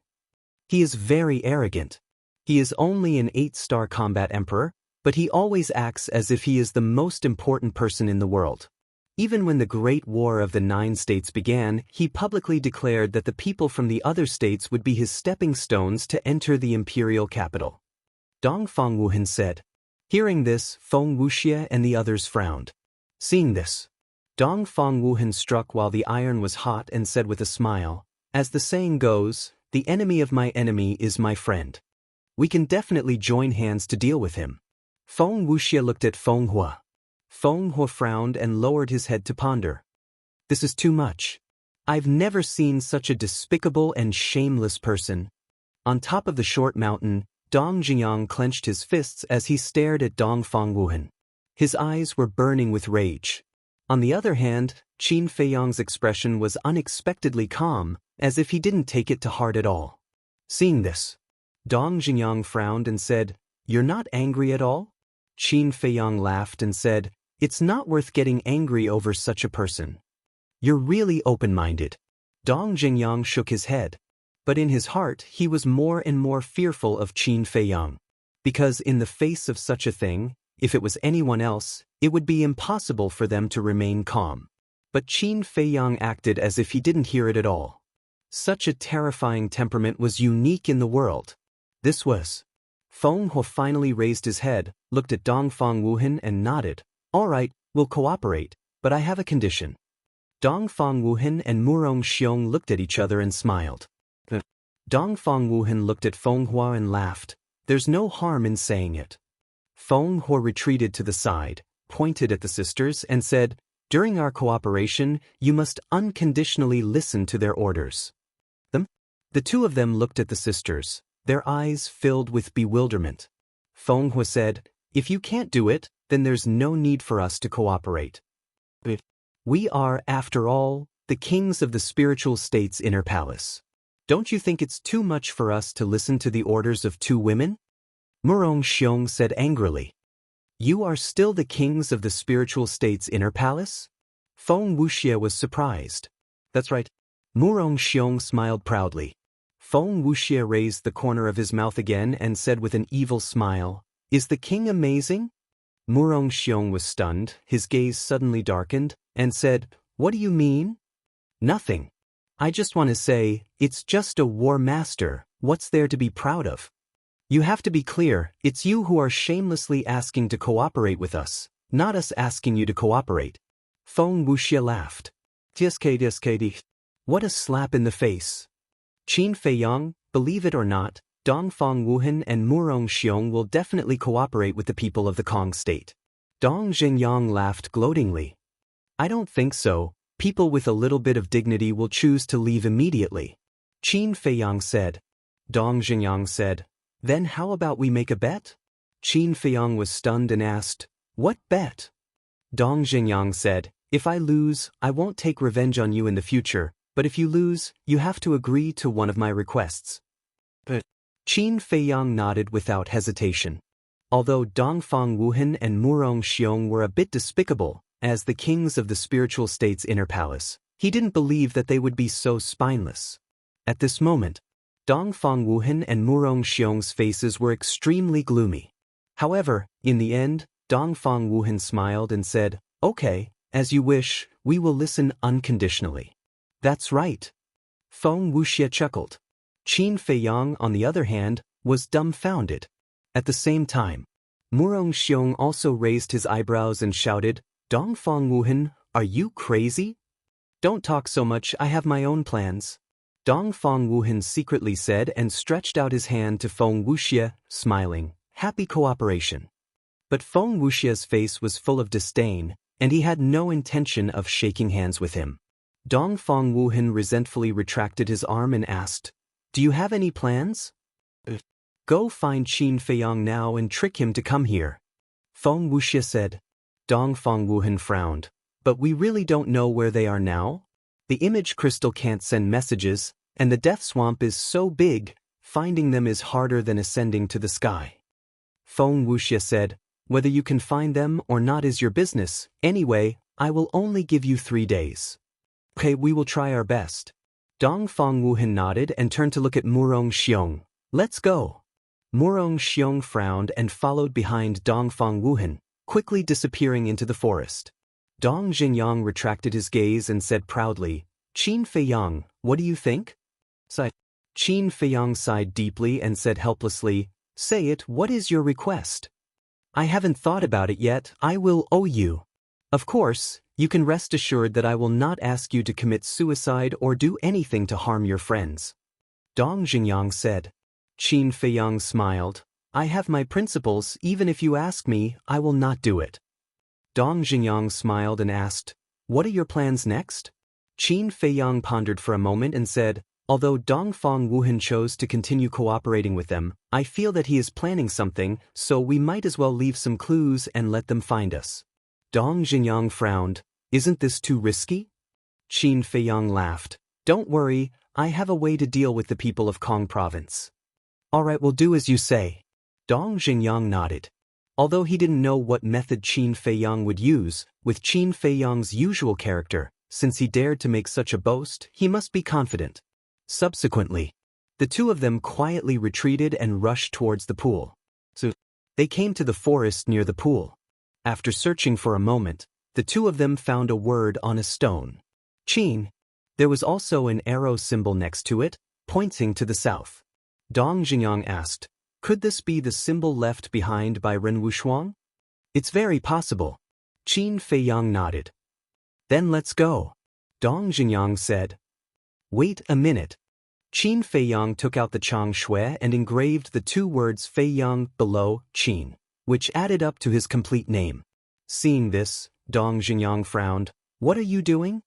He is very arrogant. He is only an 8-star combat emperor, but he always acts as if he is the most important person in the world. Even when the Great War of the 9 states began, he publicly declared that the people from the other states would be his stepping stones to enter the imperial capital. Dongfang Wuhan said. Hearing this, Feng Wuxia and the others frowned. Seeing this, Dongfang Wuhan struck while the iron was hot and said with a smile, as the saying goes, the enemy of my enemy is my friend. We can definitely join hands to deal with him. Feng Wuxia looked at Feng Hua. Feng Hua frowned and lowered his head to ponder. This is too much. I've never seen such a despicable and shameless person. On top of the short mountain, Dong Jingyang clenched his fists as he stared at Dongfang Wuhan. His eyes were burning with rage. On the other hand, Qin Feiyang's expression was unexpectedly calm, as if he didn't take it to heart at all. Seeing this, Dong Jingyang frowned and said, You're not angry at all? Qin Feiyang laughed and said, It's not worth getting angry over such a person. You're really open-minded. Dong Jingyang shook his head. But in his heart he was more and more fearful of Qin Feiyang. Because in the face of such a thing, if it was anyone else, it would be impossible for them to remain calm. But Qin Feiyang acted as if he didn't hear it at all. Such a terrifying temperament was unique in the world. This was. Feng Hua finally raised his head, looked at Dongfang Wuhan and nodded. All right, we'll cooperate, but I have a condition. Dongfang Wuhan and Murong Xiong looked at each other and smiled. Dongfang Wuhan looked at Feng Hua and laughed. There's no harm in saying it. Feng Hua retreated to the side, pointed at the sisters and said, During our cooperation, you must unconditionally listen to their orders. The two of them looked at the sisters, their eyes filled with bewilderment. Feng Hua said, If you can't do it, then there's no need for us to cooperate. We are, after all, the kings of the spiritual state's inner palace. Don't you think it's too much for us to listen to the orders of 2 women? Murong Xiong said angrily. You are still the kings of the spiritual state's inner palace? Feng Wuxia was surprised. That's right. Murong Xiong smiled proudly. Feng Wuxia raised the corner of his mouth again and said with an evil smile, Is the king amazing? Murong Xiong was stunned, his gaze suddenly darkened, and said, What do you mean? Nothing. I just want to say, it's just a war master, what's there to be proud of? You have to be clear, it's you who are shamelessly asking to cooperate with us, not us asking you to cooperate. Feng Wuxia laughed. Tsk. What a slap in the face. Qin Feiyang, believe it or not, Dongfang Wuhan and Murong Xiong will definitely cooperate with the people of the Kong state. Dong Jingyang laughed gloatingly. I don't think so. People with a little bit of dignity will choose to leave immediately. Qin Feiyang said. Dong Jingyang said, Then how about we make a bet? Qin Feiyang was stunned and asked, What bet? Dong Jingyang said, If I lose, I won't take revenge on you in the future, but if you lose, you have to agree to one of my requests. But Qin Feiyang nodded without hesitation. Although Dongfang Wuhan and Murong Xiong were a bit despicable, as the kings of the spiritual state's inner palace, he didn't believe that they would be so spineless. At this moment, Dongfang Wuhan and Murong Xiong's faces were extremely gloomy. However, in the end, Dongfang Wuhan smiled and said, Okay, as you wish, we will listen unconditionally. That's right. Feng Wuxia chuckled. Qin Feiyang, on the other hand, was dumbfounded. At the same time, Murong Xiong also raised his eyebrows and shouted, Dongfang Wuhan, are you crazy? Don't talk so much, I have my own plans. Dongfang Wuhan secretly said and stretched out his hand to Feng Wuxia, smiling, happy cooperation. But Feng Wuxia's face was full of disdain, and he had no intention of shaking hands with him. Dongfang Wuhan resentfully retracted his arm and asked, Do you have any plans? Go find Qin Feiyang now and trick him to come here. Feng Wuxia said. Dongfang Wuhan frowned. But we really don't know where they are now? The image crystal can't send messages, and the death swamp is so big, finding them is harder than ascending to the sky. Feng Wuxia said, Whether you can find them or not is your business, anyway, I will only give you 3 days. Okay, we will try our best. Dongfang Wuhan nodded and turned to look at Murong Xiong. Let's go. Murong Xiong frowned and followed behind Dongfang Wuhan, quickly disappearing into the forest. Dong Jinyang retracted his gaze and said proudly, Qin Feiyang, what do you think? Qin Feiyang sighed deeply and said helplessly, Say it, what is your request? I haven't thought about it yet, I will owe you. Of course, you can rest assured that I will not ask you to commit suicide or do anything to harm your friends. Dong Jinyang said. Qin Feiyang smiled, I have my principles, even if you ask me, I will not do it. Dong Jinyang smiled and asked, What are your plans next? Qin Feiyang pondered for a moment and said, Although Dongfang Wuhan chose to continue cooperating with them, I feel that he is planning something, so we might as well leave some clues and let them find us. Dong Jinyang frowned, Isn't this too risky? Qin Feiyang laughed, Don't worry, I have a way to deal with the people of Kong province. Alright, we'll do as you say. Dong Jinyang nodded. Although he didn't know what method Qin Feiyang would use, with Qin Feiyang's usual character, since he dared to make such a boast, he must be confident. Subsequently, the two of them quietly retreated and rushed towards the pool. So, they came to the forest near the pool. After searching for a moment, the two of them found a word on a stone. Qin. There was also an arrow symbol next to it, pointing to the south. Dong Jinyang asked, Could this be the symbol left behind by Ren Wushuang? It's very possible. Qin Feiyang nodded. Then let's go. Dong Jinyang said. Wait a minute. Qin Feiyang took out the Chang Shui and engraved the two words Feiyang below Qin, which added up to his complete name. Seeing this, Dong Jinyang frowned. What are you doing?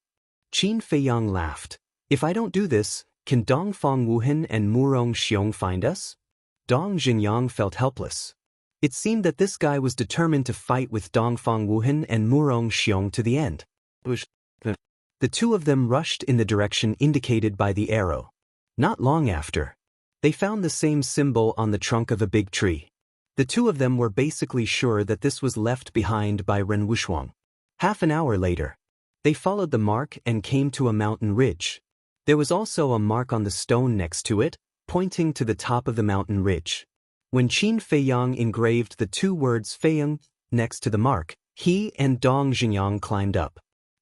Qin Feiyang laughed. If I don't do this, can Dongfang Wuhan and Murong Xiong find us? Dong Jinyang felt helpless. It seemed that this guy was determined to fight with Dongfang Wuhan and Murong Xiong to the end. The two of them rushed in the direction indicated by the arrow. Not long after, they found the same symbol on the trunk of a big tree. The two of them were basically sure that this was left behind by Ren Wushuang. Half an hour later, they followed the mark and came to a mountain ridge. There was also a mark on the stone next to it, pointing to the top of the mountain ridge. When Qin Feiyang engraved the two words Feiyang next to the mark, he and Dong Jinyang climbed up.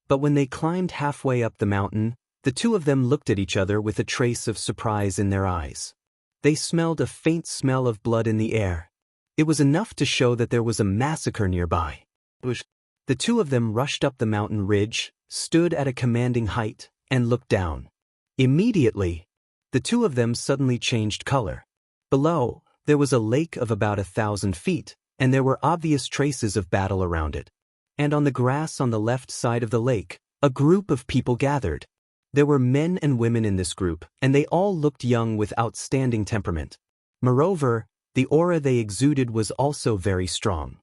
But when they climbed halfway up the mountain, the two of them looked at each other with a trace of surprise in their eyes. They smelled a faint smell of blood in the air. It was enough to show that there was a massacre nearby. The two of them rushed up the mountain ridge, stood at a commanding height, and looked down. Immediately, the two of them suddenly changed color. Below, there was a lake of about 1,000 feet, and there were obvious traces of battle around it. And on the grass on the left side of the lake, a group of people gathered. There were men and women in this group, and they all looked young with outstanding temperament. Moreover, the aura they exuded was also very strong.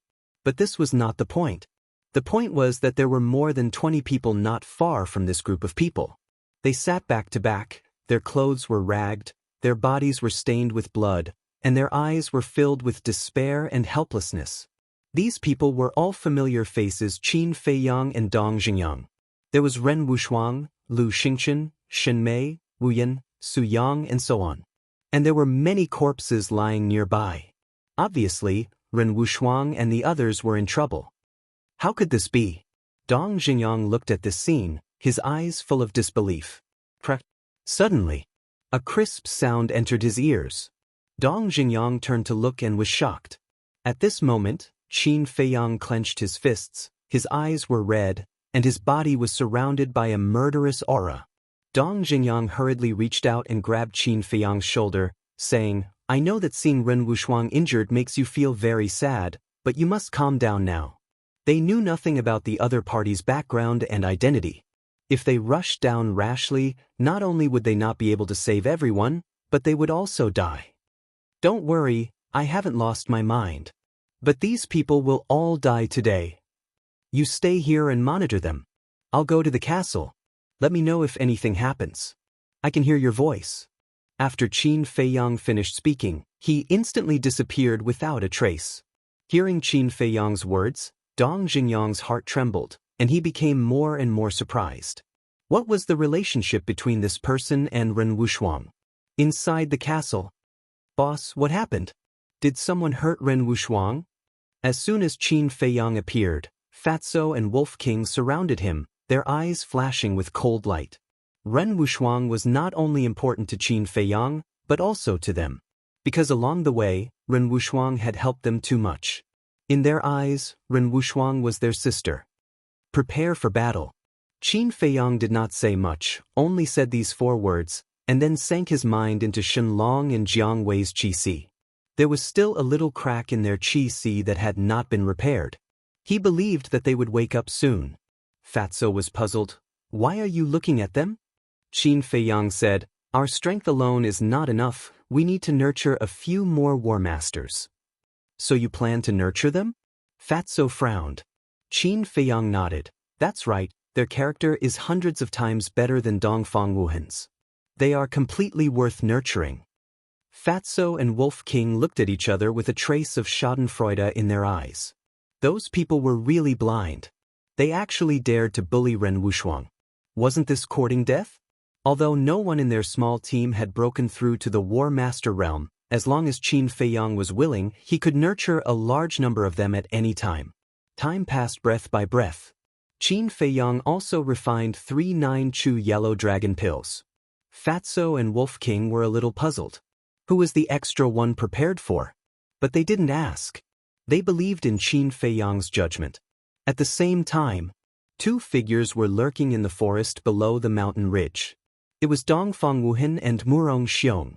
But this was not the point. The point was that there were more than 20 people not far from this group of people. They sat back to back, their clothes were ragged, their bodies were stained with blood, and their eyes were filled with despair and helplessness. These people were all familiar faces, Qin Feiyang and Dong Jinyang. There was Ren Wushuang, Lu Xingchen, Shen Mei, Wu Yan, Su Yang, and so on. And there were many corpses lying nearby. Obviously, Ren Wushuang and the others were in trouble. How could this be? Dong Jinyang looked at this scene, his eyes full of disbelief. Suddenly, a crisp sound entered his ears. Dong Jinyang turned to look and was shocked. At this moment, Qin Feiyang clenched his fists, his eyes were red, and his body was surrounded by a murderous aura. Dong Jinyang hurriedly reached out and grabbed Qin Feiyang's shoulder, saying, I know that seeing Ren Wushuang injured makes you feel very sad, but you must calm down now. They knew nothing about the other party's background and identity. If they rushed down rashly, not only would they not be able to save everyone, but they would also die. Don't worry, I haven't lost my mind. But these people will all die today. You stay here and monitor them. I'll go to the castle. Let me know if anything happens. I can hear your voice. After Qin Feiyang finished speaking, he instantly disappeared without a trace. Hearing Qin Feiyang's words, Dong Jinyang's heart trembled, and he became more and more surprised. What was the relationship between this person and Ren Wushuang? Inside the castle. Boss, what happened? Did someone hurt Ren Wushuang? As soon as Qin Feiyang appeared, Fatso and Wolf King surrounded him, their eyes flashing with cold light. Ren Wushuang was not only important to Qin Feiyang, but also to them. Because along the way, Ren Wushuang had helped them too much. In their eyes, Ren Wushuang was their sister. Prepare for battle. Qin Feiyang did not say much, only said these 4 words, and then sank his mind into Shenlong and Jiang Wei's Qi Si. There was still a little crack in their Qi Si that had not been repaired. He believed that they would wake up soon. Fatso was puzzled. Why are you looking at them? Qin Feiyang said, our strength alone is not enough, we need to nurture a few more war masters. So you plan to nurture them? Fatso frowned. Qin Feiyang nodded. That's right, their character is hundreds of times better than Dongfang Wuhan's. They are completely worth nurturing. Fatso and Wolf King looked at each other with a trace of schadenfreude in their eyes. Those people were really blind. They actually dared to bully Ren Wushuang. Wasn't this courting death? Although no one in their small team had broken through to the War Master realm, as long as Qin Feiyang was willing, he could nurture a large number of them at any time. Time passed breath by breath. Qin Feiyang also refined 3 9-chew yellow dragon pills. Fatso and Wolf King were a little puzzled. Who was the extra one prepared for? But they didn't ask. They believed in Qin Feiyang's judgment. At the same time, 2 figures were lurking in the forest below the mountain ridge. It was Dongfang Wuhan and Murong Xiong.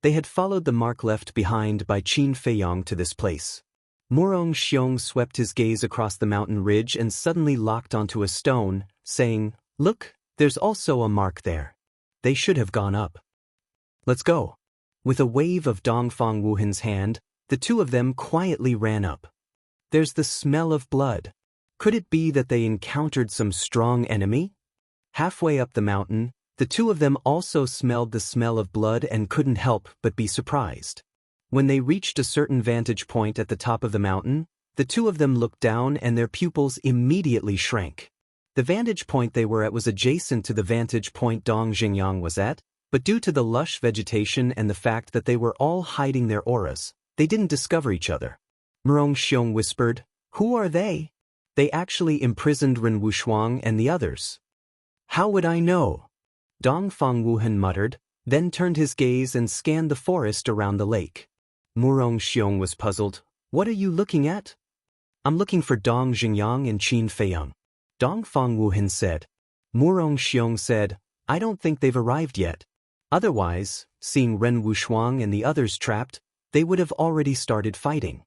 They had followed the mark left behind by Qin Feiyang to this place. Murong Xiong swept his gaze across the mountain ridge and suddenly locked onto a stone, saying, Look, there's also a mark there. They should have gone up. Let's go. With a wave of Dongfang Wuhan's hand, the 2 of them quietly ran up. There's the smell of blood. Could it be that they encountered some strong enemy? Halfway up the mountain, the 2 of them also smelled the smell of blood and couldn't help but be surprised. When they reached a certain vantage point at the top of the mountain, the 2 of them looked down and their pupils immediately shrank. The vantage point they were at was adjacent to the vantage point Dong Xingyang was at, but due to the lush vegetation and the fact that they were all hiding their auras, they didn't discover each other. Murong Xiong whispered, Who are they? They actually imprisoned Ren Wushuang and the others. How would I know? Dongfang Wuhan muttered, then turned his gaze and scanned the forest around the lake. Murong Xiong was puzzled. What are you looking at? I'm looking for Dong Xingyang and Qin Feiyang. Dongfang Wuhan said. Murong Xiong said, I don't think they've arrived yet. Otherwise, seeing Ren Wushuang and the others trapped, they would have already started fighting.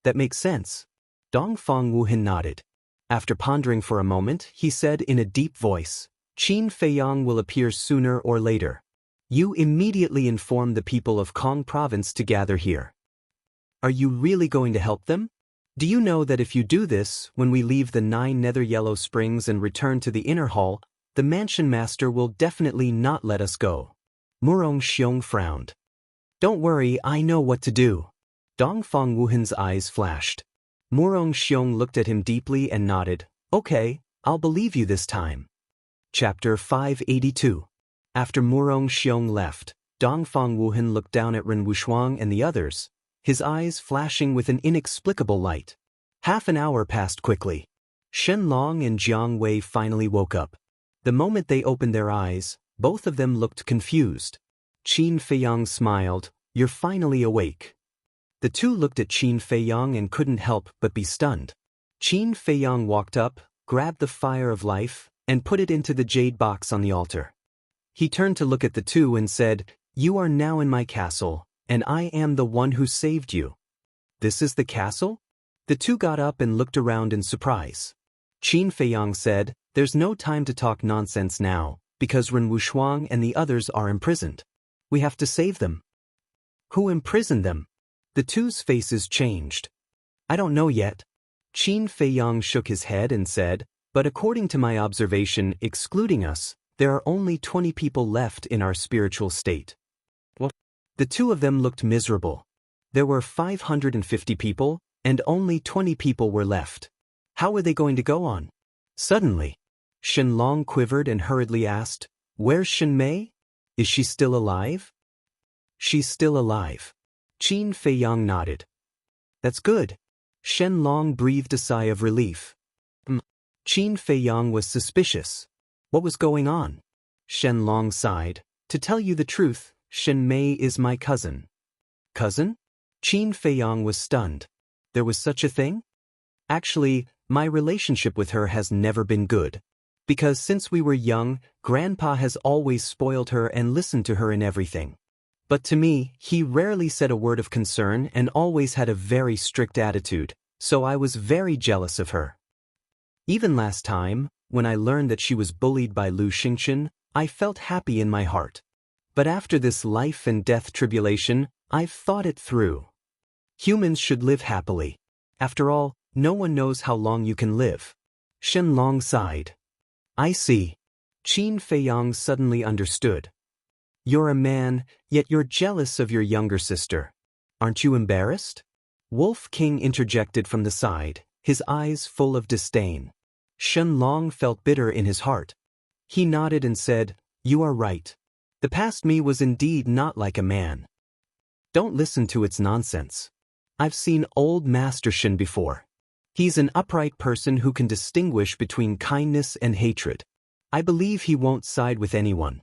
That makes sense. Dongfang Wuhan nodded. After pondering for a moment, he said in a deep voice, Qin Feiyang will appear sooner or later. You immediately inform the people of Kong province to gather here. Are you really going to help them? Do you know that if you do this, when we leave the 9 nether yellow springs and return to the inner hall, the mansion master will definitely not let us go? Murong Xiong frowned. Don't worry, I know what to do. Dongfang Wuhan's eyes flashed. Murong Xiong looked at him deeply and nodded. Okay, I'll believe you this time. Chapter 582. After Murong Xiong left, Dongfang Wuhan looked down at Ren Wushuang and the others, his eyes flashing with an inexplicable light. Half an hour passed quickly. Shenlong and Jiang Wei finally woke up. The moment they opened their eyes, both of them looked confused. Qin Feiyang smiled, You're finally awake. The 2 looked at Qin Feiyang and couldn't help but be stunned. Qin Feiyang walked up, grabbed the fire of life, and put it into the jade box on the altar. He turned to look at the 2 and said, You are now in my castle, and I am the one who saved you. This is the castle? The 2 got up and looked around in surprise. Qin Feiyang said, There's no time to talk nonsense now, because Ren Wushuang and the others are imprisoned. We have to save them. Who imprisoned them? The 2's faces changed. I don't know yet. Qin Feiyang shook his head and said, But according to my observation, excluding us, there are only 20 people left in our spiritual state. What? The 2 of them looked miserable. There were 550 people, and only 20 people were left. How were they going to go on? Suddenly, Shenlong quivered and hurriedly asked, "Where's Shenmei? Is she still alive?" "She's still alive." Qin Feiyang nodded. "That's good." Shenlong breathed a sigh of relief. Qin Feiyang was suspicious. What was going on? Shenlong sighed. "To tell you the truth, Shenmei is my cousin." "Cousin?" Qin Feiyang was stunned. There was such a thing? "Actually, my relationship with her has never been good. Because since we were young, Grandpa has always spoiled her and listened to her in everything. But to me, he rarely said a word of concern and always had a very strict attitude, so I was very jealous of her. Even last time, when I learned that she was bullied by Lu Xingchen, I felt happy in my heart. But after this life and death tribulation, I've thought it through. Humans should live happily. After all, no one knows how long you can live." Shenlong sighed. "I see." Qin Feiyang suddenly understood. "You're a man, yet you're jealous of your younger sister. Aren't you embarrassed?" Wolf King interjected from the side, his eyes full of disdain. Shenlong felt bitter in his heart. He nodded and said, "You are right. The past me was indeed not like a man. Don't listen to its nonsense. I've seen old Master Shen before. He's an upright person who can distinguish between kindness and hatred. I believe he won't side with anyone.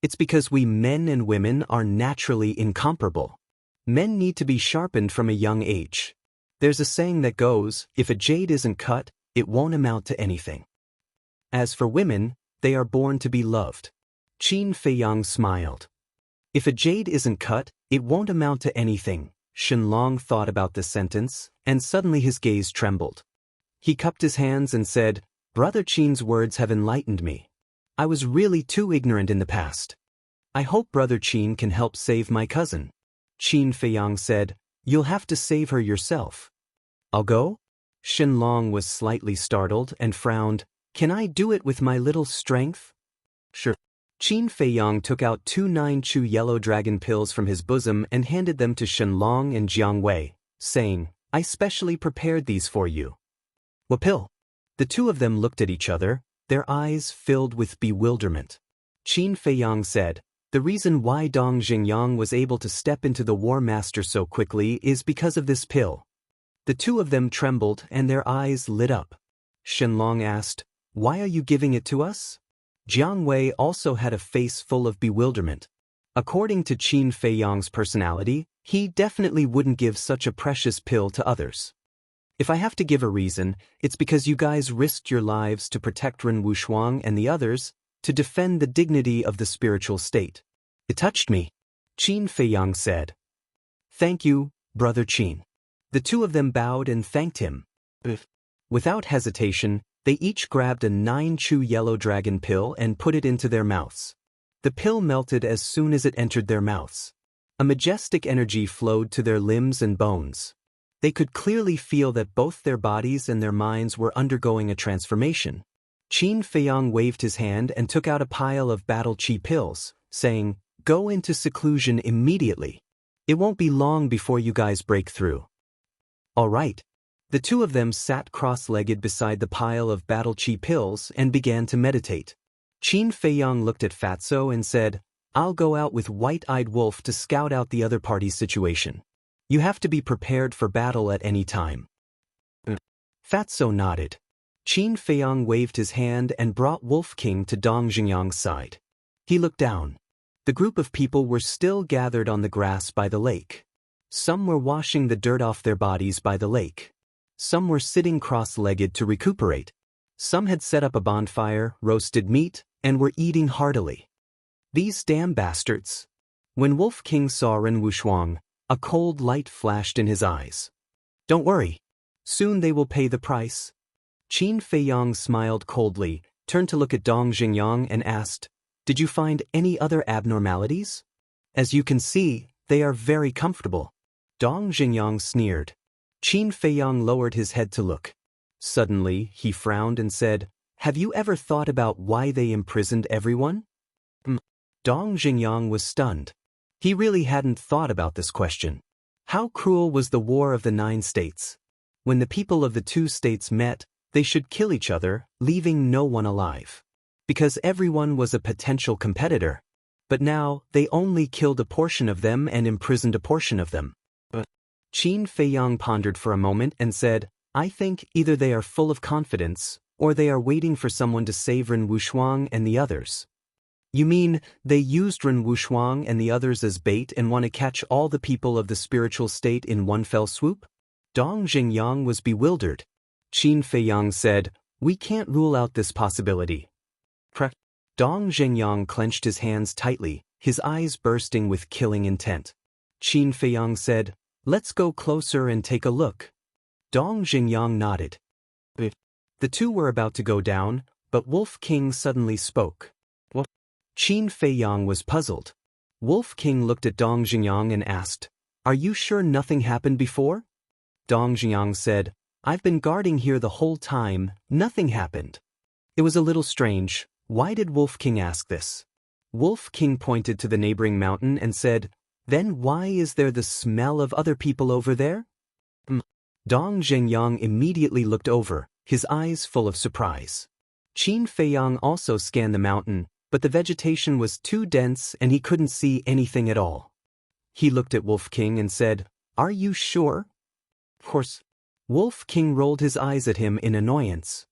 It's because we men and women are naturally incomparable. Men need to be sharpened from a young age. There's a saying that goes, if a jade isn't cut, it won't amount to anything. As for women, they are born to be loved." Qin Feiyang smiled. "If a jade isn't cut, it won't amount to anything." Shenlong thought about this sentence, and suddenly his gaze trembled. He cupped his hands and said, "Brother Qin's words have enlightened me. I was really too ignorant in the past. I hope Brother Qin can help save my cousin." Qin Feiyang said, "You'll have to save her yourself." "I'll go?" Shenlong was slightly startled and frowned. "Can I do it with my little strength?" "Sure." Qin Feiyang took out 2 9-chew yellow dragon pills from his bosom and handed them to Shenlong and Jianghu, saying, "I specially prepared these for you." "What pill?" The two of them looked at each other, their eyes filled with bewilderment. Qin Feiyang said, "The reason why Dong Xingyang was able to step into the War Master so quickly is because of this pill." The two of them trembled and their eyes lit up. Shenlong asked, "Why are you giving it to us?" Jianghu also had a face full of bewilderment. According to Qin Feiyang's personality, he definitely wouldn't give such a precious pill to others. "If I have to give a reason, it's because you guys risked your lives to protect Ren Wushuang and the others, to defend the dignity of the spiritual state. It touched me," Qin Feiyang said. "Thank you, Brother Qin." The two of them bowed and thanked him. Without hesitation, they each grabbed a 9-chew yellow dragon pill and put it into their mouths. The pill melted as soon as it entered their mouths. A majestic energy flowed to their limbs and bones. They could clearly feel that both their bodies and their minds were undergoing a transformation. Qin Feiyang waved his hand and took out a pile of battle chi pills, saying, "Go into seclusion immediately. It won't be long before you guys break through." "All right." The two of them sat cross-legged beside the pile of battle chi pills and began to meditate. Qin Feiyang looked at Fatso and said, "I'll go out with White-Eyed Wolf to scout out the other party's situation. You have to be prepared for battle at any time." Fatso nodded. Qin Feiyang waved his hand and brought Wolf King to Dong Xingyang's side. He looked down. The group of people were still gathered on the grass by the lake. Some were washing the dirt off their bodies by the lake. Some were sitting cross-legged to recuperate. Some had set up a bonfire, roasted meat, and were eating heartily. These damn bastards. When Wolf King saw Ren Wushuang, a cold light flashed in his eyes. "Don't worry. Soon they will pay the price." Qin Feiyang smiled coldly, turned to look at Dong Xingyang and asked, "Did you find any other abnormalities?" "As you can see, they are very comfortable." Dong Xingyang sneered. Qin Feiyang lowered his head to look. Suddenly, he frowned and said, "Have you ever thought about why they imprisoned everyone?" Dong Xingyang was stunned. He really hadn't thought about this question. How cruel was the War of the 9 States? When the people of the 2 states met, They should kill each other, leaving no one alive. Because everyone was a potential competitor. But now, they only killed a portion of them and imprisoned a portion of them. Qin Feiyang pondered for a moment and said, I think either they are full of confidence, or they are waiting for someone to save Ren Wushuang and the others. You mean, they used Ren Wushuang and the others as bait and want to catch all the people of the spiritual state in one fell swoop? Dong Jingyang was bewildered. Qin Feiyang said, we can't rule out this possibility. Dong Jingyang clenched his hands tightly, his eyes bursting with killing intent. Qin Feiyang said, let's go closer and take a look. Dong Jingyang nodded. The two were about to go down, but Wolf King suddenly spoke. What? Qin Feiyang was puzzled. Wolf King looked at Dong Jingyang and asked, are you sure nothing happened before? Dong Jingyang said, I've been guarding here the whole time, nothing happened. It was a little strange. Why did Wolf King ask this? Wolf King pointed to the neighboring mountain and said, then why is there the smell of other people over there? Dong Jingyang immediately looked over, his eyes full of surprise. Qin Feiyang also scanned the mountain, but the vegetation was too dense and he couldn't see anything at all. He looked at Wolf King and said, are you sure? Of course. Wolf King rolled his eyes at him in annoyance.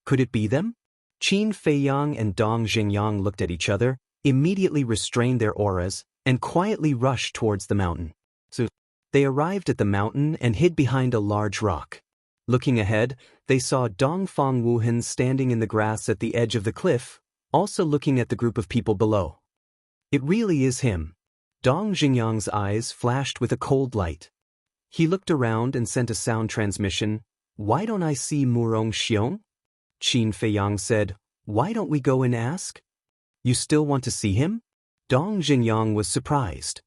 Could it be them? Qin Feiyang and Dong Jingyang looked at each other, immediately restrained their auras, and quietly rushed towards the mountain. So, they arrived at the mountain and hid behind a large rock. Looking ahead, they saw Dongfang Wuhan standing in the grass at the edge of the cliff, also looking at the group of people below. It really is him. Dong Jingyang's eyes flashed with a cold light. He looked around and sent a sound transmission. Why don't I see Murong Xiong? Qin Feiyang said, why don't we go and ask? You still want to see him? Dong Jingyang was surprised.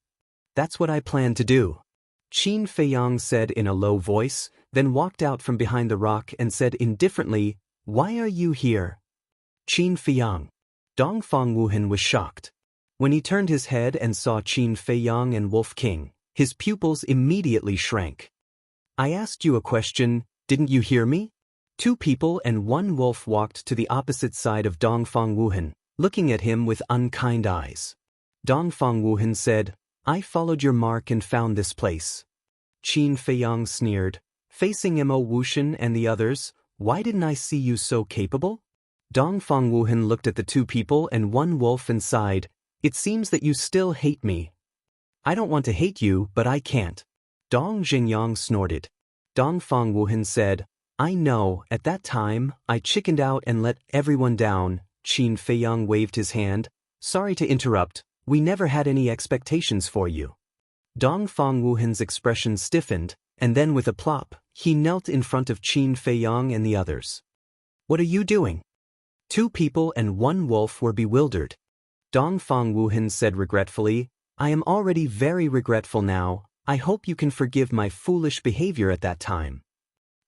That's what I plan to do. Qin Feiyang said in a low voice, then walked out from behind the rock and said indifferently, why are you here? Qin Feiyang. Dongfang Wuhan was shocked. When he turned his head and saw Qin Feiyang and Wolf King, his pupils immediately shrank. I asked you a question, didn't you hear me? Two people and one wolf walked to the opposite side of Dongfang Wuhan, looking at him with unkind eyes. Dongfang Wuhan said, I followed your mark and found this place. Qin Feiyang sneered, facing Mo Wushan and the others, why didn't I see you so capable? Dongfang Wuhan looked at the two people and one wolf and sighed, it seems that you still hate me. I don't want to hate you, but I can't. Dong Jingyang snorted. Dongfang Wuhan said, I know, at that time, I chickened out and let everyone down. Qin Feiyang waved his hand. Sorry to interrupt, we never had any expectations for you. Dongfang Wuhan's expression stiffened, and then with a plop, he knelt in front of Qin Feiyang and the others. What are you doing? Two people and one wolf were bewildered. Dongfang Wuhan said regretfully, I am already very regretful now, I hope you can forgive my foolish behavior at that time.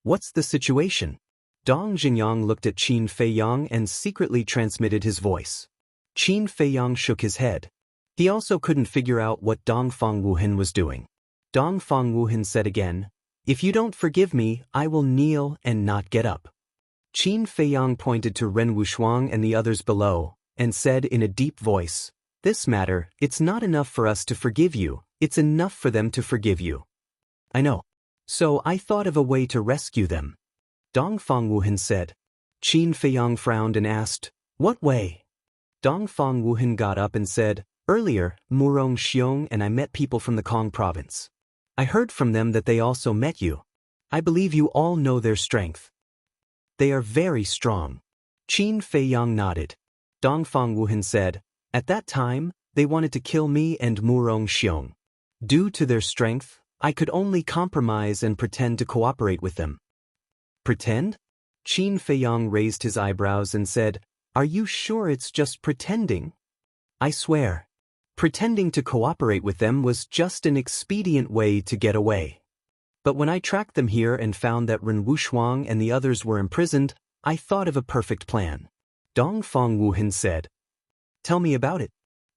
What's the situation? Dong Jingyang looked at Qin Feiyang and secretly transmitted his voice. Qin Feiyang shook his head. He also couldn't figure out what Dongfang Wuhan was doing. Dongfang Wuhan said again, if you don't forgive me, I will kneel and not get up. Qin Feiyang pointed to Ren Wushuang and the others below, and said in a deep voice, this matter, it's not enough for us to forgive you, it's enough for them to forgive you. I know. So I thought of a way to rescue them. Dongfang Wuhan said. Qin Feiyang frowned and asked, what way? Dongfang Wuhan got up and said, earlier, Murong Xiong and I met people from the Kong province. I heard from them that they also met you. I believe you all know their strength. They are very strong. Qin Feiyang nodded. Dongfang Wuhan said, at that time, they wanted to kill me and Murong Xiong. Due to their strength, I could only compromise and pretend to cooperate with them. Pretend? Qin Feiyang raised his eyebrows and said, are you sure it's just pretending? I swear. Pretending to cooperate with them was just an expedient way to get away. But when I tracked them here and found that Ren Wushuang and the others were imprisoned, I thought of a perfect plan. Dongfang Wuhan said. Tell me about it.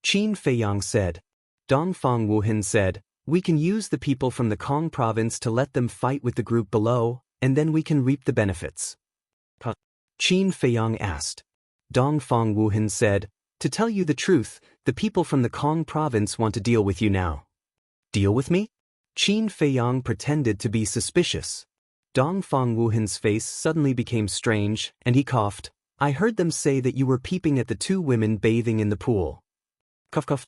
Qin Feiyang said. Dongfang Wuhan said, we can use the people from the Kong province to let them fight with the group below, and then we can reap the benefits. Qin Feiyang asked. Dongfang Wuhan said, "To tell you the truth, the people from the Kong province want to deal with you now." "Deal with me?" Qin Feiyang pretended to be suspicious. Dongfang Wuhan's face suddenly became strange, and he coughed. "I heard them say that you were peeping at the two women bathing in the pool." Cough cough.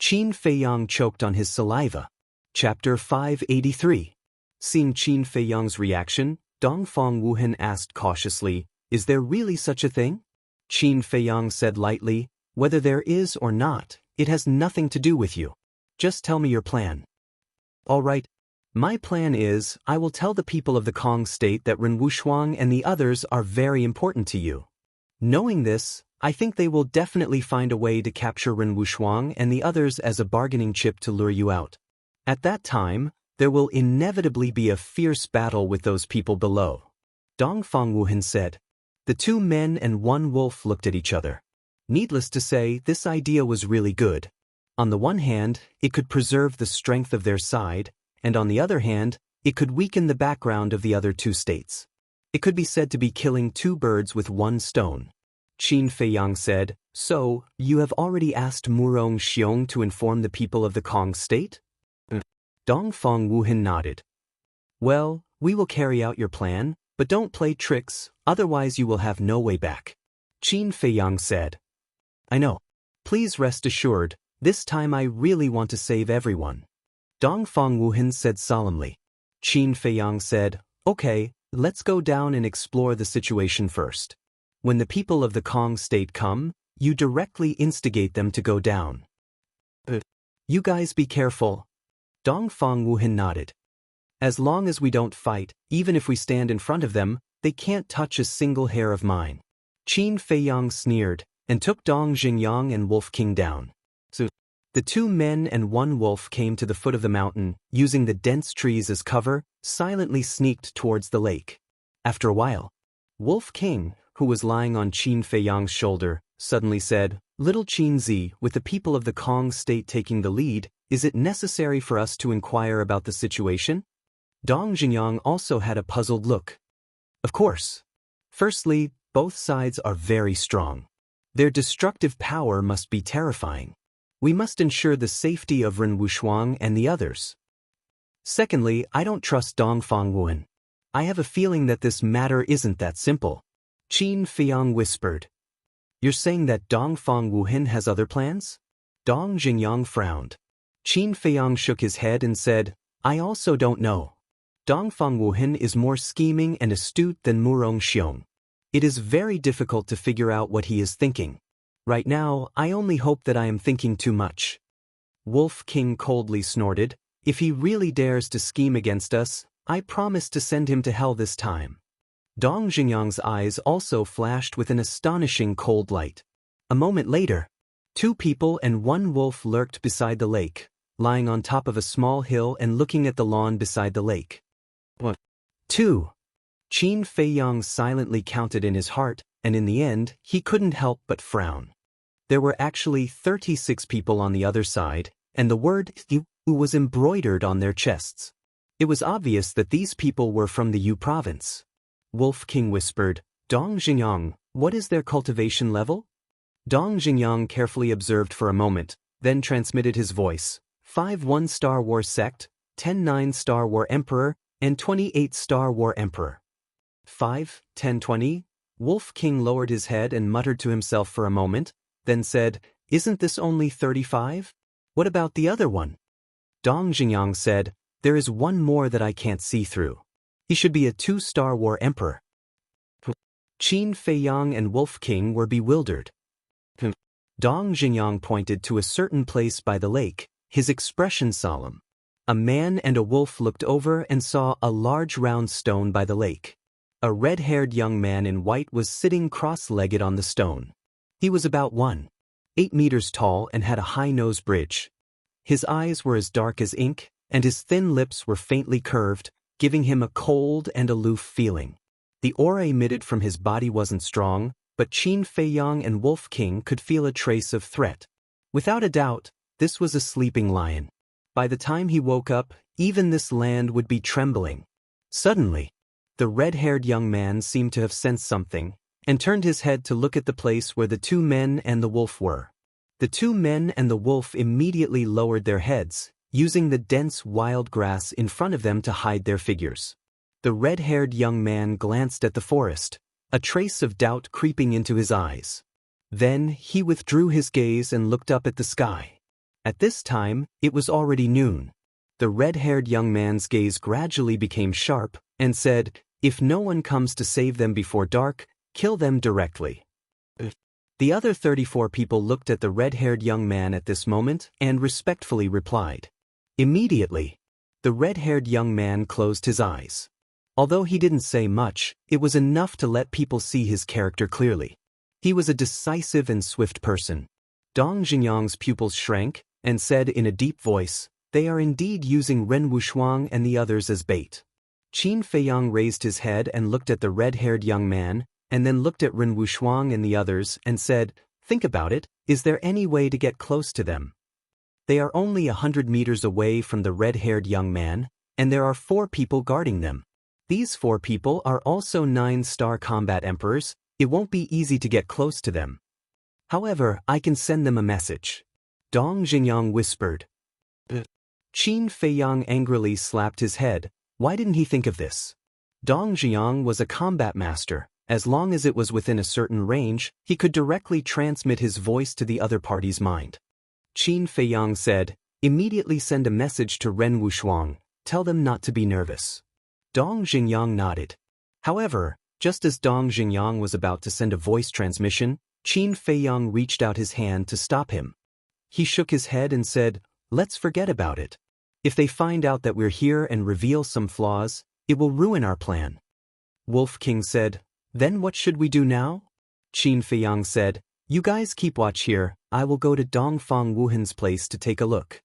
Qin Feiyang choked on his saliva. Chapter 583. Seeing Qin Feiyang's reaction, Dongfang Wuhan asked cautiously, "Is there really such a thing?" Qin Feiyang said lightly, "Whether there is or not, it has nothing to do with you. Just tell me your plan." "All right. My plan is, I will tell the people of the Kong state that Ren Wushuang and the others are very important to you. Knowing this, I think they will definitely find a way to capture Ren Wushuang and the others as a bargaining chip to lure you out. At that time, there will inevitably be a fierce battle with those people below." Dongfang Wuhan said. The two men and one wolf looked at each other. Needless to say, this idea was really good. On the one hand, it could preserve the strength of their side, and on the other hand, it could weaken the background of the other two states. It could be said to be killing two birds with one stone. Qin Feiyang said, "So, you have already asked Murong Xiong to inform the people of the Kong state?" Dongfang Wuhan nodded. "Well, we will carry out your plan, but don't play tricks, otherwise you will have no way back," Qin Feiyang said. "I know. Please rest assured, this time I really want to save everyone," Dongfang Wuhan said solemnly. Qin Feiyang said, "Okay, let's go down and explore the situation first. When the people of the Kong state come, you directly instigate them to go down." "You guys be careful." Dongfang Wuhan nodded. "As long as we don't fight, even if we stand in front of them, they can't touch a single hair of mine." Qin Feiyang sneered, and took Dong Jingyang and Wolf King down. So, the two men and one wolf came to the foot of the mountain, using the dense trees as cover, silently sneaked towards the lake. After a while, Wolf King, who was lying on Qin Feiyang's shoulder, suddenly said, "Little Qin Zi, with the people of the Kong state taking the lead, is it necessary for us to inquire about the situation?" Dong Jingyang also had a puzzled look. "Of course. Firstly, both sides are very strong. Their destructive power must be terrifying. We must ensure the safety of Ren Wushuang and the others. Secondly, I don't trust Dongfang Wuhan. I have a feeling that this matter isn't that simple," Qin Feiyang whispered. "You're saying that Dongfang Wuhan has other plans?" Dong Jingyang frowned. Qin Feiyang shook his head and said, "I also don't know. Dongfang Wuhan is more scheming and astute than Murong Xiong. It is very difficult to figure out what he is thinking. Right now, I only hope that I am thinking too much." Wolf King coldly snorted, "If he really dares to scheme against us, I promise to send him to hell this time." Dong Jingyang's eyes also flashed with an astonishing cold light. A moment later, two people and one wolf lurked beside the lake, lying on top of a small hill and looking at the lawn beside the lake. "What? 2. Qin Feiyang silently counted in his heart, and in the end, he couldn't help but frown. There were actually 36 people on the other side, and the word Yu was embroidered on their chests. It was obvious that these people were from the Yu province. Wolf King whispered, "Dong Jingyang, what is their cultivation level?" Dong Jingyang carefully observed for a moment, then transmitted his voice. 5-1 Star War Sect, 10-9 Star War Emperor, and 28 Star War Emperor. 5-10-20? Wolf King lowered his head and muttered to himself for a moment, then said, "Isn't this only 35? What about the other one?" Dong Jingyang said, "There is one more that I can't see through. He should be a 2-Star War Emperor." Qin Feiyang and Wolf King were bewildered. Dong Jingyang pointed to a certain place by the lake, his expression solemn. A man and a wolf looked over and saw a large round stone by the lake. A red-haired young man in white was sitting cross-legged on the stone. He was about 1.8 meters tall and had a high nose bridge. His eyes were as dark as ink, and his thin lips were faintly curved, giving him a cold and aloof feeling. The aura emitted from his body wasn't strong, but Qin Feiyang and Wolf King could feel a trace of threat. Without a doubt, this was a sleeping lion. By the time he woke up, even this land would be trembling. Suddenly, the red-haired young man seemed to have sensed something, and turned his head to look at the place where the two men and the wolf were. The two men and the wolf immediately lowered their heads, using the dense wild grass in front of them to hide their figures. The red-haired young man glanced at the forest, a trace of doubt creeping into his eyes. Then he withdrew his gaze and looked up at the sky. At this time, it was already noon. The red-haired young man's gaze gradually became sharp, and said, "If no one comes to save them before dark, kill them directly." The other 34 people looked at the red-haired young man at this moment and respectfully replied. Immediately, the red-haired young man closed his eyes. Although he didn't say much, it was enough to let people see his character clearly. He was a decisive and swift person. Dong Xingyang's pupils shrank, and said in a deep voice, "They are indeed using Ren Wushuang and the others as bait." Qin Feiyang raised his head and looked at the red-haired young man, and then looked at Ren Wushuang and the others and said, "Think about it, is there any way to get close to them? They are only 100 meters away from the red-haired young man, and there are 4 people guarding them. These 4 people are also 9-star combat emperors. It won't be easy to get close to them. However, I can send them a message." Dong Xingyang whispered. Qin Feiyang angrily slapped his head. Why didn't he think of this? Dong Xingyang was a combat master. As long as it was within a certain range, he could directly transmit his voice to the other party's mind. Qin Feiyang said, "Immediately send a message to Ren Wushuang. Tell them not to be nervous." Dong Xingyang nodded. However, just as Dong Xingyang was about to send a voice transmission, Qin Feiyang reached out his hand to stop him. He shook his head and said, "Let's forget about it. If they find out that we're here and reveal some flaws, it will ruin our plan." Wolf King said, "Then what should we do now?" Qin Feiyang said, "You guys keep watch here, I will go to Dongfang Wuhan's place to take a look."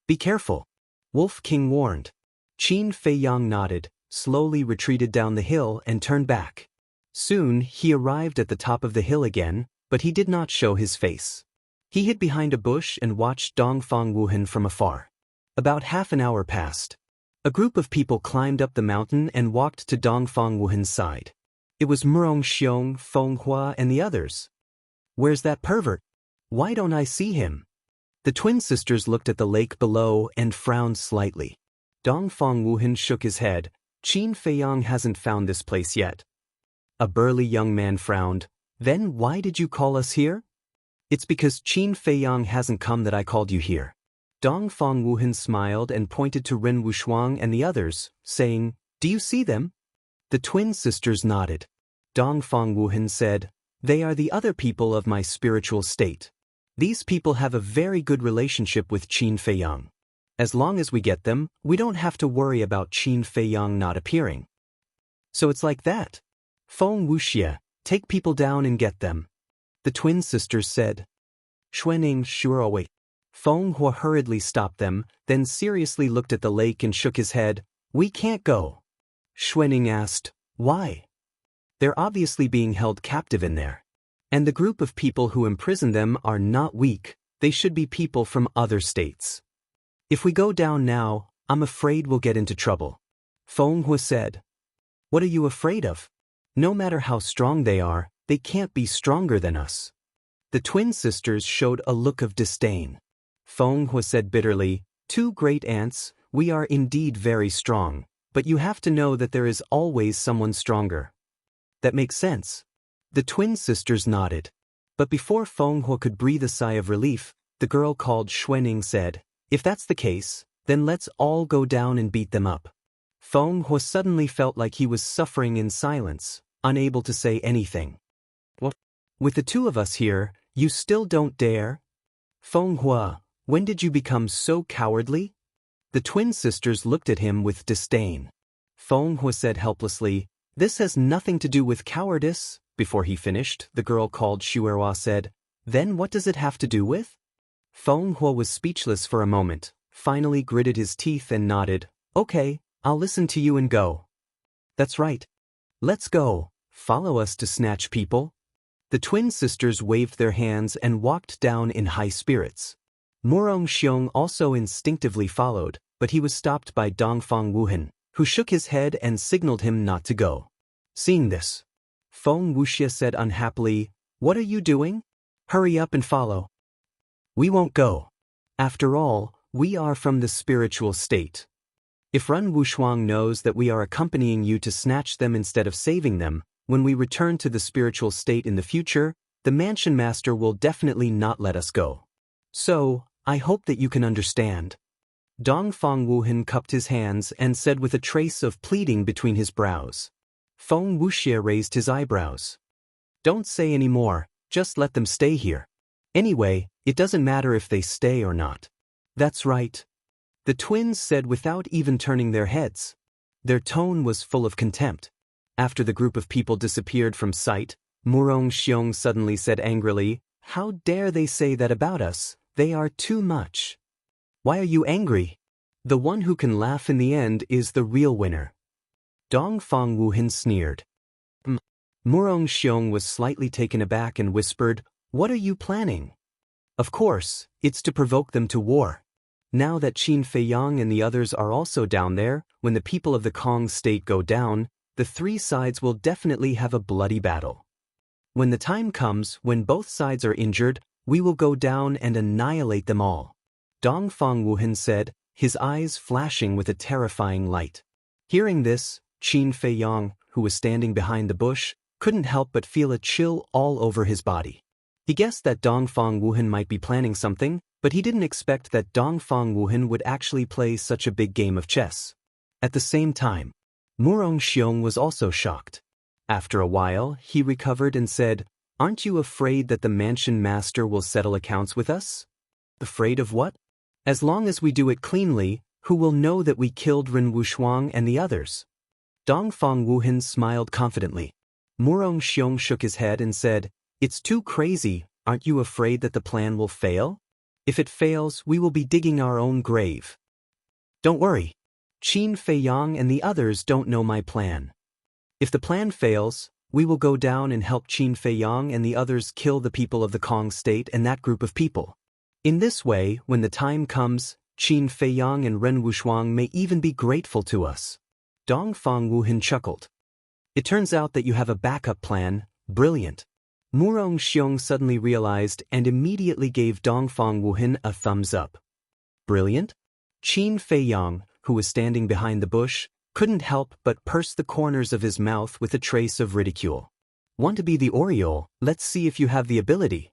"Be careful," Wolf King warned. Qin Feiyang nodded, slowly retreated down the hill and turned back. Soon he arrived at the top of the hill again, but he did not show his face. He hid behind a bush and watched Dongfang Wuhan from afar. About half an hour passed. A group of people climbed up the mountain and walked to Dongfang Wuhan's side. It was Murong Xiong, Feng Hua and the others. "Where's that pervert? Why don't I see him?" The twin sisters looked at the lake below and frowned slightly. Dongfang Wuhan shook his head. "Qin Feiyang hasn't found this place yet." A burly young man frowned. "Then why did you call us here?" "It's because Qin Feiyang hasn't come that I called you here." Dongfang Wuhan smiled and pointed to Ren Wushuang and the others, saying, "Do you see them?" The twin sisters nodded. Dongfang Wuhan said, "They are the other people of my spiritual state. These people have a very good relationship with Qin Feiyang. As long as we get them, we don't have to worry about Qin Feiyang not appearing." "So it's like that? Feng Wuxia, take people down and get them," the twin sisters said. Xuaning Shuowei. Feng Hua hurriedly stopped them, then seriously looked at the lake and shook his head. "We can't go." Xuaning asked, "Why?" "They're obviously being held captive in there. And the group of people who imprison them are not weak, they should be people from other states. If we go down now, I'm afraid we'll get into trouble." Feng Hua said. "What are you afraid of? No matter how strong they can't be stronger than us." The twin sisters showed a look of disdain. Feng Hua said bitterly, "Two great aunts, we are indeed very strong, but you have to know that there is always someone stronger." "That makes sense." The twin sisters nodded. But before Feng Hua could breathe a sigh of relief, the girl called Xuaning said, "If that's the case, then let's all go down and beat them up." Feng Hua suddenly felt like he was suffering in silence, unable to say anything. "What? With the two of us here, you still don't dare? Feng Hua, when did you become so cowardly?" The twin sisters looked at him with disdain. Feng Hua said helplessly, "This has nothing to do with cowardice." Before he finished, the girl called Shuerhua said, "Then what does it have to do with?" Feng Hua was speechless for a moment, finally gritted his teeth and nodded. "Okay, I'll listen to you and go." "That's right. Let's go. Follow us to snatch people." The twin sisters waved their hands and walked down in high spirits. Murong Xiong also instinctively followed, but he was stopped by Dongfang Wuhan, who shook his head and signaled him not to go. Seeing this, Feng Wuxia said unhappily, "What are you doing? Hurry up and follow." "We won't go. After all, we are from the spiritual state. If Ren Wushuang knows that we are accompanying you to snatch them instead of saving them, when we return to the spiritual state in the future, the mansion master will definitely not let us go. So, I hope that you can understand." Dongfang Wuhan cupped his hands and said with a trace of pleading between his brows. Feng Wuxia raised his eyebrows. "Don't say any more, just let them stay here. Anyway, it doesn't matter if they stay or not." "That's right," the twins said without even turning their heads. Their tone was full of contempt. After the group of people disappeared from sight, Murong Xiong suddenly said angrily, "How dare they say that about us? They are too much." "Why are you angry? The one who can laugh in the end is the real winner." Dongfang Wuhan sneered. Murong Xiong was slightly taken aback and whispered, "What are you planning?" "Of course, it's to provoke them to war. Now that Qin Feiyang and the others are also down there, when the people of the Kong state go down, the three sides will definitely have a bloody battle. When the time comes when both sides are injured, we will go down and annihilate them all." Dongfang Wuhan said, his eyes flashing with a terrifying light. Hearing this, Qin Feiyang, who was standing behind the bush, couldn't help but feel a chill all over his body. He guessed that Dongfang Wuhan might be planning something, but he didn't expect that Dongfang Wuhan would actually play such a big game of chess. At the same time, Murong Xiong was also shocked. After a while, he recovered and said, "Aren't you afraid that the mansion master will settle accounts with us?" "Afraid of what?" "As long as we do it cleanly, who will know that we killed Ren Wushuang and the others?" Dongfang Wuhan smiled confidently. Murong Xiong shook his head and said, "It's too crazy. Aren't you afraid that the plan will fail? If it fails, we will be digging our own grave." "Don't worry. Qin Feiyang and the others don't know my plan. If the plan fails, we will go down and help Qin Feiyang and the others kill the people of the Kong state and that group of people. In this way, when the time comes, Qin Feiyang and Ren Wushuang may even be grateful to us." Dongfang Wuhan chuckled. "It turns out that you have a backup plan. Brilliant." Murong Xiong suddenly realized and immediately gave Dongfang Wuhan a thumbs up. "Brilliant?" Qin Feiyang, who was standing behind the bush, couldn't help but purse the corners of his mouth with a trace of ridicule. "Want to be the Oriole? Let's see if you have the ability."